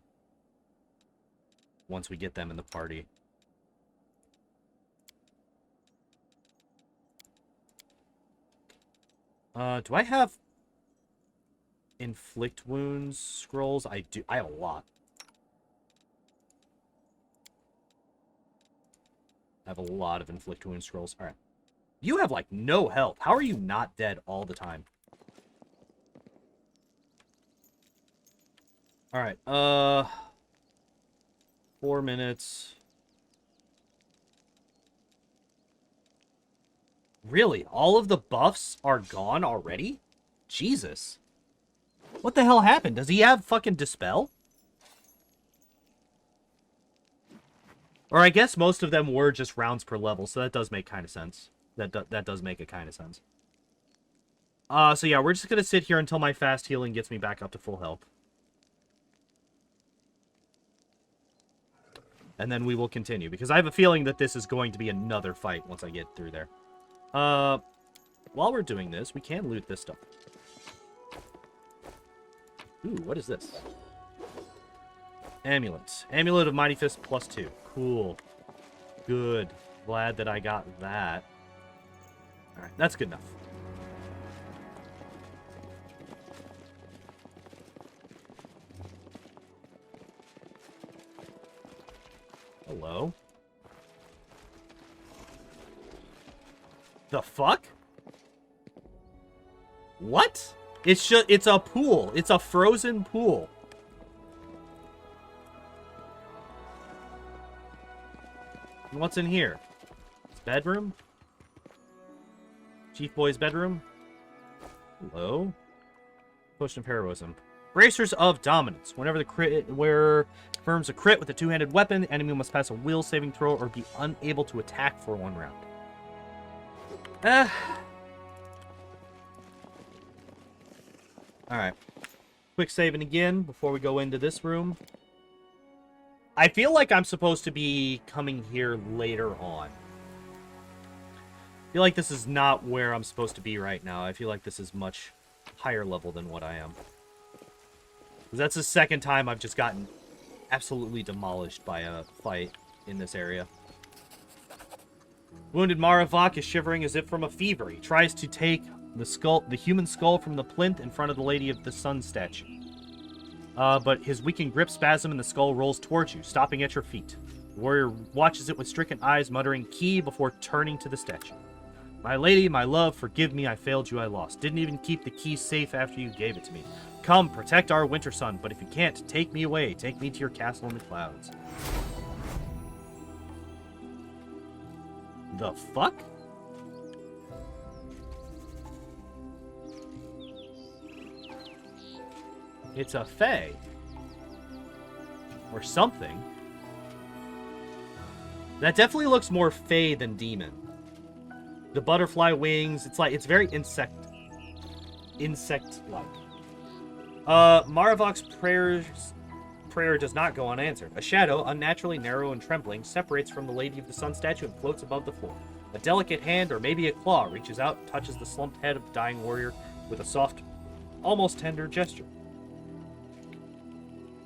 Once we get them in the party. Do I have inflict wounds scrolls? I do. I have a lot. I have a lot of inflict wound scrolls. All right. You have, like, no health. How are you not dead all the time? All right. 4 minutes. Really? All of the buffs are gone already? Jesus. What the hell happened? Does he have fucking Dispel? Or I guess most of them were just rounds per level, so that does make kind of sense. That does make a kind of sense. So yeah, we're just going to sit here until my fast healing gets me back up to full health. And then we will continue, because I have a feeling that this is going to be another fight once I get through there. While we're doing this, we can loot this stuff. Ooh, what is this? Amulet. Amulet of Mighty Fist +2. Cool. Good. Glad that I got that. Alright, that's good enough. Hello? The fuck? What? It's a pool. It's a frozen pool. What's in here? It's bedroom? Chief Boy's bedroom? Hello? Potion of Heroism. Bracers of Dominance. Whenever the crit confirms a crit with a two-handed weapon, the enemy must pass a will saving throw or be unable to attack for 1 round. Alright. Quick saving again before we go into this room. I feel like I'm supposed to be coming here later on. I feel like this is not where I'm supposed to be right now. I feel like this is much higher level than what I am. That's the second time I've just gotten absolutely demolished by a fight in this area. Wounded Maravok is shivering as if from a fever. He tries to take the human skull from the plinth in front of the Lady of the Sun statue. But his weakened grip spasm and the skull rolls towards you, stopping at your feet. The warrior watches it with stricken eyes, muttering "Key" before turning to the statue. My lady, my love, forgive me, I failed you, I lost. Didn't even keep the key safe after you gave it to me. Come, protect our winter sun, but if you can't, take me away. Take me to your castle in the clouds. The fuck? It's a fae. Or something. That definitely looks more fae than demon. The butterfly wings, it's very insect-like. Maravok's prayer does not go unanswered. A shadow, unnaturally narrow and trembling, separates from the Lady of the Sun statue and floats above the floor. A delicate hand, or maybe a claw, reaches out and touches the slumped head of the dying warrior with a soft, almost tender gesture.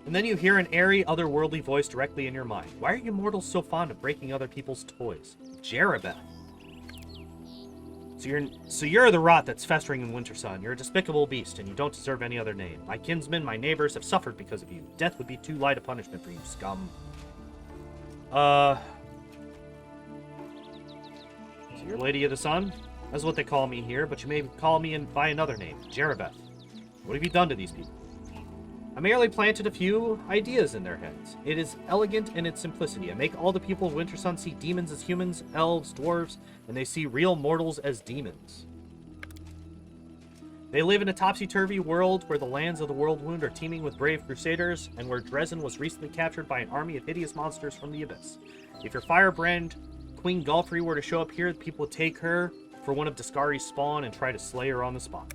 And then you hear an airy, otherworldly voice directly in your mind. Why are you mortals so fond of breaking other people's toys? Jerabeth. So you're the rot that's festering in Winter Sun. You're a despicable beast, and you don't deserve any other name. My kinsmen, my neighbors, have suffered because of you. Death would be too light a punishment for you, scum. So you're Lady of the Sun? That's what they call me here, but you may call me by another name, Jerabeth. What have you done to these people? I merely planted a few ideas in their heads. It is elegant in its simplicity. I make all the people of Winter Sun see demons as humans, elves, dwarves, and they see real mortals as demons. They live in a topsy-turvy world where the lands of the World Wound are teeming with brave crusaders, and where Dresden was recently captured by an army of hideous monsters from the abyss. If your firebrand Queen Galfrey were to show up here, people would take her for one of Discari's spawn and try to slay her on the spot.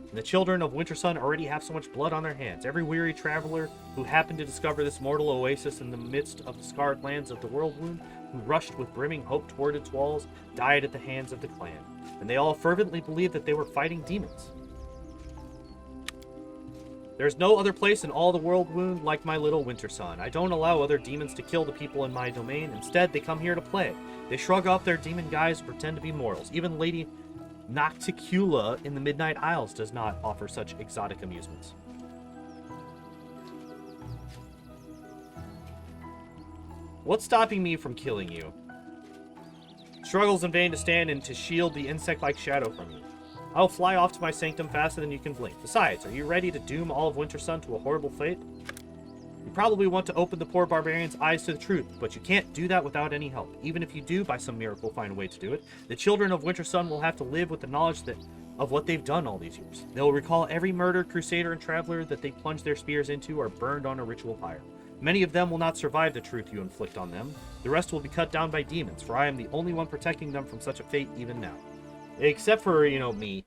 And the children of Winter Sun already have so much blood on their hands. Every weary traveler who happened to discover this mortal oasis in the midst of the scarred lands of the World Wound, who rushed with brimming hope toward its walls, died at the hands of the clan. And they all fervently believed that they were fighting demons. There's no other place in all the World Wound like my little Winter Sun. I don't allow other demons to kill the people in my domain. Instead, they come here to play. They shrug off their demon guise and pretend to be mortals. Even Lady Nocticula in the Midnight Isles does not offer such exotic amusements. What's stopping me from killing you? Struggles in vain to stand and to shield the insect-like shadow from you. I'll fly off to my sanctum faster than you can blink. Besides, are you ready to doom all of Winter Sun to a horrible fate? You probably want to open the poor barbarian's eyes to the truth, but you can't do that without any help. Even if you do, by some miracle, find a way to do it, the children of Winter Sun will have to live with the knowledge of what they've done all these years. They'll recall every murdered crusader and traveler that they plunged their spears into or burned on a ritual pyre. Many of them will not survive the truth you inflict on them. The rest will be cut down by demons, for I am the only one protecting them from such a fate even now. Except for, me.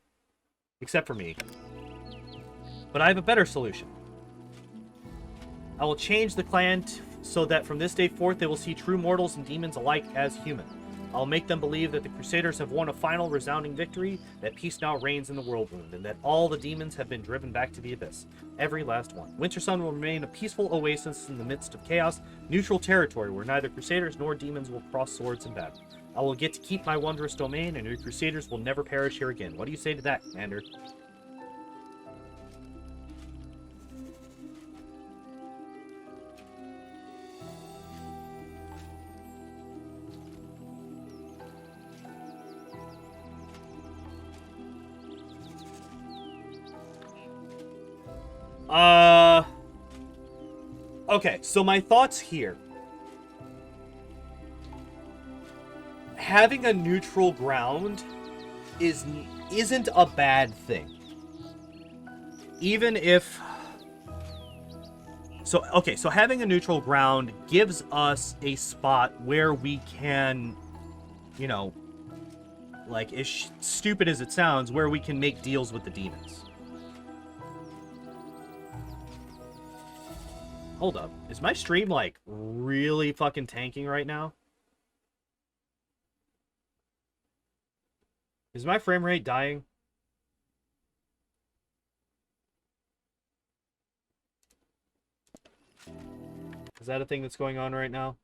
Except for me. But I have a better solution. I will change the clan so that from this day forth they will see true mortals and demons alike as human. I'll make them believe that the Crusaders have won a final resounding victory, that peace now reigns in the World Wound, and that all the demons have been driven back to the abyss. Every last one. Winter Sun will remain a peaceful oasis in the midst of chaos, neutral territory where neither Crusaders nor demons will cross swords in battle. I will get to keep my wondrous domain, and your Crusaders will never perish here again. What do you say to that, Commander? Okay, so my thoughts here. Having a neutral ground isn't a bad thing. Even if... So having a neutral ground gives us a spot where we can, like, as stupid as it sounds, where we can make deals with the demons. Hold up. Is my stream, like, really fucking tanking right now? Is my frame rate dying? Is that a thing that's going on right now?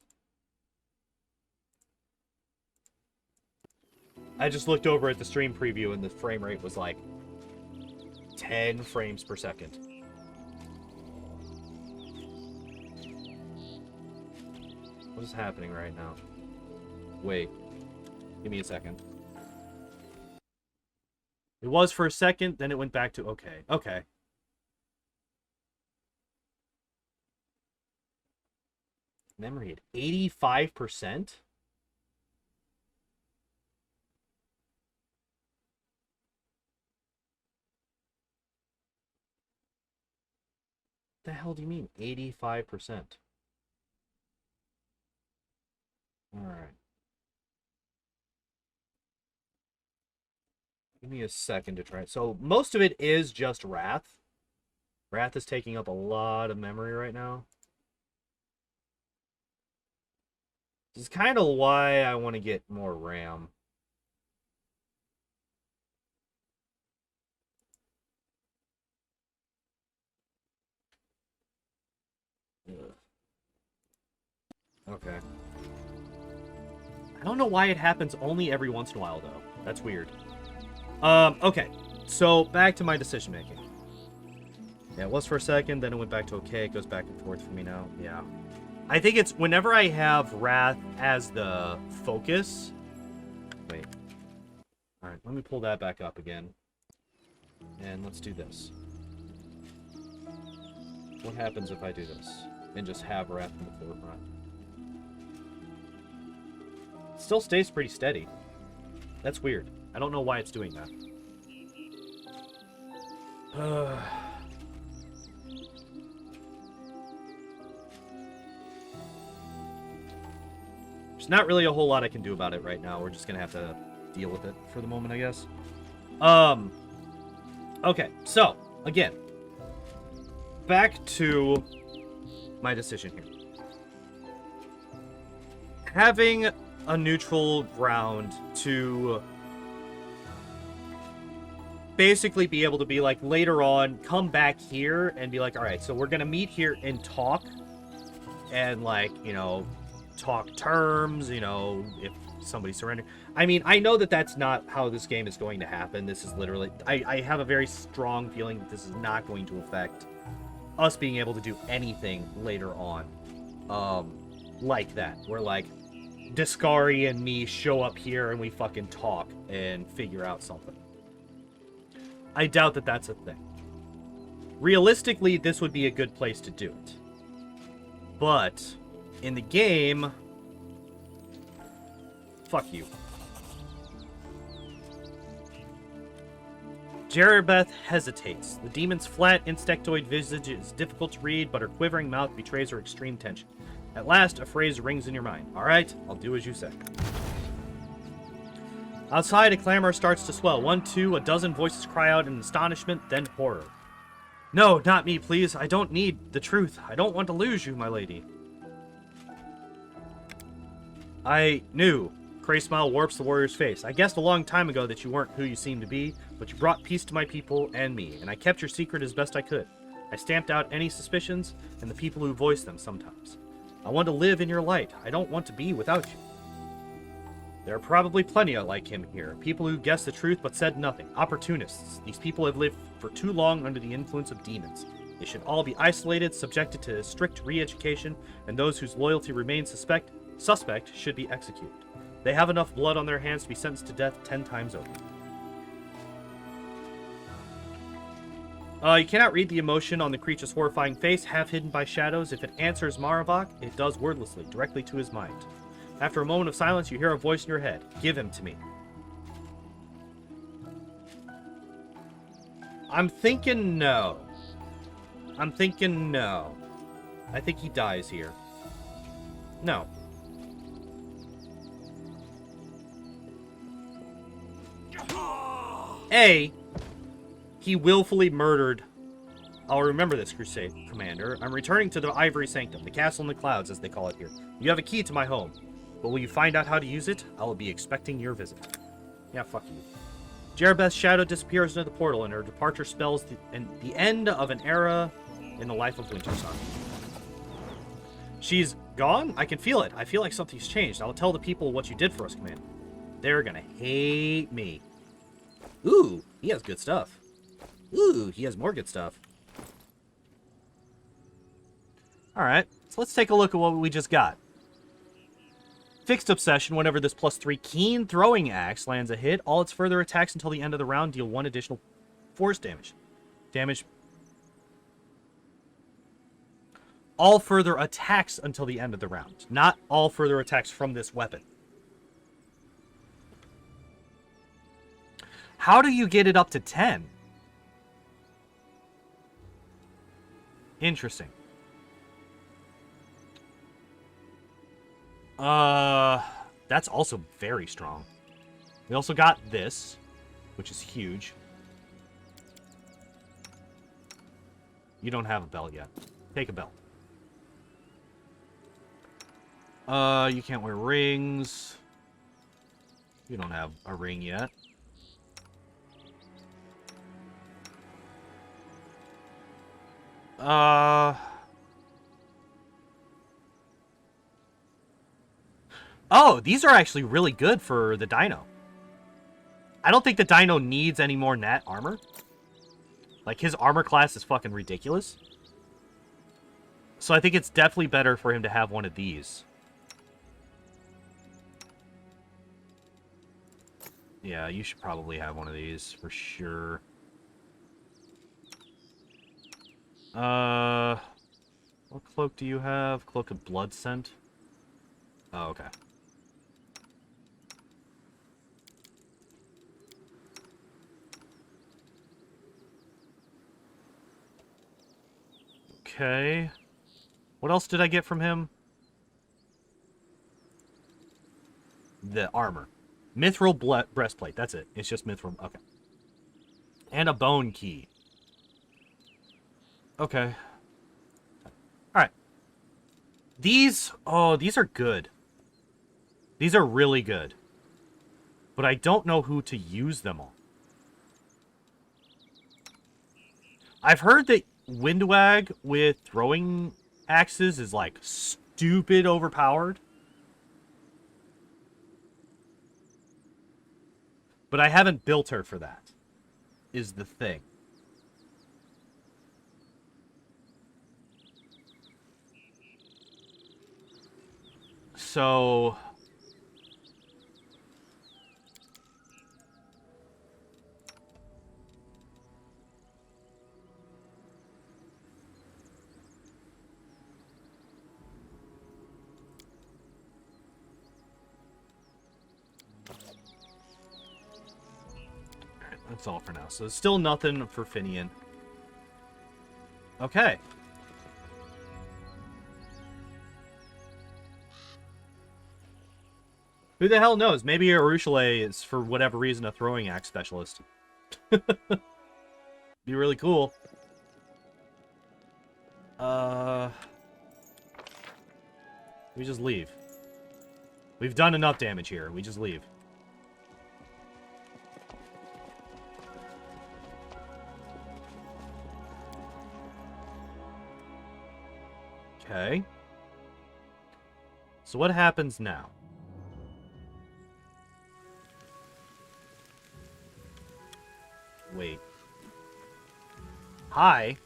I just looked over at the stream preview and the frame rate was like 10 frames per second. What is happening right now? Wait. Give me a second. It was for a second, then it went back to okay. Okay. Memory at 85%? What the hell do you mean, 85%? Alright. Give me a second to try it. So, most of it is just Wrath. Wrath is taking up a lot of memory right now. This is kind of why I want to get more RAM. Ugh. Okay. I don't know why it happens only every once in a while, though. That's weird. Okay. So, back to my decision making. Yeah, it was for a second, then it went back to okay. It goes back and forth for me now. Yeah. I think it's whenever I have Wrath as the focus. Wait. Alright, let me pull that back up again. And let's do this. What happens if I do this? And just have Wrath in the forefront? Still stays pretty steady. That's weird. I don't know why it's doing that. There's not really a whole lot I can do about it right now. We're just gonna have to deal with it for the moment, I guess. Okay, so, again. Back to my decision here. Having a neutral ground to basically be able to be like, later on, come back here and be like, alright, so we're gonna meet here and talk. And, like, you know, talk terms, you know, if somebody surrendered. I mean, I know that that's not how this game is going to happen. This is literally... I have a very strong feeling that this is not going to affect us being able to do anything later on. Like that. Where, like, Discari and me show up here and we fucking talk and figure out something. I doubt that that's a thing. Realistically, this would be a good place to do it. But, in the game... Fuck you. Jeribeth hesitates. The demon's flat, insectoid visage is difficult to read, but her quivering mouth betrays her extreme tension. At last, a phrase rings in your mind. Alright, I'll do as you say. Outside, a clamor starts to swell. 1, 2, a dozen voices cry out in astonishment, then horror. No, not me, please. I don't need the truth. I don't want to lose you, my lady. I knew. Cray smile warps the warrior's face. I guessed a long time ago that you weren't who you seemed to be, but you brought peace to my people and me, and I kept your secret as best I could. I stamped out any suspicions and the people who voiced them sometimes. I want to live in your light. I don't want to be without you. There are probably plenty like him here. People who guessed the truth but said nothing. Opportunists. These people have lived for too long under the influence of demons. They should all be isolated, subjected to strict re-education, and those whose loyalty remains suspect should be executed. They have enough blood on their hands to be sentenced to death 10 times over. You cannot read the emotion on the creature's horrifying face, half hidden by shadows. If it answers Maravok, it does wordlessly, directly to his mind. After a moment of silence, you hear a voice in your head. Give him to me. I'm thinking no. I think he dies here. No. A, he willfully murdered... I'll remember this, Crusade Commander. I'm returning to the Ivory Sanctum, the castle in the clouds, as they call it here. You have a key to my home. But will you find out how to use it? I will be expecting your visit. Yeah, fuck you. Jeribeth's shadow disappears into the portal, and her departure spells the end of an era in the life of Wintersun. She's gone? I can feel it. I feel like something's changed. I'll tell the people what you did for us, Commander. They're gonna hate me. Ooh, he has good stuff. Ooh, he has more good stuff. Alright, so let's take a look at what we just got. Fixed Obsession, whenever this +3 keen throwing axe lands a hit, all its further attacks until the end of the round deal 1 additional force damage. All further attacks until the end of the round. Not all further attacks from this weapon. How do you get it up to 10? Interesting. That's also very strong. We also got this, which is huge. You don't have a belt yet. Take a belt. You can't wear rings. You don't have a ring yet. Oh, these are actually really good for the dino. I don't think the Dino needs any more Nat armor. Like, his armor class is fucking ridiculous. So I think it's definitely better for him to have one of these. Yeah, you should probably have one of these for sure. What cloak do you have? Cloak of Blood Scent? Oh, okay. Okay. What else did I get from him? The armor. Mithril breastplate. That's it. It's just mithril. Okay. And a bone key. Okay. Alright. These... Oh, these are good. These are really good. But I don't know who to use them on. I've heard that Windwag with throwing axes is, like, stupid overpowered. But I haven't built her for that, is the thing. So... That's all for now. So still nothing for Finian. Okay. Who the hell knows? Maybe Arushale is, for whatever reason, a throwing axe specialist. Be really cool. We just leave. We've done enough damage here. We just leave. Okay. So what happens now? Wait. Hi.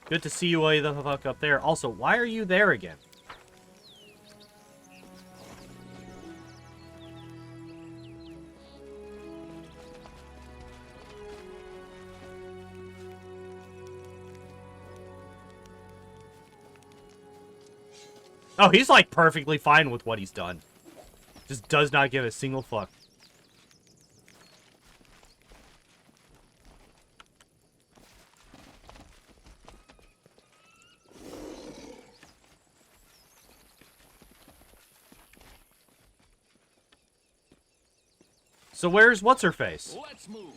Good to see you way the fuck up there. Also, why are you there again? Oh, he's like perfectly fine with what he's done. Just does not give a single fuck. So where's what's-her-face? Let's move.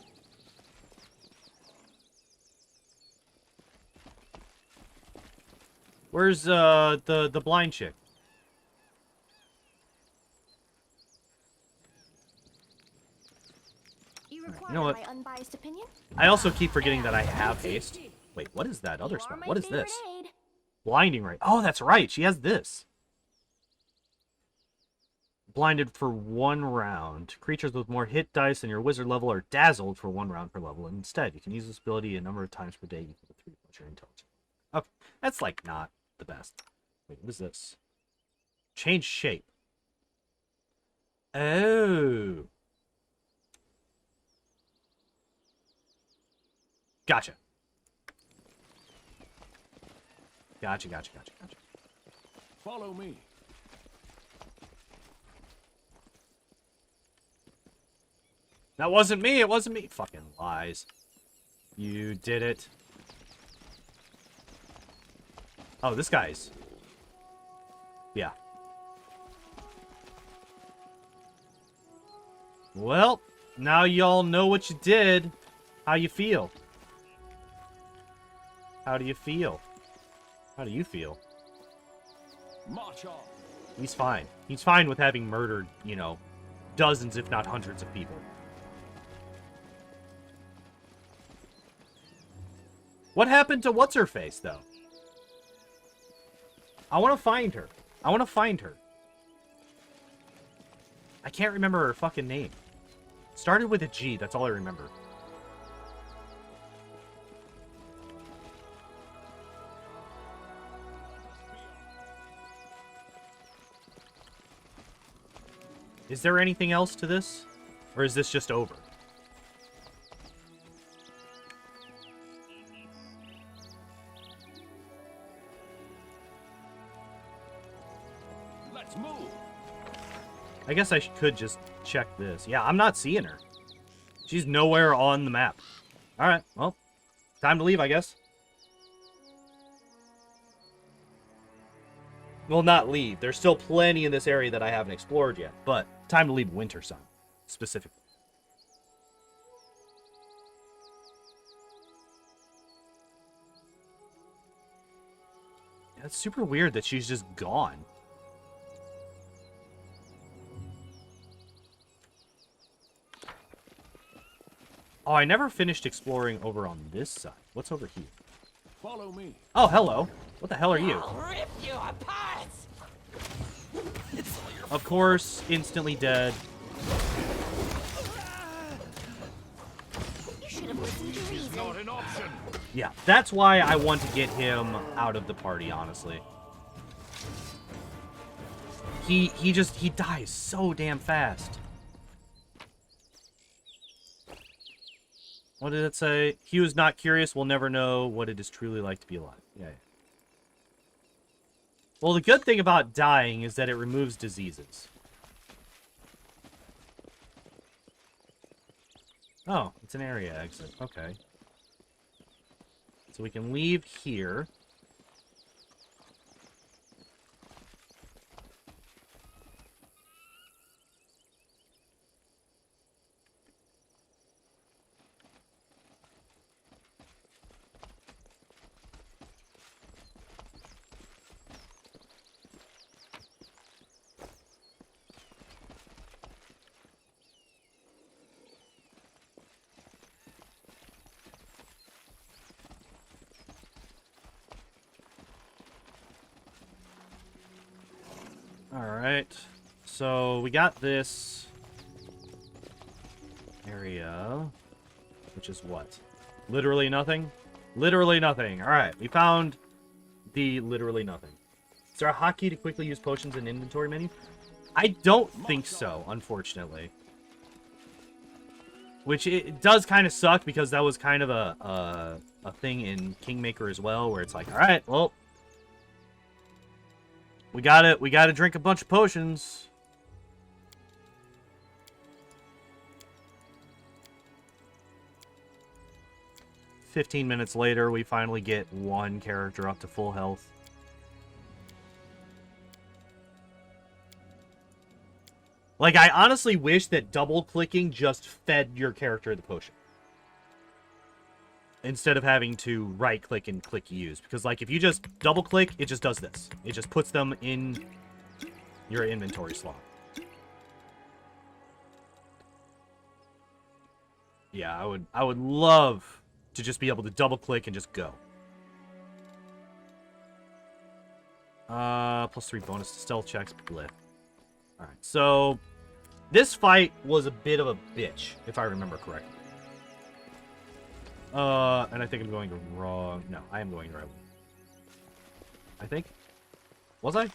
Where's the blind chick? You know what? My unbiased opinion? I also keep forgetting that I have haste. Wait, what is that other spell? What is this? Blinding Ray. Oh, that's right. She has this. Blinded for 1 round. Creatures with more hit dice than your wizard level are dazzled for 1 round per level. Instead, you can use this ability a number of times per day equal to 3 plus your intelligence. Okay, that's like not the best. Wait, what is this? Change shape. Oh. Gotcha. Gotcha. Follow me. That wasn't me. It wasn't me. Fucking lies. You did it. Oh, this guy's. Yeah. Well, now y'all know what you did. How you feel? How do you feel? How do you feel? March on. He's fine. He's fine with having murdered, you know, dozens, if not hundreds of people. What happened to what's-her-face, though? I want to find her. I want to find her. I can't remember her fucking name. Started with a G, that's all I remember. Is there anything else to this? Or is this just over? Let's move. I guess I could just check this. Yeah, I'm not seeing her. She's nowhere on the map. Alright, well, time to leave, I guess. Well, not leave. There's still plenty in this area that I haven't explored yet, but time to leave Wintersun, specifically. Yeah, it's super weird that she's just gone. Oh, I never finished exploring over on this side. What's over here? Follow me. Oh, hello. What the hell are you? I'll rip you apart! Of course, instantly dead. You should have listened to reason. Not an option. Yeah, that's why I want to get him out of the party, honestly. He dies so damn fast. What did it say? He who is not curious will never know what it is truly like to be alive. Yeah. Well, the good thing about dying is that it removes diseases. Oh, it's an area exit. Okay. So we can leave here. Alright, so we got this area, which is what? Literally nothing? Literally nothing. Alright, we found the literally nothing. Is there a hotkey to quickly use potions in inventory menu? I don't think so, unfortunately. Which it does kind of suck because that was kind of a thing in Kingmaker as well, where it's like, alright, well, we gotta drink a bunch of potions. "15 minutes later, we finally get one character up to full health. Like, I honestly wish that double-clicking just fed your character the potion, instead of having to right-click and click use. Because, like, if you just double-click, it just does this. It just puts them in your inventory slot. Yeah, I would love to just be able to double-click and just go. +3 bonus to stealth checks. Bleh. Alright, so this fight was a bit of a bitch, if I remember correctly. And I think I'm going the wrong... No, I am going the right way. I think. Was I?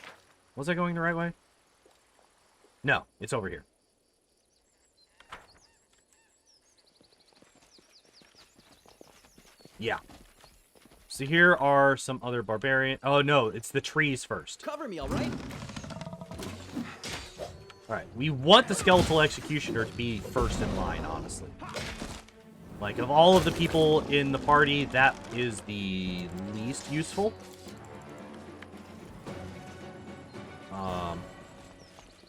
Was I going the right way? No, it's over here. Yeah. So here are some other barbarian... Oh, no, it's the trees first. Cover me, all right? Alright, we want the Skeletal Executioner to be first in line, honestly. Like, of all of the people in the party, that is the least useful.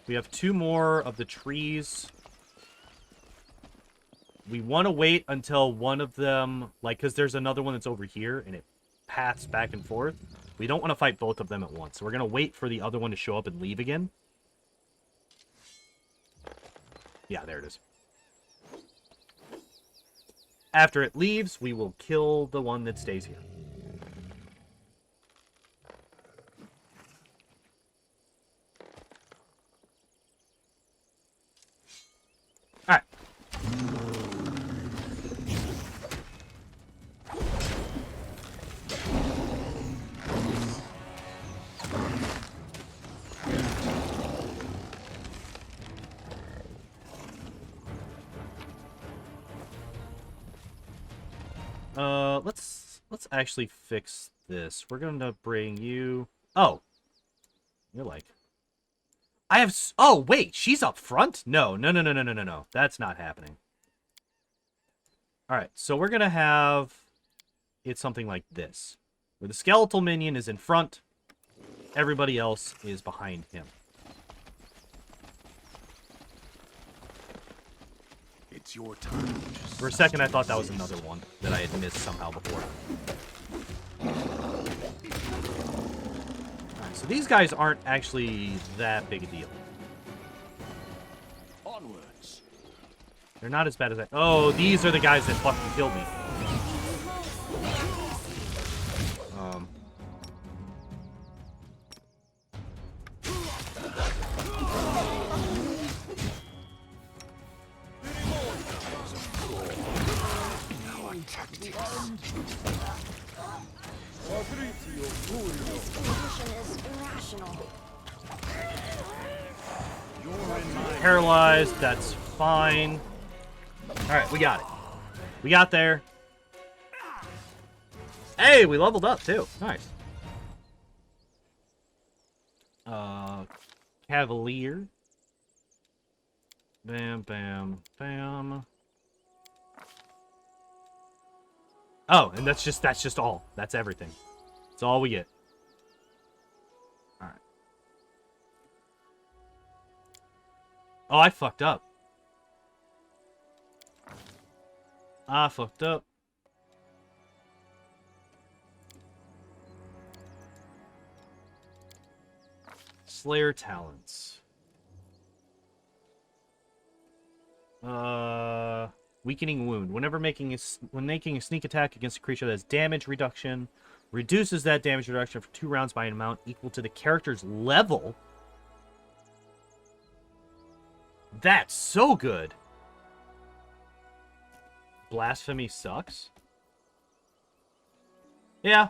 We have 2 more of the trees. We want to wait until one of them, like, because there's another one that's over here, and it paths back and forth. We don't want to fight both of them at once, so we're going to wait for the other one to show up and leave again. Yeah, there it is. After it leaves, we will kill the one that stays here. Alright. Let's actually fix this. We're gonna bring you... Oh! You're like... I have... Oh, wait! She's up front? No. That's not happening. Alright, so we're gonna have... It's something like this. Where the skeletal minion is in front. Everybody else is behind him. It's your time. For a second, I thought that was another one that I had missed somehow before. Alright, so these guys aren't actually that big a deal. Onwards. They're not as bad as I... Oh, these are the guys that fucking killed me. Paralyzed, that's fine. Alright, we got it. We got there. Hey, we leveled up too. Nice. Cavalier. Bam, bam, bam. Oh, and that's just all. That's everything. That's all we get. Alright. Oh, I fucked up. I fucked up. Slayer talents. Weakening wound. When making a sneak attack against a creature that has damage reduction, reduces that damage reduction for 2 rounds by an amount equal to the character's level. That's so good. Blasphemy sucks. Yeah.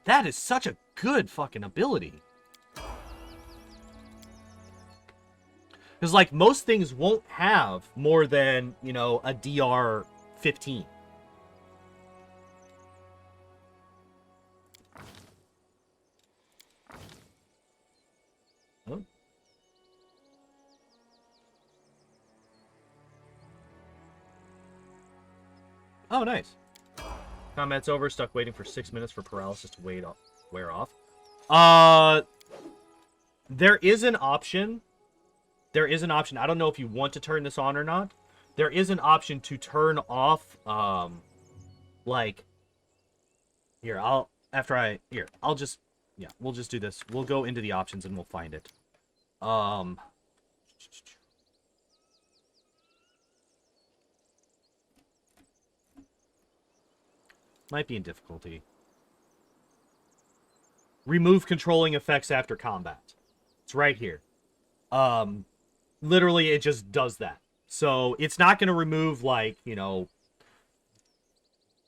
That is such a good fucking ability. Because, like, most things won't have more than, you know, a DR 15. Oh. Oh, nice. Combat's over. Stuck waiting for 6 minutes for paralysis to wear off. There is an option. There is an option. I don't know if you want to turn this on or not. There is an option to turn off, like, here, I'll just, yeah, we'll just do this. We'll go into the options and we'll find it. Might be in difficulty. Remove controlling effects after combat. It's right here. Literally, it just does that. So, it's not going to remove, like, you know,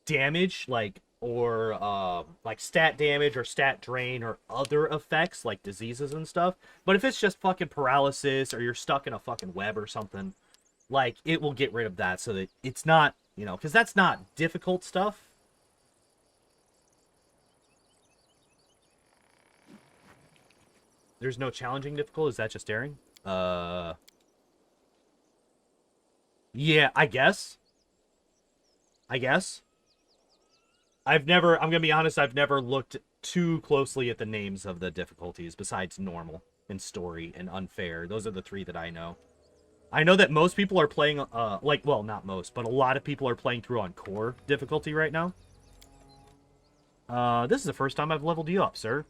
damage, like, or, like, stat damage or stat drain or other effects, like diseases and stuff. But if it's just fucking paralysis or you're stuck in a fucking web or something, like, it will get rid of that so that it's not, you know, because that's not difficult stuff. There's no challenging difficult? Is that just daring? Yeah, I guess. I'm gonna be honest, I've never looked too closely at the names of the difficulties besides normal and story and unfair. Those are the 3 that I know. I know that most people are playing, like, well, not most, but a lot of people are playing through on core difficulty right now. This is the first time I've leveled you up, sir.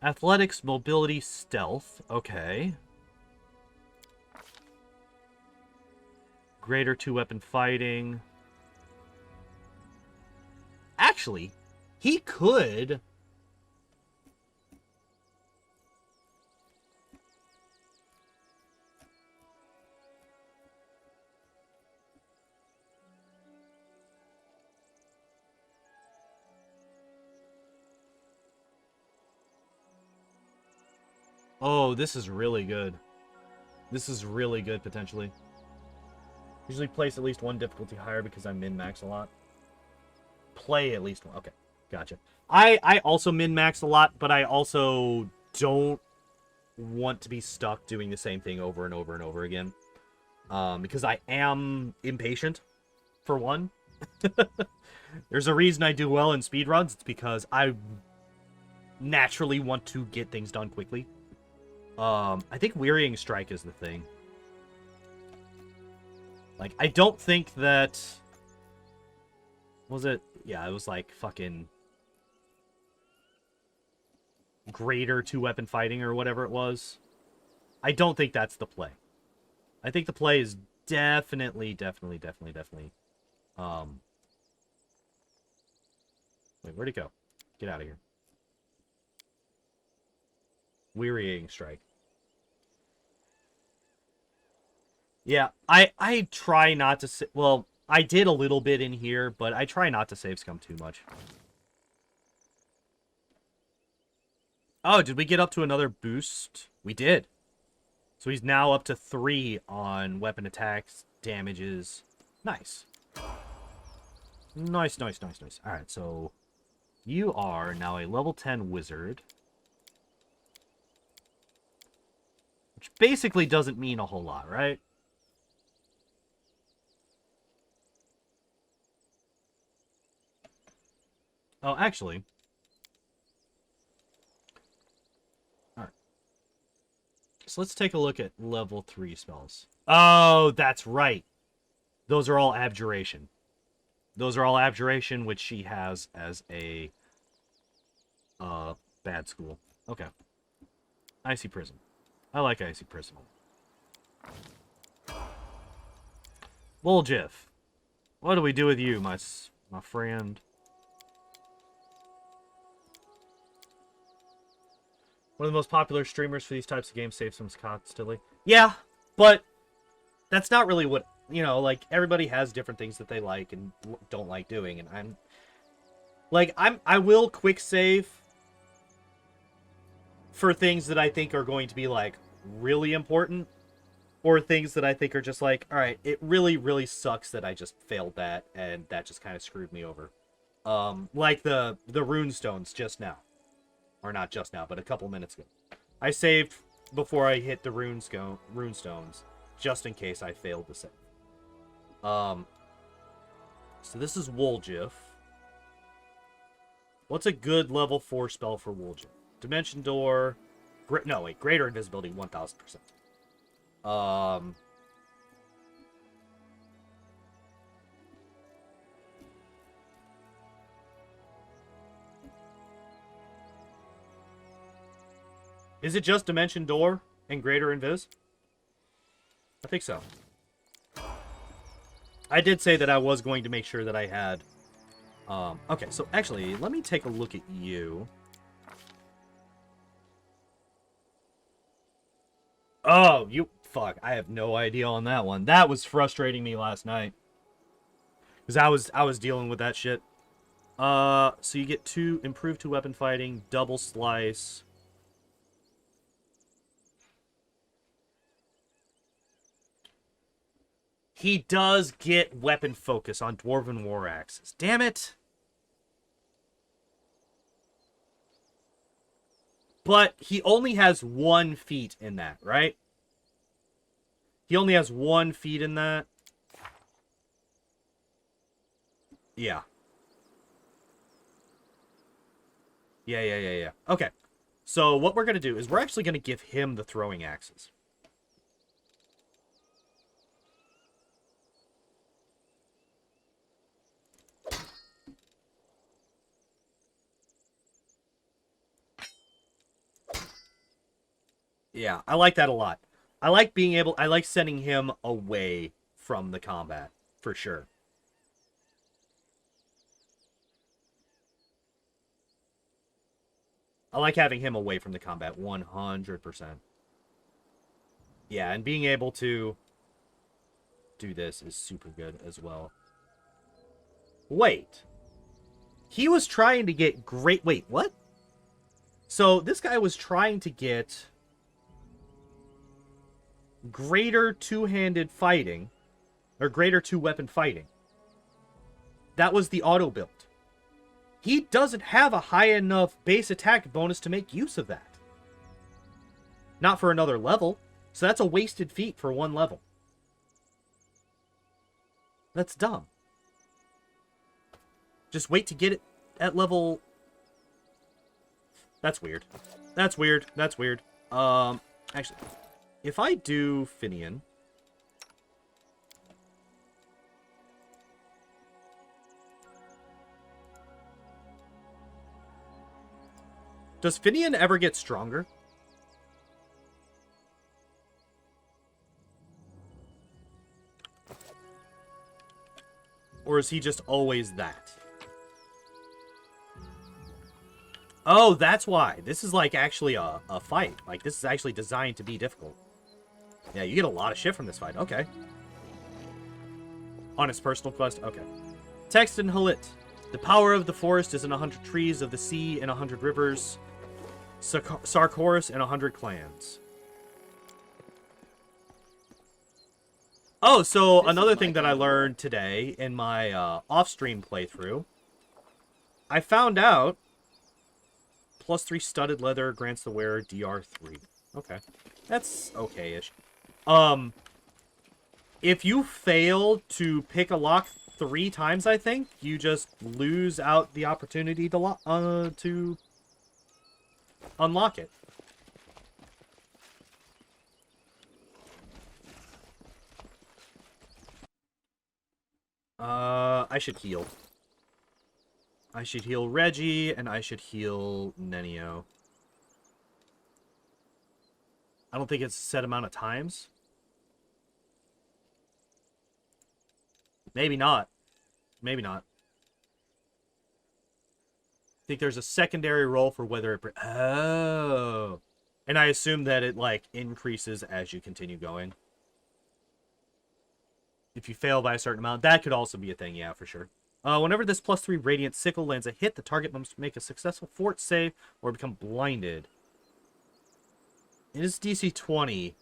Athletics, mobility, stealth. Okay. Greater 2-weapon fighting. Actually, he could... Oh, this is really good. This is really good, potentially. Usually place at least one difficulty higher because I min-max a lot. Play at least one. Okay, gotcha. I also min-max a lot, but I also don't want to be stuck doing the same thing over and over and over again. Because I am impatient, for one. There's a reason I do well in speedruns. It's because I naturally want to get things done quickly. I think Wearying Strike is the thing. Like, I don't think that... Was it? Yeah, it was like fucking... Greater two-weapon fighting or whatever it was. I don't think that's the play. I think the play is definitely... Wait, where'd it go? Get out of here. Wearying Strike. Yeah, I try not to... Well, I did a little bit in here, but I try not to save scum too much. Oh, did we get up to another boost? We did. So he's now up to 3 on weapon attacks, damages. Nice. Nice. Alright, so... You are now a level 10 wizard. Which basically doesn't mean a whole lot, right? Oh, actually... Alright. So let's take a look at level 3 spells. Oh, that's right. Those are all Abjuration. Those are all Abjuration, which she has as a bad school. Okay. Icy Prison. I like Icy Prison. Bulljiff. What do we do with you, my friend? One of the most popular streamers for these types of games, saves some constantly. Yeah, but that's not really what, you know, like, everybody has different things that they like and don't like doing, and I will quick save for things that I think are going to be, like, really important, or things that I think are just like, alright, it really, really sucks that I just failed that, and that just kind of screwed me over. Like the runestones just now. Or not just now, but a couple minutes ago. I saved before I hit the runestones, just in case I failed to save. So this is Wooljiff. What's a good level 4 spell for Wooljiff? Dimension Door. Greater Invisibility, 1000%. Is it just Dimension Door and Greater Invis? I think so. I did say that I was going to make sure that I had... okay, so actually, let me take a look at you. Oh, you... Fuck, I have no idea on that one. That was frustrating me last night. Because I was dealing with that shit. So you get 2... Improved 2 weapon fighting, double slice... He does get weapon focus on Dwarven War Axes. Damn it! But he only has 1 feat in that, right? He only has 1 feat in that. Yeah. Yeah. Okay. So what we're going to do is we're actually going to give him the throwing axes. Yeah, I like that a lot. I like sending him away from the combat, for sure. I like having him away from the combat, 100%. Yeah, and being able to do this is super good as well. Wait. He was trying to get great... Wait, what? So, this guy was trying to get... greater two-handed fighting, or greater 2-weapon fighting. That was the auto build. He doesn't have a high enough base attack bonus to make use of that. Not for another level. So that's a wasted feat for 1 level. That's dumb. Just wait to get it at level... That's weird. That's weird. That's weird. Actually, if I do Finian... Does Finian ever get stronger? Or is he just always that? Oh, that's why. This is like actually a fight. Like, this is actually designed to be difficult. Yeah, you get a lot of shit from this fight. Okay. On his personal quest? Okay. Text in Halit. The power of the forest is in 100 trees, of the sea in 100 rivers, Sarkoris in 100 clans. Oh, so another thing that I learned today in my off-stream playthrough, I found out +3 studded leather grants the wearer DR3. Okay. That's okay-ish. If you fail to pick a lock 3 times, I think, you just lose out the opportunity to unlock it. I should heal. I should heal Reggie, and I should heal Nenio. I don't think it's a set amount of times. Maybe not. Maybe not. I think there's a secondary roll for whether it... Oh. And I assume that it, like, increases as you continue going. If you fail by a certain amount, that could also be a thing, yeah, for sure. Whenever this +3 Radiant Sickle lands a hit, the target must make a successful fort save or become blinded. It is DC 20.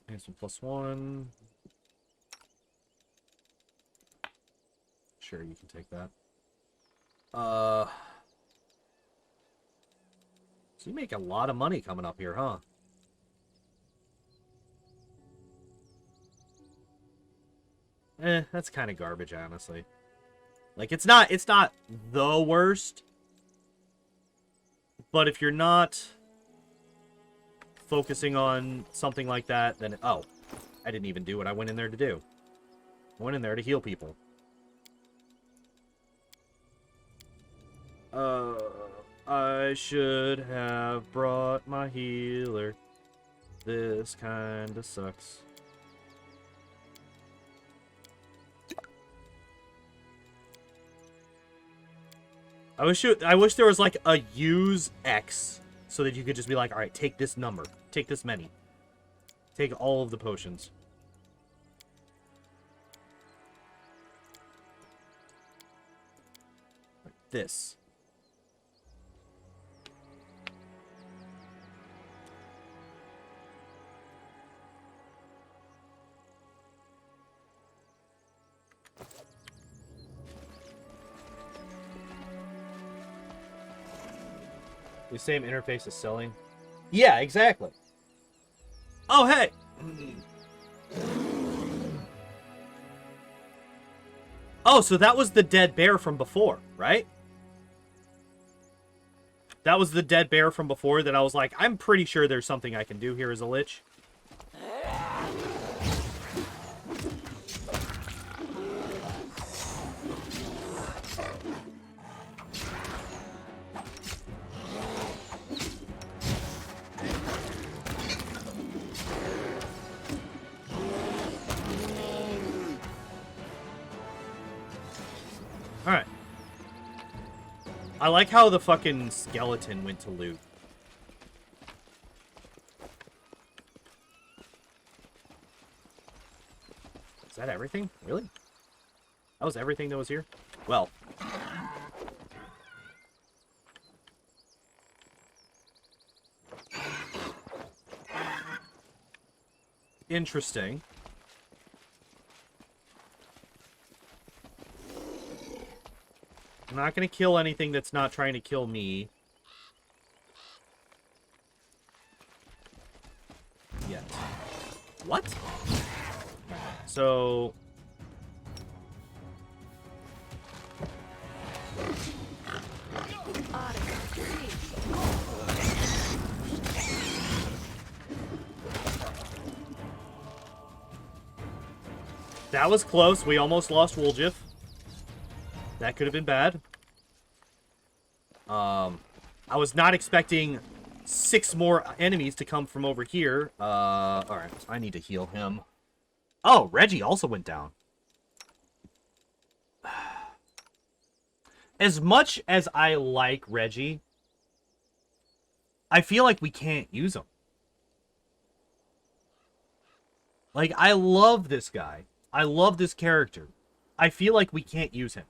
And some +1. Sure, you can take that. So you make a lot of money coming up here, huh? That's kind of garbage, honestly. Like, it's not the worst. But if you're not focusing on something like that, then... Oh, I didn't even do what I went in there to do. I went in there to heal people. I should have brought my healer. This kinda sucks. I wish there was like a use X so that you could just be like, all right, take this number, take this many, take all of the potions. Like this. The same interface as selling? Yeah, exactly. Oh, hey! Oh, so that was the dead bear from before, right? That was the dead bear from before that I was like, I'm pretty sure there's something I can do here as a lich. Alright. I like how the fucking skeleton went to loot. Is that everything? Really? That was everything that was here? Well. interesting. I'm not going to kill anything that's not trying to kill me. Yet. What? So... That was close. We almost lost Woljif. That could have been bad. I was not expecting 6 more enemies to come from over here. Alright, I need to heal him. Oh, Reggie also went down. As much as I like Reggie, I feel like we can't use him. Like, I love this guy. I love this character. I feel like we can't use him.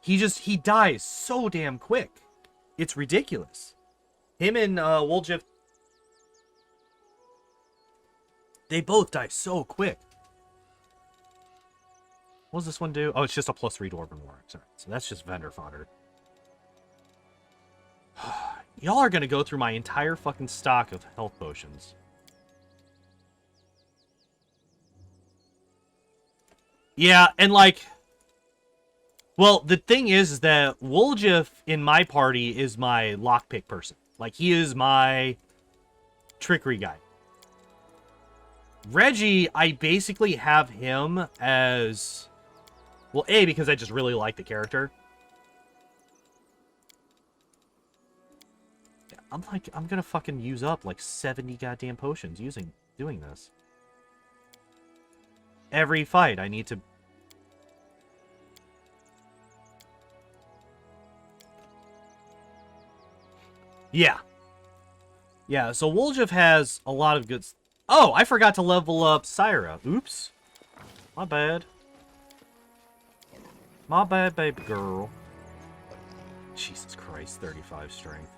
He dies so damn quick. It's ridiculous. Him and Woljif, they both die so quick. What does this one do? Oh, it's just a +3 Dwarven War. Sorry. So that's just vendor fodder. Y'all are going to go through my entire fucking stock of health potions. Yeah, and like... Well, the thing is that Woljif in my party is my lockpick person. Like, he is my trickery guy. Reggie, I basically have him as... Well, A, because I just really like the character. Yeah, I'm gonna fucking use up like 70 goddamn potions doing this. Every fight, I need to... Yeah. Yeah, so Woljif has a lot of good... Oh, I forgot to level up Syra. Oops. My bad. My bad, baby girl. Jesus Christ, 35 strength.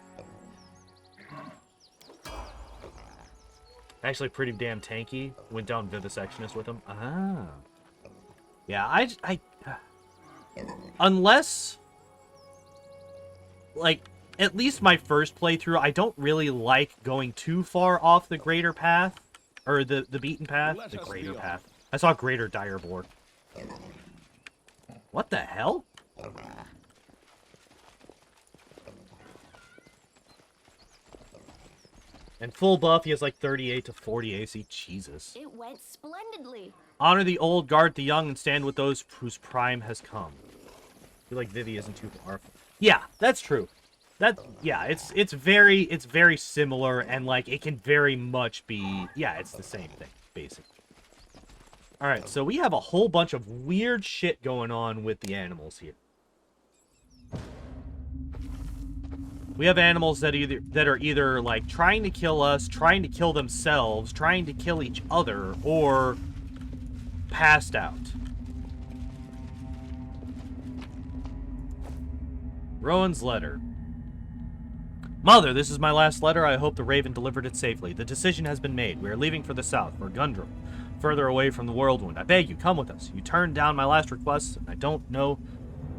Actually pretty damn tanky. Went down Vivisectionist with him. Ah. Yeah, I unless... Like... At least my first playthrough, I don't really like going too far off the greater path. Or the beaten path. The greater path. I saw greater Direboar. What the hell? And full buff, he has like 38 to 40 AC. Jesus. It went splendidly. Honor the old, guard the young, and stand with those whose prime has come. I feel like Vivi isn't too powerful. Yeah, that's true. Yeah, it's very similar, and like it can very much be, yeah, it's the same thing basically. All right, so we have a whole bunch of weird shit going on with the animals here. We have animals that are either like trying to kill us, trying to kill themselves, trying to kill each other, or passed out. Rowan's letter. Mother, this is my last letter. I hope the Raven delivered it safely. The decision has been made. We are leaving for the south, for Gundrum, further away from the Whirlwind. I beg you, come with us. You turned down my last request, and I don't know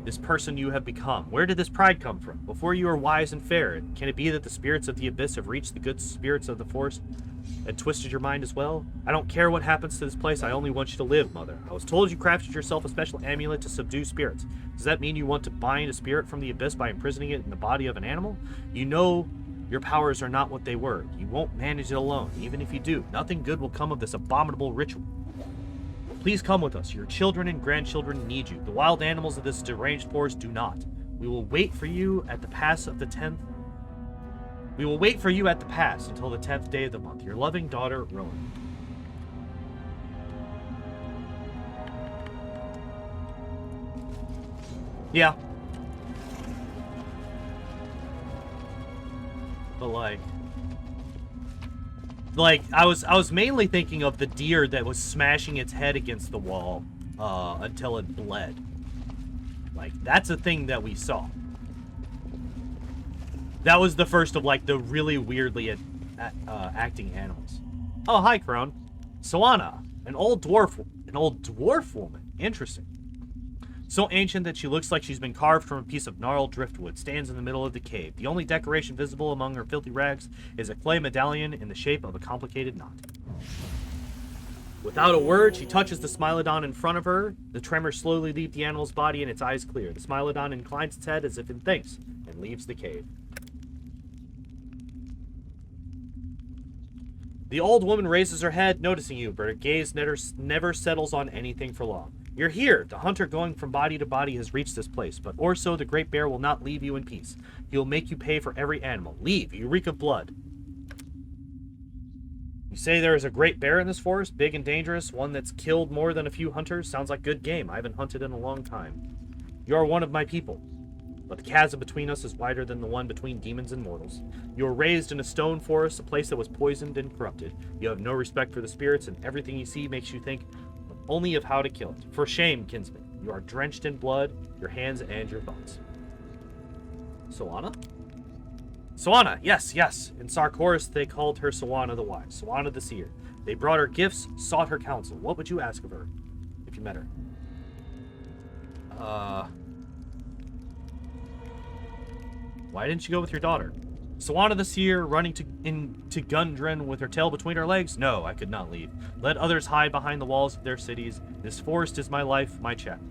this person you have become. Where did this pride come from? Before you were wise and fair, can it be that the spirits of the abyss have reached the good spirits of the forest and twisted your mind as well? I don't care what happens to this place. I only want you to live, Mother. I was told you crafted yourself a special amulet to subdue spirits. Does that mean you want to bind a spirit from the abyss by imprisoning it in the body of an animal? You know your powers are not what they were. You won't manage it alone. Even if you do, nothing good will come of this abominable ritual. Please come with us. Your children and grandchildren need you. The wild animals of this deranged forest do not. We will wait for you at the pass of the 10th. We will wait for you at the pass until the 10th day of the month. Your loving daughter, Rowan. Yeah. But like I was mainly thinking of the deer that was smashing its head against the wall until it bled. Like, that's a thing that we saw. That was the first of like the really weirdly acting animals. Oh, hi, Crone. Soana, an old dwarf woman. Interesting. So ancient that she looks like she's been carved from a piece of gnarled driftwood, stands in the middle of the cave. The only decoration visible among her filthy rags is a clay medallion in the shape of a complicated knot. Without a word, she touches the Smilodon in front of her. The tremors slowly leave the animal's body and its eyes clear. The Smilodon inclines its head as if in thanks and leaves the cave. The old woman raises her head, noticing you, but her gaze never settles on anything for long. You're here. The hunter going from body to body has reached this place, but Orso, the great bear, will not leave you in peace. He will make you pay for every animal. Leave, you reek of blood. You say there is a great bear in this forest, big and dangerous, one that's killed more than a few hunters. Sounds like good game. I haven't hunted in a long time. You are one of my people, but the chasm between us is wider than the one between demons and mortals. You were raised in a stone forest, a place that was poisoned and corrupted. You have no respect for the spirits, and everything you see makes you think only of how to kill it. For shame, kinsman. You are drenched in blood, your hands and your thoughts. Soana? Soana, yes. In Sarkoris, they called her Soana the Wise, Soana the Seer. They brought her gifts, sought her counsel. What would you ask of her if you met her? Why didn't you go with your daughter? Soana the Seer, running into Gundren with her tail between her legs? No, I could not leave. Let others hide behind the walls of their cities. This forest is my life, my chapter.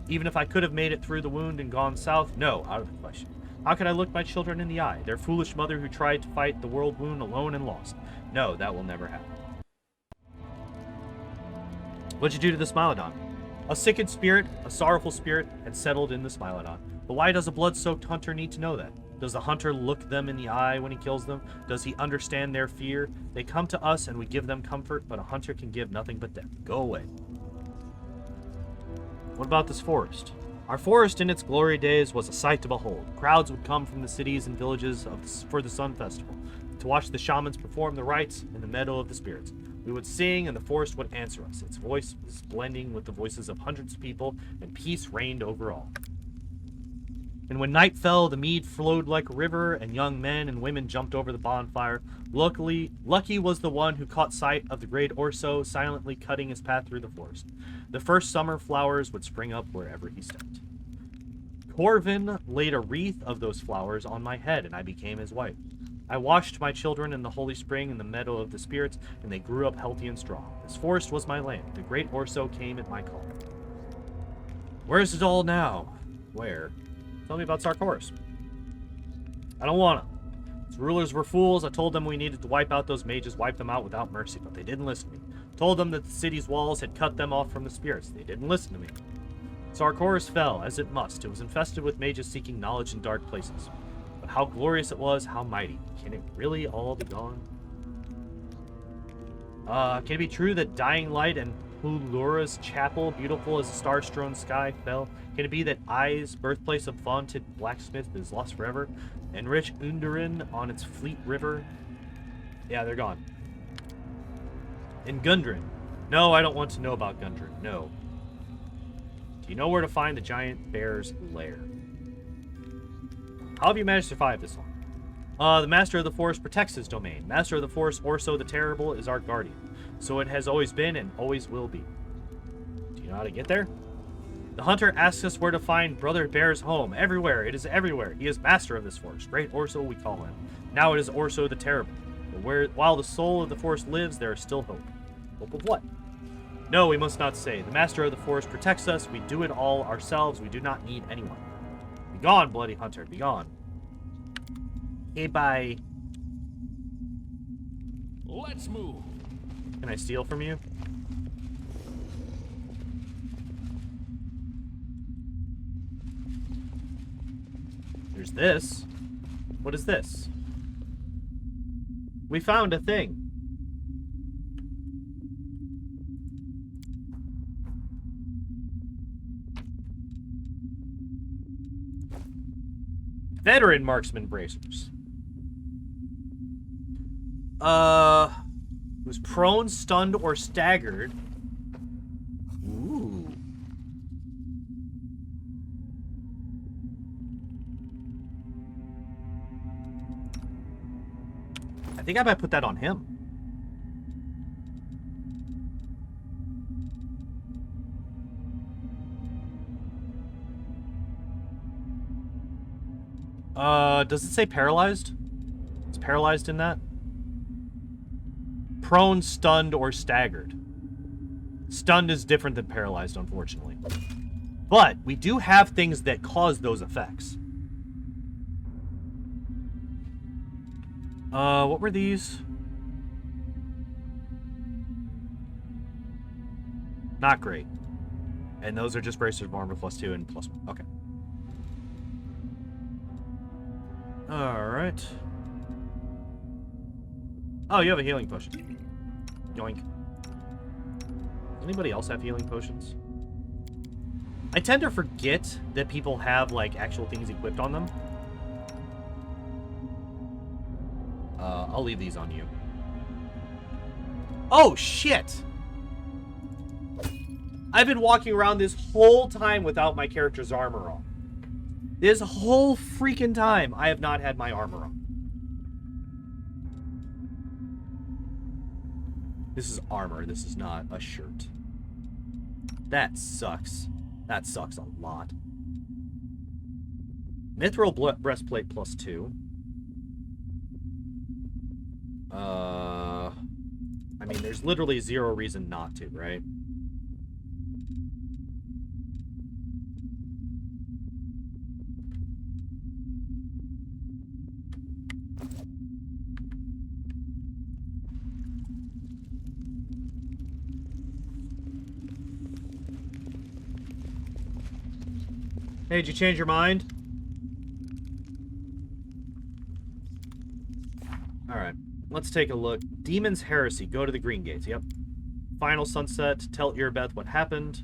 Even if I could have made it through the wound and gone south, no, out of the question. How could I look my children in the eye? Their foolish mother who tried to fight the world wound alone and lost. No, that will never happen. What'd you do to the Smilodon? A sickened spirit, a sorrowful spirit, had settled in the Smilodon. But why does a blood-soaked hunter need to know that? Does the hunter look them in the eye when he kills them? Does he understand their fear? They come to us and we give them comfort, but a hunter can give nothing but death. Go away. What about this forest? Our forest in its glory days was a sight to behold. Crowds would come from the cities and villages for the Sun Festival, to watch the shamans perform the rites in the meadow of the spirits. We would sing and the forest would answer us. Its voice was blending with the voices of hundreds of people, and peace reigned over all. And when night fell, the mead flowed like a river, and young men and women jumped over the bonfire. Lucky was the one who caught sight of the great Orso silently cutting his path through the forest. The first summer flowers would spring up wherever he stepped. Corvin laid a wreath of those flowers on my head, and I became his wife. I washed my children in the holy spring in the meadow of the spirits, and they grew up healthy and strong. This forest was my land. The great Orso came at my call. Where is it all now? Where? Tell me about Sarkoris. I don't want to. Its rulers were fools. I told them we needed to wipe out those mages, wipe them out without mercy, but they didn't listen to me. Told them that the city's walls had cut them off from the spirits. They didn't listen to me. Sarkoris fell, as it must. It was infested with mages seeking knowledge in dark places. But how glorious it was, how mighty. Can it really all be gone? Can it be true that Dying Light and Hulura's chapel, beautiful as a star-strewn sky, fell? Can it be that Ai's, birthplace of vaunted blacksmith, is lost forever? And rich Undarin on its fleet river? Yeah, they're gone. And Gundren? No, I don't want to know about Gundren. No. Do you know where to find the giant bear's lair? How have you managed to survive this long? The Master of the Forest protects his domain. Master of the Forest, Orso the Terrible, is our guardian. So it has always been and always will be. Do you know how to get there? The hunter asks us where to find Brother Bear's home. Everywhere. It is everywhere. He is master of this forest. Great Orso, we call him. Now it is Orso the Terrible. But while the soul of the forest lives, there is still hope. Hope of what? No, we must not say. The Master of the Forest protects us. We do it all ourselves. We do not need anyone. Be gone, bloody hunter. Be gone. Okay, bye. Let's move. Can I steal from you? There's this. What is this? We found a thing. Veteran marksman bracers. Was prone, stunned, or staggered. Ooh. I think I might put that on him. Does it say paralyzed? Is paralyzed in that? Prone, stunned, or staggered. Stunned is different than paralyzed, unfortunately. But we do have things that cause those effects. What were these? Not great. And those are just bracers of armor +2 and +1. Okay. Alright. Oh, you have a healing potion. Yoink. Does anybody else have healing potions? I tend to forget that people have, like, actual things equipped on them. I'll leave these on you. Oh, shit! I've been walking around this whole time without my character's armor on. This whole freaking time, I have not had my armor on. This is armor. This is not a shirt. That sucks. That sucks a lot. Mithril breastplate +2. I mean, there's literally zero reason not to, right? Hey, did you change your mind? Alright, let's take a look. Demon's Heresy. Go to the Green Gates. Yep. Final Sunset. Tell Irbeth what happened.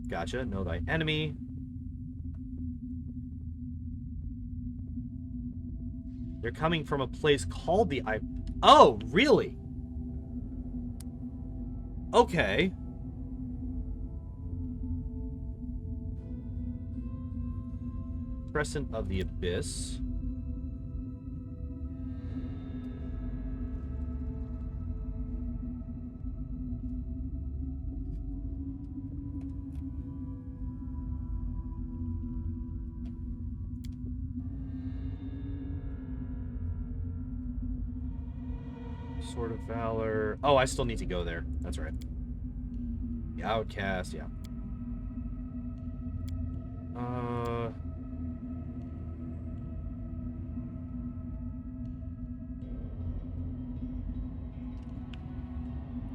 Gotcha. Know thy enemy. They're coming from a place called the Oh, really? Okay. Crescent of the Abyss. Sword of Valor. Oh, I still need to go there. That's right. The Outcast, yeah.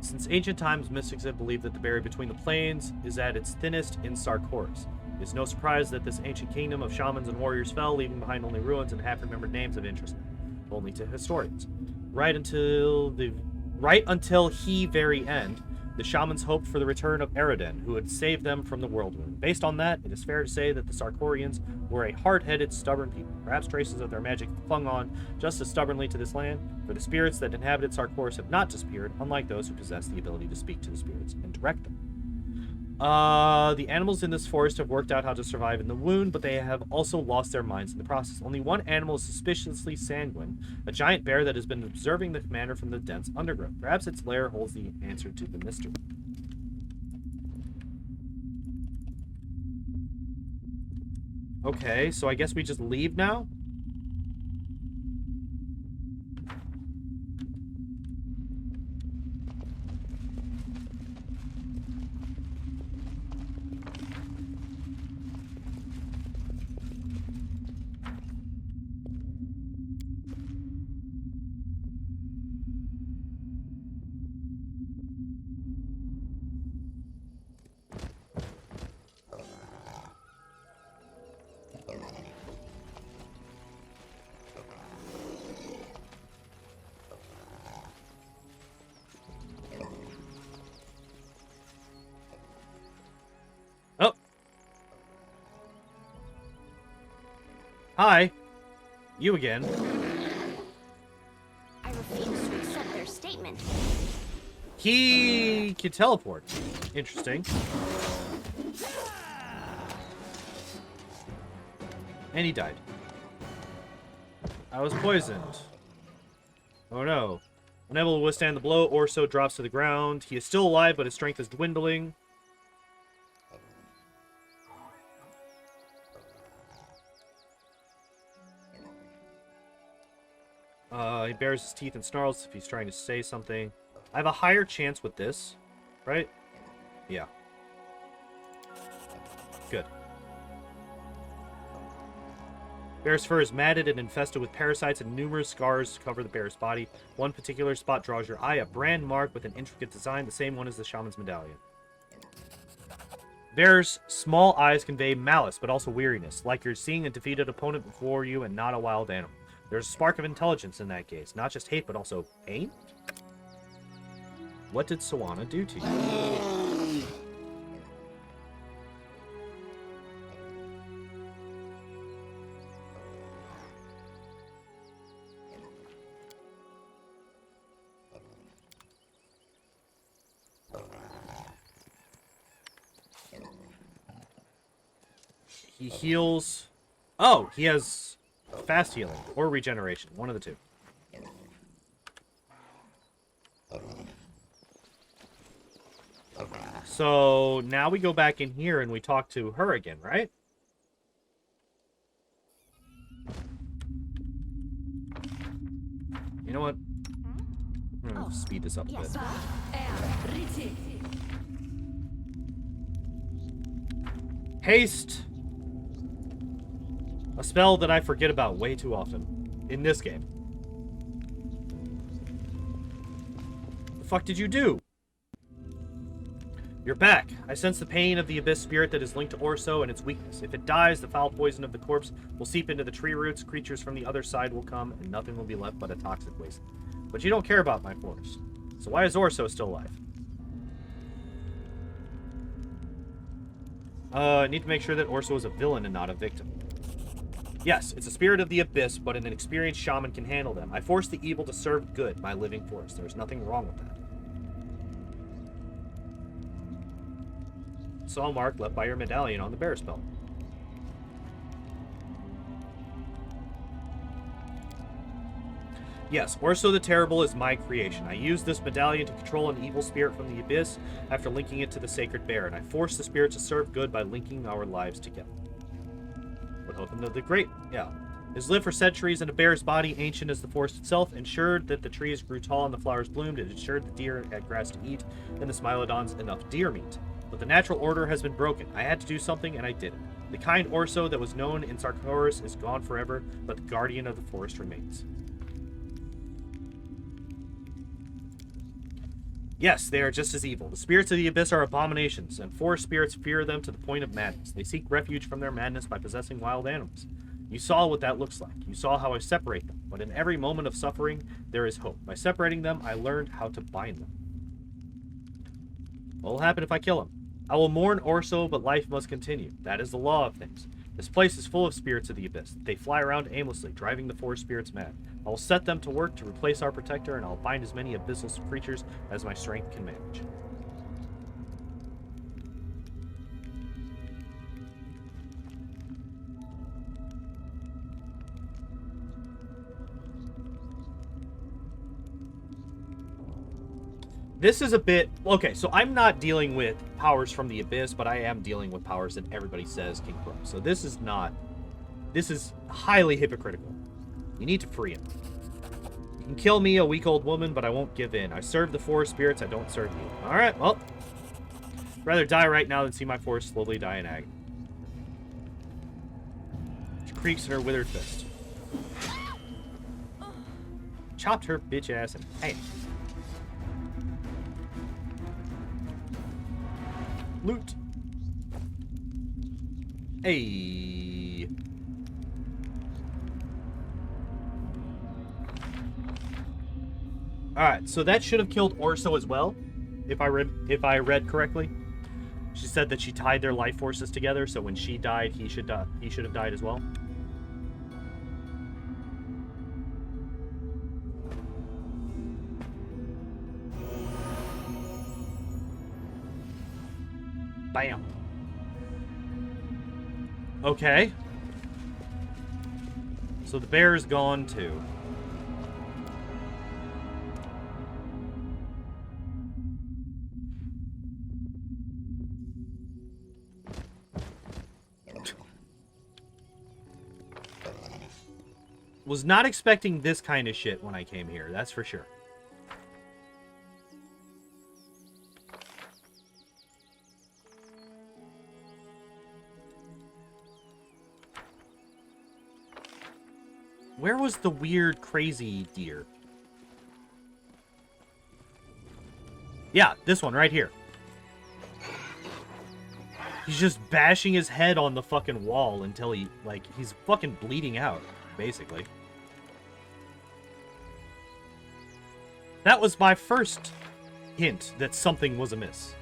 Since ancient times, mystics have believed that the barrier between the planes is at its thinnest in Sarkoris. It is no surprise that this ancient kingdom of shamans and warriors fell, leaving behind only ruins and half-remembered names of interest, only to historians. Right until the very end, the shamans hoped for the return of Eridan, who would save them from the whirlwind. Based on that, it is fair to say that the Sarkorians were a hard-headed, stubborn people. Perhaps traces of their magic clung on just as stubbornly to this land, for the spirits that inhabited Sarkoris have not disappeared, unlike those who possess the ability to speak to the spirits and direct them. The animals in this forest have worked out how to survive in the wound, but they have also lost their minds in the process. Only one animal is suspiciously sanguine, a giant bear that has been observing the commander from the dense undergrowth. Perhaps its lair holds the answer to the mystery. Okay, so I guess we just leave now? Hi. You again. I refuse to accept their statement. He can teleport. Interesting. And he died. I was poisoned. Oh no. Unable to withstand the blow, Orso drops to the ground. He is still alive, but his strength is dwindling. He bares his teeth and snarls if he's trying to say something. I have a higher chance with this, right? Yeah. Good. Bear's fur is matted and infested with parasites, and numerous scars cover the bear's body. One particular spot draws your eye, a brand mark with an intricate design, the same one as the shaman's medallion. Bear's small eyes convey malice, but also weariness, like you're seeing a defeated opponent before you and not a wild animal. There's a spark of intelligence in that gaze, not just hate, but also pain? What did Sawana do to you? He heals... Oh, he has fast healing or regeneration. One of the two. So now we go back in here and we talk to her again, right? You know what? I'm going to speed this up a bit. Haste! A spell that I forget about way too often. In this game. The fuck did you do? You're back. I sense the pain of the Abyss spirit that is linked to Orso and its weakness. If it dies, the foul poison of the corpse will seep into the tree roots, creatures from the other side will come, and nothing will be left but a toxic waste. But you don't care about my forest. So why is Orso still alive? I need to make sure that Orso is a villain and not a victim. Yes, it's a spirit of the Abyss, but an experienced shaman can handle them. I force the evil to serve good, my living forest. There's nothing wrong with that. Saw a mark left by your medallion on the bear spell. Yes, Orso the Terrible is my creation. I used this medallion to control an evil spirit from the Abyss after linking it to the sacred bear, and I forced the spirit to serve good by linking our lives together. With hope of the great, yeah. It has lived for centuries in a bear's body, ancient as the forest itself, ensured that the trees grew tall and the flowers bloomed, it ensured the deer had grass to eat, and the Smilodons enough deer meat. But the natural order has been broken. I had to do something, and I did it. The kind Orso that was known in Sarkoris is gone forever, but the guardian of the forest remains. Yes, they are just as evil. The spirits of the Abyss are abominations, and forest spirits fear them to the point of madness. They seek refuge from their madness by possessing wild animals. You saw what that looks like. You saw how I separate them. But in every moment of suffering, there is hope. By separating them, I learned how to bind them. What will happen if I kill him? I will mourn Orso, but life must continue. That is the law of things. This place is full of spirits of the Abyss. They fly around aimlessly, driving the forest spirits mad. I will set them to work to replace our protector, and I'll bind as many abyssal creatures as my strength can manage. This is a bit... Okay, so I'm not dealing with powers from the Abyss, but I am dealing with powers that everybody says can grow. So this is not... This is highly hypocritical. You need to free him. You can kill me, a weak old woman, but I won't give in. I serve the forest spirits, I don't serve you. Alright, well. I'd rather die right now than see my forest slowly die in agony. She creaks in her withered fist. Chopped her bitch ass in half. Loot. Hey. Alright, so that should have killed Orso as well, if I read correctly. She said that she tied their life forces together, so when she died, he should have died as well. Bam. Okay. So the bear is gone too. Was not expecting this kind of shit when I came here, that's for sure. Where was the weird, crazy deer? Yeah, this one right here. He's just bashing his head on the fucking wall until he, like, he's fucking bleeding out, basically. That was my first hint that something was amiss.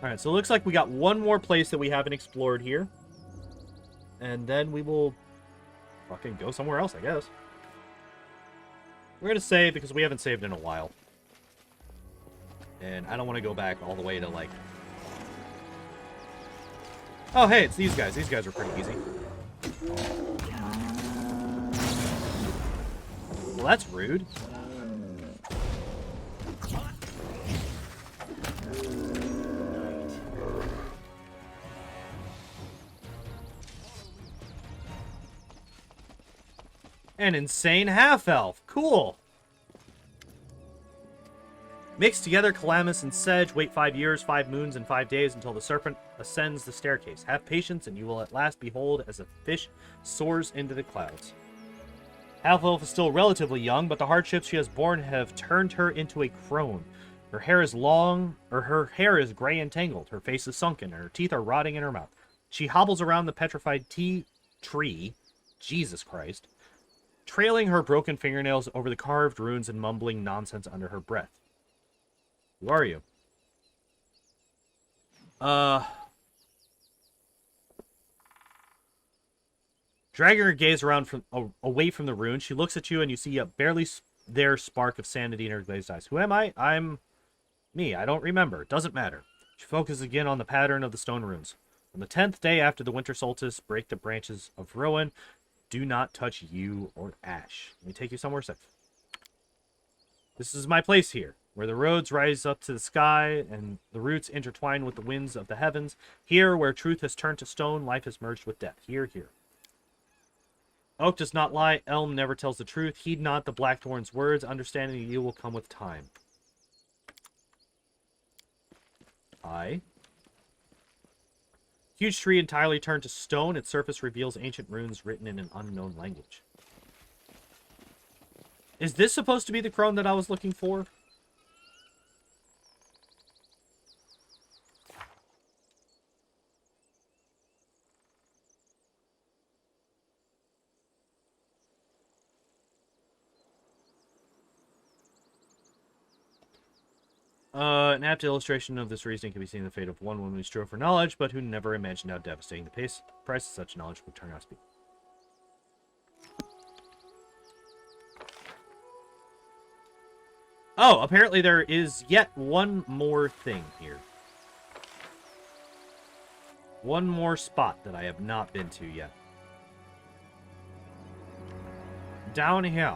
Alright, so it looks like we got one more place that we haven't explored here. And then we will fucking go somewhere else, I guess. We're going to save because we haven't saved in a while. And I don't want to go back all the way to, like... Oh, hey, it's these guys. These guys are pretty easy. Well, that's rude. An insane half-elf. Cool. Mix together Calamus and Sedge. Wait 5 years, 5 moons, and 5 days until the serpent ascends the staircase. Have patience, and you will at last behold as a fish soars into the clouds. Half-elf is still relatively young, but the hardships she has borne have turned her into a crone. Her hair is long, or her hair is gray and tangled. Her face is sunken, and her teeth are rotting in her mouth. She hobbles around the petrified tree. Jesus Christ. Trailing her broken fingernails over the carved runes and mumbling nonsense under her breath. Who are you? Dragging her gaze around away from the rune, she looks at you and you see a barely there spark of sanity in her glazed eyes. Who am I? I'm me. I don't remember. Doesn't matter. She focuses again on the pattern of the stone runes. On the 10th day after the winter solstice, break the branches of Rowan. Do not touch you or Ash. Let me take you somewhere safe. This is my place here, where the roads rise up to the sky and the roots intertwine with the winds of the heavens. Here, where truth has turned to stone, life has merged with death. Here. Oak does not lie. Elm never tells the truth. Heed not the Blackthorn's words. Understanding that you will come with time. Huge tree entirely turned to stone. Its surface reveals ancient runes written in an unknown language. Is this supposed to be the crone that I was looking for? An apt illustration of this reasoning can be seen in the fate of one woman who strove for knowledge, but who never imagined how devastating the price of such knowledge would turn out to be. Oh, apparently there is yet one more thing here. One more spot that I have not been to yet. Down here.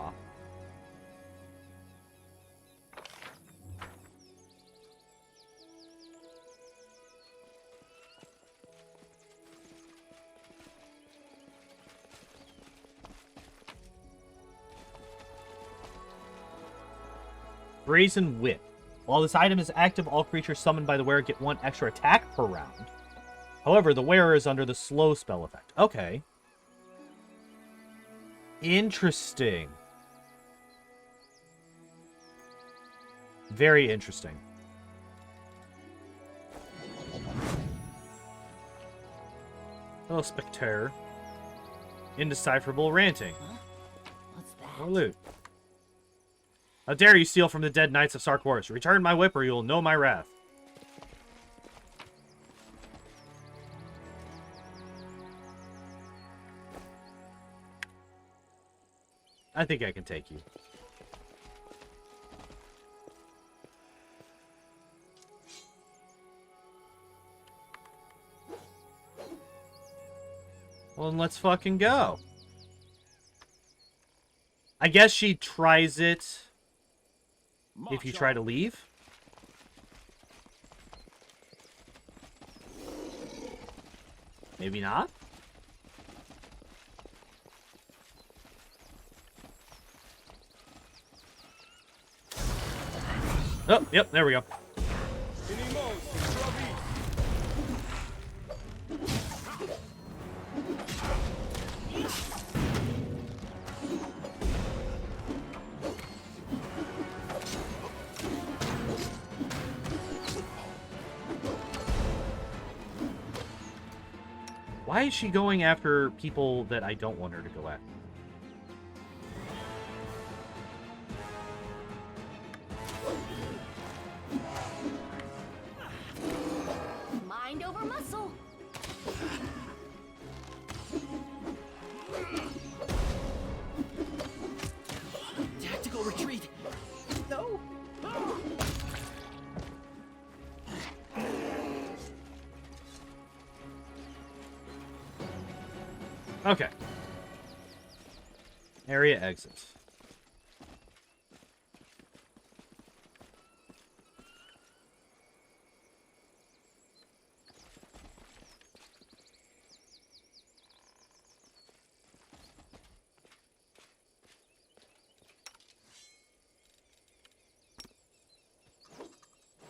Brazen Whip. While this item is active, all creatures summoned by the wearer get 1 extra attack per round. However, the wearer is under the slow spell effect. Okay. Interesting. Very interesting. Hello, Spectre. Indecipherable ranting. Huh? What's that? More loot. How dare you steal from the dead knights of Sarkoris? Return my whip or you will know my wrath. I think I can take you. Well, then let's fucking go. I guess she tries it if you try to leave. Maybe not. Oh, yep, there we go. Why is she going after people that I don't want her to go after? Mind over muscle. Tactical retreat. No. Okay. Area exits.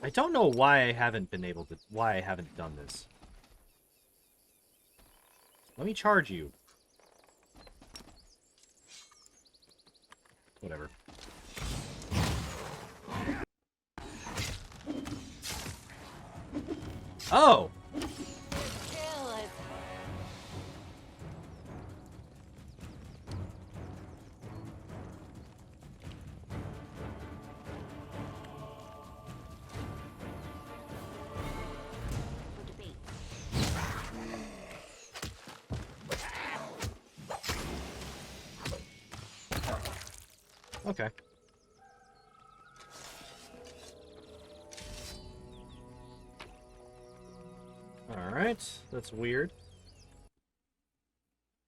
I don't know why I haven't been able to, why I haven't done this. Let me charge you. Whatever. Oh! Okay. Alright, that's weird.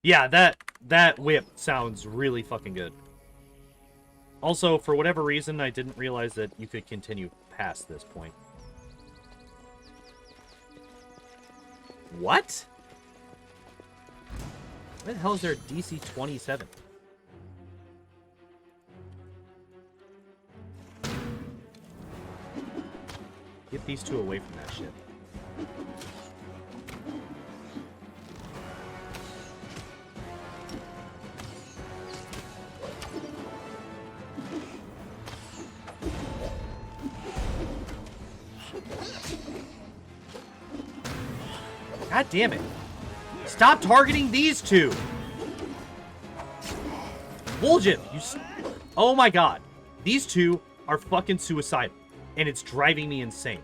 Yeah, that whip sounds really fucking good. Also, for whatever reason, I didn't realize that you could continue past this point. What? Where the hell is there DC 27? Get these two away from that shit. God damn it. Stop targeting these two. Bullshit. Oh my god. These two are fucking suicidal. And it's driving me insane.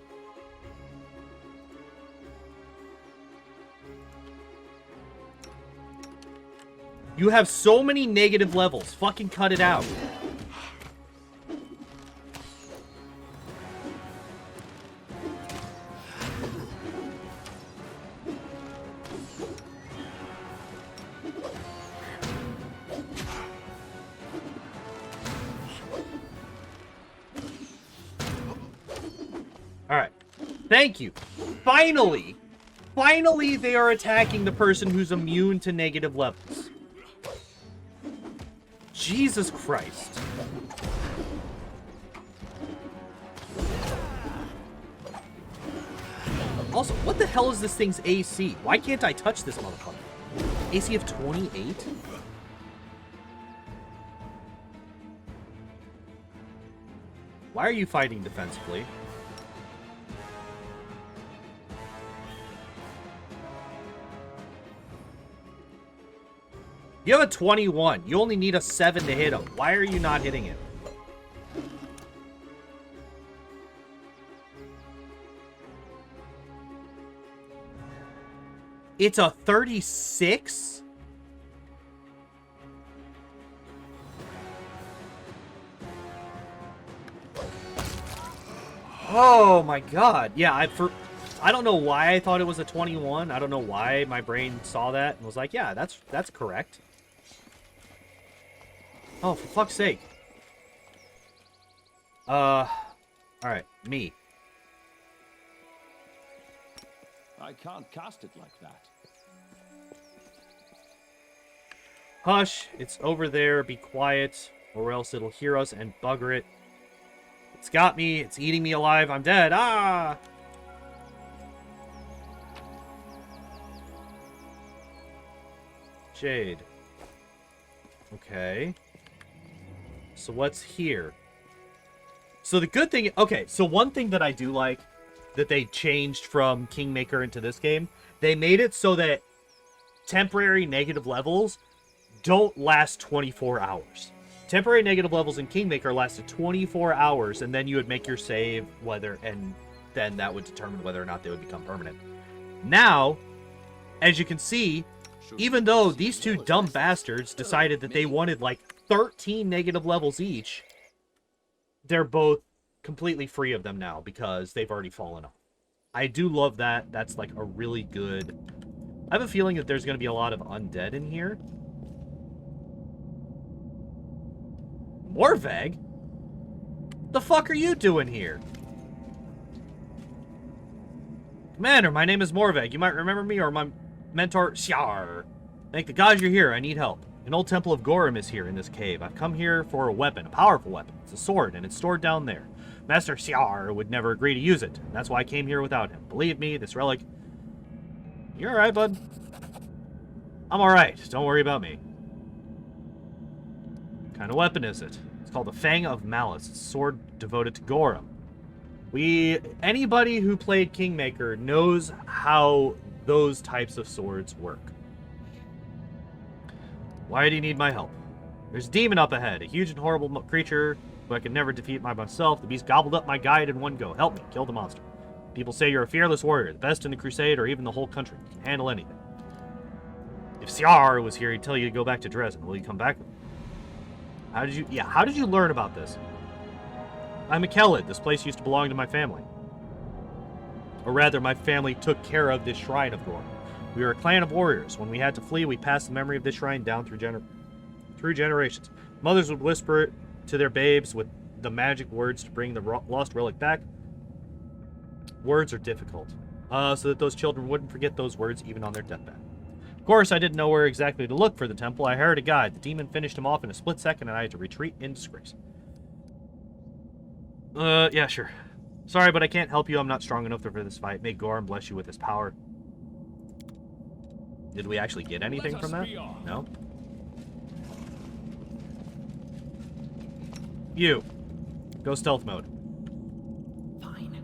You have so many negative levels. Fucking cut it out. Alright. Thank you. Finally! Finally they are attacking the person who's immune to negative levels. Jesus Christ. Also, what the hell is this thing's AC? Why can't I touch this motherfucker? AC of 28? Why are you fighting defensively? You have a 21. You only need a 7 to hit him. Why are you not hitting him? It's a 36? Oh my god. Yeah, I don't know why I thought it was a 21. I don't know why my brain saw that and was like, yeah, that's correct. Oh, for fuck's sake. Alright, me. I can't cast it like that. Hush, it's over there, be quiet, or else it'll hear us and bugger it. It's got me. It's eating me alive. I'm dead. Ah! Jade. Okay. So what's here? So the good thing... Okay, so one thing that I do like that they changed from Kingmaker into this game, they made it so that temporary negative levels don't last 24 hours. Temporary negative levels in Kingmaker lasted 24 hours, and then you would make your save, and then that would determine whether or not they would become permanent. Now, as you can see, even though these two dumb bastards decided that they wanted like 13 negative levels each, they're both completely free of them now because they've already fallen off. I do love that. That's like a really good... I have a feeling that there's going to be a lot of undead in here. Morveg? The fuck are you doing here? Commander, my name is Morveg. You might remember me or my mentor, Xiar. Thank the gods you're here. I need help. An old temple of Gorum is here in this cave. I've come here for a weapon, a powerful weapon. It's a sword, and it's stored down there. Master Xiar would never agree to use it. And that's why I came here without him. Believe me, this relic... You're alright, bud. I'm alright. Don't worry about me. What kind of weapon is it? It's called the Fang of Malice. It's a sword devoted to Gorum. Anybody who played Kingmaker knows how those types of swords work. Why do you need my help? There's a demon up ahead, a huge and horrible creature who I could never defeat by myself. The beast gobbled up my guide in one go. Help me, kill the monster. People say you're a fearless warrior, the best in the crusade or even the whole country. You can handle anything. If Xiar was here, he'd tell you to go back to Dresden. Will you come back? How did you learn about this? I'm a Kelid. This place used to belong to my family. Or rather, my family took care of this shrine of Gorum. We were a clan of warriors. When we had to flee, we passed the memory of this shrine down through generations. Mothers would whisper it to their babes with the magic words to bring the lost relic back. Words are difficult, so that those children wouldn't forget those words even on their deathbed. Of course, I didn't know where exactly to look for the temple. I hired a guide. The demon finished him off in a split second, and I had to retreat in disgrace. Yeah, sure. Sorry, but I can't help you. I'm not strong enough for this fight. May Gorum bless you with his power. Did we actually get anything from that? No? You. Go stealth mode. Fine.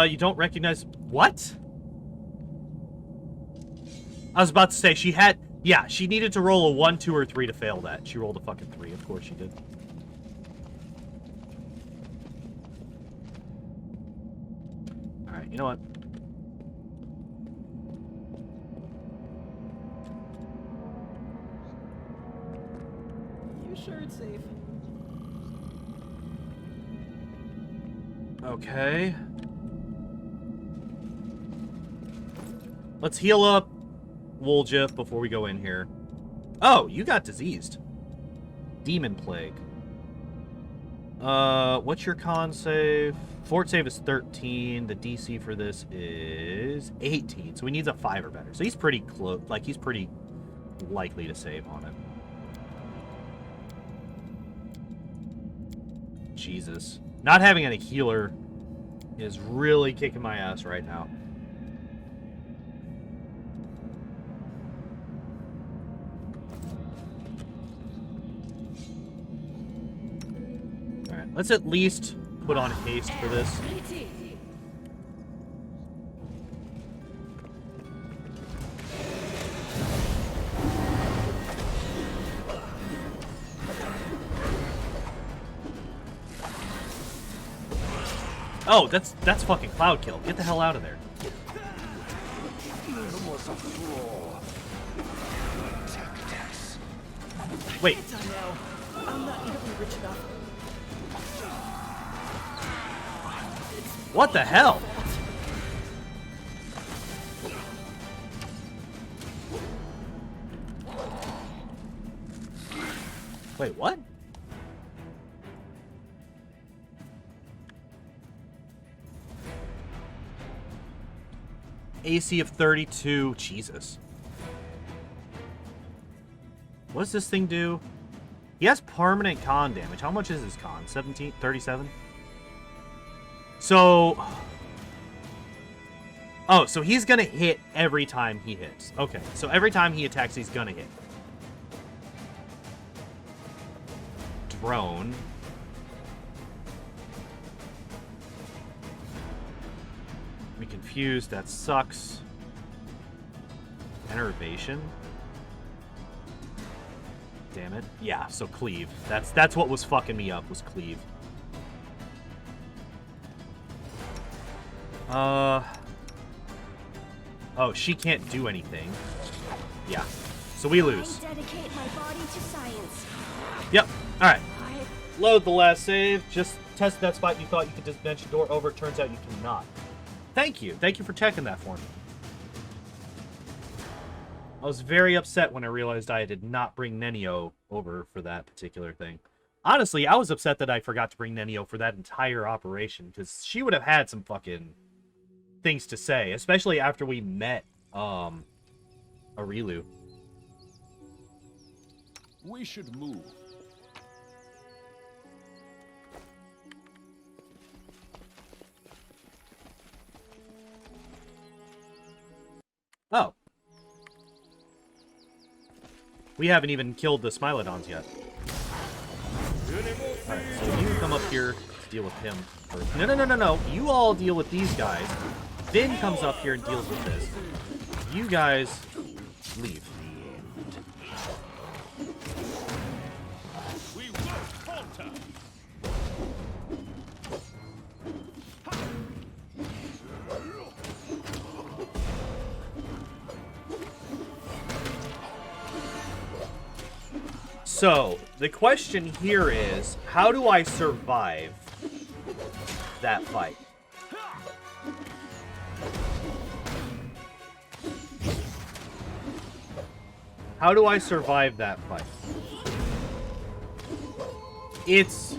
You don't recognize... What? I was about to say, she had... Yeah, she needed to roll a 1, 2, or 3 to fail that. She rolled a fucking 3. Of course she did. Alright, you know what? You sure it's safe? Okay. Let's heal up Woljif before we go in here. Oh, you got diseased. Demon Plague. What's your con save? Fort save is 13. The DC for this is 18. So he needs a 5 or better. So he's pretty close. Like, he's pretty likely to save on it. Jesus. Not having any healer is really kicking my ass right now. Alright, let's at least put on haste for this. Oh, that's fucking Cloud Kill. Get the hell out of there. Wait. What the hell? Wait, what? AC of 32. Jesus. What does this thing do? He has permanent con damage. How much is his con? 17? 37? So... Oh, so he's gonna hit every time he hits. Okay, so every time he attacks, he's gonna hit. Drone. Be confused, that sucks. Enervation. Damn it. Yeah, so cleave. That's what was fucking me up, was cleave. Oh, she can't do anything. Yeah. So we lose. I dedicate my body to science. Yep. Alright. Load the last save. Just test that spot you thought you could dimension door over. Turns out you cannot. Thank you. Thank you for checking that for me. I was very upset when I realized I did not bring Nenio over for that particular thing. Honestly, I was upset that I forgot to bring Nenio for that entire operation, because she would have had some fucking things to say, especially after we met Arilu. We should move. Oh. We haven't even killed the Smilodons yet. Alright, so you come up here to deal with him first. No. You all deal with these guys. Finn comes up here and deals with this. You guys leave. We will falter. So, the question here is, how do I survive that fight? How do I survive that fight? It's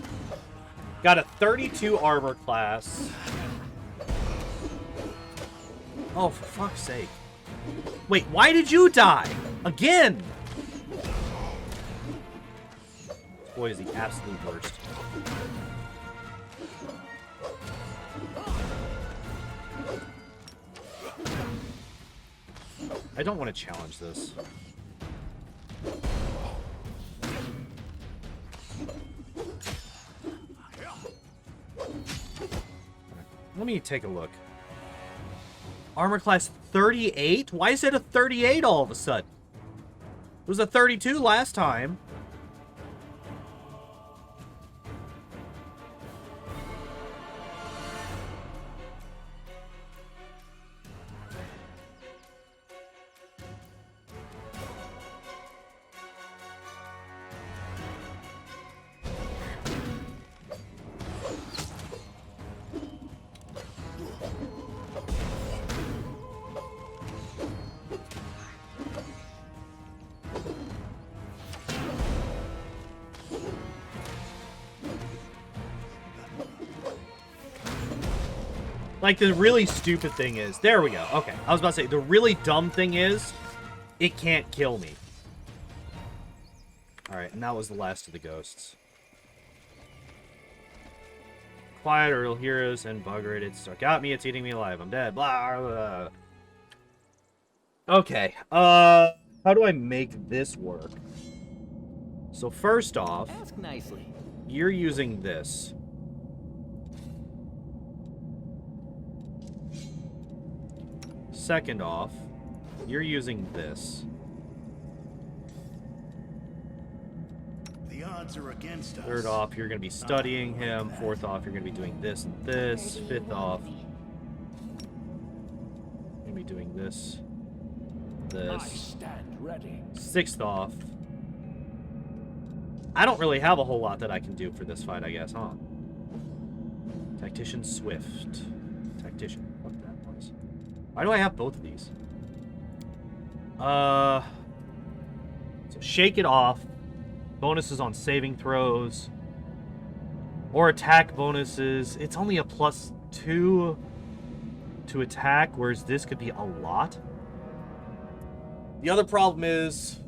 got a 32 armor class. Oh, for fuck's sake. Wait, why did you die? Again! This boy is the absolute worst. I don't want to challenge this. Let me take a look. Armor class 38? Why is it a 38 all of a sudden? It was a 32 last time. Like, the really stupid thing is... There we go. Okay. I was about to say, the really dumb thing is, it can't kill me. Alright, and that was the last of the ghosts. Quiet or it'll hear us and bugger it. It stuck at me. It's eating me alive. I'm dead. Blah, blah. Okay. How do I make this work? So first off... Ask nicely. You're using this. Second off, you're using this. The odds are against us. Third off, you're going to be studying him. Fourth off, you're going to be doing this and this. Fifth off, you're going to be doing this, I this. stand ready. Sixth off, I don't really have a whole lot that I can do for this fight, I guess, huh? Tactician Swift. Tactician. Fuck that was. Why do I have both of these? So shake it off. Bonuses on saving throws. Or attack bonuses. It's only a +2. to attack, whereas this could be a lot. The other problem is...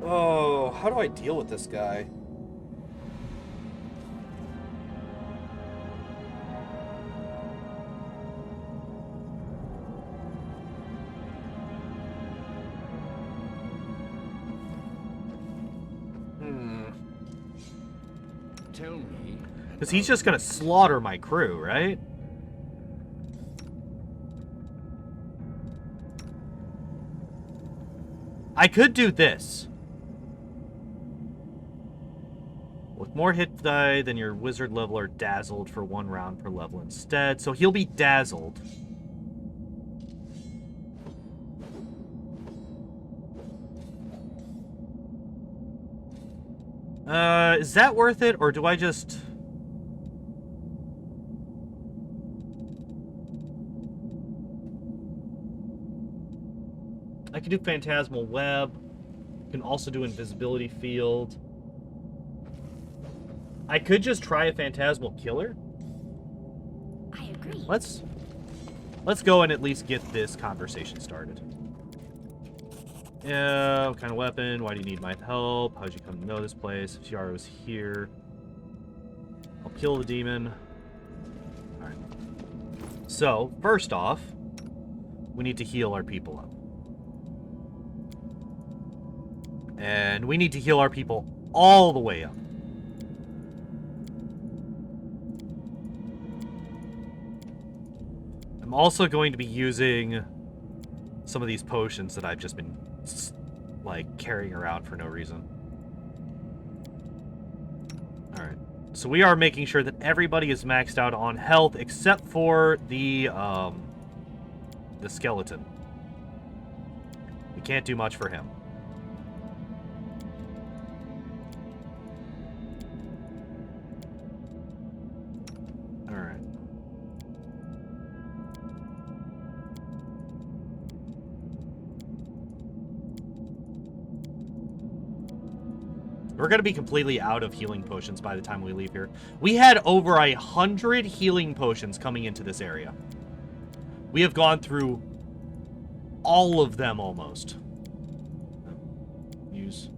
Oh, how do I deal with this guy? Tell me. Because he's just going to slaughter my crew, right? I could do this. With more hit die than your wizard level are dazzled for 1 round per level instead. So he'll be dazzled. Is that worth it, or do I just... I can do Phantasmal Web. Can also do Invisibility Field. I could just try a Phantasmal Killer. I agree. Let's go and at least get this conversation started. Yeah, what kind of weapon? Why do you need my help? How'd you come to know this place? Chiaro's here. I'll kill the demon. Alright. So, first off, we need to heal our people up. And we need to heal our people all the way up. I'm also going to be using some of these potions that I've just been, like, carrying around for no reason. Alright. So we are making sure that everybody is maxed out on health except for the skeleton. We can't do much for him. Alright. We're going to be completely out of healing potions by the time we leave here. We had over 100 healing potions coming into this area. We have gone through all of them almost. Use.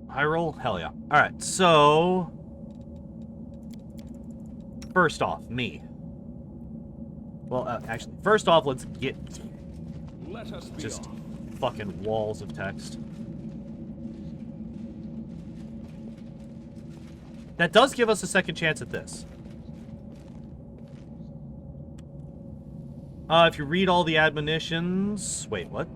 High roll? Hell yeah. Alright, so... First off, me. Well, actually, first off, let's get Let us be just off. fucking walls of text. That does give us a second chance at this. If you read all the admonitions... Wait, what?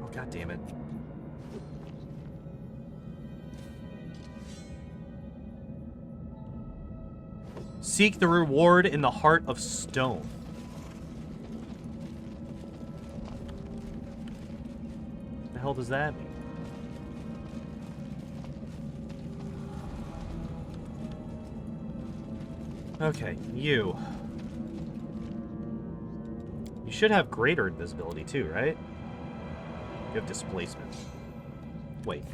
Oh, god damn it. Seek the reward in the heart of stone. What the hell does that mean? Okay, you. You should have greater invisibility too, right? You have displacement. Wait.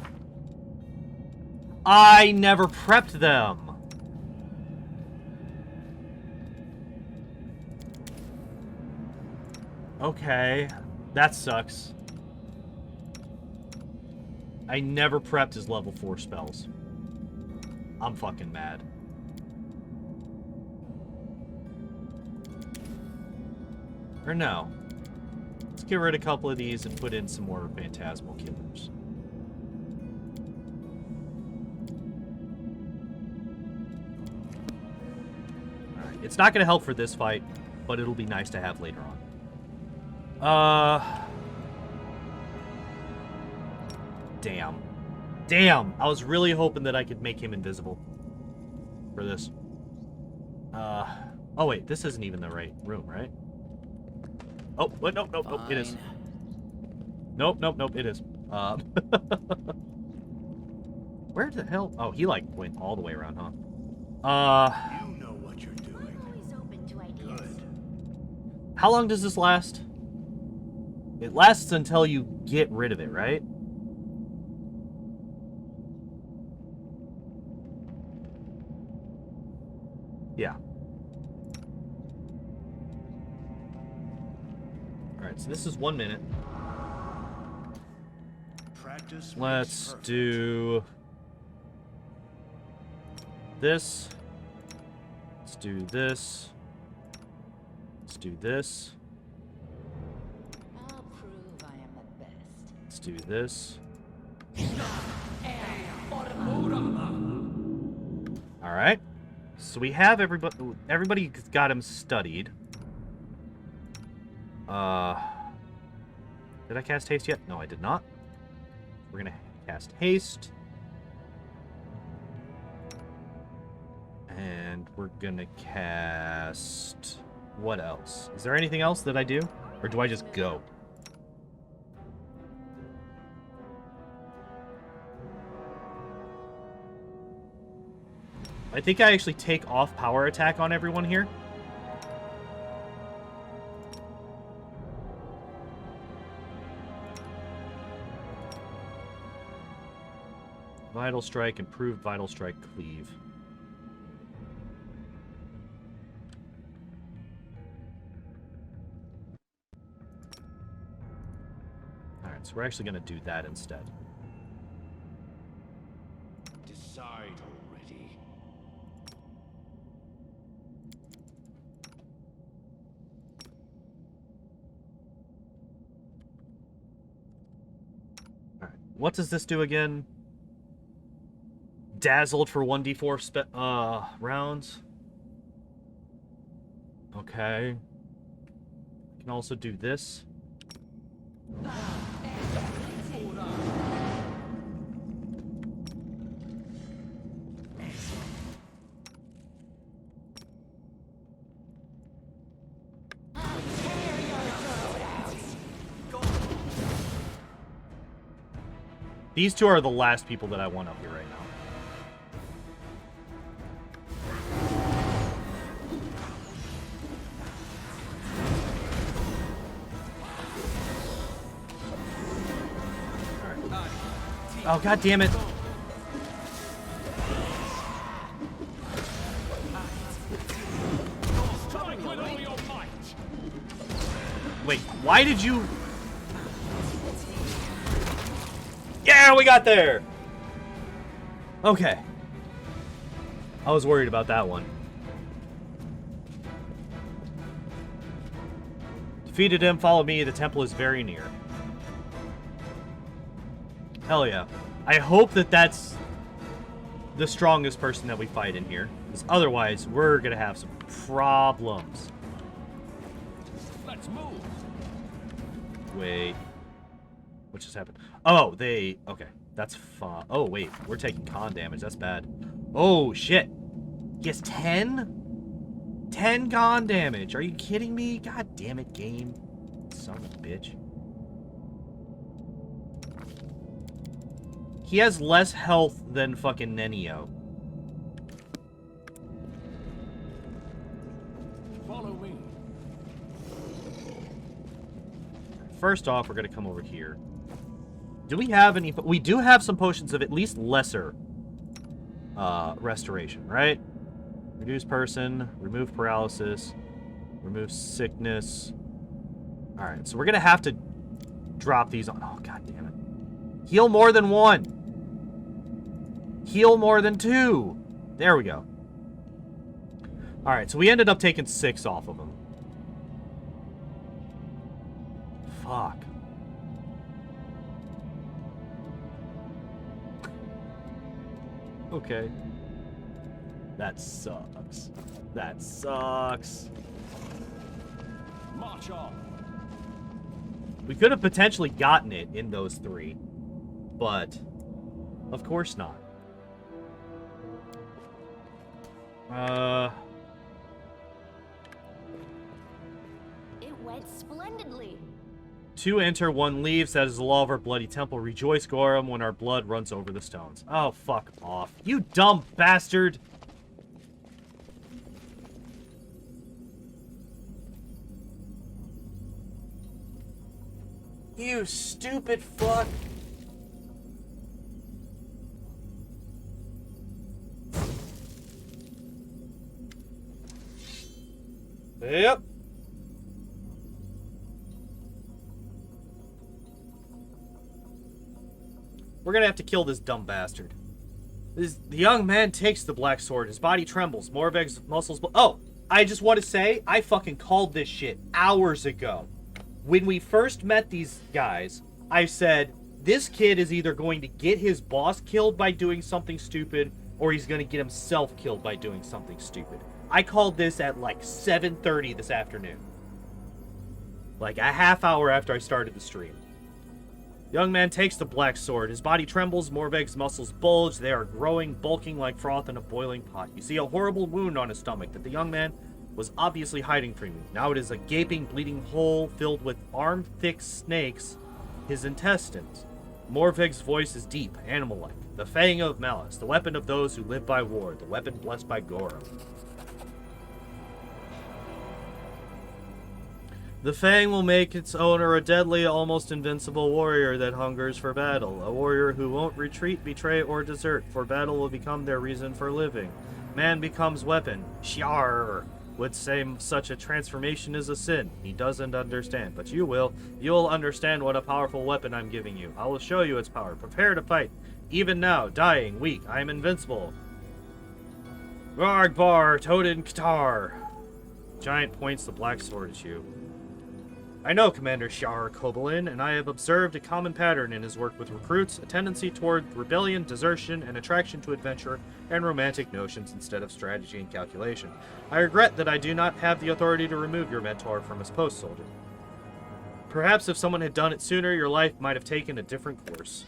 I never prepped them! Okay, that sucks. I never prepped his level 4 spells. I'm fucking mad. Or no. Let's get rid of a couple of these and put in some more Phantasmal Killers. Alright, it's not going to help for this fight, but it'll be nice to have later on. Damn. Damn! I was really hoping that I could make him invisible for this. Oh wait, this isn't even the right room, right? Oh, what? Nope, nope, nope, it is. Nope, nope, nope, it is. Where the hell? Oh, he like went all the way around, huh? You know what you're doing. I'm always open to How long does this last? It lasts until you get rid of it, right? Yeah. Alright, so this is 1 minute. Practice Let's makes do this. Let's do this. Let's do this. I'll prove I am the best. Let's do this. Alright. So we have everybody got him studied. Did I cast haste yet? No, I did not. We're gonna cast haste. And we're gonna cast... What else? Is there anything else that I do? Or do I just go? I think I actually take off power attack on everyone here. Vital Strike, improved Vital Strike, cleave. Alright, so we're actually going to do that instead. Decide already. Alright, what does this do again? Dazzled for 1d4 rounds. Okay. I can also do this. These two are the last people that I want up here right now. Oh, god damn it. Wait, why did you... Yeah, we got there! Okay. I was worried about that one. Defeated him, follow me, the temple is very near. Hell yeah. I hope that that's the strongest person that we fight in here. Because otherwise, we're going to have some problems. Let's move. Wait. What just happened? Oh, they... Okay. That's fine. Oh, wait. We're taking con damage. That's bad. Oh, shit. He has 10? 10 con damage. Are you kidding me? God damn it, game. Son of a bitch. He has less health than fucking Nenio. Follow me. First off, we're going to come over here. Do we have any... We do have some potions of at least lesser restoration, right? Reduce person, remove paralysis, remove sickness. Alright, so we're going to have to drop these on... Oh, god damn it. Heal more than 1. Heal more than 2. There we go. Alright, so we ended up taking 6 off of him. Fuck. Okay. That sucks. That sucks. March on. We could have potentially gotten it in those 3. But, of course not. It went splendidly. 2 enter, 1 leaves. That is the law of our bloody temple. Rejoice, Gorum, when our blood runs over the stones. Oh, fuck off. You dumb bastard! You stupid fuck. Yep. We're gonna have to kill this dumb bastard. The young man takes the black sword. His body trembles. Morveg's muscles... Oh! I just want to say, I fucking called this shit hours ago. When we first met these guys, I said, this kid is either going to get his boss killed by doing something stupid, or he's going to get himself killed by doing something stupid. I called this at like 7:30 this afternoon. Like a half hour after I started the stream. Young man takes the black sword. His body trembles. Morveg's muscles bulge. They are growing, bulking like froth in a boiling pot. You see a horrible wound on his stomach that the young man was obviously hiding from you. Now it is a gaping, bleeding hole filled with arm-thick snakes, his intestines. Morveg's voice is deep, animal-like. The fang of malice, the weapon of those who live by war, the weapon blessed by Gorum. The fang will make its owner a deadly, almost invincible warrior that hungers for battle. A warrior who won't retreat, betray, or desert, for battle will become their reason for living. Man becomes weapon. Shiar would say such a transformation is a sin. He doesn't understand, but you will. You'll understand what a powerful weapon I'm giving you. I will show you its power. Prepare to fight. Even now, dying, weak, I am invincible. Gargbar, Todin Ktar. Giant points the black sword at you. I know Commander Shar Kobolin, and I have observed a common pattern in his work with recruits, a tendency toward rebellion, desertion, and attraction to adventure and romantic notions instead of strategy and calculation. I regret that I do not have the authority to remove your mentor from his post, soldier. Perhaps if someone had done it sooner, your life might have taken a different course.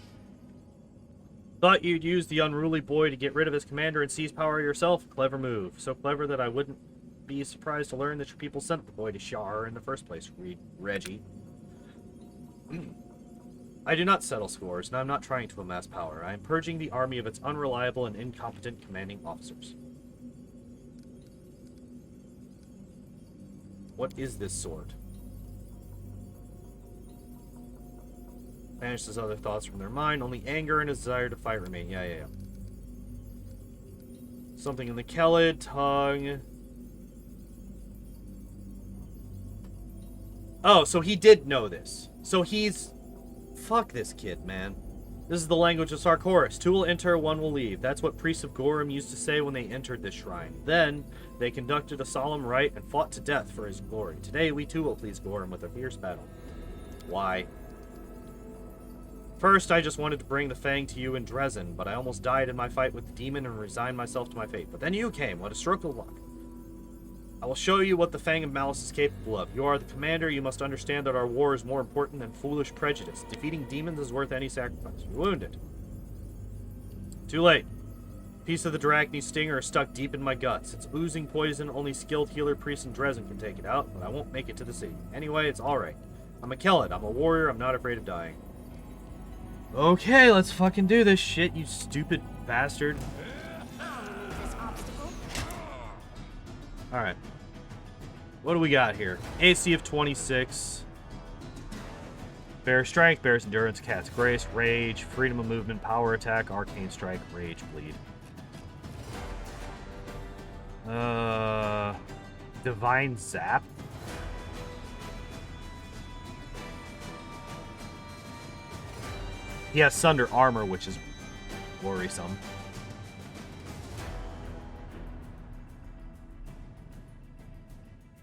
Thought you'd use the unruly boy to get rid of his commander and seize power yourself? Clever move. So clever that I wouldn't be surprised to learn that your people sent the boy to Shar in the first place, Reggie. I do not settle scores, and I'm not trying to amass power. I am purging the army of its unreliable and incompetent commanding officers. What is this sword? Banishes other thoughts from their mind. Only anger and a desire to fight remain. Yeah. Something in the Kelid tongue. Oh, so he did know this. So he's... Fuck this kid, man. This is the language of Sarkoris. Two will enter, one will leave. That's what priests of Gorum used to say when they entered this shrine. Then, they conducted a solemn rite and fought to death for his glory. Today, we too will please Gorum with a fierce battle. Why? First, I just wanted to bring the Fang to you in Dresden, but I almost died in my fight with the demon and resigned myself to my fate. But then you came. What a stroke of luck. I will show you what the Fang of Malice is capable of. You are the commander. You must understand that our war is more important than foolish prejudice. Defeating demons is worth any sacrifice. You're wounded. Too late. A piece of the Drachni stinger is stuck deep in my guts. It's oozing poison. Only skilled healer priests in Dresden can take it out, but I won't make it to the city. Anyway, it's alright. I'm a Kelid. I'm a warrior. I'm not afraid of dying. Okay, let's fucking do this shit, you stupid bastard. Alright. What do we got here? AC of 26. Bear Strength, Bear's Endurance, Cat's Grace, Rage, Freedom of Movement, Power Attack, Arcane Strike, Rage, Bleed. Divine Zap? He has Sunder Armor, which is worrisome.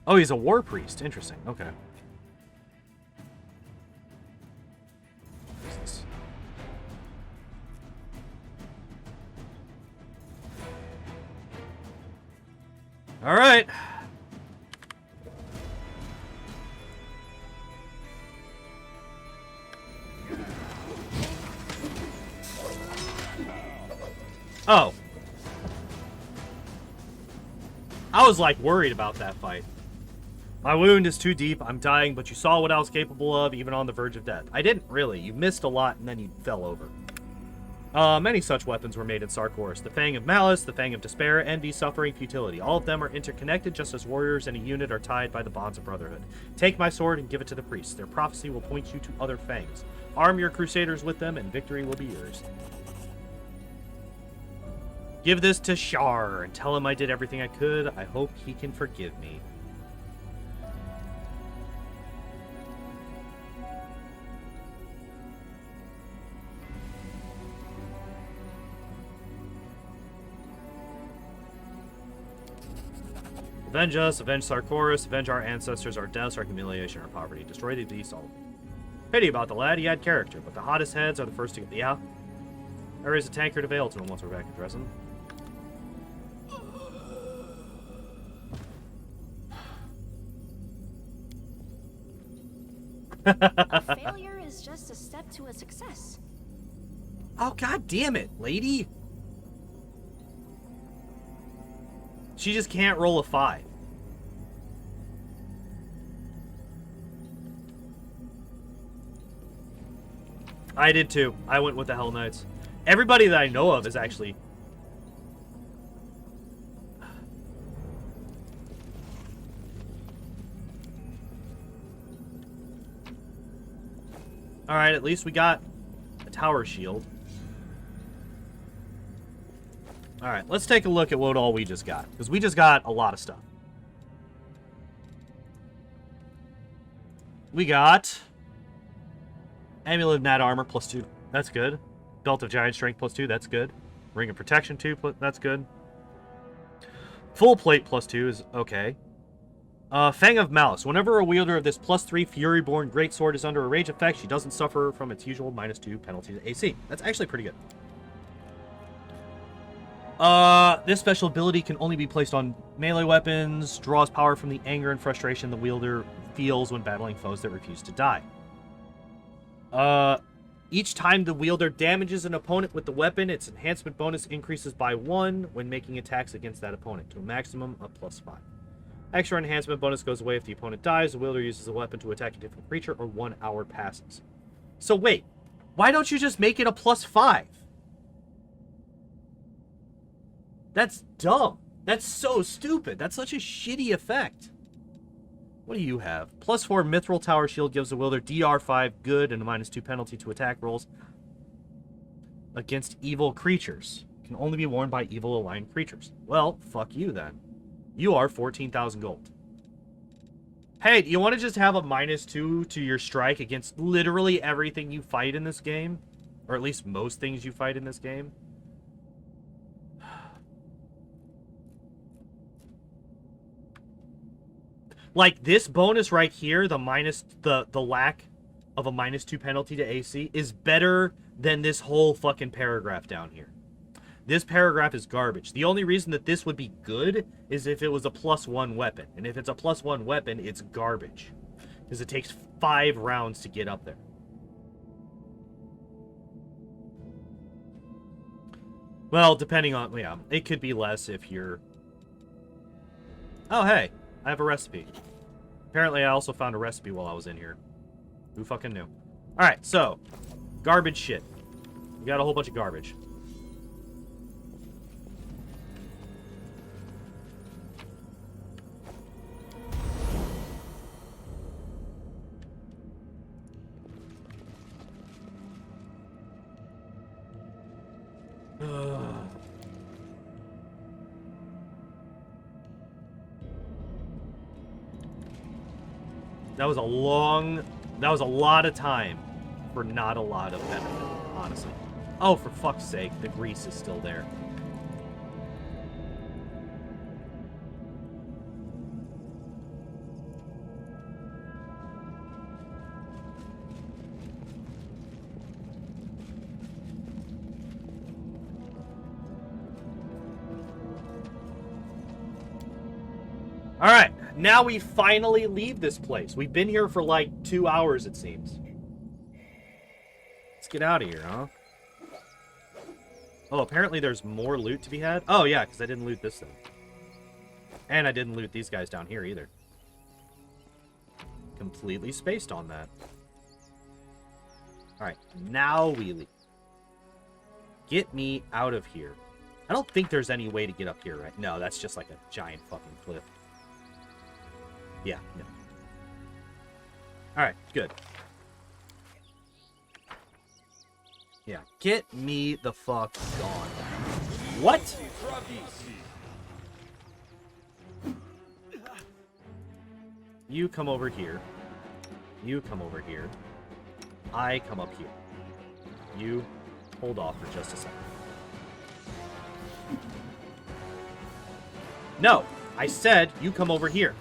Oh, he's a war priest. Interesting. Okay. What is this? All right. Oh. I was like worried about that fight. My wound is too deep. I'm dying, but you saw what I was capable of, even on the verge of death. I didn't really. You missed a lot, and then you fell over. Many such weapons were made in Sarkoris. The Fang of Malice, the Fang of Despair, Envy, Suffering, Futility. All of them are interconnected just as warriors in a unit are tied by the bonds of brotherhood. Take my sword and give it to the priests. Their prophecy will point you to other fangs. Arm your crusaders with them and victory will be yours. Give this to Shar and tell him I did everything I could. I hope he can forgive me. Avenge us, avenge Sarkoris, avenge our ancestors, our deaths, our humiliation, our poverty. Destroy the beast all. Pity about the lad, he had character, but the hottest heads are the first to get... Yeah. I raise a tankard of ale to him once we're back in Dresden. A failure is just a step to a success. Oh, god damn it, lady! She just can't roll a 5. I did too. I went with the Hell Knights. Everybody that I know of is actually... Alright, at least we got a tower shield. Alright, let's take a look at what all we just got. Because we just got a lot of stuff. We got... Amulet of Nat Armor, +2. That's good. Belt of Giant Strength, +2. That's good. Ring of Protection, 2. That's good. Full Plate, +2 is okay. Fang of Malice. Whenever a wielder of this +3 Furyborn Greatsword is under a rage effect, she doesn't suffer from its usual -2 penalty to AC. That's actually pretty good. This special ability can only be placed on melee weapons, draws power from the anger and frustration the wielder feels when battling foes that refuse to die. Each time the wielder damages an opponent with the weapon, its enhancement bonus increases by 1 when making attacks against that opponent, to a maximum of +5. Extra enhancement bonus goes away if the opponent dies, the wielder uses the weapon to attack a different creature, or 1 hour passes. So wait, why don't you just make it a +5? That's dumb. That's so stupid. That's such a shitty effect. What do you have? +4 Mithril Tower Shield gives the wielder DR5 good and a -2 penalty to attack rolls against evil creatures. Can only be worn by evil aligned creatures. Well, fuck you then. You are 14,000 gold. Hey, do you want to just have a -2 to your strike against literally everything you fight in this game? Or at least most things you fight in this game? Like, this bonus right here, the lack of a -2 penalty to AC, is better than this whole fucking paragraph down here. This paragraph is garbage. The only reason that this would be good is if it was a +1 weapon. And if it's a +1 weapon, it's garbage. Because it takes 5 rounds to get up there. Well, depending on... Yeah, it could be less if you're... Oh, hey. I have a recipe. Apparently, I also found a recipe while I was in here. Who fucking knew? Alright, so. Garbage shit. We got a whole bunch of garbage. That was a lot of time for not a lot of benefit, honestly. Oh, for fuck's sake, the grease is still there. All right. Now we finally leave this place. We've been here for like 2 hours, it seems. Let's get out of here, huh? Oh, apparently there's more loot to be had. Oh, yeah, because I didn't loot this thing. And I didn't loot these guys down here either. Completely spaced on that. Alright, now we leave. Get me out of here. I don't think there's any way to get up here, right? No, that's just like a giant fucking cliff. Yeah, no. Alright, good. Yeah, get me the fuck gone. What? You come over here. You come over here. I come up here. You hold off for just a second. No! I said you come over here.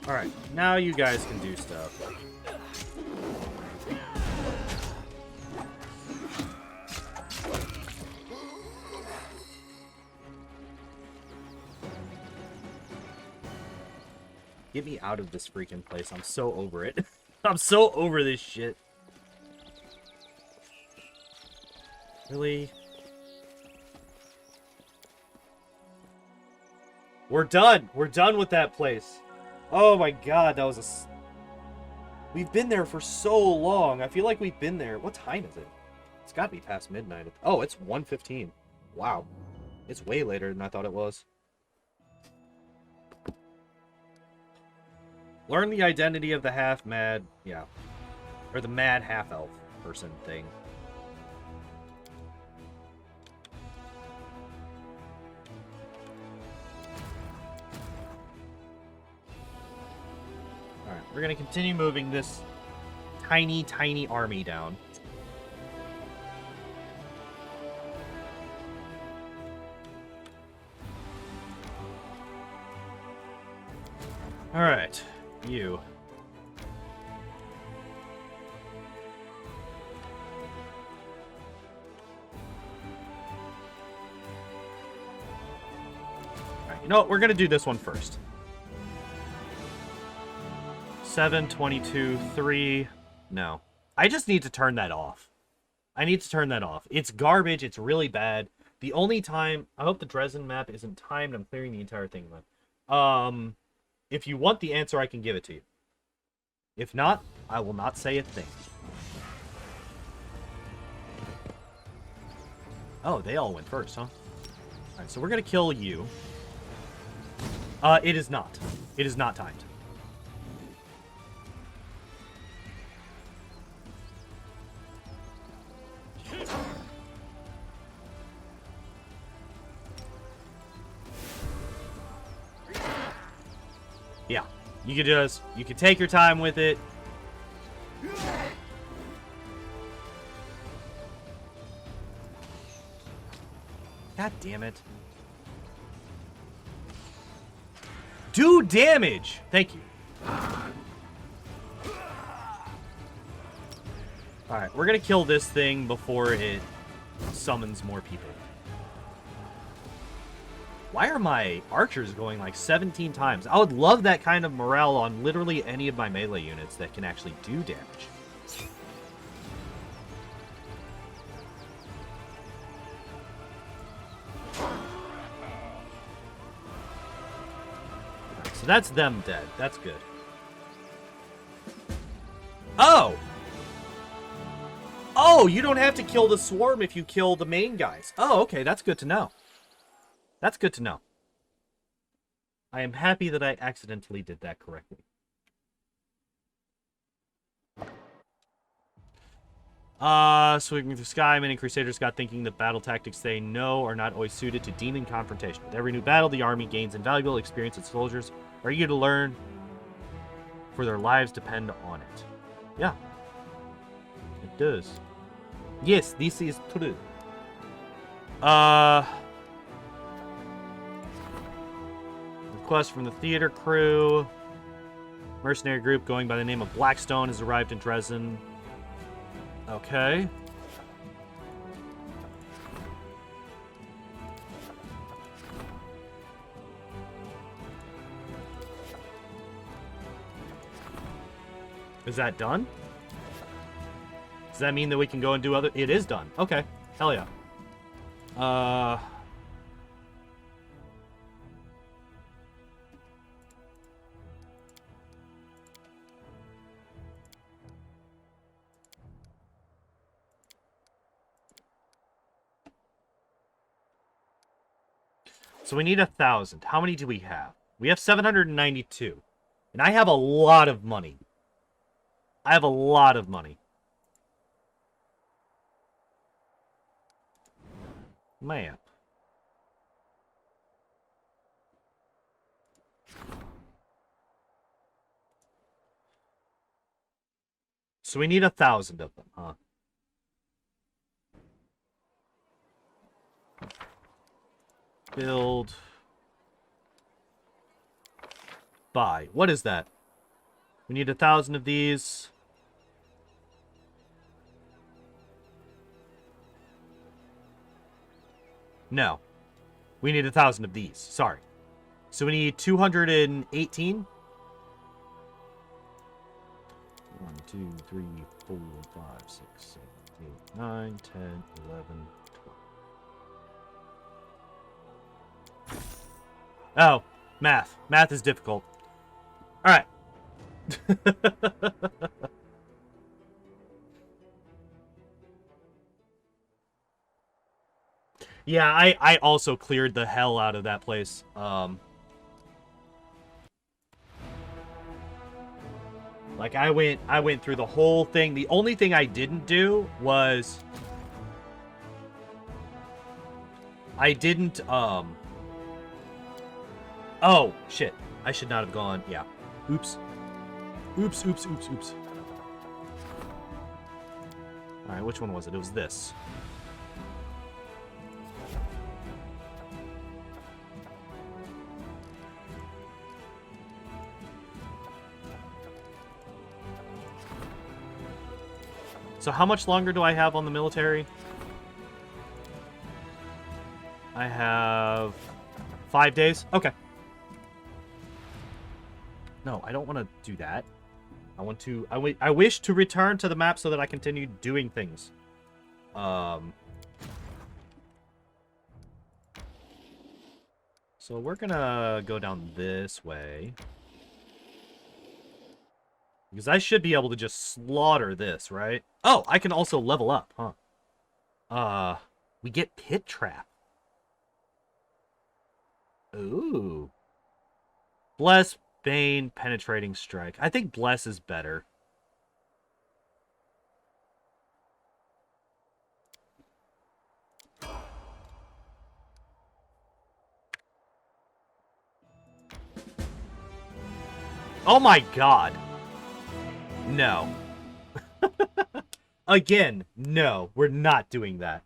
Alright, now you guys can do stuff. Get me out of this freaking place. I'm so over it. I'm so over this shit. Really? We're done. We're done with that place. Oh my god, that was a... We've been there for so long. I feel like we've been there. What time is it? It's got to be past midnight. Oh, it's 1:15. Wow. It's way later than I thought it was. Learn the identity of the half-mad... Yeah. Or the mad half-elf person thing. Alright, we're going to continue moving this tiny, tiny army down. Alright, you. Alright, you know what? We're going to do this one first. 7, 22, 3. No. I just need to turn that off. I need to turn that off. It's garbage. It's really bad. The only time... I hope the Dresden map isn't timed. I'm clearing the entire thing. If you want the answer, I can give it to you. If not, I will not say a thing. Oh, they all went first, huh? Alright, so we're going to kill you. It is not. It is not timed. Yeah, you can take your time with it. God damn it. Do damage! Thank you. Alright, we're gonna kill this thing before it summons more people. Why are my archers going like 17 times? I would love that kind of morale on literally any of my melee units that can actually do damage. So that's them dead. That's good. Oh! Oh, you don't have to kill the swarm if you kill the main guys. Oh, okay, that's good to know. That's good to know. I am happy that I accidentally did that correctly. Sweeping through the sky, many Crusaders got thinking that battle tactics they know are not always suited to demon confrontation. With every new battle, the army gains invaluable experience its soldiers are eager to learn, for their lives depend on it. Yeah. It does. Yes, this is true. Request from the theater crew. Mercenary group going by the name of Blackstone has arrived in Dresden. Okay. Is that done? Does that mean that we can go and do other... It is done. Okay. Hell yeah. So we need 1,000. How many do we have? We have 792. And I have a lot of money. I have a lot of money. Map. So we need 1,000 of them, huh? Build. Buy. What is that? We need 1,000 of these. No. We need 1,000 of these. Sorry. So we need 218. 1, 2, 3, 4, 5, 6, 7, 8, 9, 10, 11, 12. Oh, math. Math is difficult. All right. Yeah, I also cleared the hell out of that place. Like I went through the whole thing. The only thing I didn't do was I didn't oh, shit. I should not have gone. Yeah. Oops. Oops, oops, oops, oops. All right, which one was it? It was this. So how much longer do I have on the military? I have 5 days. Okay. No, I don't want to do that. I want to... I wish to return to the map so that I continue doing things. So we're gonna go down this way. Because I should be able to just slaughter this, right? Oh, I can also level up, huh? We get Pit Trap. Ooh. Bless, Bane, Penetrating Strike. I think Bless is better. Oh my god. No. Again, no. We're not doing that.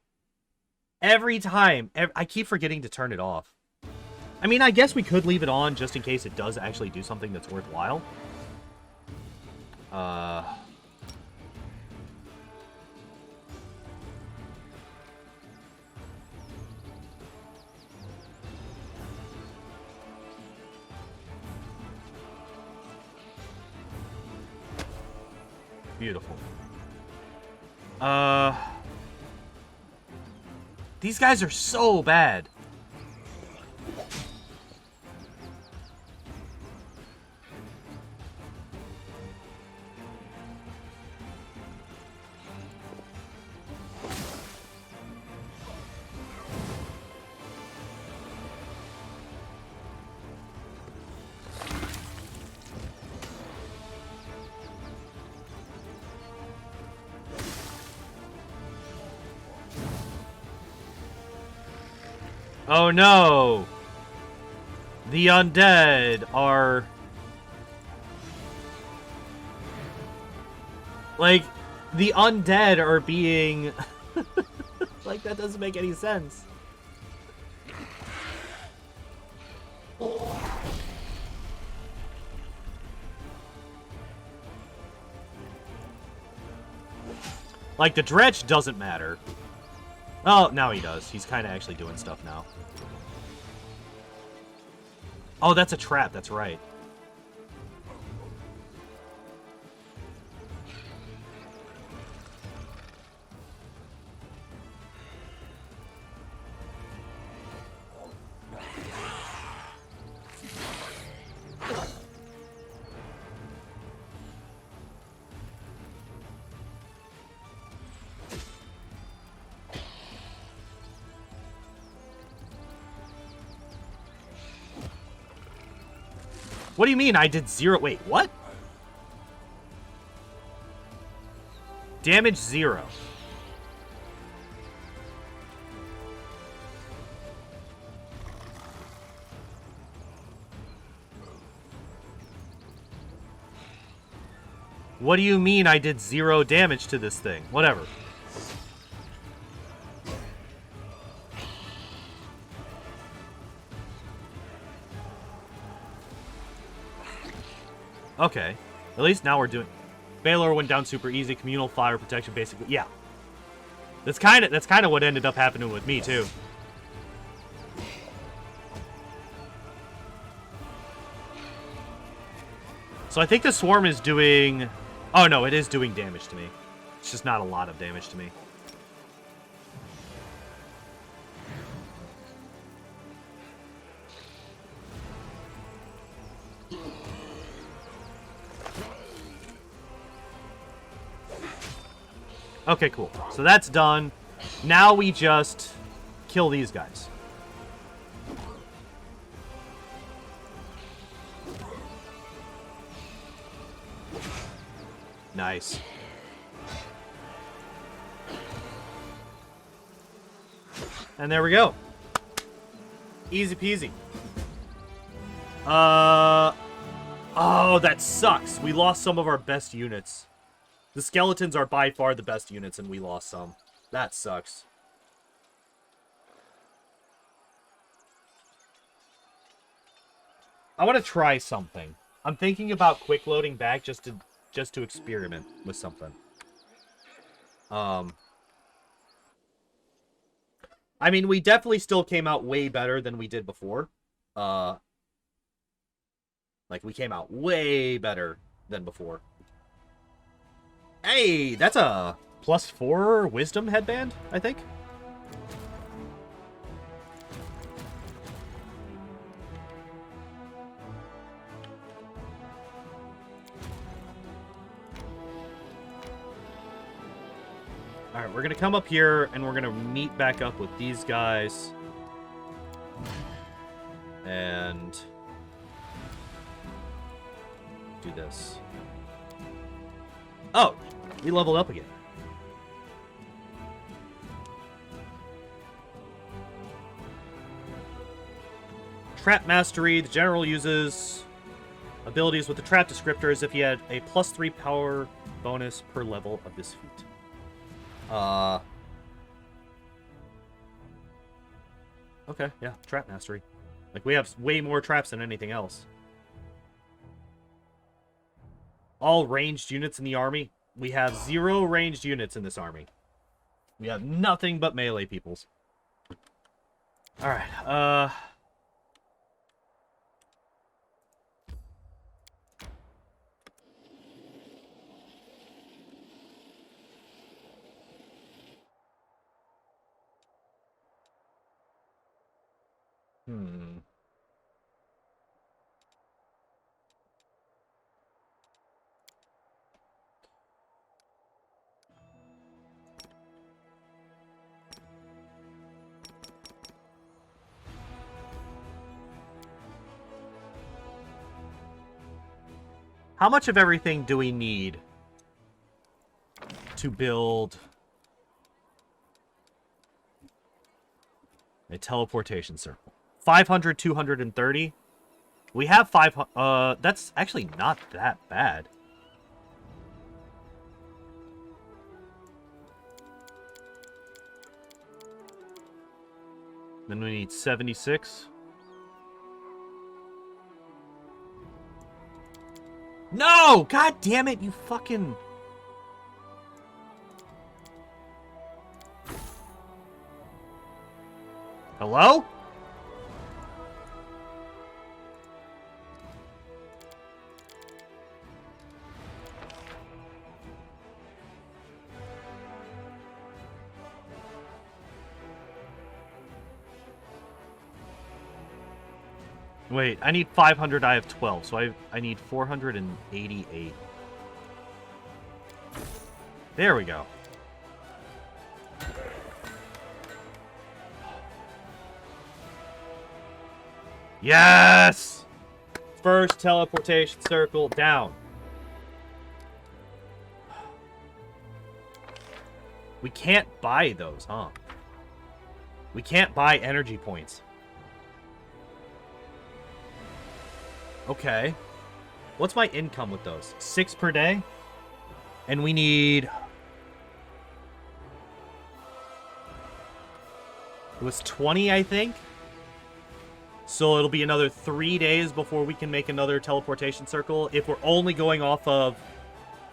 Every time. I keep forgetting to turn it off. I mean, I guess we could leave it on just in case it does actually do something that's worthwhile. Beautiful. These guys are so bad. Oh no! The undead are... Like, the undead are being... Like, that doesn't make any sense. Like, the dredge doesn't matter. Oh, now he does. He's kind of actually doing stuff now. Oh, that's a trap. That's right. What do you mean I did 0? Wait, what? Damage 0. What do you mean I did 0 damage to this thing? Whatever. Okay. At least now we're doing... Baylor went down super easy. Communal fire protection, basically. Yeah. That's kind of what ended up happening with me, too. So I think the swarm is doing... Oh, no, it is doing damage to me. It's just not a lot of damage to me. Okay, cool. So that's done. Now we just kill these guys. Nice. And there we go. Easy peasy. Oh, that sucks. We lost some of our best units. The skeletons are by far the best units, and we lost some. That sucks. I want to try something. I'm thinking about quick loading back just to experiment with something. I mean, we definitely still came out way better than we did before. Like, we came out way better than before. Hey, that's a +4 wisdom headband, I think. Alright, we're going to come up here, and we're going to meet back up with these guys. And do this. Oh, we leveled up again. Trap Mastery. The General uses abilities with the Trap descriptor as if he had a +3 power bonus per level of this feat. Okay, yeah, Trap Mastery. Like, we have way more traps than anything else. All ranged units in the army. We have 0 ranged units in this army. We have nothing but melee peoples. Alright, How much of everything do we need to build a teleportation circle? 500, 230. We have 500. That's actually not that bad. Then we need 76. No! God damn it, you fucking... Hello? Wait, I need 500, I have 12, so I need 488. There we go. Yes! first teleportation circle down. We can't buy those, huh? We can't buy energy points. Okay. What's my income with those? 6 per day? And we need... It was 20, I think? So it'll be another 3 days before we can make another teleportation circle if we're only going off of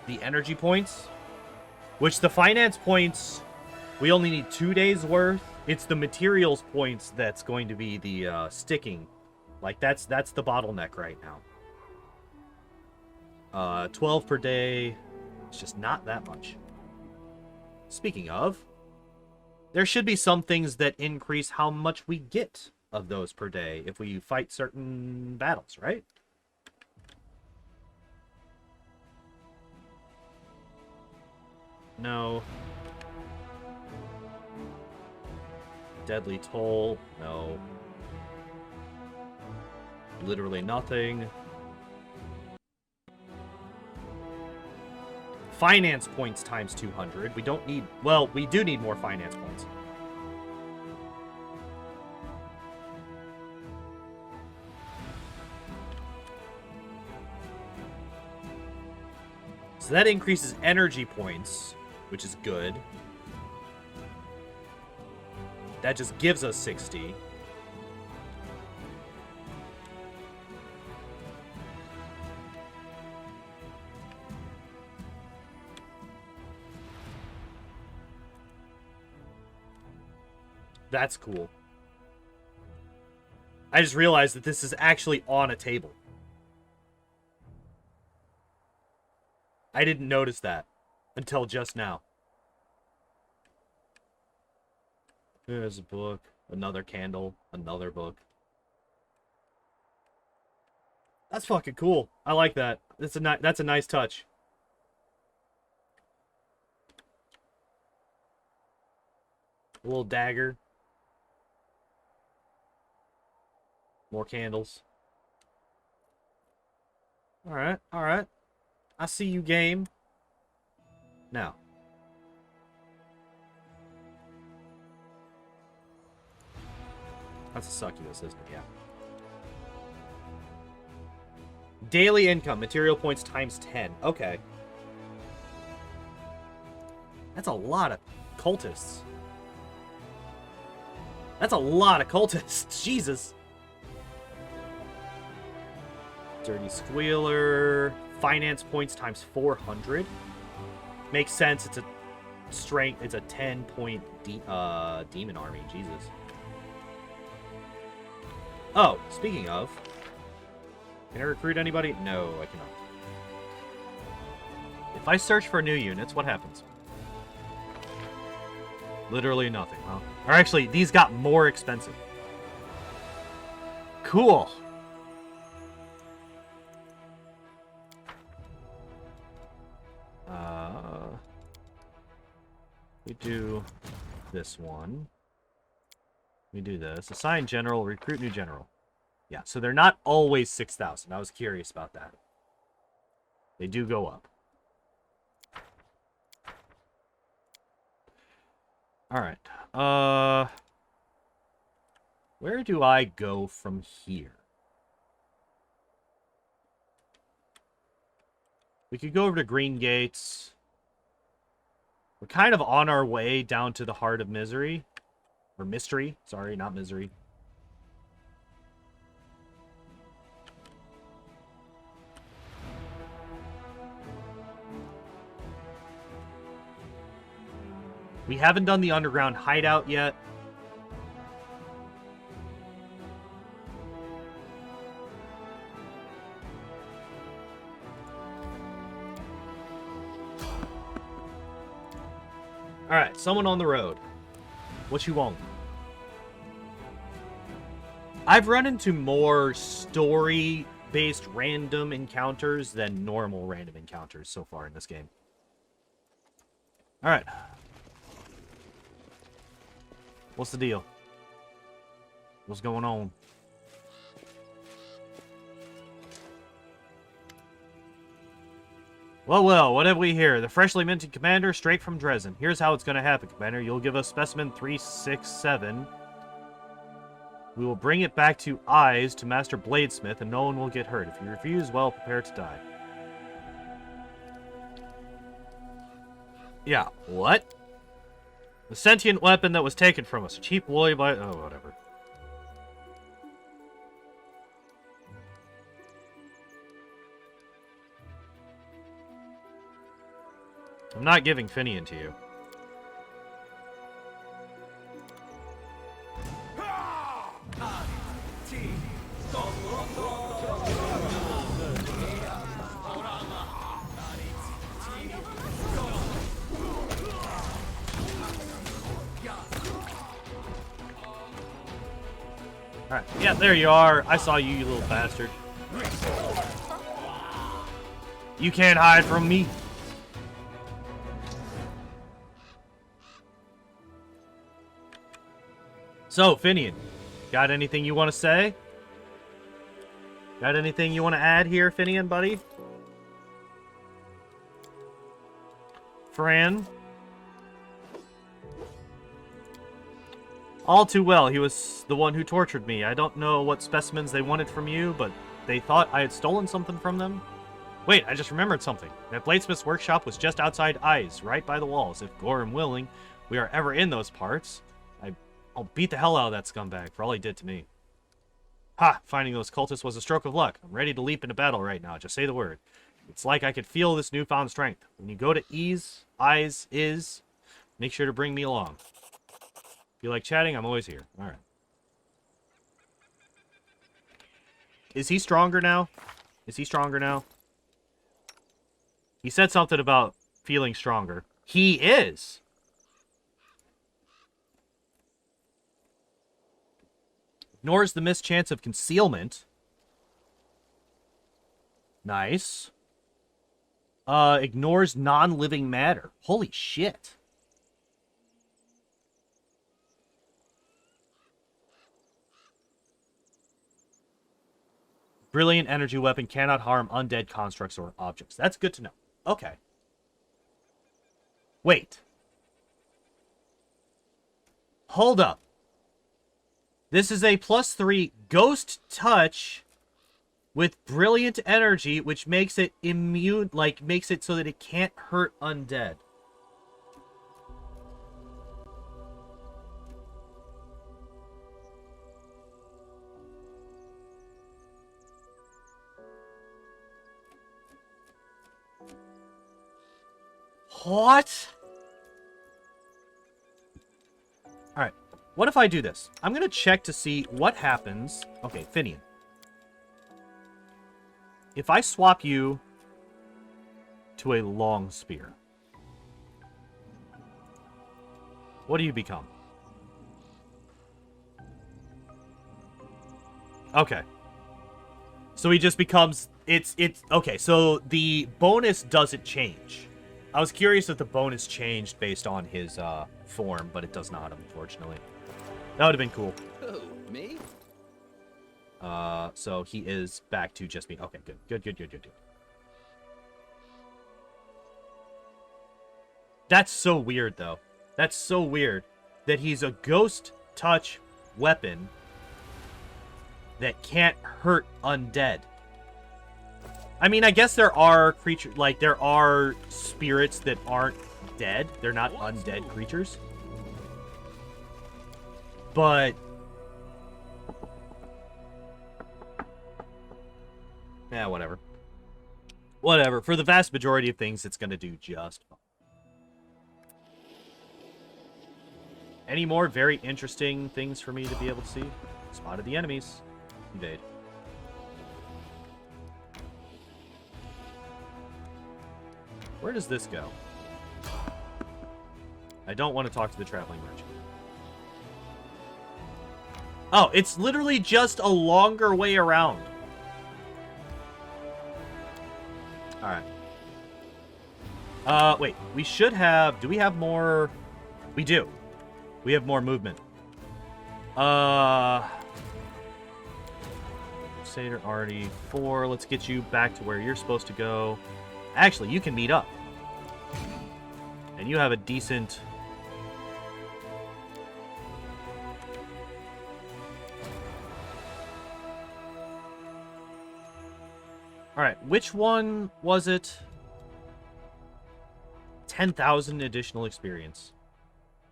the energy points. Which the finance points, we only need 2 days worth. It's the materials points that's going to be the sticking. Like, that's the bottleneck right now. 12 per day. It's just not that much. Speaking of, there should be some things that increase how much we get of those per day if we fight certain battles, right? No. Deadly toll. No. Literally nothing. Finance points times 200. We don't need... Well, we do need more finance points. So that increases energy points, which is good. That just gives us 60. That's cool. I just realized that this is actually on a table. I didn't notice that until just now. There's a book, another candle, another book. That's fucking cool. I like that. That's a nice touch. A little dagger. More candles. Alright, alright. I see you, game. Now. That's a succubus, isn't it? Yeah. Daily income. Material points times 10. Okay. That's a lot of cultists. That's a lot of cultists. Jesus. Dirty Squealer. Finance points times 400. Makes sense. It's a strength. It's a 10-point demon army. Jesus. Oh, speaking of, can I recruit anybody? No, I cannot. If I search for new units, what happens? Literally nothing, huh? Or actually, these got more expensive. Cool. We do this one. We do this. Assign general, recruit new general. Yeah, so they're not always 6,000. I was curious about that. They do go up. Alright. Where do I go from here? We could go over to Green Gates. We're kind of on our way down to the Heart of Misery. Or Mystery. Sorry, not Misery. We haven't done the underground hideout yet. Alright, someone on the road. What you want? I've run into more story-based random encounters than normal random encounters so far in this game. Alright. What's the deal? What's going on? Well, well, what have we here? The freshly minted commander straight from Dresden. Here's how it's going to happen, Commander. You'll give us specimen 367. We will bring it back to Eyes to Master Bladesmith, and no one will get hurt. If you refuse, well, prepare to die. Yeah, what? The sentient weapon that was taken from us. A cheap woolly by... Oh, whatever. I'm not giving Finian to you. Alright, yeah, there you are. I saw you, you little bastard. You can't hide from me. So, Finian, got anything you want to say? Got anything you want to add here, Finian, buddy? Fran? All too well, he was the one who tortured me. I don't know what specimens they wanted from you, but they thought I had stolen something from them. Wait, I just remembered something. That bladesmith's workshop was just outside Eyes, right by the walls. If Gorham willing, we are ever in those parts, I'll beat the hell out of that scumbag for all he did to me. Ha! Finding those cultists was a stroke of luck. I'm ready to leap into battle right now. Just say the word. It's like I could feel this newfound strength. When you go to Eyes, make sure to bring me along. If you like chatting, I'm always here. Alright. Is he stronger now? Is he stronger now? He said something about feeling stronger. He is! Ignores the mischance of concealment. Nice. Ignores non-living matter. Holy shit. Brilliant energy weapon cannot harm undead constructs or objects. That's good to know. Okay. Wait. Hold up. This is a +3 Ghost Touch with Brilliant Energy, which makes it immune, makes it so that it can't hurt undead. What? Alright. What if I do this? I'm going to check to see what happens. Okay, Finian. If I swap you to a long spear, what do you become? Okay. So he just becomes... It's okay, so the bonus doesn't change. I was curious if the bonus changed based on his form, but it does not, unfortunately. That would have been cool. Who, me? So he is back to just me. Okay, good. That's so weird, though. That's so weird that he's a Ghost Touch weapon that can't hurt undead. I mean, I guess there are creatures, there are spirits that aren't dead. They're not undead creatures. But... yeah, whatever. Whatever. For the vast majority of things, it's going to do just fine. Any more very interesting things for me to be able to see? Spotted the enemies. Invade. Where does this go? I don't want to talk to the traveling merchant. Oh, it's literally just a longer way around. Alright. Wait. We should have... do we have more... we do. We have more movement. Crusader already 4. Let's get you back to where you're supposed to go. Actually, you can meet up. And you have a decent... Alright, which one was it? 10,000 additional experience.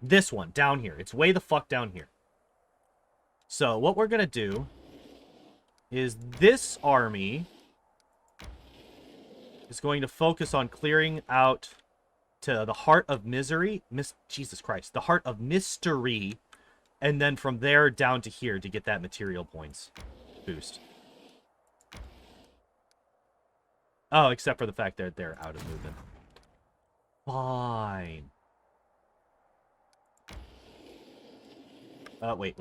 This one, down here. It's way the fuck down here. So, what we're gonna do is this army is going to focus on clearing out to the Heart of Misery. Jesus Christ. The Heart of Mystery. And then from there down to here to get that material points boost. Oh, except for the fact that they're out of movement. Fine. Wait.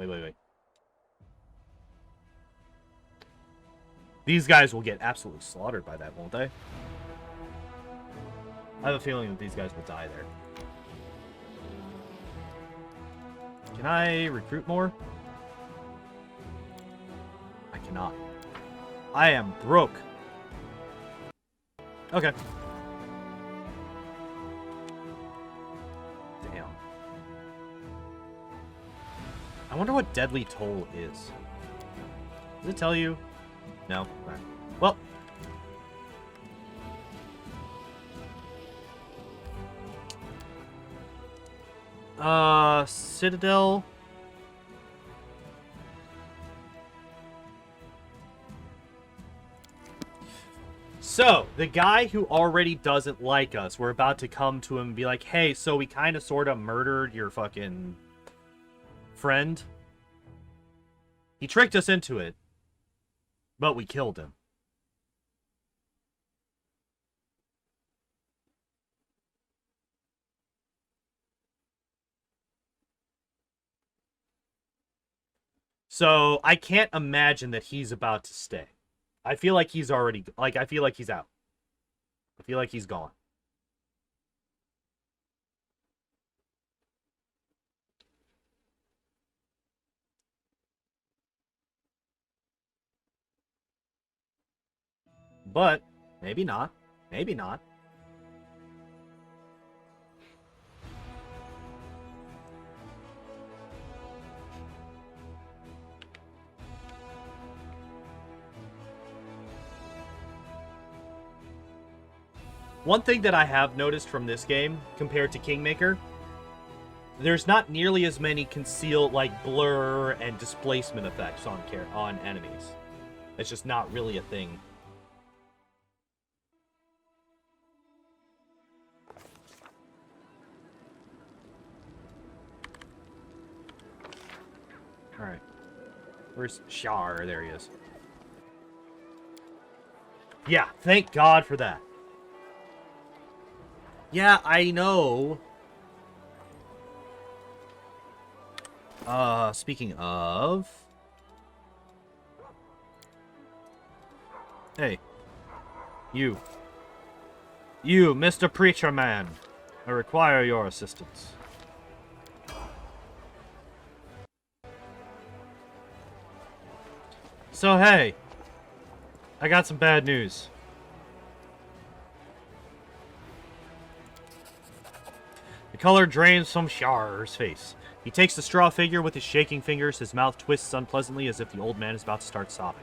These guys will get absolutely slaughtered by that, won't they? I have a feeling that these guys will die there. Can I recruit more? I cannot. I am broke. Okay. Damn. I wonder what Deadly Toll is. Does it tell you? No? Alright. Well. Citadel. So, the guy who already doesn't like us, we're about to come to him and be like, hey, so we kind of sort of murdered your fucking friend. He tricked us into it, but we killed him. So, I can't imagine that he's about to stay. I feel like he's already... Like, I feel like he's out. I feel like he's gone. But, maybe not. Maybe not. One thing that I have noticed from this game, compared to Kingmaker, there's not nearly as many concealed, like, blur and displacement effects on enemies. It's just not really a thing. Alright. Where's Shar? There he is. Yeah, thank God for that. Yeah, I know. Speaking of... Hey. You, Mr. Preacher Man. I require your assistance. So, hey. I got some bad news. The color drains from Shar's face. He takes the straw figure with his shaking fingers. His mouth twists unpleasantly as if the old man is about to start sobbing.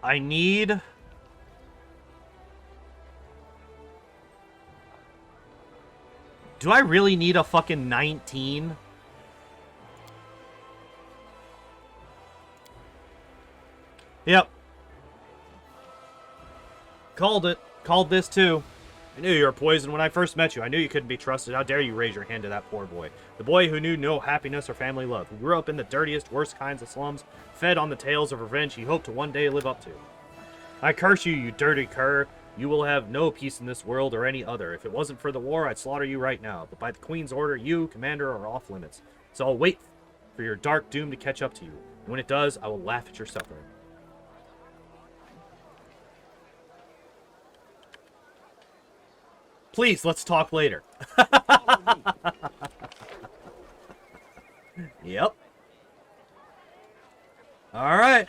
I need... Do I really need a fucking 19? Yep. Called it. Called this too. I knew you were poisoned when I first met you. I knew you couldn't be trusted. How dare you raise your hand to that poor boy. The boy who knew no happiness or family love. Who grew up in the dirtiest, worst kinds of slums. Fed on the tales of revenge he hoped to one day live up to. I curse you, you dirty cur. You will have no peace in this world or any other. If it wasn't for the war, I'd slaughter you right now. But by the Queen's order, you, Commander, are off limits. So I'll wait for your dark doom to catch up to you. And when it does, I will laugh at your suffering. Please, let's talk later. Follow me. Yep. All right.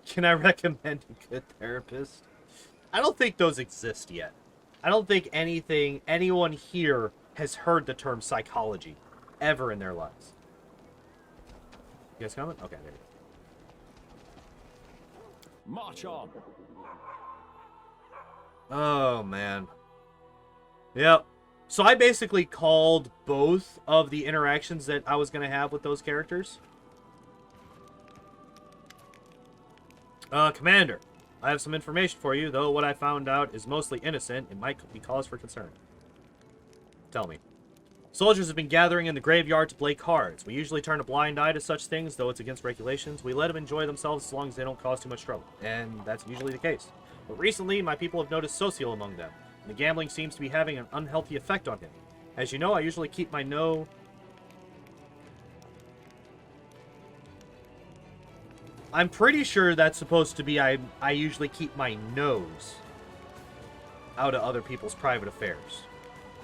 Can I recommend a good therapist? I don't think those exist yet. I don't think anyone here has heard the term psychology ever in their lives. You guys coming? Okay, there you March on. go. Oh, man. Yep. So I basically called both of the interactions that I was going to have with those characters. Commander, I have some information for you, though what I found out is mostly innocent. It might be cause for concern. Tell me. Soldiers have been gathering in the graveyard to play cards. We usually turn a blind eye to such things, though it's against regulations. We let them enjoy themselves as long as they don't cause too much trouble. And that's usually the case. But recently, my people have noticed Social among them. And the gambling seems to be having an unhealthy effect on him. As you know, I usually keep my I'm pretty sure that's supposed to be I usually keep my nose out of other people's private affairs.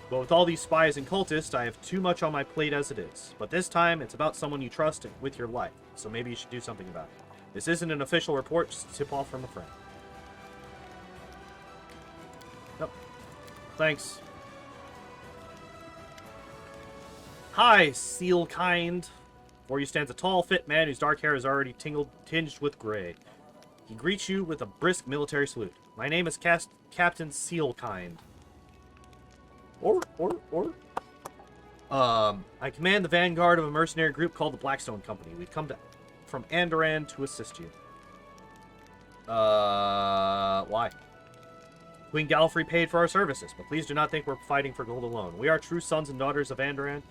But with all these spies and cultists, I have too much on my plate as it is. But this time, it's about someone you trust with your life. So maybe you should do something about it. This isn't an official report, just a tip-off from a friend. Yep. Thanks. Hi, Sealkind. Before you stands a tall, fit man whose dark hair is already tinged with gray. He greets you with a brisk military salute. My name is Captain Sealkind. I command the vanguard of a mercenary group called the Blackstone Company. We've come from Andoran to assist you. Why? Queen Gallifrey paid for our services, but please do not think we're fighting for gold alone. We are true sons and daughters of Andoran.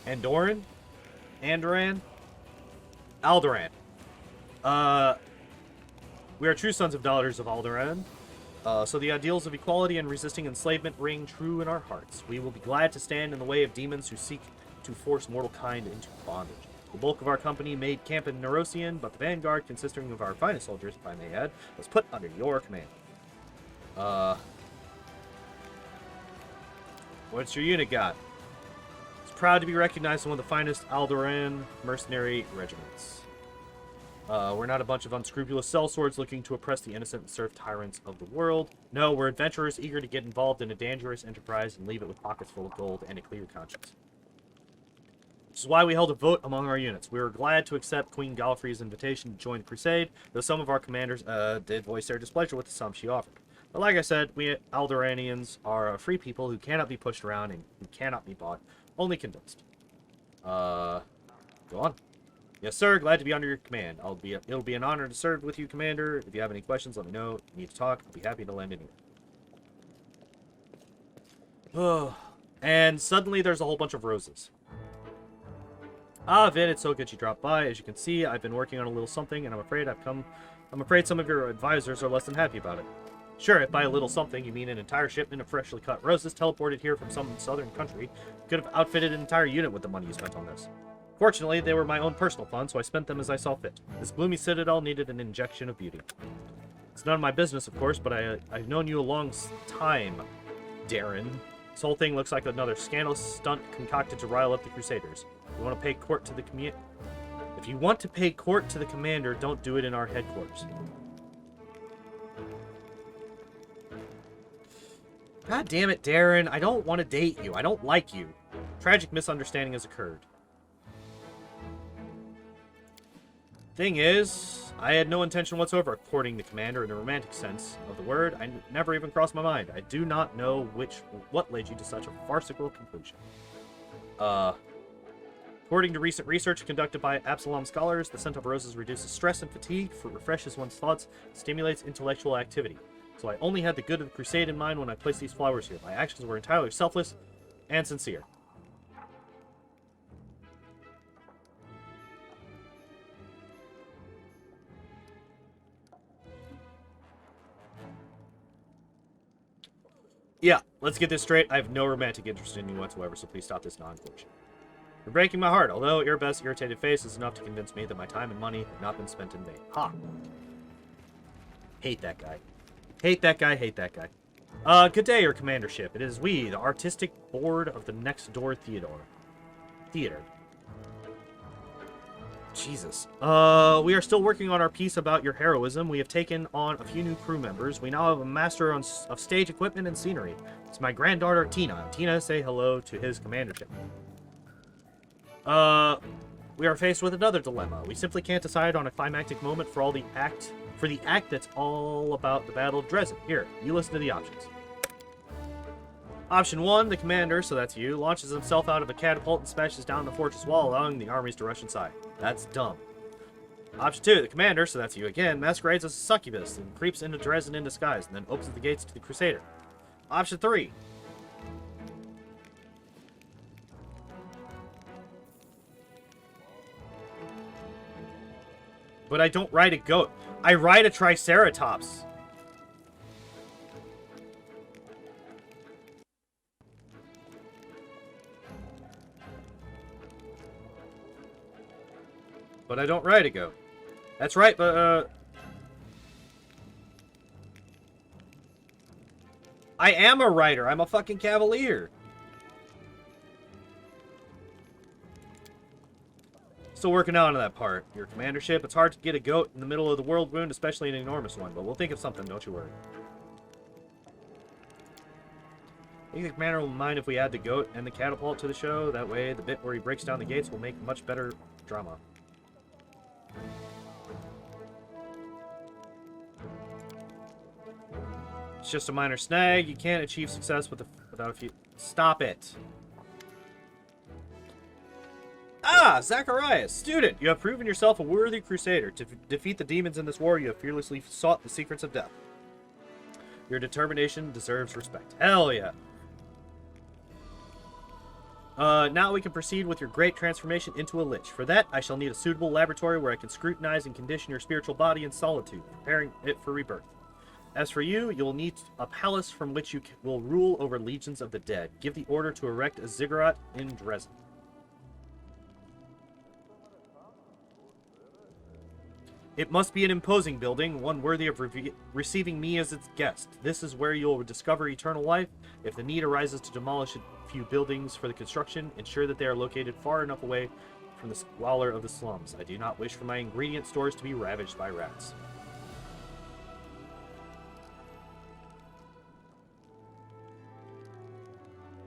Andoran? Alderaan. We are true sons of daughters of Alderaan. So the ideals of equality and resisting enslavement ring true in our hearts. We will be glad to stand in the way of demons who seek to force mortal kind into bondage. The bulk of our company made camp in Nerosian, but the vanguard, consisting of our finest soldiers, if I may add, was put under your command. What's your unit got? It's proud to be recognized as one of the finest Alderaan mercenary regiments. We're not a bunch of unscrupulous sellswords looking to oppress the innocent and serve tyrants of the world. No, we're adventurers eager to get involved in a dangerous enterprise and leave it with pockets full of gold and a clear conscience. Which is why we held a vote among our units. We were glad to accept Queen Gallifrey's invitation to join the crusade, though some of our commanders did voice their displeasure with the sum she offered. But like I said, we Alderaanians are a free people who cannot be pushed around and who cannot be bought, only convinced. Go on. Yes, sir. Glad to be under your command. It'll be an honor to serve with you, Commander. If you have any questions, let me know. If you need to talk, I'll be happy to lend an ear. Oh, and suddenly there's a whole bunch of roses. Ah, Vid, it's so good you dropped by. As you can see, I've been working on a little something, and I'm afraid some of your advisors are less than happy about it. Sure, if by a little something you mean an entire shipment of freshly cut roses teleported here from some southern country, you could have outfitted an entire unit with the money you spent on this. Fortunately, they were my own personal funds, so I spent them as I saw fit. This gloomy citadel needed an injection of beauty. It's none of my business, of course, but I've known you a long time, Darren. This whole thing looks like another scandalous stunt concocted to rile up the Crusaders. You want to pay court to the If you want to pay court to the commander, don't do it in our headquarters. God damn it, Darren. I don't want to date you. I don't like you. Tragic misunderstanding has occurred. Thing is, I had no intention whatsoever of courting the commander in the romantic sense of the word. I never even crossed my mind. I do not know what led you to such a farcical conclusion. According to recent research conducted by Absalom scholars, the scent of roses reduces stress and fatigue, refreshes one's thoughts, stimulates intellectual activity. So I only had the good of the crusade in mind when I placed these flowers here. My actions were entirely selfless and sincere. Yeah, let's get this straight. I have no romantic interest in you whatsoever, so please stop this non-courtship. You're breaking my heart, although your best irritated face is enough to convince me that my time and money have not been spent in vain. Ha! Hate that guy. Hate that guy, hate that guy. Good day, your commandership. It is we, the artistic board of the Next Door Theater. Jesus. We are still working on our piece about your heroism. We have taken on a few new crew members. We now have a master of stage equipment and scenery. It's my granddaughter, Tina. Tina, say hello to his commandership. We are faced with another dilemma. We simply can't decide on a climactic moment for the act that's all about the Battle of Dresden. Here, you listen to the options. Option 1, the commander, so that's you, launches himself out of a catapult and smashes down the fortress wall, allowing the armies to rush inside. That's dumb. Option 2, the commander, so that's you again, masquerades as a succubus and creeps into Dresden in disguise, and then opens the gates to the Crusader. Option 3. But I don't ride a goat. I ride a Triceratops. But I don't ride a goat. That's right, but, I am a rider. I'm a fucking cavalier. Still working on that part. Your commandership, it's hard to get a goat in the middle of the world wound, especially an enormous one, but we'll think of something, don't you worry. Think the commander will mind if we add the goat and the catapult to the show? That way, the bit where he breaks down the gates will make much better drama. It's just a minor snag. You can't achieve success without a few... Stop it. Ah, Zacharias, student, you have proven yourself a worthy crusader. To defeat the demons in this war, you have fearlessly sought the secrets of death. Your determination deserves respect. Hell yeah. Now we can proceed with your great transformation into a lich. For that, I shall need a suitable laboratory where I can scrutinize and condition your spiritual body in solitude, preparing it for rebirth. As for you, you'll need a palace from which you will rule over legions of the dead. Give the order to erect a ziggurat in Dresden. It must be an imposing building, one worthy of receiving me as its guest. This is where you'll discover eternal life. If the need arises to demolish a few buildings for the construction, ensure that they are located far enough away from the squalor of the slums. I do not wish for my ingredient stores to be ravaged by rats.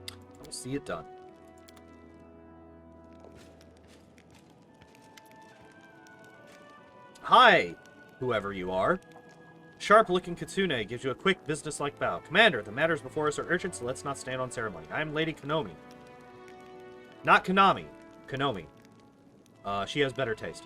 I will see it done. Hi, whoever you are. Sharp-looking Kitsune gives you a quick, business-like bow. Commander, the matters before us are urgent, so let's not stand on ceremony. I am Lady Konomi. Not Konami. Konomi. She has better taste.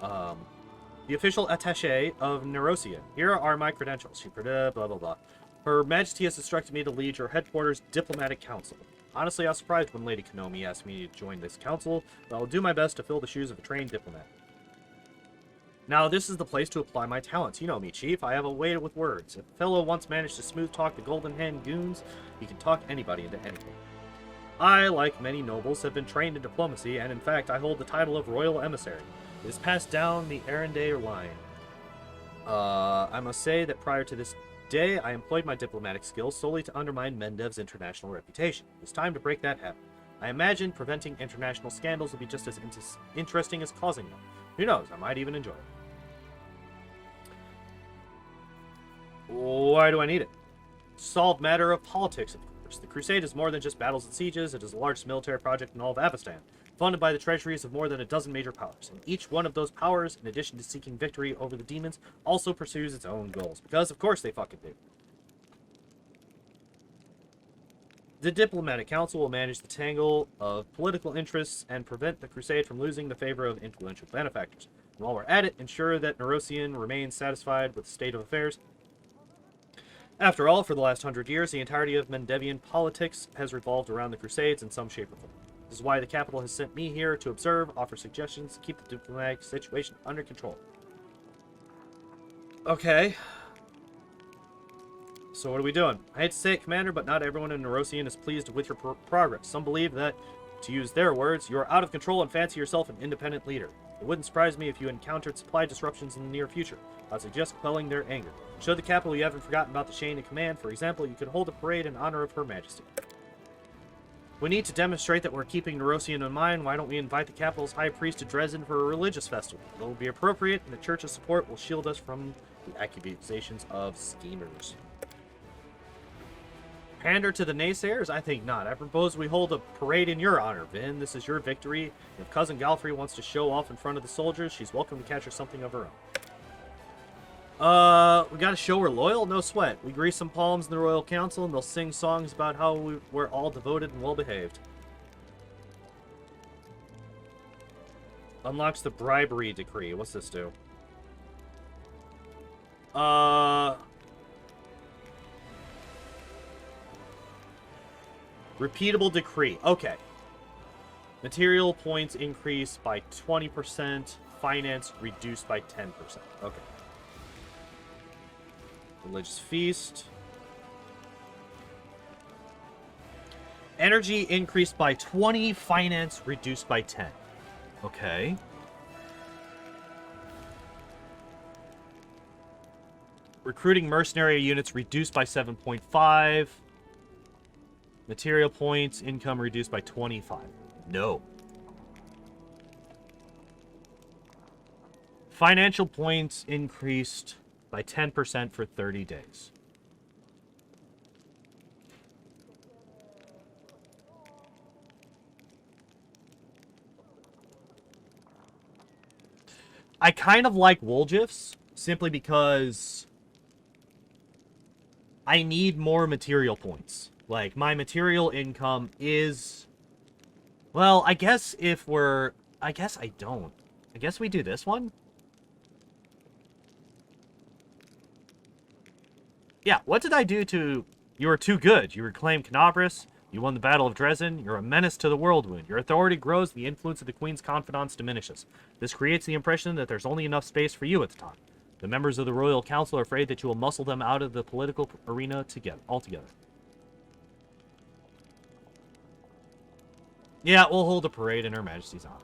The official attaché of Nerosia. Here are my credentials. She blah, blah, blah. Her Majesty has instructed me to lead your headquarters diplomatic council. Honestly, I was surprised when Lady Konomi asked me to join this council, but I'll do my best to fill the shoes of a trained diplomat. Now, this is the place to apply my talents. You know me, Chief. I have a way with words. If a fellow once managed to smooth-talk the Golden Hand goons, he can talk anybody into anything. I, like many nobles, have been trained in diplomacy, and in fact, I hold the title of Royal Emissary. It is passed down the Arendelle line. I must say that prior to this day, I employed my diplomatic skills solely to undermine Mendev's international reputation. It's time to break that habit. I imagine preventing international scandals will be just as interesting as causing them. Who knows, I might even enjoy it. Why do I need it? Solved matter of politics, of course. The Crusade is more than just battles and sieges. It is the largest military project in all of Avestan, funded by the treasuries of more than a dozen major powers. And each one of those powers, in addition to seeking victory over the demons, also pursues its own goals. Because, of course, they fucking do. The Diplomatic Council will manage the tangle of political interests and prevent the Crusade from losing the favor of influential benefactors. And while we're at it, ensure that Nerosian remains satisfied with the state of affairs. After all, for the last 100 years, the entirety of Mendevian politics has revolved around the Crusades in some shape or form. This is why the capital has sent me here to observe, offer suggestions, keep the diplomatic situation under control. Okay. So what are we doing? I hate to say it, Commander, but not everyone in Nerosian is pleased with your progress. Some believe that, to use their words, you are out of control and fancy yourself an independent leader. It wouldn't surprise me if you encountered supply disruptions in the near future. I'd suggest quelling their anger. Show the capital you haven't forgotten about the chain of command. For example, you could hold a parade in honor of Her Majesty. We need to demonstrate that we're keeping Nerosian in mind. Why don't we invite the capital's high priest to Dresden for a religious festival? It will be appropriate, and the church's support will shield us from the accusations of schemers. Pander to the naysayers? I think not. I propose we hold a parade in your honor, Vin. This is your victory. If Cousin Galfrey wants to show off in front of the soldiers, she's welcome to capture something of her own. We gotta show we're loyal? No sweat. We grease some palms in the Royal Council, and they'll sing songs about how we're all devoted and well-behaved. Unlocks the bribery decree. What's this do? Repeatable decree. Okay. Material points increase by 20%. Finance reduced by 10%. Okay. Religious feast. Energy increased by 20. Finance reduced by 10. Okay. Recruiting mercenary units reduced by 7.5. Material points, income reduced by 25. No. Financial points increased by 10% for 30 days. I kind of like Woljifs, simply because I need more material points. Like, my material income is... Well, I guess if we're... I guess I don't. I guess we do this one? Yeah, what did I do to... You are too good. You reclaim Canabris. You won the Battle of Dresden. You're a menace to the Whirlwind. Your authority grows. The influence of the Queen's confidants diminishes. This creates the impression that there's only enough space for you at the top. The members of the Royal Council are afraid that you will muscle them out of the political arena altogether. Yeah, we'll hold a parade in Her Majesty's honor.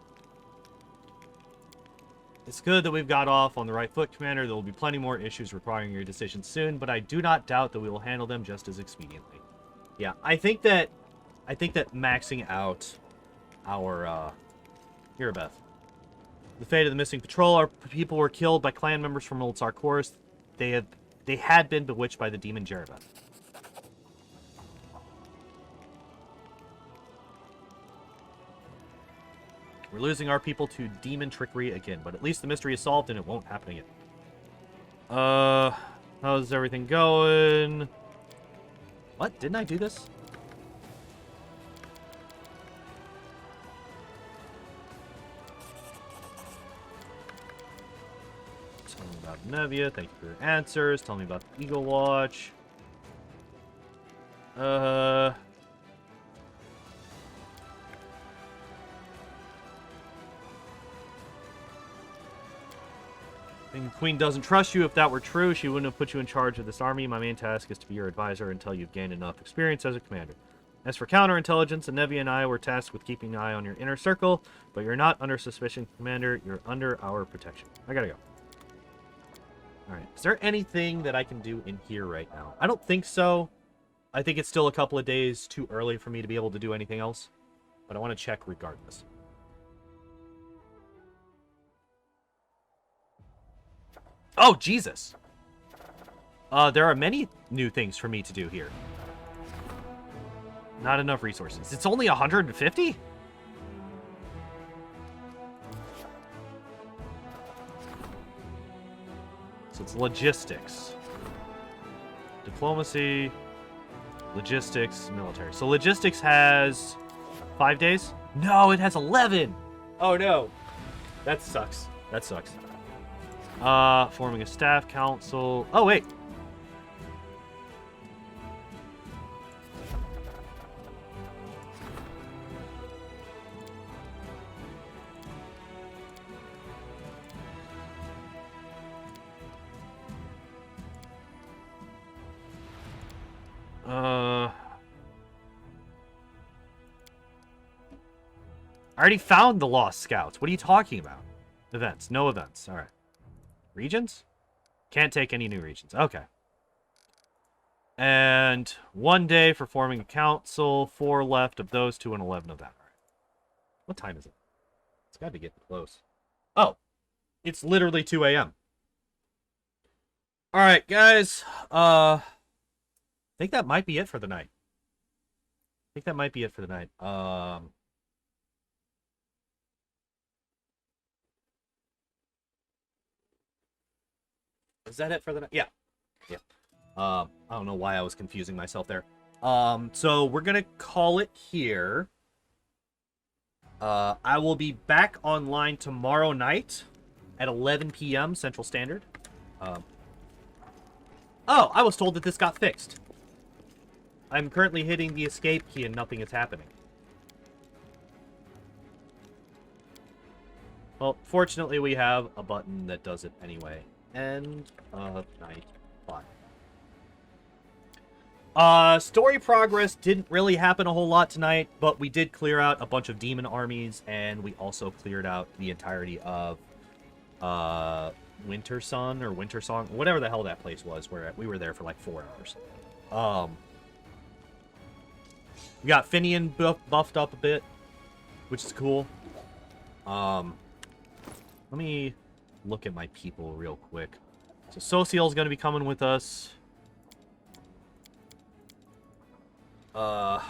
It's good that we've got off on the right foot, Commander. There will be plenty more issues requiring your decision soon, but I do not doubt that we will handle them just as expediently. Yeah, I think that maxing out our here, Beth. The fate of the missing patrol. Our people were killed by clan members from Old Sarkoris. They had been bewitched by the demon Jerebeth. We're losing our people to demon trickery again, but at least the mystery is solved and it won't happen again. How's everything going? What? Didn't I do this? Tell me about Nevia. Thank you for your answers. Tell me about the Eagle Watch. The Queen doesn't trust you. If that were true, she wouldn't have put you in charge of this army. My main task is to be your advisor until you've gained enough experience as a commander. As for counterintelligence, Nevia and I were tasked with keeping an eye on your inner circle, but you're not under suspicion, Commander. You're under our protection. I gotta go. Alright, is there anything that I can do in here right now? I don't think so. I think it's still a couple of days too early for me to be able to do anything else, but I want to check regardless. Oh, Jesus. There are many new things for me to do here. Not enough resources. It's only 150? So it's logistics. Diplomacy, logistics, military. So logistics has 5 days? No, it has 11! Oh, no. That sucks. That sucks. Forming a staff council. Oh, wait. I already found the Lost Scouts. What are you talking about? Events. No events. All right. Regions? Can't take any new regions. Okay. And 1 day for forming a council. 4 left of those, 2 and 11 of that. All right. What time is it? It's got to be getting close. Oh. It's literally 2 a.m. All right, guys. I think that might be it for the night. Is that it for the night? Yeah. Yeah. I don't know why I was confusing myself there. So we're gonna call it here. I will be back online tomorrow night at 11 p.m. Central Standard. Oh, I was told that this got fixed. I'm currently hitting the escape key and nothing is happening. Well, fortunately we have a button that does it anyway. End of night 5. Story progress didn't really happen a whole lot tonight, but we did clear out a bunch of demon armies, and we also cleared out the entirety of Winter Sun or Winter Song, whatever the hell that place was, where we were there for like 4 hours. We got Finian buffed up a bit, which is cool. Let me look at my people real quick. So Social's going to be coming with us. I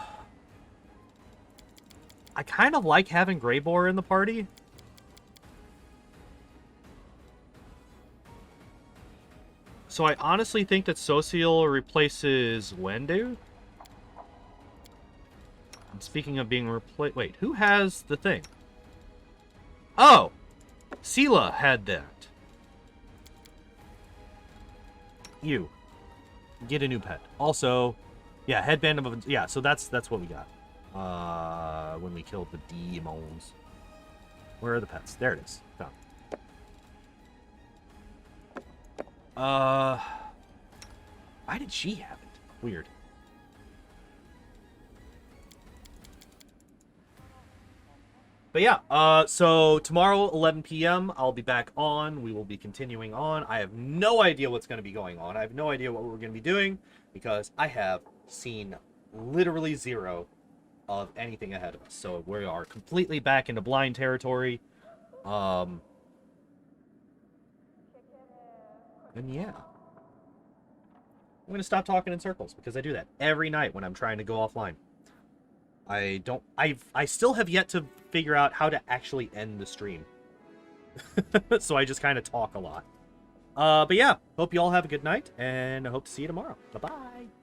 kind of like having Greybore in the party. So I honestly think that Social replaces Wendu. And speaking of being replaced... Wait, who has the thing? Oh! Sela had that. You. Get a new pet. Also, yeah, Headband of... Yeah, so that's what we got. When we killed the demons. Where are the pets? There it is. Found it. Why did she have it? Weird. But yeah, so tomorrow, 11 p.m., I'll be back on. We will be continuing on. I have no idea what's going to be going on. I have no idea what we're going to be doing because I have seen literally zero of anything ahead of us. So we are completely back into blind territory. And yeah. I'm going to stop talking in circles because I do that every night when I'm trying to go offline. I still have yet to figure out how to actually end the stream. So I just kind of talk a lot. But yeah, hope you all have a good night, and I hope to see you tomorrow. Bye-bye.